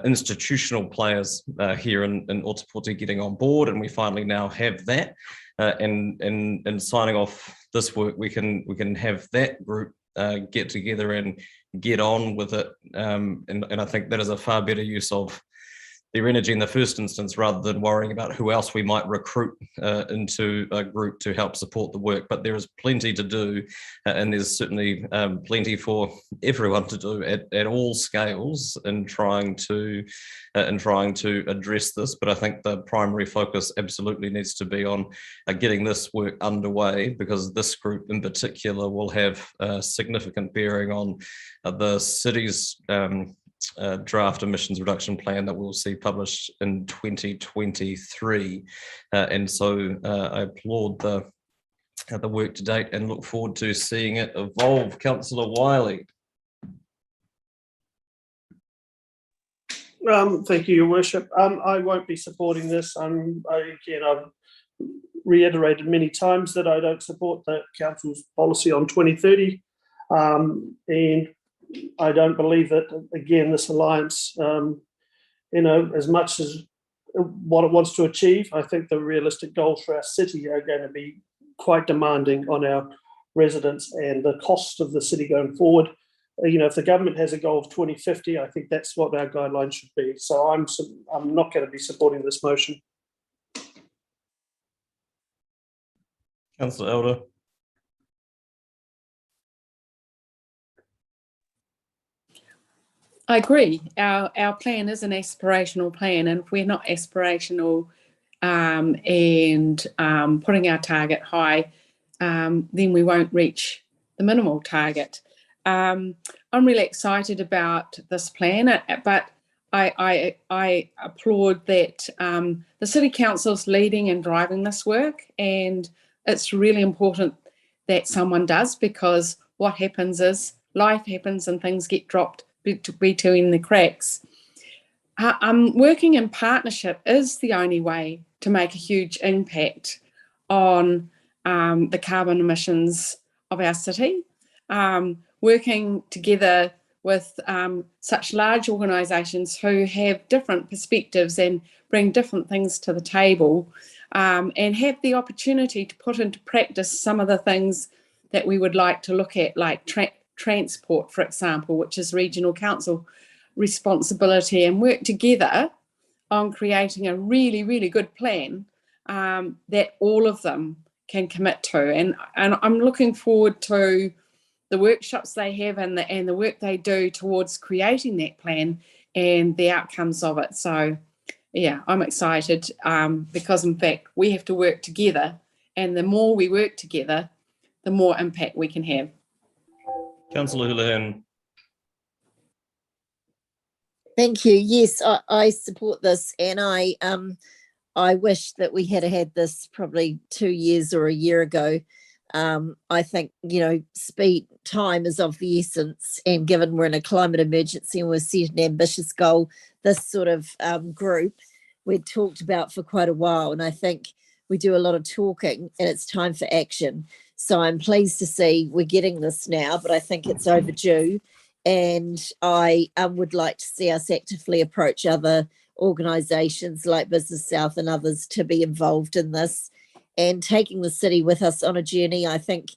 institutional players here in Ōtepoti getting on board, and we finally now have that. And signing off this work, we can have that group get together and get on with it. And I think that is a far better use of their energy in the first instance, rather than worrying about who else we might recruit into a group to help support the work. But there is plenty to do, and there's certainly plenty for everyone to do at all scales in trying to address this. But I think the primary focus absolutely needs to be on getting this work underway, because this group in particular will have significant bearing on the city's draft emissions reduction plan that we'll see published in 2023. And so I applaud the work to date and look forward to seeing it evolve. Councillor Wiley. Thank you, Your Worship. I won't be supporting this. I've reiterated many times that I don't support the council's policy on 2030, and I don't believe that, again, this alliance, as much as what it wants to achieve, I think the realistic goals for our city are going to be quite demanding on our residents and the cost of the city going forward. If the government has a goal of 2050, I think that's what our guidelines should be. So I'm not going to be supporting this motion. Councillor Elder. I agree. Our plan is an aspirational plan, and if we're not aspirational and putting our target high, then we won't reach the minimal target. I'm really excited about this plan, but I applaud that the City Council's leading and driving this work, and it's really important that someone does, because what happens is life happens and things get dropped between the cracks. Working in partnership is the only way to make a huge impact on the carbon emissions of our city. Working together with such large organisations who have different perspectives and bring different things to the table, and have the opportunity to put into practice some of the things that we would like to look at, like transport, for example, which is regional council responsibility, and work together on creating a really, really good plan that all of them can commit to. And I'm looking forward to the workshops they have and the work they do towards creating that plan and the outcomes of it. So yeah, I'm excited because in fact we have to work together, and the more we work together, the more impact we can have. Councillor Houlihan. Thank you. Yes, I support this, and I wish that we had had this probably 2 years or a year ago. I think, time is of the essence, and given we're in a climate emergency and we've set an ambitious goal, this sort of group we've talked about for quite a while, and I think we do a lot of talking and it's time for action. So I'm pleased to see we're getting this now, but I think it's overdue, and I would like to see us actively approach other organisations like Business South and others to be involved in this and taking the city with us on a journey. I think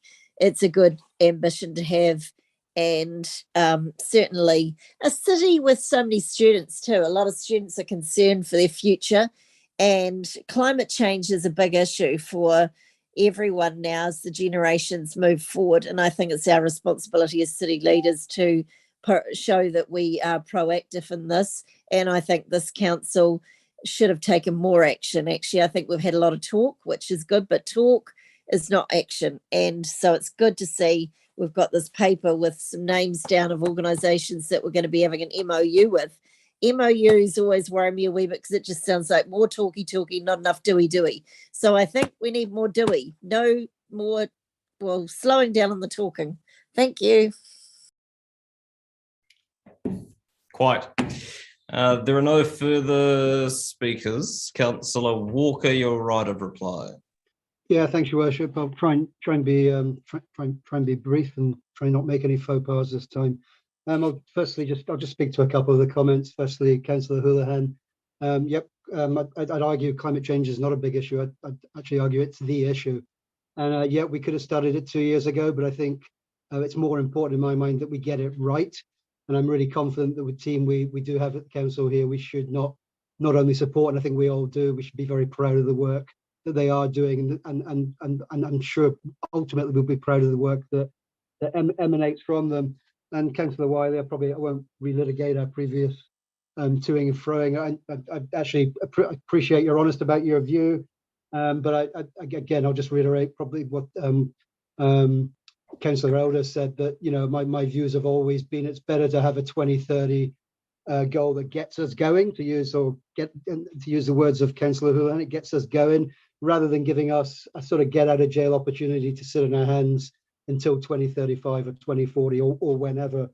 it's a good ambition to have, And certainly a city with so many students too. A lot of students are concerned for their future, and climate change is a big issue for everyone now as the generations move forward. And I think it's our responsibility as city leaders to show that we are proactive in this. And I think this council should have taken more action. Actually, I think we've had a lot of talk, which is good, but talk is not action. And so it's good to see we've got this paper with some names down of organisations that we're going to be having an MOU with. MOUs always worry me a wee bit because it just sounds like more talky, not enough doey. So I think we need more doey, no more, well, slowing down on the talking. Thank you. Quite. There are no further speakers. Councillor Walker, your right of reply. Yeah, thanks, Your Worship. I'll try and be brief and try not make any faux pas this time. I'll just speak to a couple of the comments. Firstly, Councillor Houlihan. I'd argue climate change is not a big issue. I'd actually argue it's the issue. And yeah, we could have started it 2 years ago, but I think it's more important in my mind that we get it right. And I'm really confident that with the team we do have at the council here, we should not only support, and I think we all do, we should be very proud of the work that they are doing, and I'm sure ultimately we'll be proud of the work that emanates from them. And Councillor Wiley, I won't relitigate our previous toing and froing. I actually appreciate you're honest about your view, but again, I'll just reiterate probably what Councillor Elder said, that my views have always been it's better to have a 2030 goal that gets us going, to use the words of Councillor Houlihan, it gets us going, rather than giving us a sort of get out of jail opportunity to sit on our hands until 2035 or 2040 or whenever.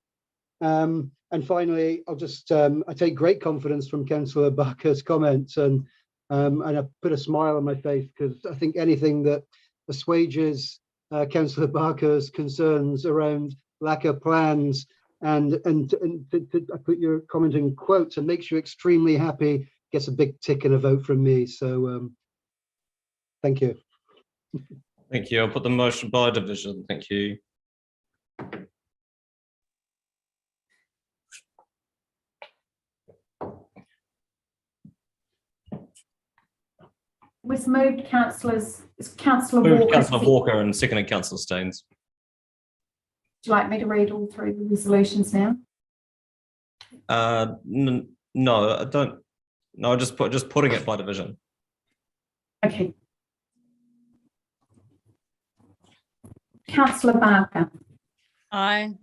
And finally, I'll just I take great confidence from Councillor Barker's comments, and I put a smile on my face because I think anything that assuages Councillor Barker's concerns around lack of plans and I put your comment in quotes, and makes you extremely happy, gets a big tick and a vote from me. So thank you. Thank you. I'll put the motion by division. Thank you. Was moved, councillors. Is Councillor Walker? Councillor Walker and seconded Councillor Staines. Would you like me to read all through the resolutions now? No, I don't. No, just putting it by division. Okay. Councillor Barker. Aye.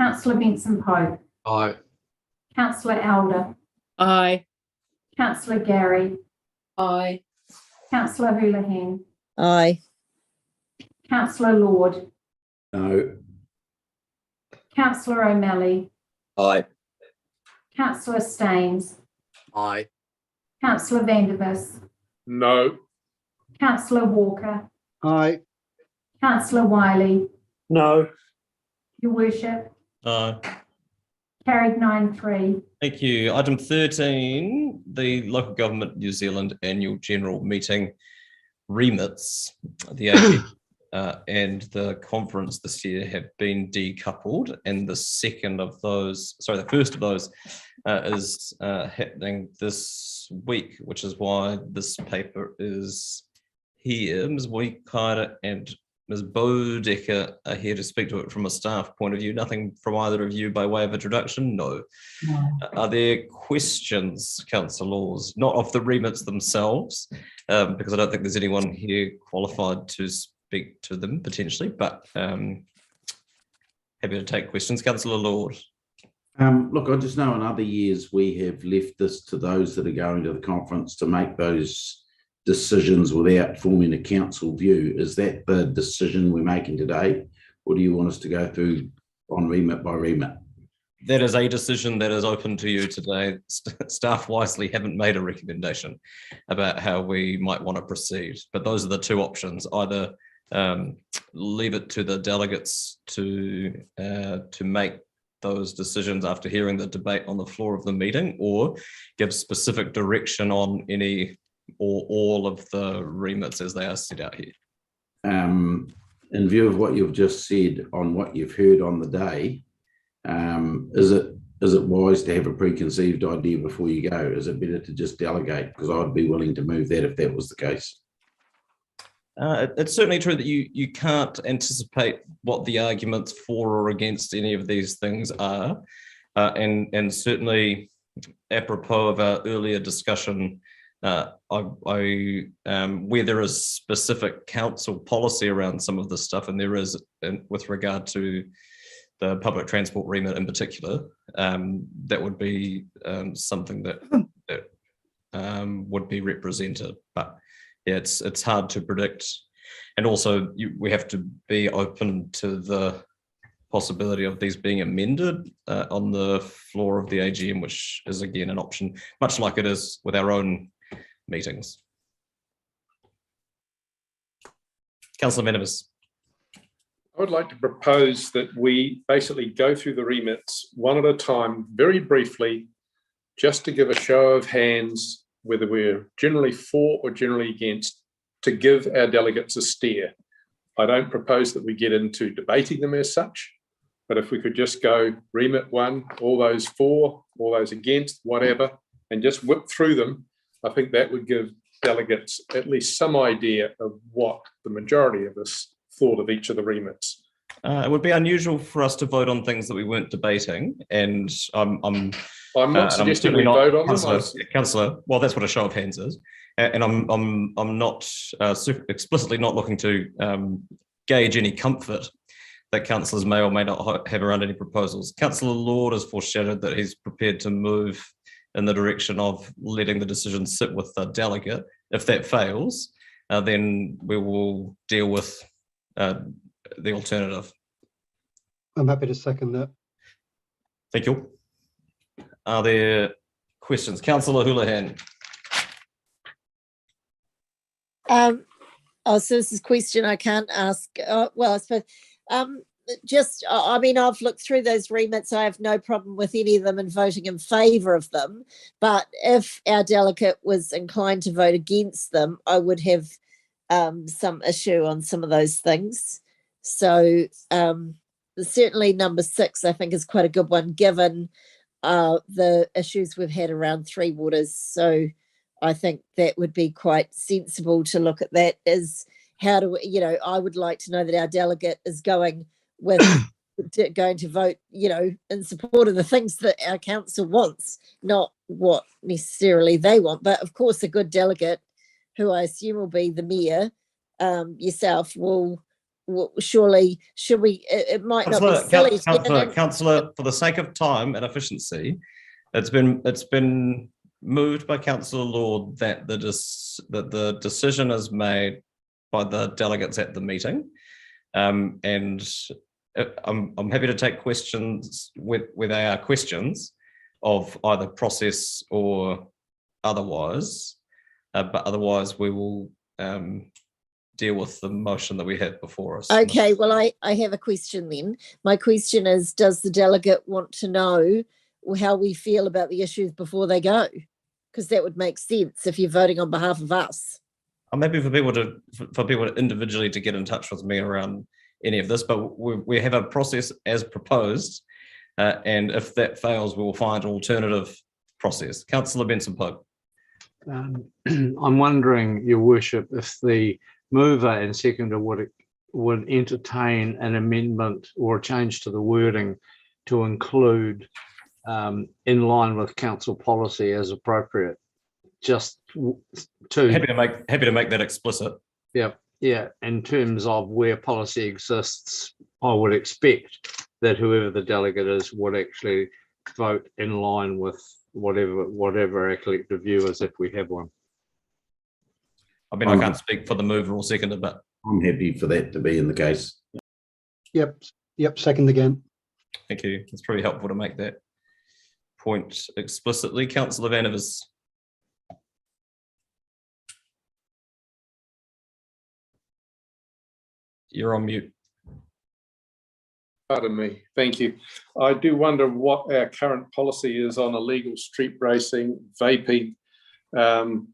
Councillor Benson Pope. Aye. Councillor Elder. Aye. Councillor Gary. Aye. Councillor Houlihan. Aye. Councillor Lord. No. Councillor O'Malley. Aye. Councillor Staines. Aye. Councillor Vandervis. No. Councillor Walker. Aye. Councillor Wiley. No. Your Worship. Aye. Carried 9-3. Thank you. Item 13, the Local Government New Zealand Annual General Meeting remits. The AG and the conference this year have been decoupled, and the first of those is happening this week, which is why this paper is here. Ms. Weikaida and Ms. Bodecker are here to speak to it from a staff point of view. Nothing from either of you by way of introduction? No. Are there questions, councillors, not of the remits themselves, because I don't think there's anyone here qualified to speak to them potentially, but happy to take questions. Councillor Lord. Look, I just know in other years we have left this to those that are going to the conference to make those decisions without forming a council view. Is that the decision we're making today, or do you want us to go through on remit by remit? That is a decision that is open to you today. Staff wisely haven't made a recommendation about how we might want to proceed, but those are the two options: either leave it to the delegates to make those decisions after hearing the debate on the floor of the meeting, or give specific direction on any or all of the remits as they are set out here. In view of what you've just said on what you've heard on the day, is it wise to have a preconceived idea before you go? Is it better to just delegate? Because I'd be willing to move that if that was the case. It's certainly true that you can't anticipate what the arguments for or against any of these things are, and certainly apropos of our earlier discussion, where there is specific council policy around some of this stuff, and there is with regard to the public transport remit in particular, that would be something that would be represented. But yeah, it's hard to predict, and also we have to be open to the possibility of these being amended on the floor of the AGM, which is again an option, much like it is with our own meetings. Councillor Menivus. I would like to propose that we basically go through the remits one at a time, very briefly, just to give a show of hands whether we're generally for or generally against, to give our delegates a steer. I don't propose that we get into debating them as such, but if we could just go remit one, all those for, all those against, whatever, and just whip through them, I think that would give delegates at least some idea of what the majority of us thought of each of the remits. It would be unusual for us to vote on things that we weren't debating, and I'm not suggesting we vote on them. Councillor, well, that's what a show of hands is, and I'm not explicitly not looking to gauge any comfort that councillors may or may not have around any proposals. Councillor Lord has foreshadowed that he's prepared to move in the direction of letting the decision sit with the delegate. If that fails, then we will deal with the alternative. I'm happy to second that. Thank you. Are there questions? Councillor Houlihan. So this is a question I can't ask. Well, I suppose I mean, I've looked through those remits. I have no problem with any of them and voting in favour of them. But if our delegate was inclined to vote against them, I would have some issue on some of those things. So certainly number 6, I think, is quite a good one, given the issues we've had around Three Waters. So I think that would be quite sensible to look at that, is how do we, I would like to know that our delegate is going to vote, in support of the things that our council wants, not what necessarily they want. But of course, a good delegate, who I assume will be the mayor, yourself, will surely, should we, it might not be silly. Councillor, for the sake of time and efficiency, it's been moved by Councillor Lord that the decision is made by the delegates at the meeting, and I'm happy to take questions where they are questions of either process or otherwise, but otherwise we will deal with the motion that we had before us. Okay, well, I have a question then. My question is, does the delegate want to know how we feel about the issues before they go? Because that would make sense if you're voting on behalf of us. I'm happy for people to individually to get in touch with me around any of this, but we have a process as proposed, and if that fails, we will find an alternative process. Councillor Benson-Pope. I'm wondering, Your Worship, if the mover and seconder would entertain an amendment or a change to the wording to include in line with council policy as appropriate. Just to happy to make that explicit. Yeah. In terms of where policy exists, I would expect that whoever the delegate is would actually vote in line with whatever our collective view is, if we have one. I mean, I can't speak for the mover or seconder, but I'm happy for that to be in the case. Yep. Second again. Thank you. It's pretty helpful to make that point explicitly. Councillor Vanivers. You're on mute. Pardon me. Thank you. I do wonder what our current policy is on illegal street racing, vaping,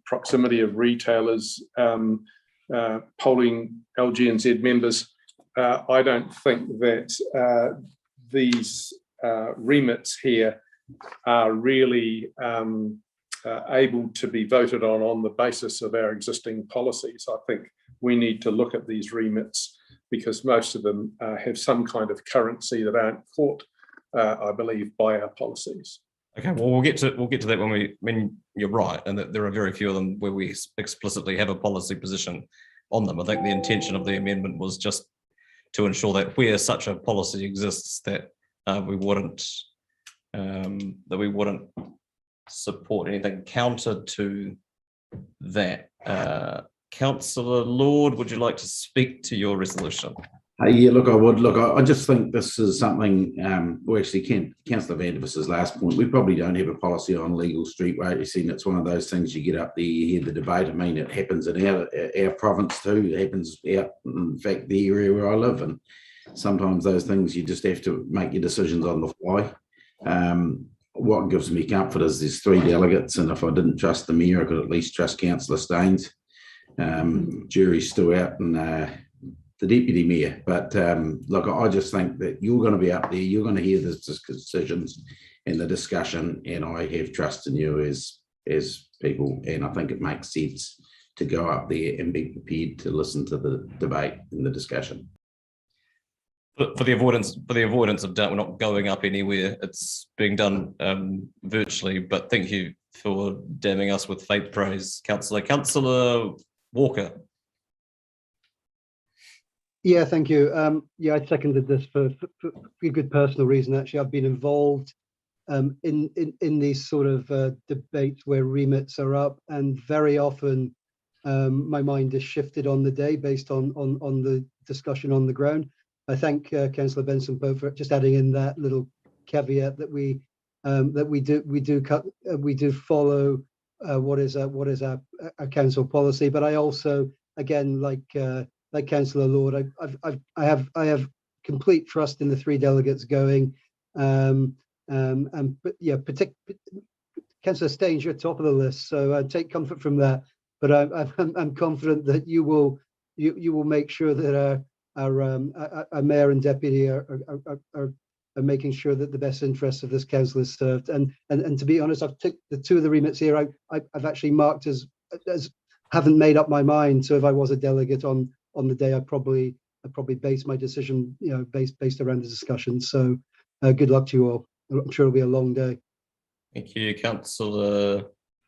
proximity of retailers, polling LGNZ members. I don't think that these remits here are really able to be voted on the basis of our existing policies. I think we need to look at these remits because most of them have some kind of currency that aren't caught, I believe, by our policies. Okay, well, we'll get to that when you're right, and that there are very few of them where we explicitly have a policy position on them. I think the intention of the amendment was just to ensure that where such a policy exists, that we wouldn't support anything counter to that. Councillor Lord, would you like to speak to your resolution? Yeah, look, I would. Look, I just think this is something, well, actually, Councillor Vandeviss's last point, we probably don't have a policy on legal street racing. It's one of those things you get up there, you hear the debate. I mean, it happens in our province too. It happens out, in fact, the area where I live. And sometimes those things, you just have to make your decisions on the fly. What gives me comfort is there's 3 delegates, and if I didn't trust the mayor, I could at least trust Councillor Staines. Jury's still out, and the deputy mayor. But look, I just think that you're going to be up there, you're going to hear the decisions and the discussion, and I have trust in you as people, and I think it makes sense to go up there and be prepared to listen to the debate and the discussion. For the avoidance of doubt, we're not going up anywhere. It's being done virtually. But thank you for damning us with faith praise, Councillor. Councillor Walker. Yeah, thank you. Yeah, I seconded this for a good personal reason. Actually, I've been involved in these sort of debates where remits are up, and very often my mind is shifted on the day based on the discussion on the ground. I thank Councillor Benson Pope for just adding in that little caveat that we do follow what is our council policy. But I also, again, like Councillor Lord, I have complete trust in the 3 delegates going. But yeah, Councillor Staines, you're top of the list, so take comfort from that. But I'm confident that you will make sure that our mayor and deputy are making sure that the best interests of this council is served. And to be honest, I've took the 2 of the remits here. I've actually marked as haven't made up my mind. So if I was a delegate on the day, I'd probably base my decision, based around the discussion. So good luck to you all. I'm sure it'll be a long day. Thank you, Councillor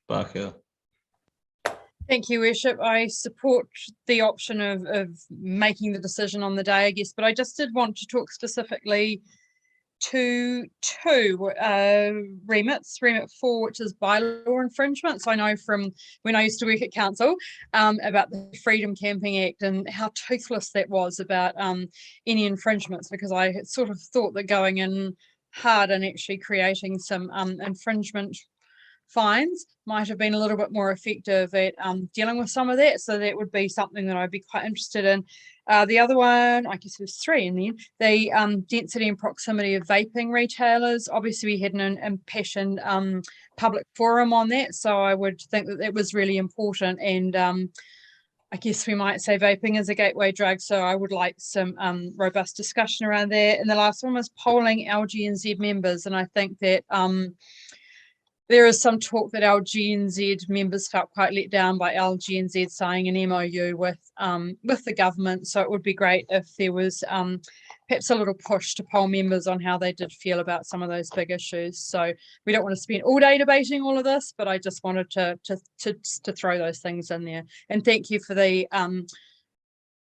Barker. Thank you, Worship. I support the option of making the decision on the day, I guess, but I just did want to talk specifically to 2 remits. Remit 4, which is bylaw infringements. I know from when I used to work at council about the Freedom Camping Act and how toothless that was about any infringements, because I had sort of thought that going in hard and actually creating some infringement fines might have been a little bit more effective at dealing with some of that. So that would be something that I'd be quite interested in. The other one, I guess there's 3 in the density and proximity of vaping retailers. Obviously, we had an impassioned public forum on that, so I would think that was really important. And I guess we might say vaping is a gateway drug, so I would like some robust discussion around that. And the last one was polling LGNZ members, and I think that there is some talk that LGNZ members felt quite let down by LGNZ signing an MOU with the government. So it would be great if there was perhaps a little push to poll members on how they did feel about some of those big issues. So we don't want to spend all day debating all of this, but I just wanted to throw those things in there. And thank you for the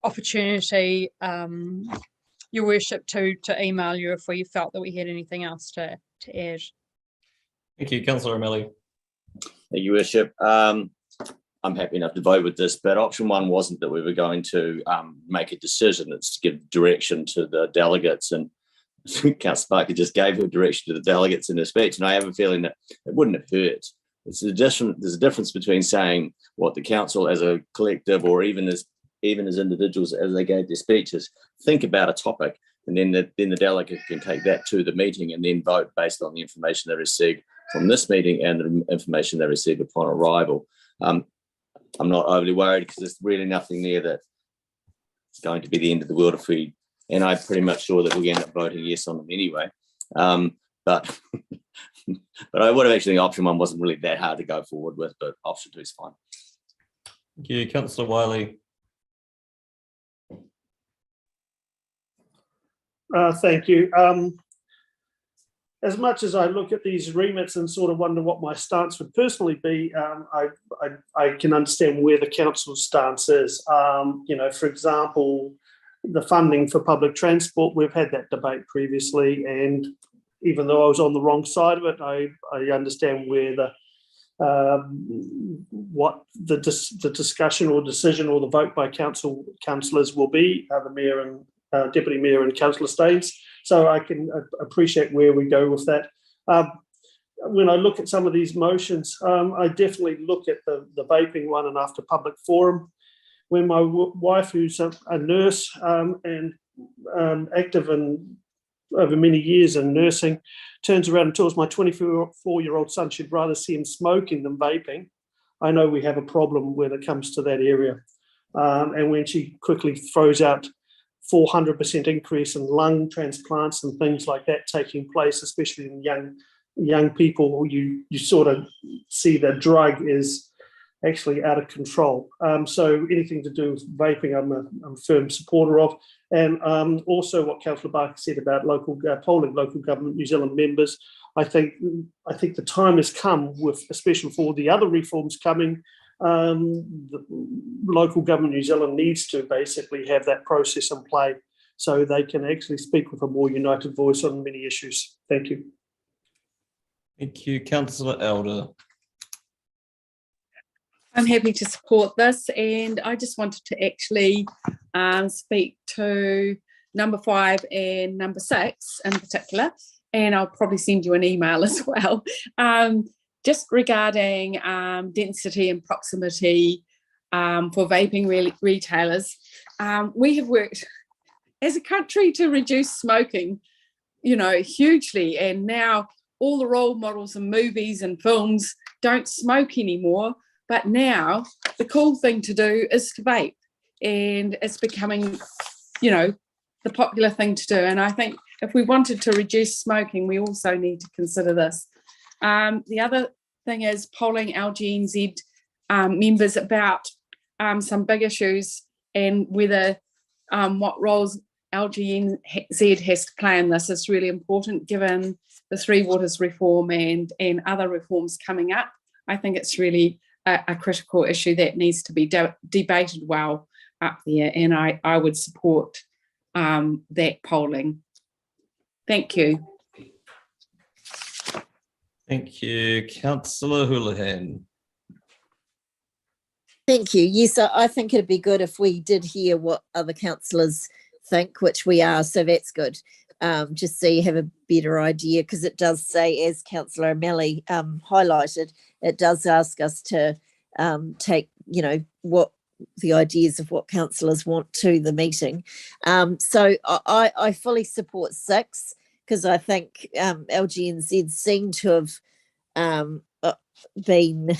opportunity, Your Worship, to email you if we felt that we had anything else to add. Thank you, Councillor O'Malley. Thank you, Worship. I'm happy enough to vote with this, but option 1 wasn't that we were going to make a decision. It's to give direction to the delegates, and Councillor Barker just gave her direction to the delegates in her speech, and I have a feeling that it wouldn't have hurt. There's a difference between saying what the council as a collective, or even as individuals as they gave their speeches, think about a topic, and then the delegate can take that to the meeting and then vote based on the information they received from this meeting and the information they receive upon arrival. I'm not overly worried because there's really nothing there that it's going to be the end of the world if we and I'm pretty much sure that we end up voting yes on them anyway. But I would have actually think option 1 wasn't really that hard to go forward with, but option 2 is fine. Thank you, Councillor Wiley. Thank you. As much as I look at these remits and sort of wonder what my stance would personally be, I can understand where the council's stance is. For example, the funding for public transport, we've had that debate previously, and even though I was on the wrong side of it, I understand where what the discussion or decision or the vote by councillors will be, the mayor and deputy mayor and councillor Staines. So I can appreciate where we go with that. When I look at some of these motions, I definitely look at the vaping one and after public forum. When my wife, who's a nurse and active over many years in nursing, turns around and tells my 24-year-old son she'd rather see him smoking than vaping, I know we have a problem when it comes to that area. And when she quickly throws out 400% increase in lung transplants and things like that taking place, especially in young people, you sort of see the drug is actually out of control. So anything to do with vaping, I'm a firm supporter of. And also what Councillor Barker said about polling local government New Zealand members, I think the time has come, with especially for the other reforms coming. The local government New Zealand needs to basically have that process in play so they can actually speak with a more united voice on many issues. Thank you. Thank you, Councillor Elder. I'm happy to support this, and I just wanted to actually speak to number 5 and number 6 in particular, and I'll probably send you an email as well. Just regarding density and proximity for vaping retailers, we have worked as a country to reduce smoking, hugely, and now all the role models and movies and films don't smoke anymore. But now the cool thing to do is to vape, and it's becoming, the popular thing to do. And I think if we wanted to reduce smoking, we also need to consider this. The other thing is polling LGNZ members about some big issues and whether what roles LGNZ has to play in this is really important, given the Three Waters reform and other reforms coming up. I think it's really a critical issue that needs to be debated well up there, and I would support that polling. Thank you. Thank you, Councillor Houlihan. Thank you. Yes, I think it'd be good if we did hear what other councillors think, which we are, so that's good. Just so you have a better idea, because it does say, as Councillor O'Malley highlighted, it does ask us to take, what the ideas of what councillors want to the meeting. So I fully support 6, because I think LGNZ seem to have been,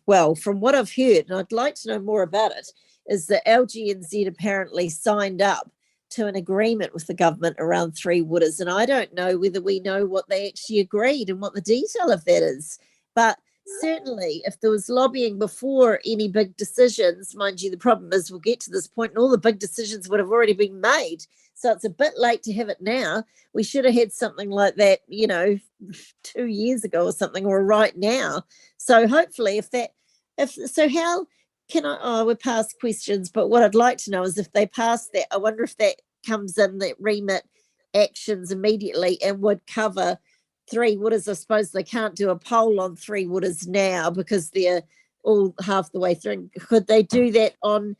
well, from what I've heard, and I'd like to know more about it, is that LGNZ apparently signed up to an agreement with the government around Three Waters, and I don't know whether we know what they actually agreed and what the detail of that is. But certainly, if there was lobbying before any big decisions, mind you, the problem is we'll get to this point and all the big decisions would have already been made. So it's a bit late to have it now. We should have had something like that, 2 years ago or something, or right now. So hopefully how can we're past questions, but what I'd like to know is if they pass that, I wonder if that comes in, that remit actions immediately and would cover Three Waters. I suppose they can't do a poll on Three Waters now because they're all half the way through. Could they do that on,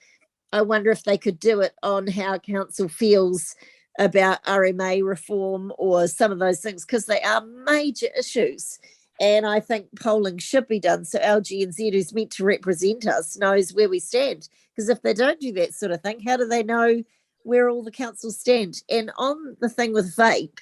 I wonder if they could do it on how council feels about RMA reform or some of those things, because they are major issues. And I think polling should be done so LGNZ, who's meant to represent us, knows where we stand. Because if they don't do that sort of thing, how do they know where all the councils stand? And on the thing with vape,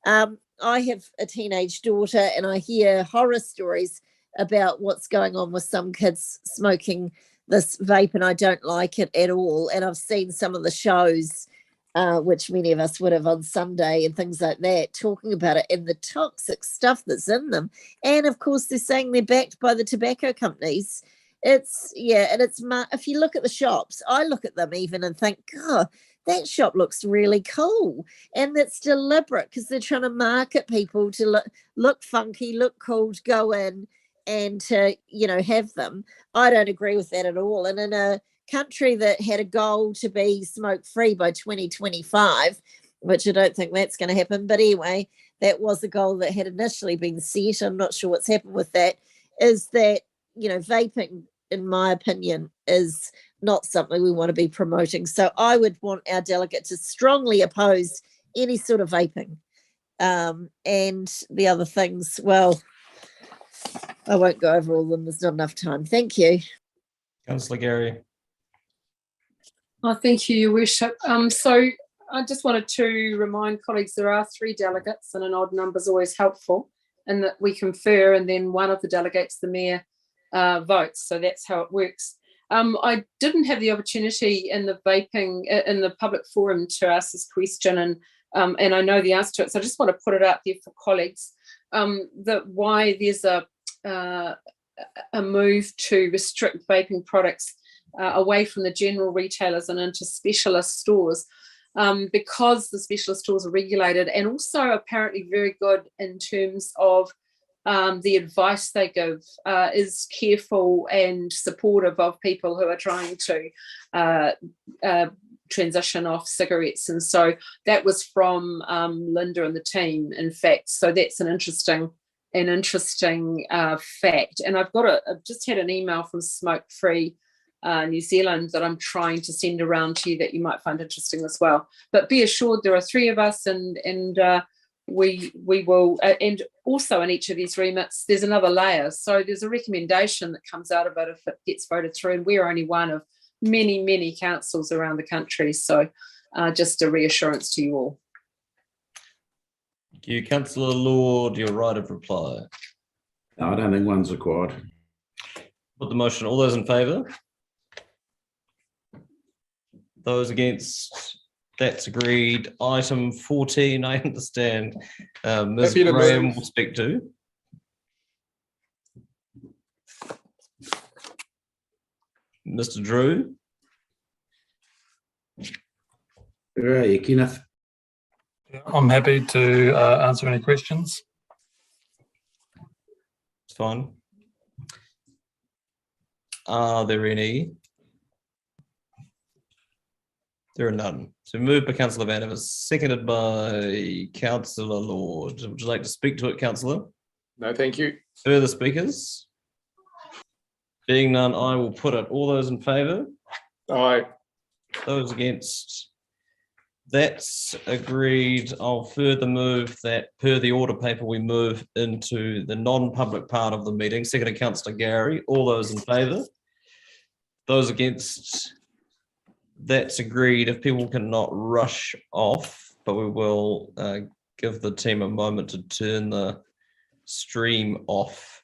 I have a teenage daughter and I hear horror stories about what's going on with some kids smoking this vape, and I don't like it at all. And I've seen some of the shows which many of us would have on Sunday and things like that, talking about it and the toxic stuff that's in them. And of course, they're saying they're backed by the tobacco companies. It's, yeah, and it's, if you look at the shops, I look at them even and think, God, that shop looks really cool. And that's deliberate because they're trying to market people to look funky, look cool, to go in and to, you know, have them. I don't agree with that at all. And in a country that had a goal to be smoke-free by 2025, which I don't think that's going to happen. But anyway, that was a goal that had initially been set. I'm not sure what's happened with that. Is that, you know, vaping, in my opinion, is not something we want to be promoting. So I would want our delegate to strongly oppose any sort of vaping. And the other things, well, I won't go over all of them. There's not enough time. Thank you. Councillor Gary. Oh, thank you, Your Worship. So I just wanted to remind colleagues there are 3 delegates, and an odd number is always helpful, and that we confer, and then one of the delegates, the mayor, votes. So that's how it works. I didn't have the opportunity in the vaping in the public forum to ask this question, and I know the answer to it. So I just want to put it out there for colleagues that why there's a move to restrict vaping products away from the general retailers and into specialist stores, because the specialist stores are regulated and also apparently very good in terms of the advice they give is careful and supportive of people who are trying to transition off cigarettes. And so that was from Linda and the team, in fact. So that's an interesting fact. And I've just had an email from Smoke Free New Zealand that I'm trying to send around to you that you might find interesting as well. But be assured there are 3 of us, and we will, and also in each of these remits there's another layer. So there's a recommendation that comes out of it if it gets voted through, and we're only one of many councils around the country. So just a reassurance to you all. Thank you. Councillor Lord, your right of reply. No, I don't think one's required. Put the motion. All those in favour? Those against? That's agreed. Item 14, I understand Ms. Graham will speak to. Mr. Drew. Where are you, Kenneth? I'm happy to answer any questions. It's fine. Are there any? There are none. So moved by Councillor Vandiver, seconded by Councillor Lord. Would you like to speak to it, Councillor? No, thank you. Further speakers? Being none, I will put it. All those in favour? Aye. Those against? That's agreed. I'll further move that per the order paper, we move into the non-public part of the meeting. Seconded, Councillor Gary. All those in favour? Those against? That's agreed. If people cannot rush off, but we will give the team a moment to turn the stream off.